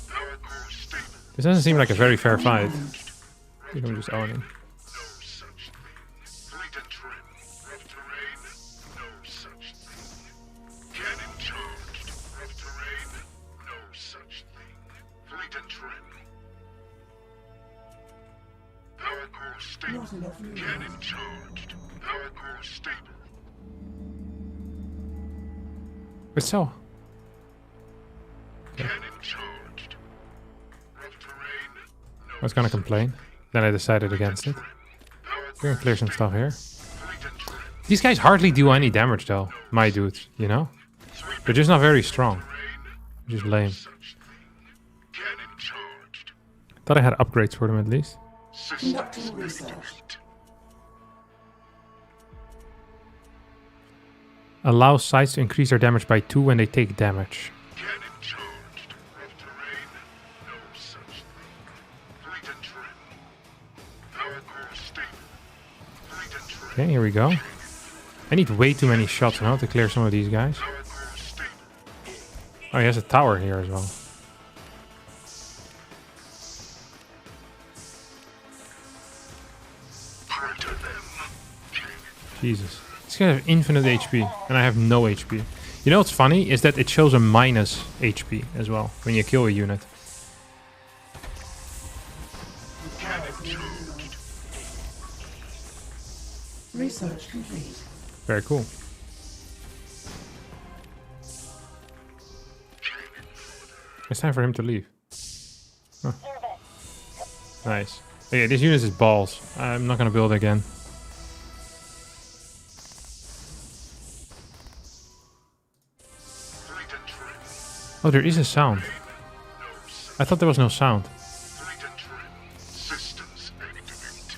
S10: Power core stable.
S1: This doesn't seem like a very fair fight. I think I'm just owning.
S10: No such thing. Fleet and trim. Rough terrain. No such thing. Cannon charged. Rough terrain. No such thing. Fleet and trim. Power core stable.
S7: Not enough luminite.
S10: Cannon charged. Power core stable.
S1: But so...
S10: Cannon charged. Rough terrain. No
S1: I was gonna complain. Then I decided against it.
S10: Power
S1: We're gonna clear some stuff here.
S10: fleet and trim.
S1: These guys hardly do any damage though. My dudes, you know? They're just not very strong. Just lame.
S10: Such thing. Cannon charged.
S1: Thought I had upgrades for them at least.
S10: Systems
S7: Conducting research.
S10: activate.
S1: Allow sides to increase their damage by 2 when they take damage.
S10: Cannon charged. Rough terrain. No such thing. Fleet and trim. Power core stable. Fleet and trim.
S1: Okay, here we go. I need way too many shots now to clear some of these guys.
S10: Power core stable.
S1: Oh, he has a tower here as well.
S10: Crater them.
S1: Jesus. These guys have infinite HP, and I have no HP. You know what's funny? Is that it shows a minus HP as well, when you kill a unit.
S7: Research complete.
S1: Very cool. It's time for him to leave. Huh. Nice. Okay, this unit is balls. I'm not gonna build again.
S10: Fleet and trim.
S1: Oh, there is a sound. I thought there was no sound.
S10: Fleet and trim. Systems activate.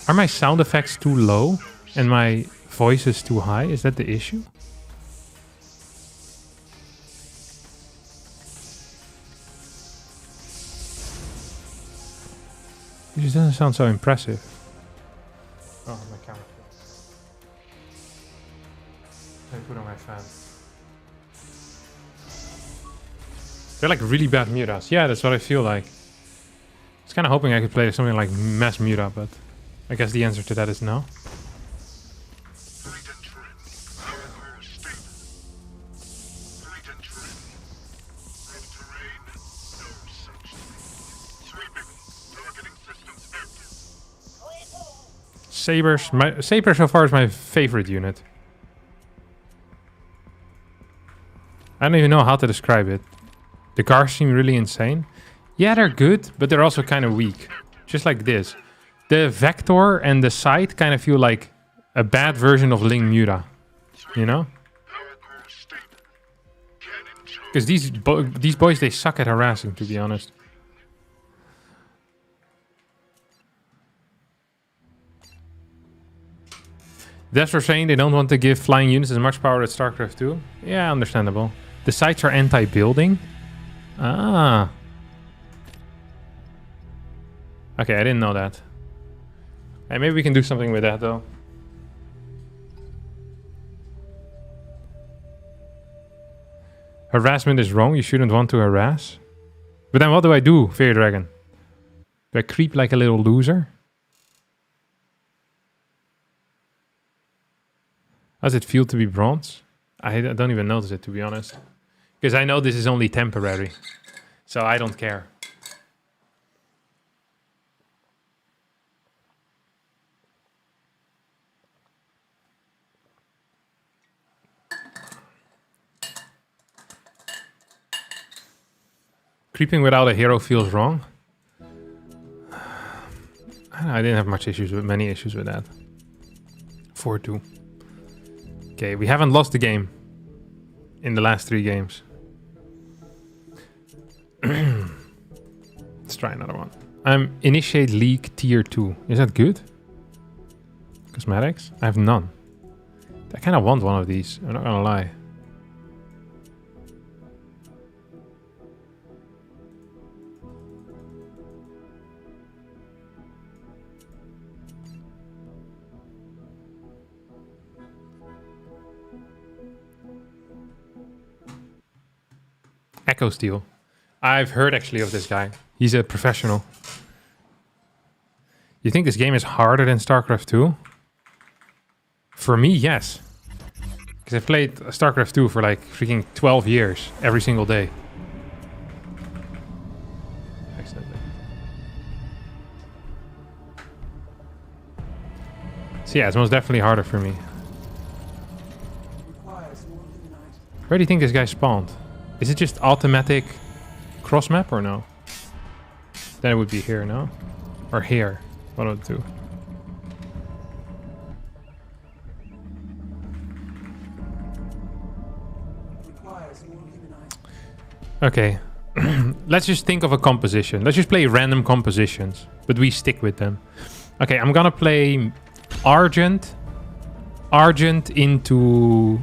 S1: Are my sound effects too low and my voice is too high? Is that the issue? It just doesn't sound so impressive. Oh, my camera. I put on my fan. They're like really bad mutas. Yeah, that's what I feel like. I was kind of hoping I could play something like mass muta, but I guess the answer to that is no. Sabers. Saber so far is my favorite unit. I don't even know how to describe it. The cars seem really insane. Yeah, they're good, but they're also kind of weak. Just like this. The Vector and the Sight kind of feel like a bad version of Ling Muta. You know? Because these boys, they suck at harassing, to be honest. That's for saying they don't want to give flying units as much power as StarCraft 2. Yeah, understandable. The sites are anti-building. Ah. Okay, I didn't know that. Hey, maybe we can do something with that, though. Harassment is wrong. You shouldn't want to harass. But then what do I do, Fear Dragon? Do I creep like a little loser? How does it feel to be bronze? I don't even notice it, to be honest. Because I know this is only temporary. So I don't care. Creeping without a hero feels wrong. I didn't have many issues with that. 4-2. Okay, we haven't lost the game in the last 3 games. Let's try another one. Initiate League Tier 2. Is that good? Cosmetics? I have none. I kind of want one of these. I'm not gonna lie. Echo Steel. I've heard actually of this guy. He's a professional. You think this game is harder than StarCraft 2? For me, yes. Because I played StarCraft 2 for like freaking 12 years, every single day. Accidentally. So yeah, it's most definitely harder for me. Where do you think this guy spawned? Is it just automatic cross map or no? Then it would be here, no? Or here. One of the two. Okay. Let's just think of a composition. Let's just play random compositions, but we stick with them. Okay, I'm gonna play Argent into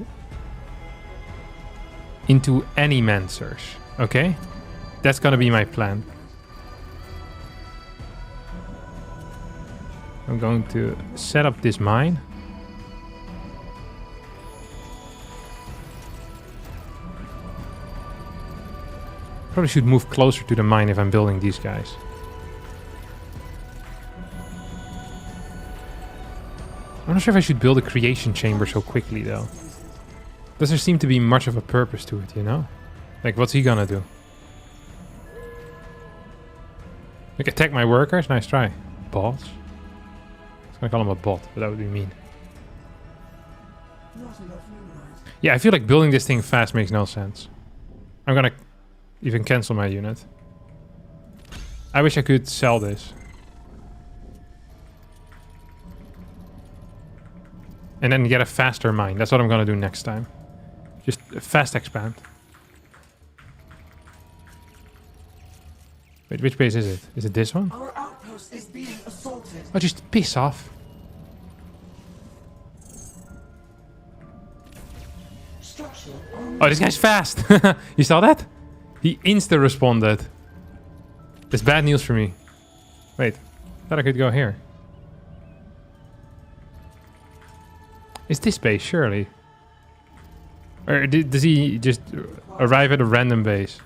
S1: any Mancers, okay? That's gonna be my plan. I'm going to set up this mine. Probably should move closer to the mine if I'm building these guys. I'm not sure if I should build a creation chamber so quickly though. Doesn't seem to be much of a purpose to it, you know? Like, what's he gonna do? Like, attack my workers? Nice try. Bots? I was gonna call him a bot, but that would be mean. Yeah, I feel like building this thing fast makes no sense. I'm gonna even cancel my unit. I wish I could sell this. And then get a faster mine. That's what I'm gonna do next time. Just fast expand. Wait, which base is it? Is it this one?
S7: Our outpost is being assaulted.
S1: Oh, just piss off.
S7: Structure on
S1: Oh, this guy's fast. You saw that? He insta-responded. That's bad news for me. Wait, thought I could go here. Is this base, surely? Or does he just arrive at a random base?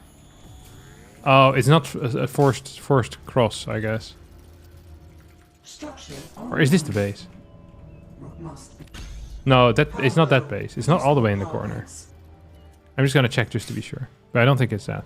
S1: Oh, it's not a forced cross, I guess.
S7: structure
S1: Or is this the base?
S7: must be
S1: No, it's not that base. It's not all the way in the corner. I'm just gonna check just to be sure. But I don't think it's that.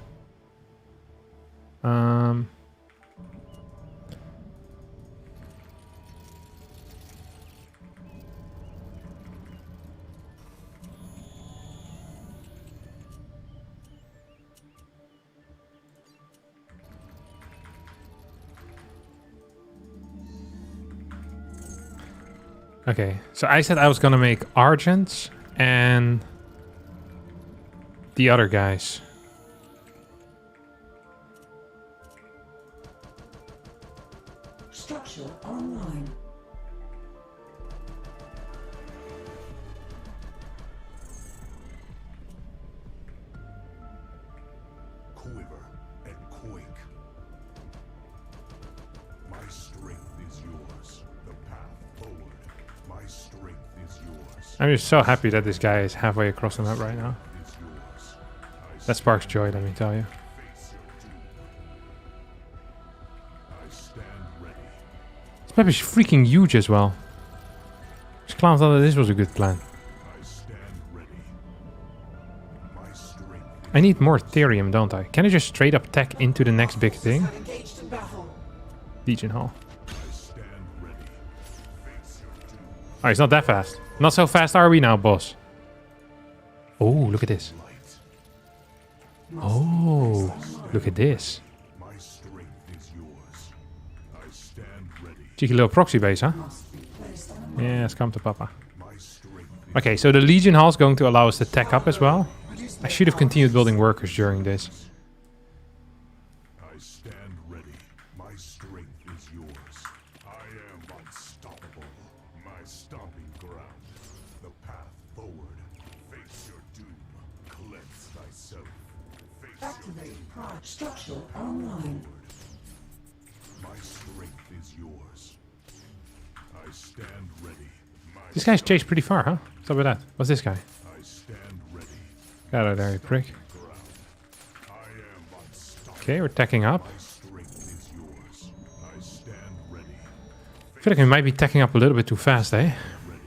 S1: Okay, so I said I was gonna make Argents and the other guys.
S7: structure online.
S8: Quiver and quake. My strength is yours. The path forward. My strength is yours.
S1: I'm just so happy that this guy is halfway across the map right now.
S8: Is yours.
S1: That sparks joy, let me tell you.
S8: Face your doom. I stand ready.
S1: This map is freaking huge as well. This clown thought that this was a good plan.
S8: I stand ready. My strength.
S1: I need more Therium, don't I? Can I just straight up tech into the next big thing?
S7: Have engaged in battle.
S1: Legion Hall.
S8: I stand ready. Face your doom.
S1: Oh, he's not that fast. Not so fast are we now, boss. Oh, look at this.
S8: Light.
S1: Oh, look at this.
S8: My strength is yours. I stand ready.
S1: Cheeky little proxy base, huh?
S7: Must be placed on a
S1: Yes, come to papa.
S8: My strength.
S1: Okay, so the Legion Hall is going to allow us to tech up as well. I should have continued building workers during this.
S8: I stand ready. My strength is yours. I am unstoppable. My stomping ground. The path forward. Face your doom. Cleanse thyself. Face your
S7: activate prime structure online.
S8: My strength is yours. I stand ready. My
S1: This guy's chased pretty far, huh? What's up with that? What's this guy?
S8: I stand ready.
S1: Get out of there, you prick.
S8: Ground. I am unstoppable.
S1: Okay, we're teching up.
S8: My strength is yours. I stand ready.
S1: I feel like we might be teching up a little bit too fast, eh?
S8: Ready.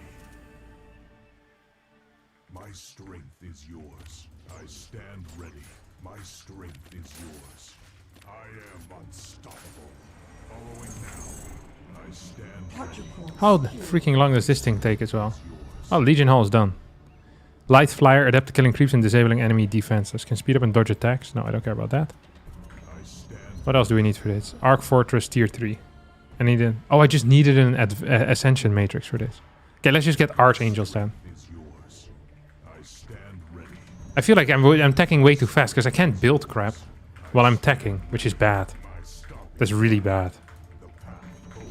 S8: My strength is yours. I stand ready. My strength is yours. I am unstoppable. Following now. I stand
S7: Capture point.
S1: How freaking long does this thing take as well? Oh, Legion Hall is done. Light Flyer, adapt to killing creeps and disabling enemy defenses. Can speed up and dodge attacks. No, I don't care about that.
S8: I stand
S1: What else do we need for this? Arc Fortress Tier 3. I need an... Oh, I just needed an Ascension Matrix for this. Okay, let's just get Archangels then.
S8: is yours. I stand ready.
S1: I feel like I'm teching way too fast because I can't build crap while I'm teching, which is bad.
S8: My stomping
S1: That's really bad.
S8: the path forward.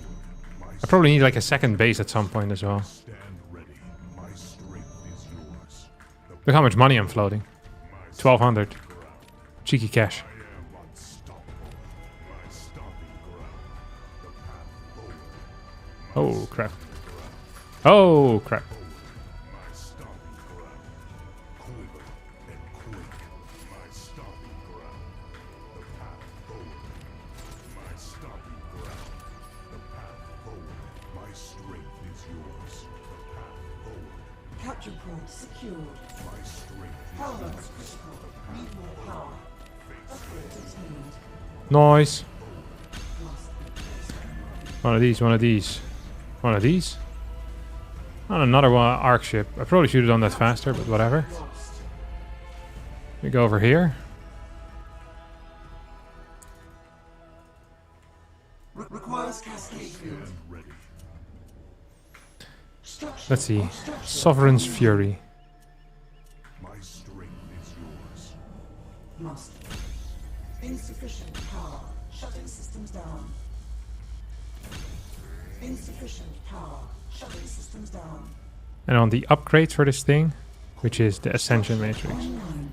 S8: My
S1: I probably need like a second base at some point as well.
S8: stand ready. My strength is yours.
S1: Look how much money I'm floating. 1200. Cheeky cash.
S8: I am unstoppable. My stomping ground. The path forward.
S1: Oh, crap. Oh, crap.
S8: My stomping ground. Quiver and quake. My stomping ground. The path forward. My stomping ground. The path forward. My strength is yours. The path forward.
S7: Capture point secured.
S8: My strength is
S7: Power
S8: yours.
S7: levels critical. Need more power. Upgrade obtained.
S1: Nice.
S7: Must be placed online.
S1: One of these, one of these. One of these. Oh, another one, arc ship. I probably should have done that faster, but whatever.
S7: Lost.
S1: We go over here.
S7: Requires cascade field.
S8: Stand ready.
S7: Structure.
S1: Let's see.
S7: Structure.
S1: Sovereign's Fury.
S8: My strength is yours.
S7: Must. Insufficient power. Shutting systems down. Insufficient power. Shutting systems down.
S1: And on the upgrades for this thing, which is the Ascension Matrix.
S7: Online.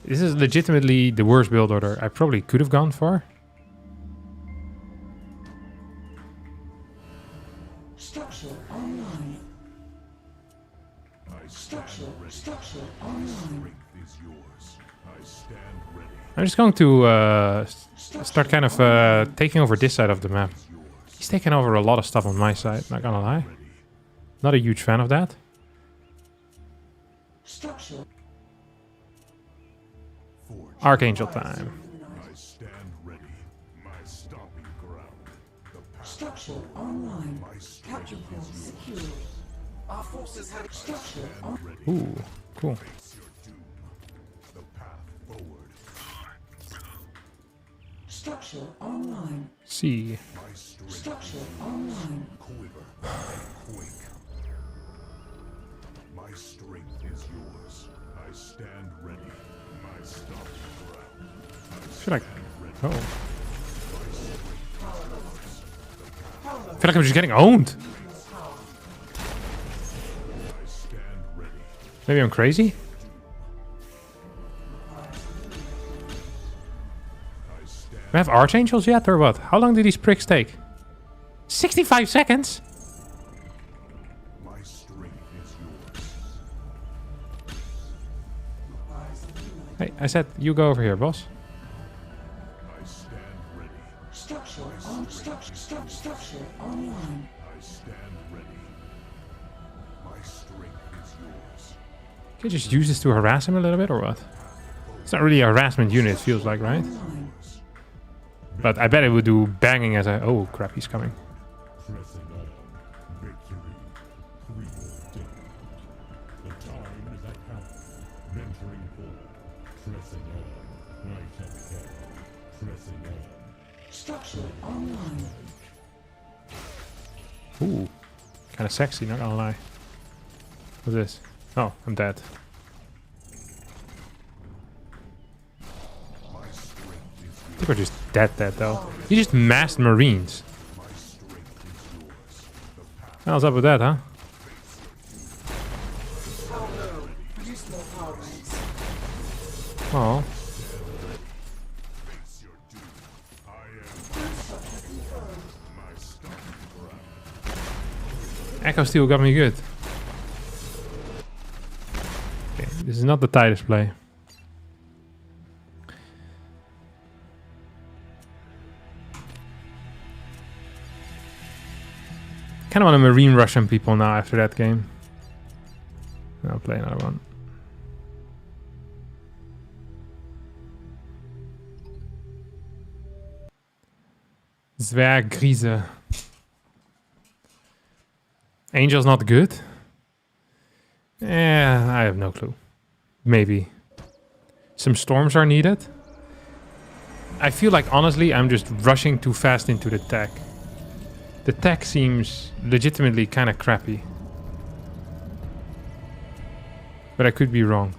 S1: This is legitimately the worst build order I probably could have gone for.
S7: Structure online. Structure online.
S8: Is yours. I stand ready.
S1: I'm just going to start kind of taking over this side of the map. He's taking over a lot of stuff on my side, not gonna lie. Not a huge fan of that.
S7: Structure.
S1: Archangel time.
S8: I stand ready. My stomping ground. The path
S7: Structure online.
S8: my strength
S7: Capture point
S8: is yours.
S7: secured. Our forces have structure on.
S1: Ooh, cool.
S8: Face your doom. The path forward.
S7: Structure online.
S1: See.
S8: My strength
S7: Structure online.
S8: quiver and quake. My strength is yours. I stand ready. My stomping ground.
S1: I feel like... Oh. I feel like I'm just getting owned.
S8: I stand ready.
S1: Maybe I'm crazy?
S8: I stand.
S1: We have Archangels yet, or what? How long did these pricks take? 65 seconds?
S8: My strength is yours.
S1: Hey, I said you go over here, boss.
S8: I stand ready.
S7: Structure on. Structure online.
S8: I stand ready. My strength is yours.
S1: Can you just use this to harass him a little bit, or what? It's not really a harassment unit, it feels like, right?
S7: Online.
S1: But I bet it would do banging as I... Oh, crap, he's coming.
S8: Pressing on. Victory. Preordained. The time is at hand. Venturing forward. Pressing on. Right ahead. Pressing on.
S7: Structure online.
S1: Ooh. Kind of sexy, not gonna lie. What's this? Oh, I'm dead. People are just dead though. You just massed Marines. What's up with that, huh?
S7: Produce more power banks.
S1: Oh.
S8: Face your doom. I am
S7: Structure confirmed.
S8: my stomping ground.
S1: Echo Steel got me good. Okay, this is not the tightest play. Kind of want to Marine Russian people now after that game. I'll play another one. Zwerggrieze. Angel's not good? I have no clue. Maybe. Some storms are needed. I feel like, honestly, I'm just rushing too fast into the tech. The tech seems legitimately kind of crappy. But I could be wrong.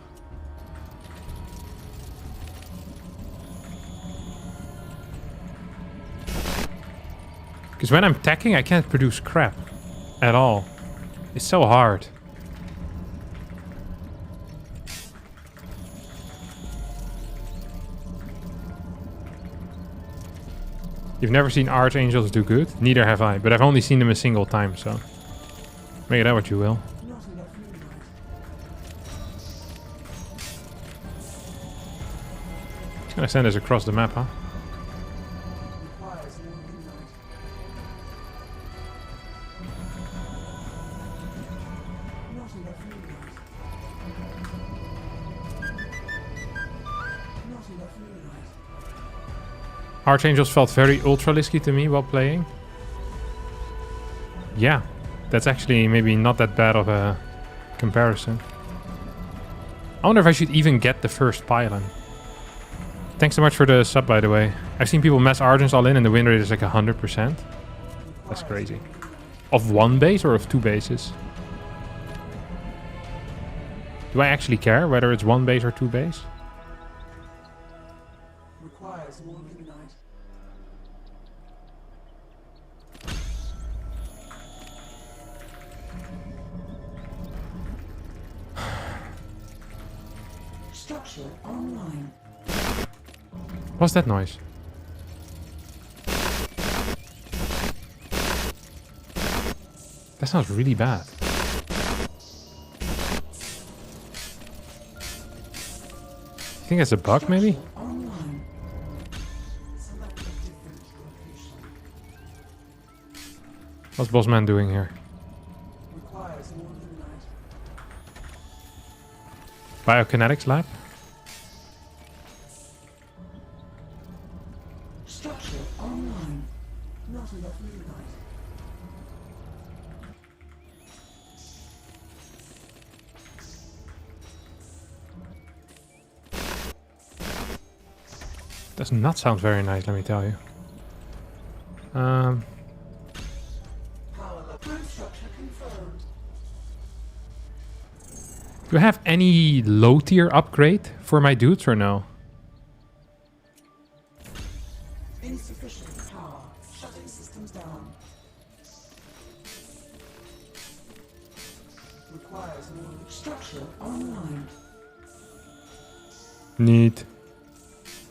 S1: Because when I'm teching, I can't produce crap at all. It's so hard. You've never seen Archangels do good? Neither have I, but I've only seen them a single time, so... Make it out what you will.
S7: Not enough moonlight.
S1: Just gonna send us across the map, huh?
S7: Requires more moonlight. Not enough moonlight. Not enough moonlight.
S1: Archangels felt very ultra-lisky to me while playing. Yeah, that's actually maybe not that bad of a comparison. I wonder if I should even get the first pylon. Thanks so much for the sub, by the way. I've seen people mess Argents all in and the win rate is like 100%. That's crazy. Of one base or of two bases? Do I actually care whether it's one base or two base?
S7: Requires more moonlight. Structure online.
S1: What's that noise? That sounds really bad. You think that's a bug, maybe?
S7: Online. Select a different location.
S1: What's Bossman doing here?
S7: Requires more than that.
S1: Biokinetics lab?
S7: Structure online. Not enough moonlight.
S1: Does not sound very nice, let me tell you.
S7: Power level structure confirmed.
S1: Do I have any low tier upgrade for my dudes or no?
S7: Insufficient power. Shutting systems down. Requires more structure online.
S1: Neat.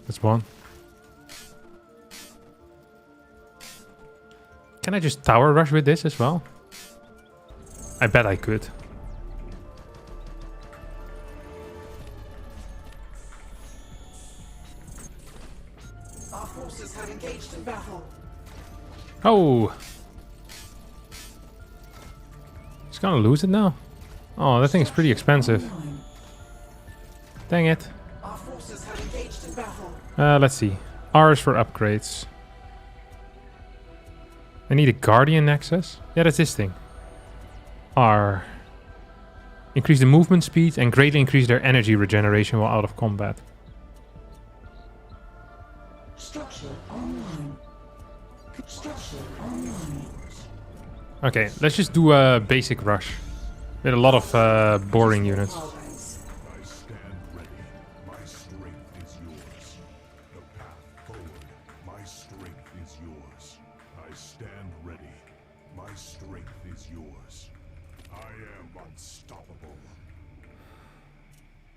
S1: That's one. Can I just tower rush with this as well? I bet I could.
S7: Our forces have engaged in battle.
S1: Oh! He's gonna lose it now? Oh, that thing's pretty expensive.
S7: Online.
S1: Dang it.
S7: Our forces have engaged in battle.
S1: Let's see. R's for upgrades. I need a Guardian Nexus. Yeah, that's this thing. R. Increase the movement speed and greatly increase their energy regeneration while out of combat.
S7: Structure online. Structure online.
S1: Okay, let's just do a basic rush. With a lot of boring units.
S8: I stand ready. My strength is yours. The path forward. My strength is yours. I stand ready. My strength is yours. I am unstoppable.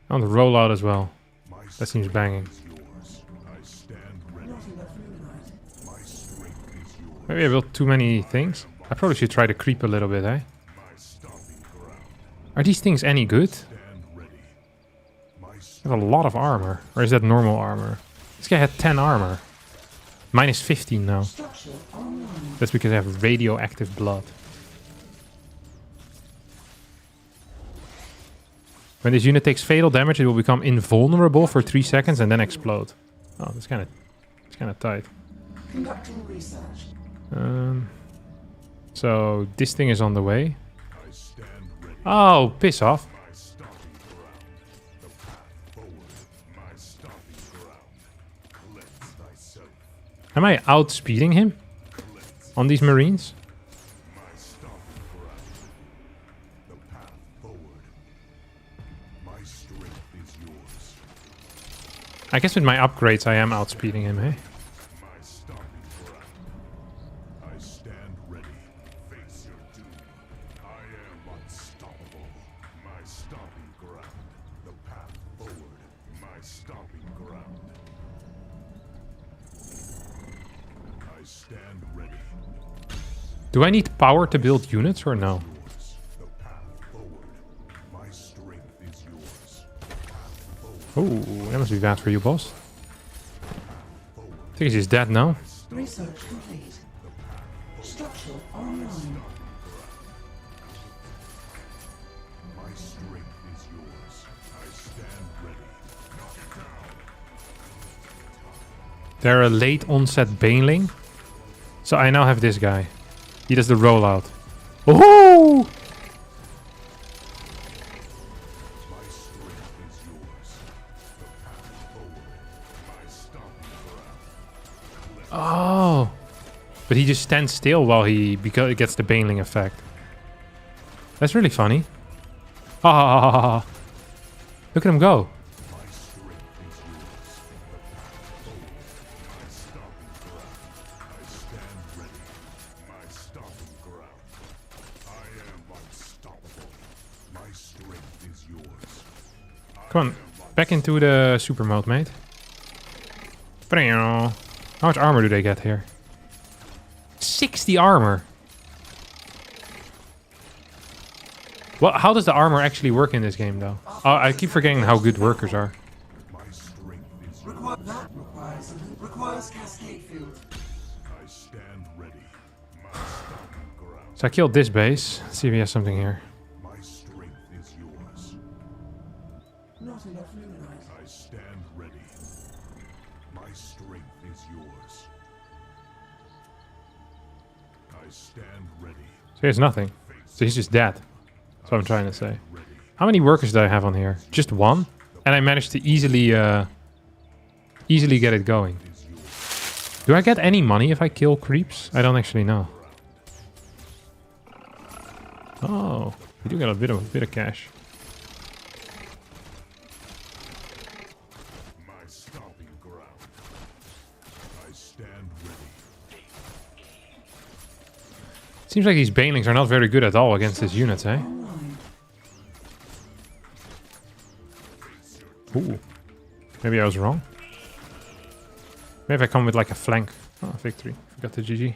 S1: I want to roll out as well.
S8: My
S1: That seems banging.
S8: strength is yours. I stand ready.
S7: Not enough moonlight.
S8: My strength is yours.
S1: Maybe I built too many things. I probably should try to creep a little bit, eh?
S8: My stomping ground.
S1: Are these things any good?
S8: Stand ready. My
S1: I have a lot of armor. Or is that normal armor? This guy had 10 armor. Minus 15 now.
S7: Structure online.
S1: That's because I have radioactive blood. When this unit takes fatal damage, it will become invulnerable for 3 seconds and then explode. Oh, that's kind of tight.
S7: Conducting research.
S1: So this thing is on the way.
S8: I stand ready.
S1: Oh, piss off.
S8: My stomping ground. The path forward. My stomping ground. Cleanse thyself.
S1: Am I outspeeding him on these marines?
S8: My stomping ground. The path forward. My strength is yours.
S1: I guess with my upgrades I am outspeeding him, eh?
S8: My stomping ground. I stand ready. Face your doom. I am unstoppable. My stomping ground. The path forward. My stomping ground. I stand ready.
S1: Do I need power to build units or no?
S8: Yours. The path forward. My strength is yours. The path forward.
S1: Oh, that must be bad for you, boss.
S8: Forward.
S1: I think he's dead now.
S7: Research complete. Structure online.
S8: My strength is yours. I stand ready. Knock it down.
S1: They're a late onset Baneling. So I now have this guy. He does the rollout. Oh!
S8: My strength is yours. The path forward. My stomping ground.
S1: Oh! But he just stands still while he gets the Baneling effect. That's really funny. Ah! Look at him go.
S8: My strength is yours. The path forward. My stomping ground. I stand ready. My stomping ground. I am unstoppable. My strength is yours.
S1: Come on. Back into the super mode, mate. How much armor do they get here? 60 armor. Well, how does the armor actually work in this game, though? Oh, I keep forgetting how good workers are.
S7: Requires cascade field.
S8: I stand ready.
S1: So I killed this base. Let's see if he has something here.
S8: My strength is yours.
S7: Not enough luminite.
S8: I stand ready. My strength is yours. I stand ready.
S1: So he has nothing. So he's just dead. That's what I'm trying to say. How many workers do I have on here? Just one? And I managed to easily get it going. Do I get any money if I kill creeps? I don't actually know. Oh, we do get a bit of cash.
S8: My stomping ground. I stand ready.
S1: Seems like these banelings are not very good at all against his units, eh? Ooh. Maybe I was wrong. Maybe I come with like a flank. Oh, victory. Forgot the GG.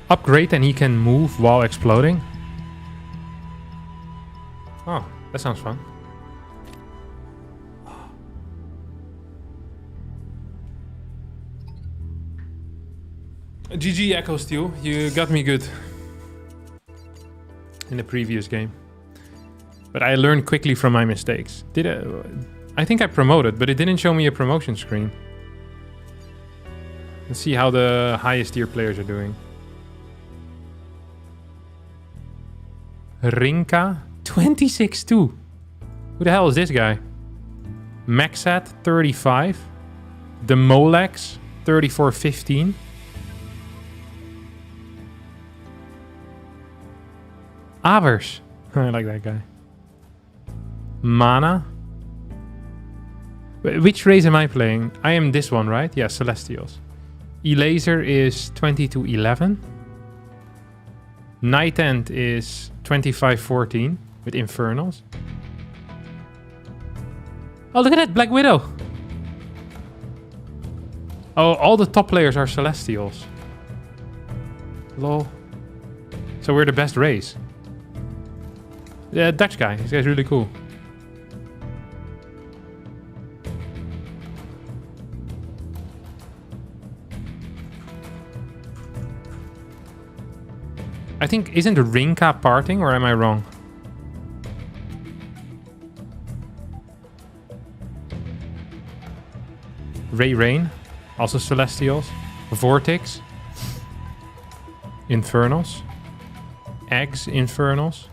S1: Upgrade and he can move while exploding. Oh, that sounds fun. GG Echo Steel, you got me good in the previous game. But I learned quickly from my mistakes. I think I promoted, but it didn't show me a promotion screen. Let's see how the highest tier players are doing. Rinka, 26-2. Who the hell is this guy? Maxat, 35. The Molex, 34-15. Avers. I like that guy. Mana. Which race am I playing? I am this one, right? Yeah, Celestials. Elaser is 20-11. Night End is 25-14 with Infernals. Oh, look at that, Black Widow. Oh, all the top players are Celestials. Lol. So we're the best race. The Dutch guy. This guy's really cool. I think, isn't Rinka parting, or am I wrong? Ray Rain, also Celestials. Vortex. Infernals. Eggs, Infernals.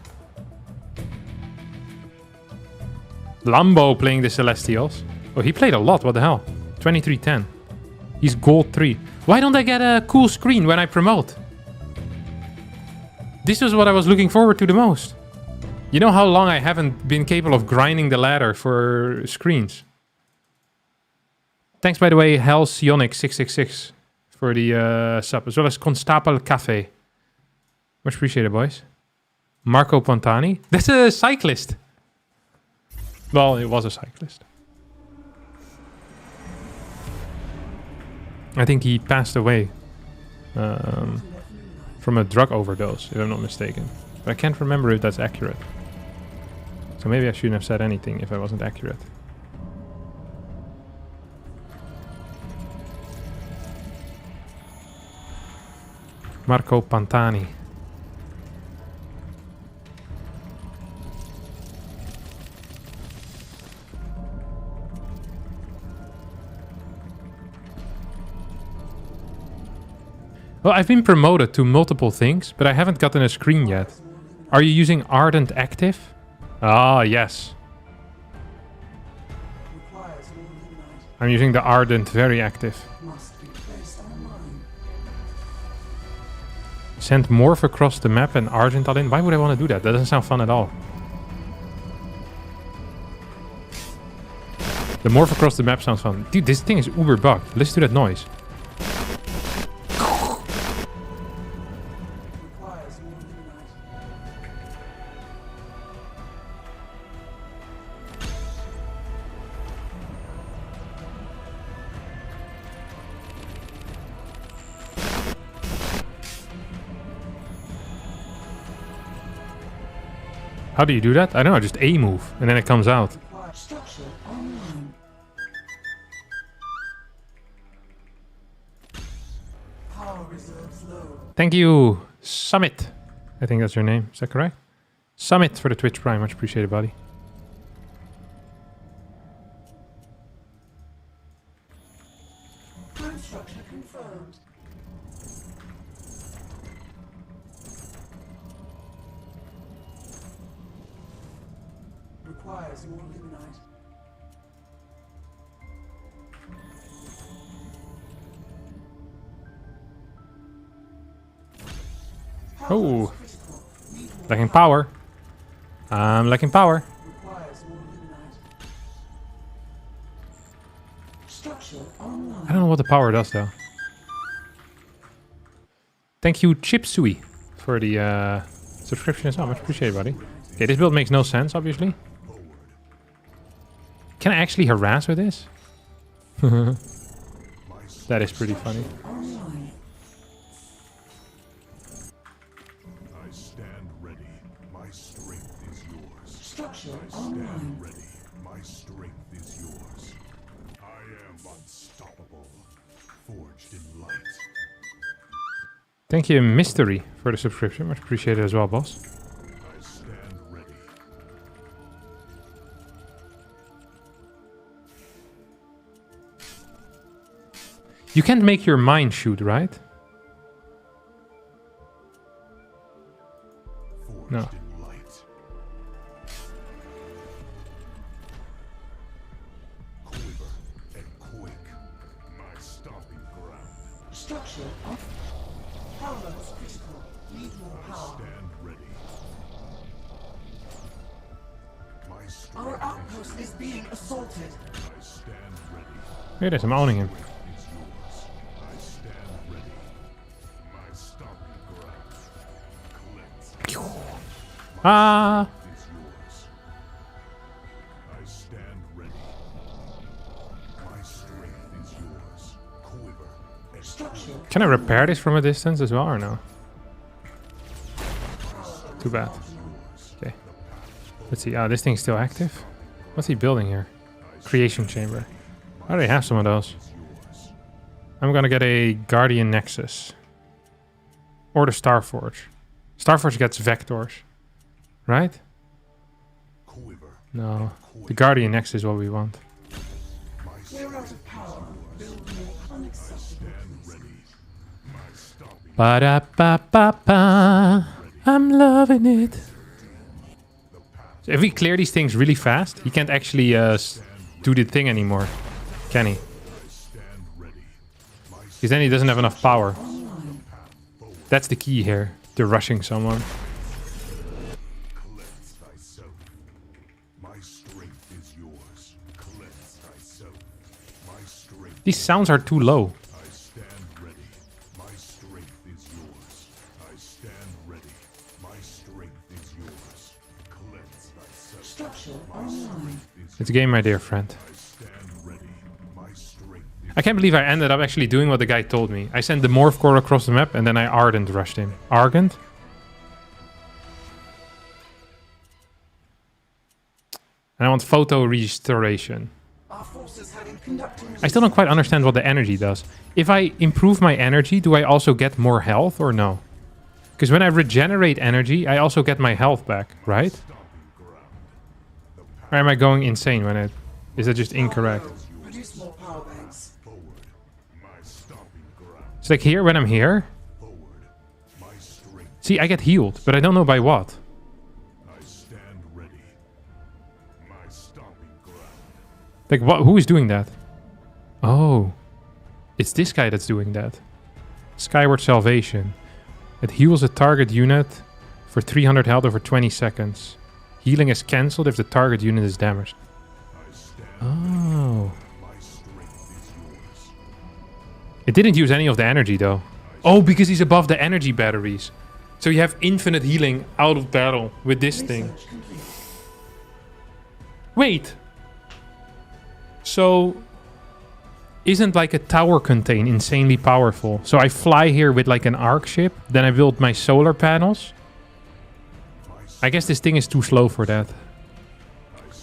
S1: Lambo playing the Celestials. Oh, he played a lot, what the hell? 23-10. He's gold 3. Why don't I get a cool screen when I promote? This was what I was looking forward to the most. You know how long I haven't been capable of grinding the ladder for screens. Thanks, by the way, Halcyonic666 for the sub, as well as Constapel Cafe. Much appreciated, boys. Marco Pantani. That's a cyclist. Well, it was a cyclist. I think he passed away from a drug overdose, if I'm not mistaken. But I can't remember if that's accurate. So maybe I shouldn't have said anything if I wasn't accurate. Marco Pantani. Well, I've been promoted to multiple things, but I haven't gotten a screen yet. Are you using Ardent Active? Ah, yes. I'm using the Ardent Very Active. Send Morph across the map and Argental in. Why would I want to do that? That doesn't sound fun at all. The Morph across the map sounds fun. Dude, this thing is uber bugged. Listen to that noise. How do you do that? I don't know, just A move, and then it comes out.
S7: Structure online. Power reserves low.
S1: Thank you, Summit. I think that's your name. Is that correct? Summit for the Twitch Prime. Much appreciated, buddy.
S7: Prime structure confirmed. Requires more limonite.
S1: Oh, lacking power. I'm lacking power.
S7: Requires more limonite. Structure online.
S1: I don't know what the power does though. Thank you, Chipsui, for the subscription as well. Much appreciated, buddy. Okay, this build makes no sense, obviously. Can I actually harass with this? That is pretty funny.
S7: Online.
S8: I stand ready. My strength is yours.
S7: Structure
S8: I stand
S7: online.
S8: ready. My strength is yours. I am unstoppable. Forged in light.
S1: Thank you, Mystery, for the subscription. Much appreciated as well, boss.
S8: I stand ready.
S1: You can't make your mind shoot, right?
S8: Forged
S1: No.
S8: in light. Quiver and quake. My stomping ground.
S7: Structure on. Power levels critical. Need more
S8: I
S7: power.
S8: stand ready. My strength
S7: Our outpost is being assaulted.
S8: I stand ready.
S1: Here it is, I'm owning him.
S8: Is yours. I stand ready. My stomping ground. Cleanse.
S1: Ah!
S8: Is yours. I stand ready. My strength is yours. Quiver and
S7: Structure.
S1: Can I repair this from a distance as well, or no? Too bad. Okay. Let's see. Ah, this thing's still active. What's he building here? Creation chamber. I already have some of those. I'm gonna get a Guardian Nexus. Or the Starforge. Starforge gets vectors. Right?
S8: quiver.
S1: No. The Guardian Nexus is what we want.
S7: We're out of power. Build more unacceptable.
S1: Ba-da-ba-ba-ba. I'm loving it. So if we clear these things really fast, he can't actually do the thing anymore, can he? Because then he doesn't have enough power. That's the key here, to rushing someone.
S8: Cleanse thyself. My strength is yours. Cleanse thyself. My strength.
S1: These sounds are too low.
S8: I stand ready. My strength is yours. I stand ready. My strength is yours. Cleanse thyself.
S7: Structure online.
S1: It's a game, my dear friend.
S8: I stand ready. My strength
S1: I can't believe I ended up actually doing what the guy told me. I sent the morph core across the map and then I Ardent rushed him. Ardent? And I want photo restoration.
S7: Our forces have been conducting.
S1: I still don't quite understand what the energy does. If I improve my energy, do I also get more health or no? Because when I regenerate energy, I also get my health back, right? Or am I going insane when it... Is that just incorrect?
S7: Produce more power banks.
S8: forward. My stomping ground.
S1: It's like here, when I'm here...
S8: Forward. My strength.
S1: See, I get healed, but I don't know by what.
S8: I stand ready. My stomping ground.
S1: Like, what? Who is doing that? Oh. It's this guy that's doing that. Skyward Salvation. It heals a target unit for 300 health over 20 seconds. Healing is cancelled if the target unit is damaged.
S8: I stand.
S1: Oh.
S8: My strength is yours.
S1: It didn't use any of the energy, though. Oh, because he's above the energy batteries. So you have infinite healing out of battle with this thing.
S7: Research complete.
S1: Wait. So... Isn't like a tower contain insanely powerful? So I fly here with like an arc ship, then I build my solar panels, I guess this thing is too slow for that.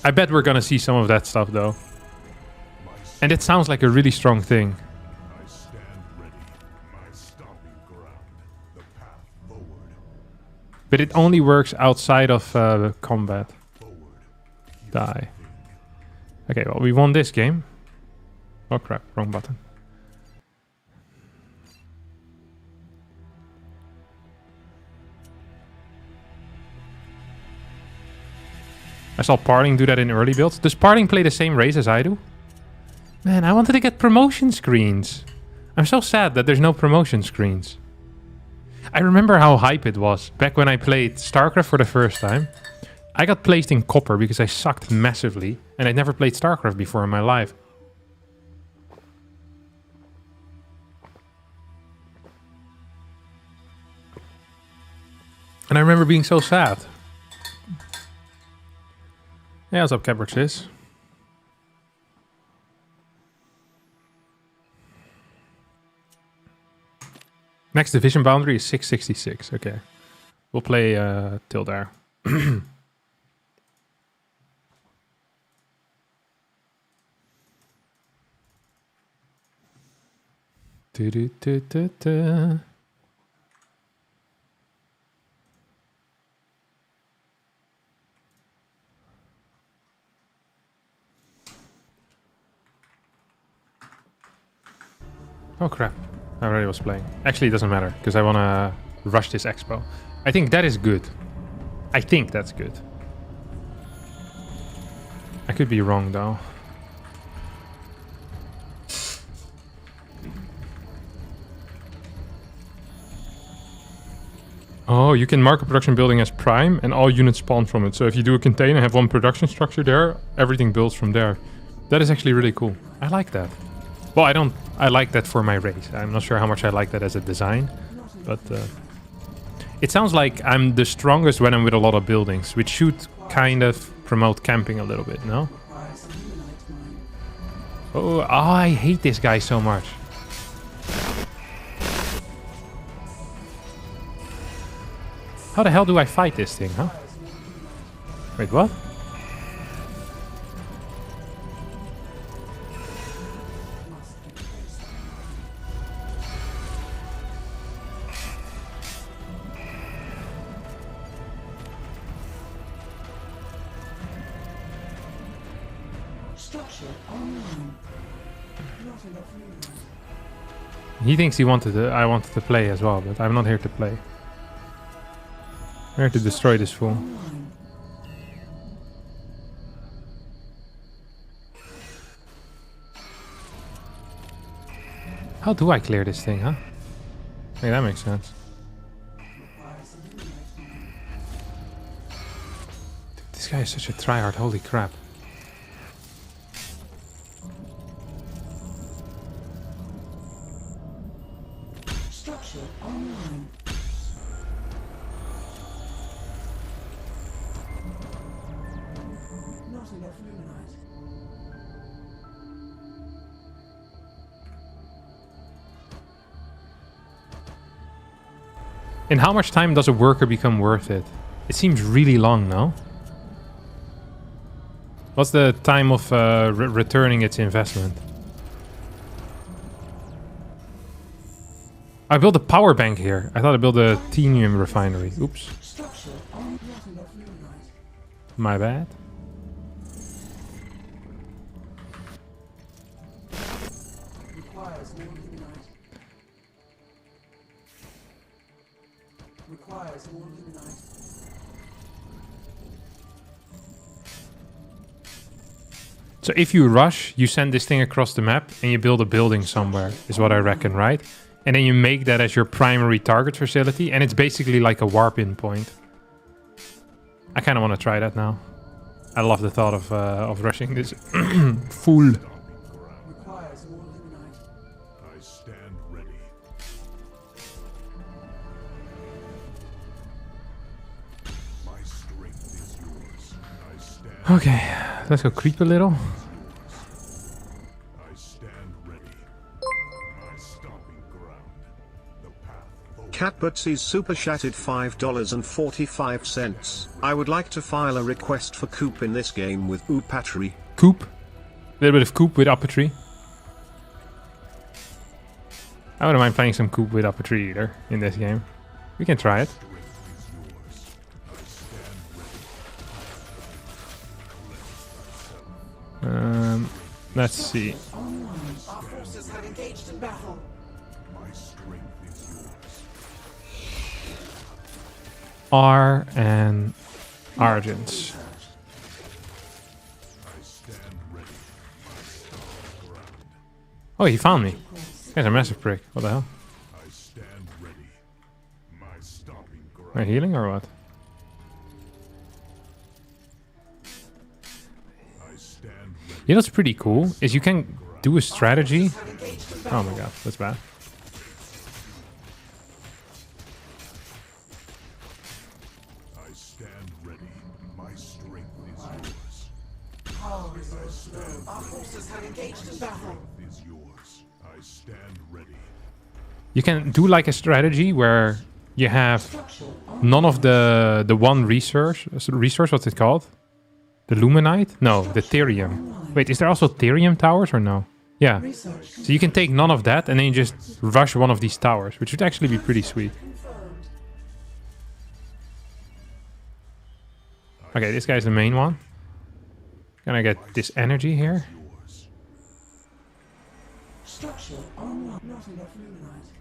S1: I bet we're gonna see some of that stuff though. And it sounds like a really strong thing.
S8: I stand ready. My stomping ground. The path forward.
S1: But it only works outside of combat. Die. Okay, well, we won this game. Oh crap, wrong button. I saw Parting do that in early builds. Does Parting play the same race as I do? Man, I wanted to get promotion screens. I'm so sad that there's no promotion screens. I remember how hype it was back when I played StarCraft for the first time. I got placed in copper because I sucked massively and I'd never played StarCraft before in my life. And I remember being so sad. Yeah, what's up, Cabrixis? Next division boundary is 666. Okay. We'll play till there. Oh crap. I already was playing. Actually, it doesn't matter, because I want to rush this expo. I think that is good. I think that's good. I could be wrong, though. Oh, you can mark a production building as prime, and all units spawn from it. So if you do a container and have one production structure there, everything builds from there. That is actually really cool. I like that. Well, I like that for my race. I'm not sure how much I like that as a design, but it sounds like I'm the strongest when I'm with a lot of buildings, which should kind of promote camping a little bit, no? Oh, I hate this guy so much. How the hell do I fight this thing, huh? Wait, what? He thinks I wanted to play as well, but I'm not here to play. I'm here to destroy this fool. How do I clear this thing, huh? Hey, that makes sense. Dude, this guy is such a tryhard, holy crap. In how much time does a worker become worth it? It seems really long, no? What's the time of returning its investment? I built a power bank here. I thought I built a Tenium refinery. Oops. My bad. So if you rush, you send this thing across the map and you build a building somewhere, is what I reckon, right? And then you make that as your primary target facility, and it's basically like a warp-in point. I kind of want to try that now. I love the thought of rushing this fool. Okay, let's go creep a little.
S8: I stand ready. My stomping ground. The path forward.
S2: Catbirds's super chatted $5.45. I would like to file a request for Coop in this game with Upatry.
S1: Coop. A little bit of Coop with Upatry. I wouldn't mind playing some Coop with Upatry either in this game. We can try it. Let's see.
S7: Our forces have engaged in battle.
S8: My strength is yours.
S1: R and Argents.
S8: I stand ready. My Starcraft.
S1: Oh, he found me. He's a massive prick. What the hell?
S8: I stand ready. My stopping ground.
S1: Am I healing or what?
S8: I stand ready.
S1: You know what's pretty cool is you can do a strategy. Oh my god, that's bad.
S8: I stand ready. My strength is yours.
S7: Power resource low. Our forces have engaged in battle.
S8: Is yours. I stand ready.
S1: You can do like a strategy where you have none of the one resource. What's it called? The Luminite? No, the Therium. Wait, is there also Therium towers or no? Yeah. So you can take none of that and then you just rush one of these towers, which would actually be pretty sweet. Okay, this guy's the main one. Can I get this energy here?
S7: Structure online. Not enough luminite.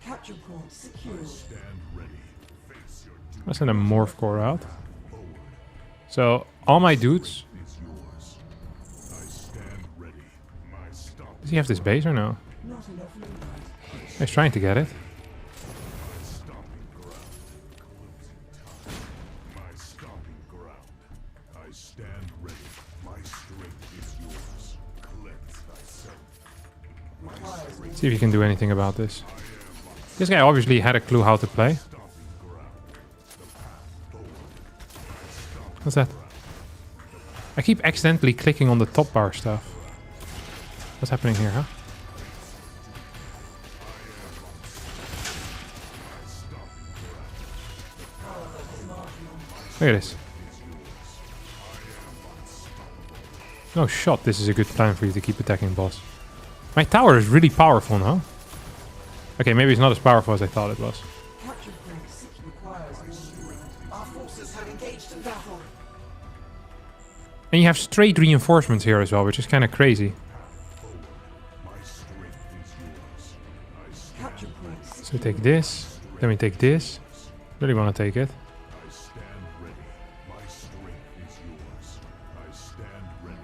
S7: Capture point secured.
S8: Stand ready. Face your doom.
S1: Let's send a morph core out. So all my dudes.
S8: Is yours. I stand ready. My stopping.
S1: Does he have this base or no?
S7: Not enough luminite.
S1: He's trying to get it.
S8: My stopping ground. My stopping ground. I stand ready. My strength is yours. Cleanse thyself.
S1: See if you can do anything about this. This guy obviously had a clue how to play. What's that? I keep accidentally clicking on the top bar stuff. What's happening here, huh? Look at this. No shot, this is a good time for you to keep attacking boss. My tower is really powerful now. Okay, maybe it's not as powerful as I thought it was.
S7: Capture point requires more. Our forces have engaged in battle.
S1: And you have straight reinforcements here as well, which is kind of crazy.
S7: Capture point
S1: So take this, then we take this. Really want to take it.
S8: I stand ready. My strength is yours. I stand ready.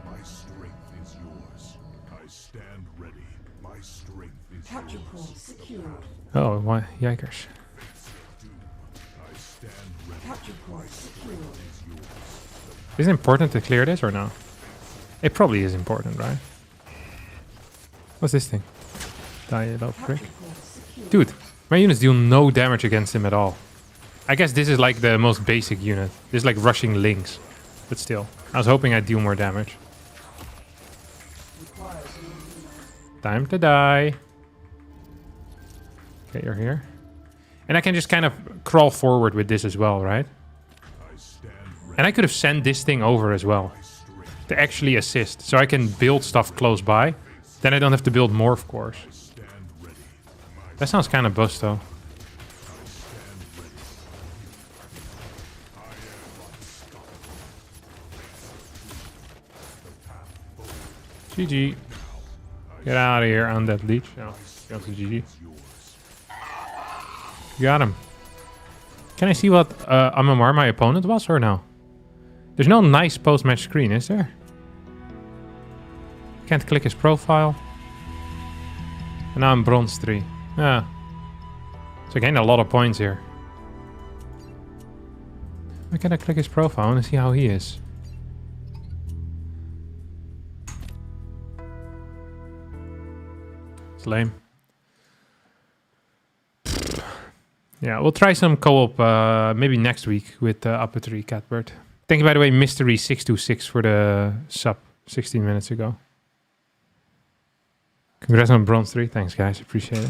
S8: My strength is yours. I stand ready. My strength is
S7: capture
S8: yours.
S7: point secured.
S1: Oh, why? Yikers.
S8: I stand ready.
S7: Capture point secured.
S1: Is it important to clear this or no? It probably is important, right? What's this thing? Die, little prick. Dude, my units deal no damage against him at all. I guess this is like the most basic unit. This is like rushing links. But still, I was hoping I'd deal more damage. Time to die. Okay, you're here. And I can just kind of crawl forward with this as well, right? And I could have sent this thing over as well to actually assist. So I can build stuff close by. Then I don't have to build morph cores. That sounds kind of bust though. GG. Get out of here, undead leech. Oh, go to GG. Got him. Can I see what MMR my opponent was or no? There's no nice post-match screen, is there? Can't click his profile. And now I'm bronze 3. Yeah. So I gained a lot of points here. Why can't I click his profile? I want to see how he is. It's lame. Yeah, we'll try some co-op maybe next week with Upper 3 Catbird. Thank you, by the way, Mystery626 for the sub 16 minutes ago. Congrats on bronze 3. Thanks, guys. Appreciate it.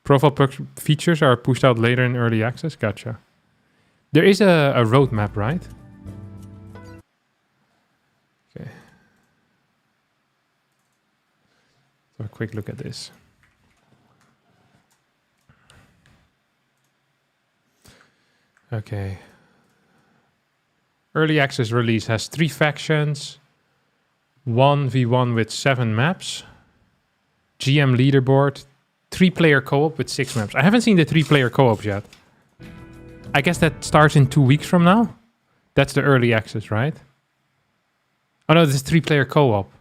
S1: Profile features are pushed out later in early access. Gotcha. There is a roadmap, right? Okay. So a quick look at this. Okay. Early access release has 3 factions, 1v1 with 7 maps, GM leaderboard, 3-player co-op with 6 maps. I haven't seen the 3-player co-ops yet. I guess that starts in 2 weeks from now. That's the early access, right? Oh no, this is 3-player co-op.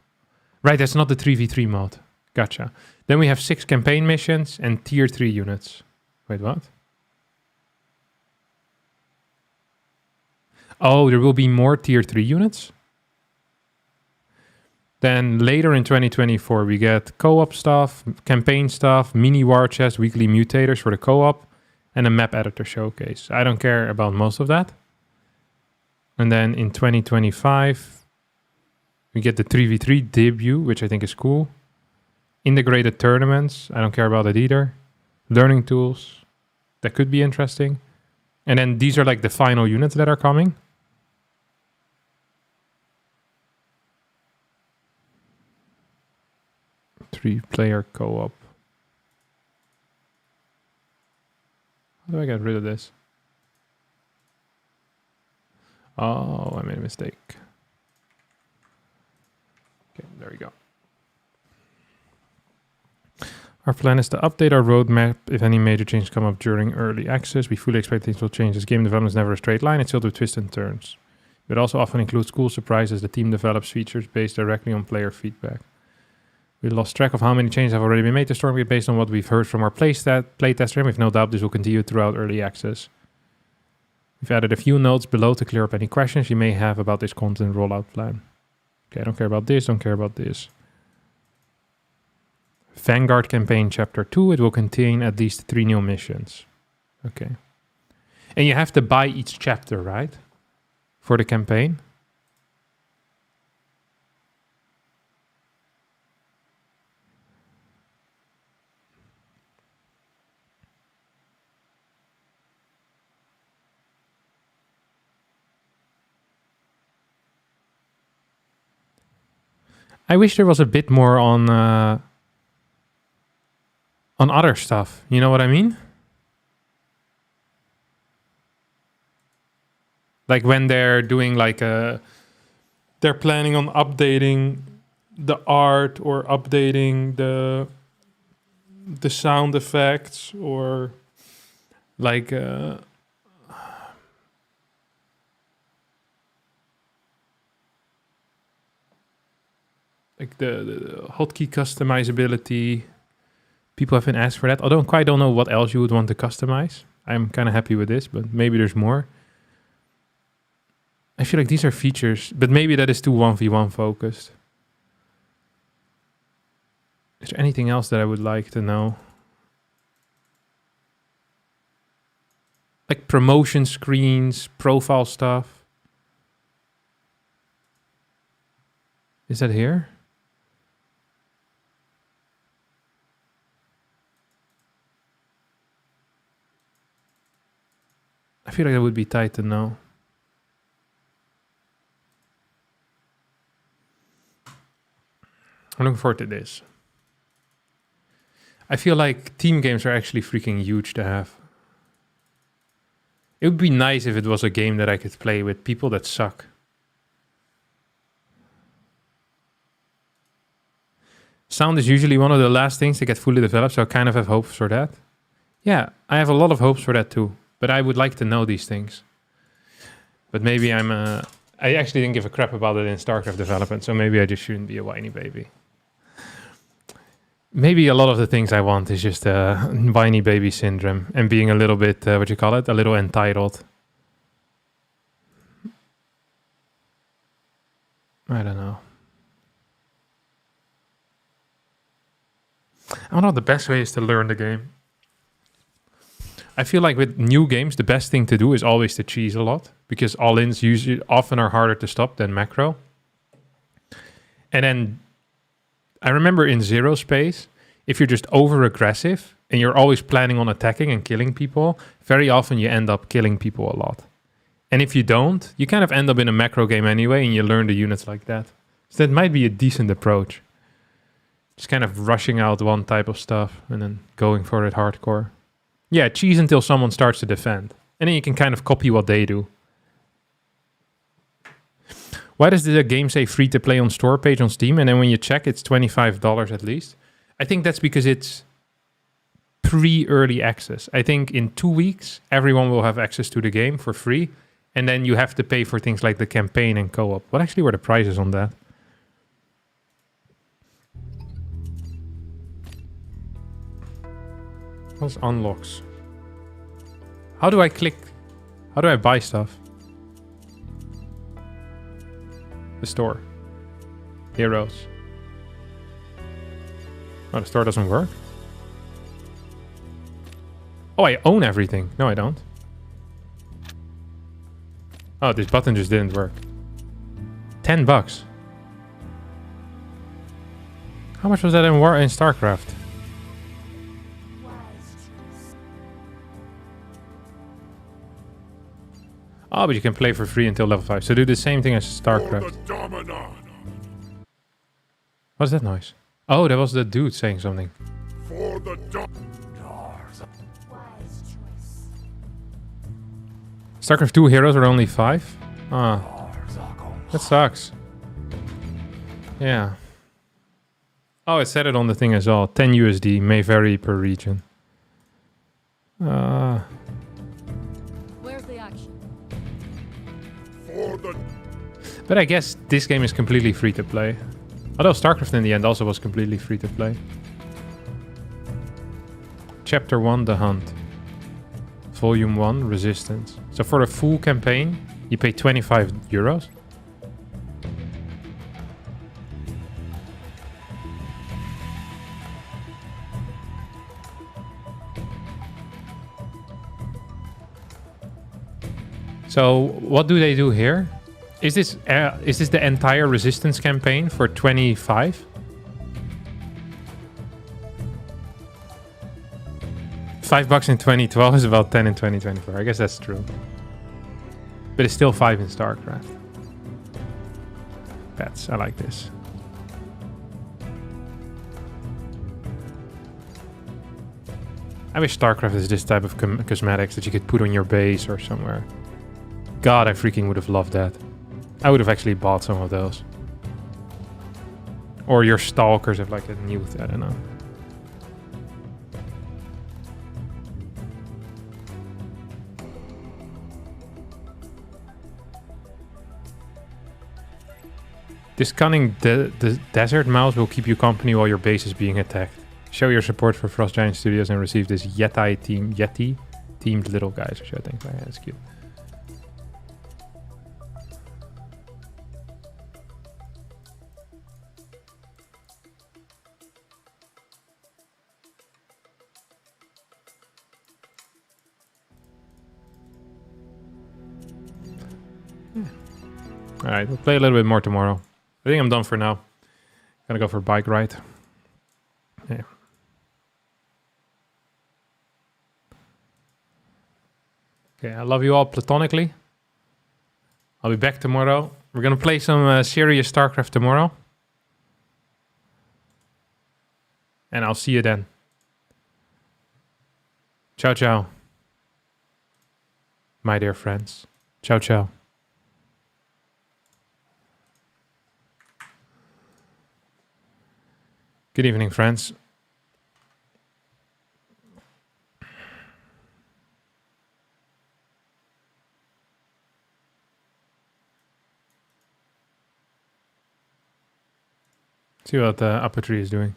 S1: Right, that's not the 3v3 mode. Gotcha. Then we have 6 campaign missions and tier 3 units. Wait, what? Oh, there will be more tier 3 units? Then later in 2024, we get co-op stuff, campaign stuff, mini war chest, weekly mutators for the co-op, and a map editor showcase. I don't care about most of that. And then in 2025, we get the 3v3 debut, which I think is cool. Integrated tournaments, I don't care about it either. Learning tools, that could be interesting. And then these are like the final units that are coming. Three-player co-op. How do I get rid of this? Oh, I made a mistake. Okay, there we go. Our plan is to update our roadmap if any major changes come up during early access. We fully expect things will change as game development is never a straight line. It's filled with twists and turns. It also often includes cool surprises. The team develops features based directly on player feedback. We lost track of how many changes have already been made to Stormgate based on what we've heard from our playtester, and we've no doubt this will continue throughout early access. We've added a few notes below to clear up any questions you may have about this content rollout plan. Okay, I don't care about this, don't care about this. Vanguard campaign chapter 2, it will contain at least 3 new missions. Okay. And you have to buy each chapter, right? For the campaign. I wish there was a bit more on other stuff. You know what I mean? Like when they're doing like they're planning on updating the art or updating the sound effects or like the hotkey customizability. People have been asked for that. I quite don't know what else you would want to customize. I'm kind of happy with this, but maybe there's more. I feel like these are features, but maybe that is too 1v1 focused. Is there anything else that I would like to know? Like promotion screens, profile stuff. Is that here? I feel like that would be tight to know. I'm looking forward to this. I feel like team games are actually freaking huge to have. It would be nice if it was a game that I could play with people that suck. Sound is usually one of the last things to get fully developed, so I kind of have hopes for that. Yeah, I have a lot of hopes for that too. But I would like to know these things. But maybe I actually didn't give a crap about it in StarCraft development, so maybe I just shouldn't be a whiny baby. Maybe a lot of the things I want is just whiny baby syndrome and being a little bit, a little entitled. I don't know. I don't know, the best way is to learn the game. I feel like with new games, the best thing to do is always to cheese a lot, because all-ins usually often are harder to stop than macro. And then I remember in Zero Space, if you're just over-aggressive and you're always planning on attacking and killing people, very often you end up killing people a lot. And if you don't, you kind of end up in a macro game anyway, and you learn the units like that. So that might be a decent approach. Just kind of rushing out one type of stuff and then going for it hardcore. Yeah, cheese until someone starts to defend. And then you can kind of copy what they do. Why does the game say free to play on store page on Steam? And then when you check, it's $25 at least. I think that's because it's pre-early access. I think in 2 weeks, everyone will have access to the game for free. And then you have to pay for things like the campaign and co-op. What actually were the prices on that? What's unlocks? How do I click? How do I buy stuff? The store. Heroes. Oh, the store doesn't work? Oh, I own everything. No, I don't. Oh, this button just didn't work. $10. How much was that in StarCraft? Oh, but you can play for free until level 5. So do the same thing as StarCraft. What's that noise? Oh, that was the dude saying something.
S8: For the
S1: StarCraft 2 heroes are only 5? Ah, that sucks. Yeah. Oh, it said it on the thing as well. 10 USD, may vary per region.
S11: Where's the action?
S1: But I guess this game is completely free to play. Although StarCraft in the end also was completely free to play. Chapter 1, The Hunt. Volume 1, Resistance. So for the full campaign, you pay 25 euros. So what do they do here? Is this the entire Resistance campaign for 25? $5 in 2012 is about 10 in 2024. I guess that's true. But it's still 5 in StarCraft. Pets, I like this. I wish StarCraft is this type of cosmetics that you could put on your base or somewhere. God, I freaking would have loved that. I would have actually bought some of those. Or your stalkers have like a new, I don't know. This cunning desert mouse will keep you company while your base is being attacked. Show your support for Frost Giant Studios and receive this Yeti themed little guys, which I think that's cute. Alright, we'll play a little bit more tomorrow. I think I'm done for now. Gonna go for a bike ride. Yeah. Okay, I love you all platonically. I'll be back tomorrow. We're gonna play some serious StarCraft tomorrow. And I'll see you then. Ciao, ciao. My dear friends. Ciao, ciao. Good evening, friends. See what Upper Tree is doing.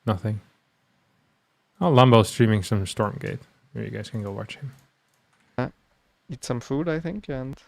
S1: Nothing. Oh, Lambo's streaming some Stormgate. Maybe you guys can go watch him.
S12: Eat some food, I think, and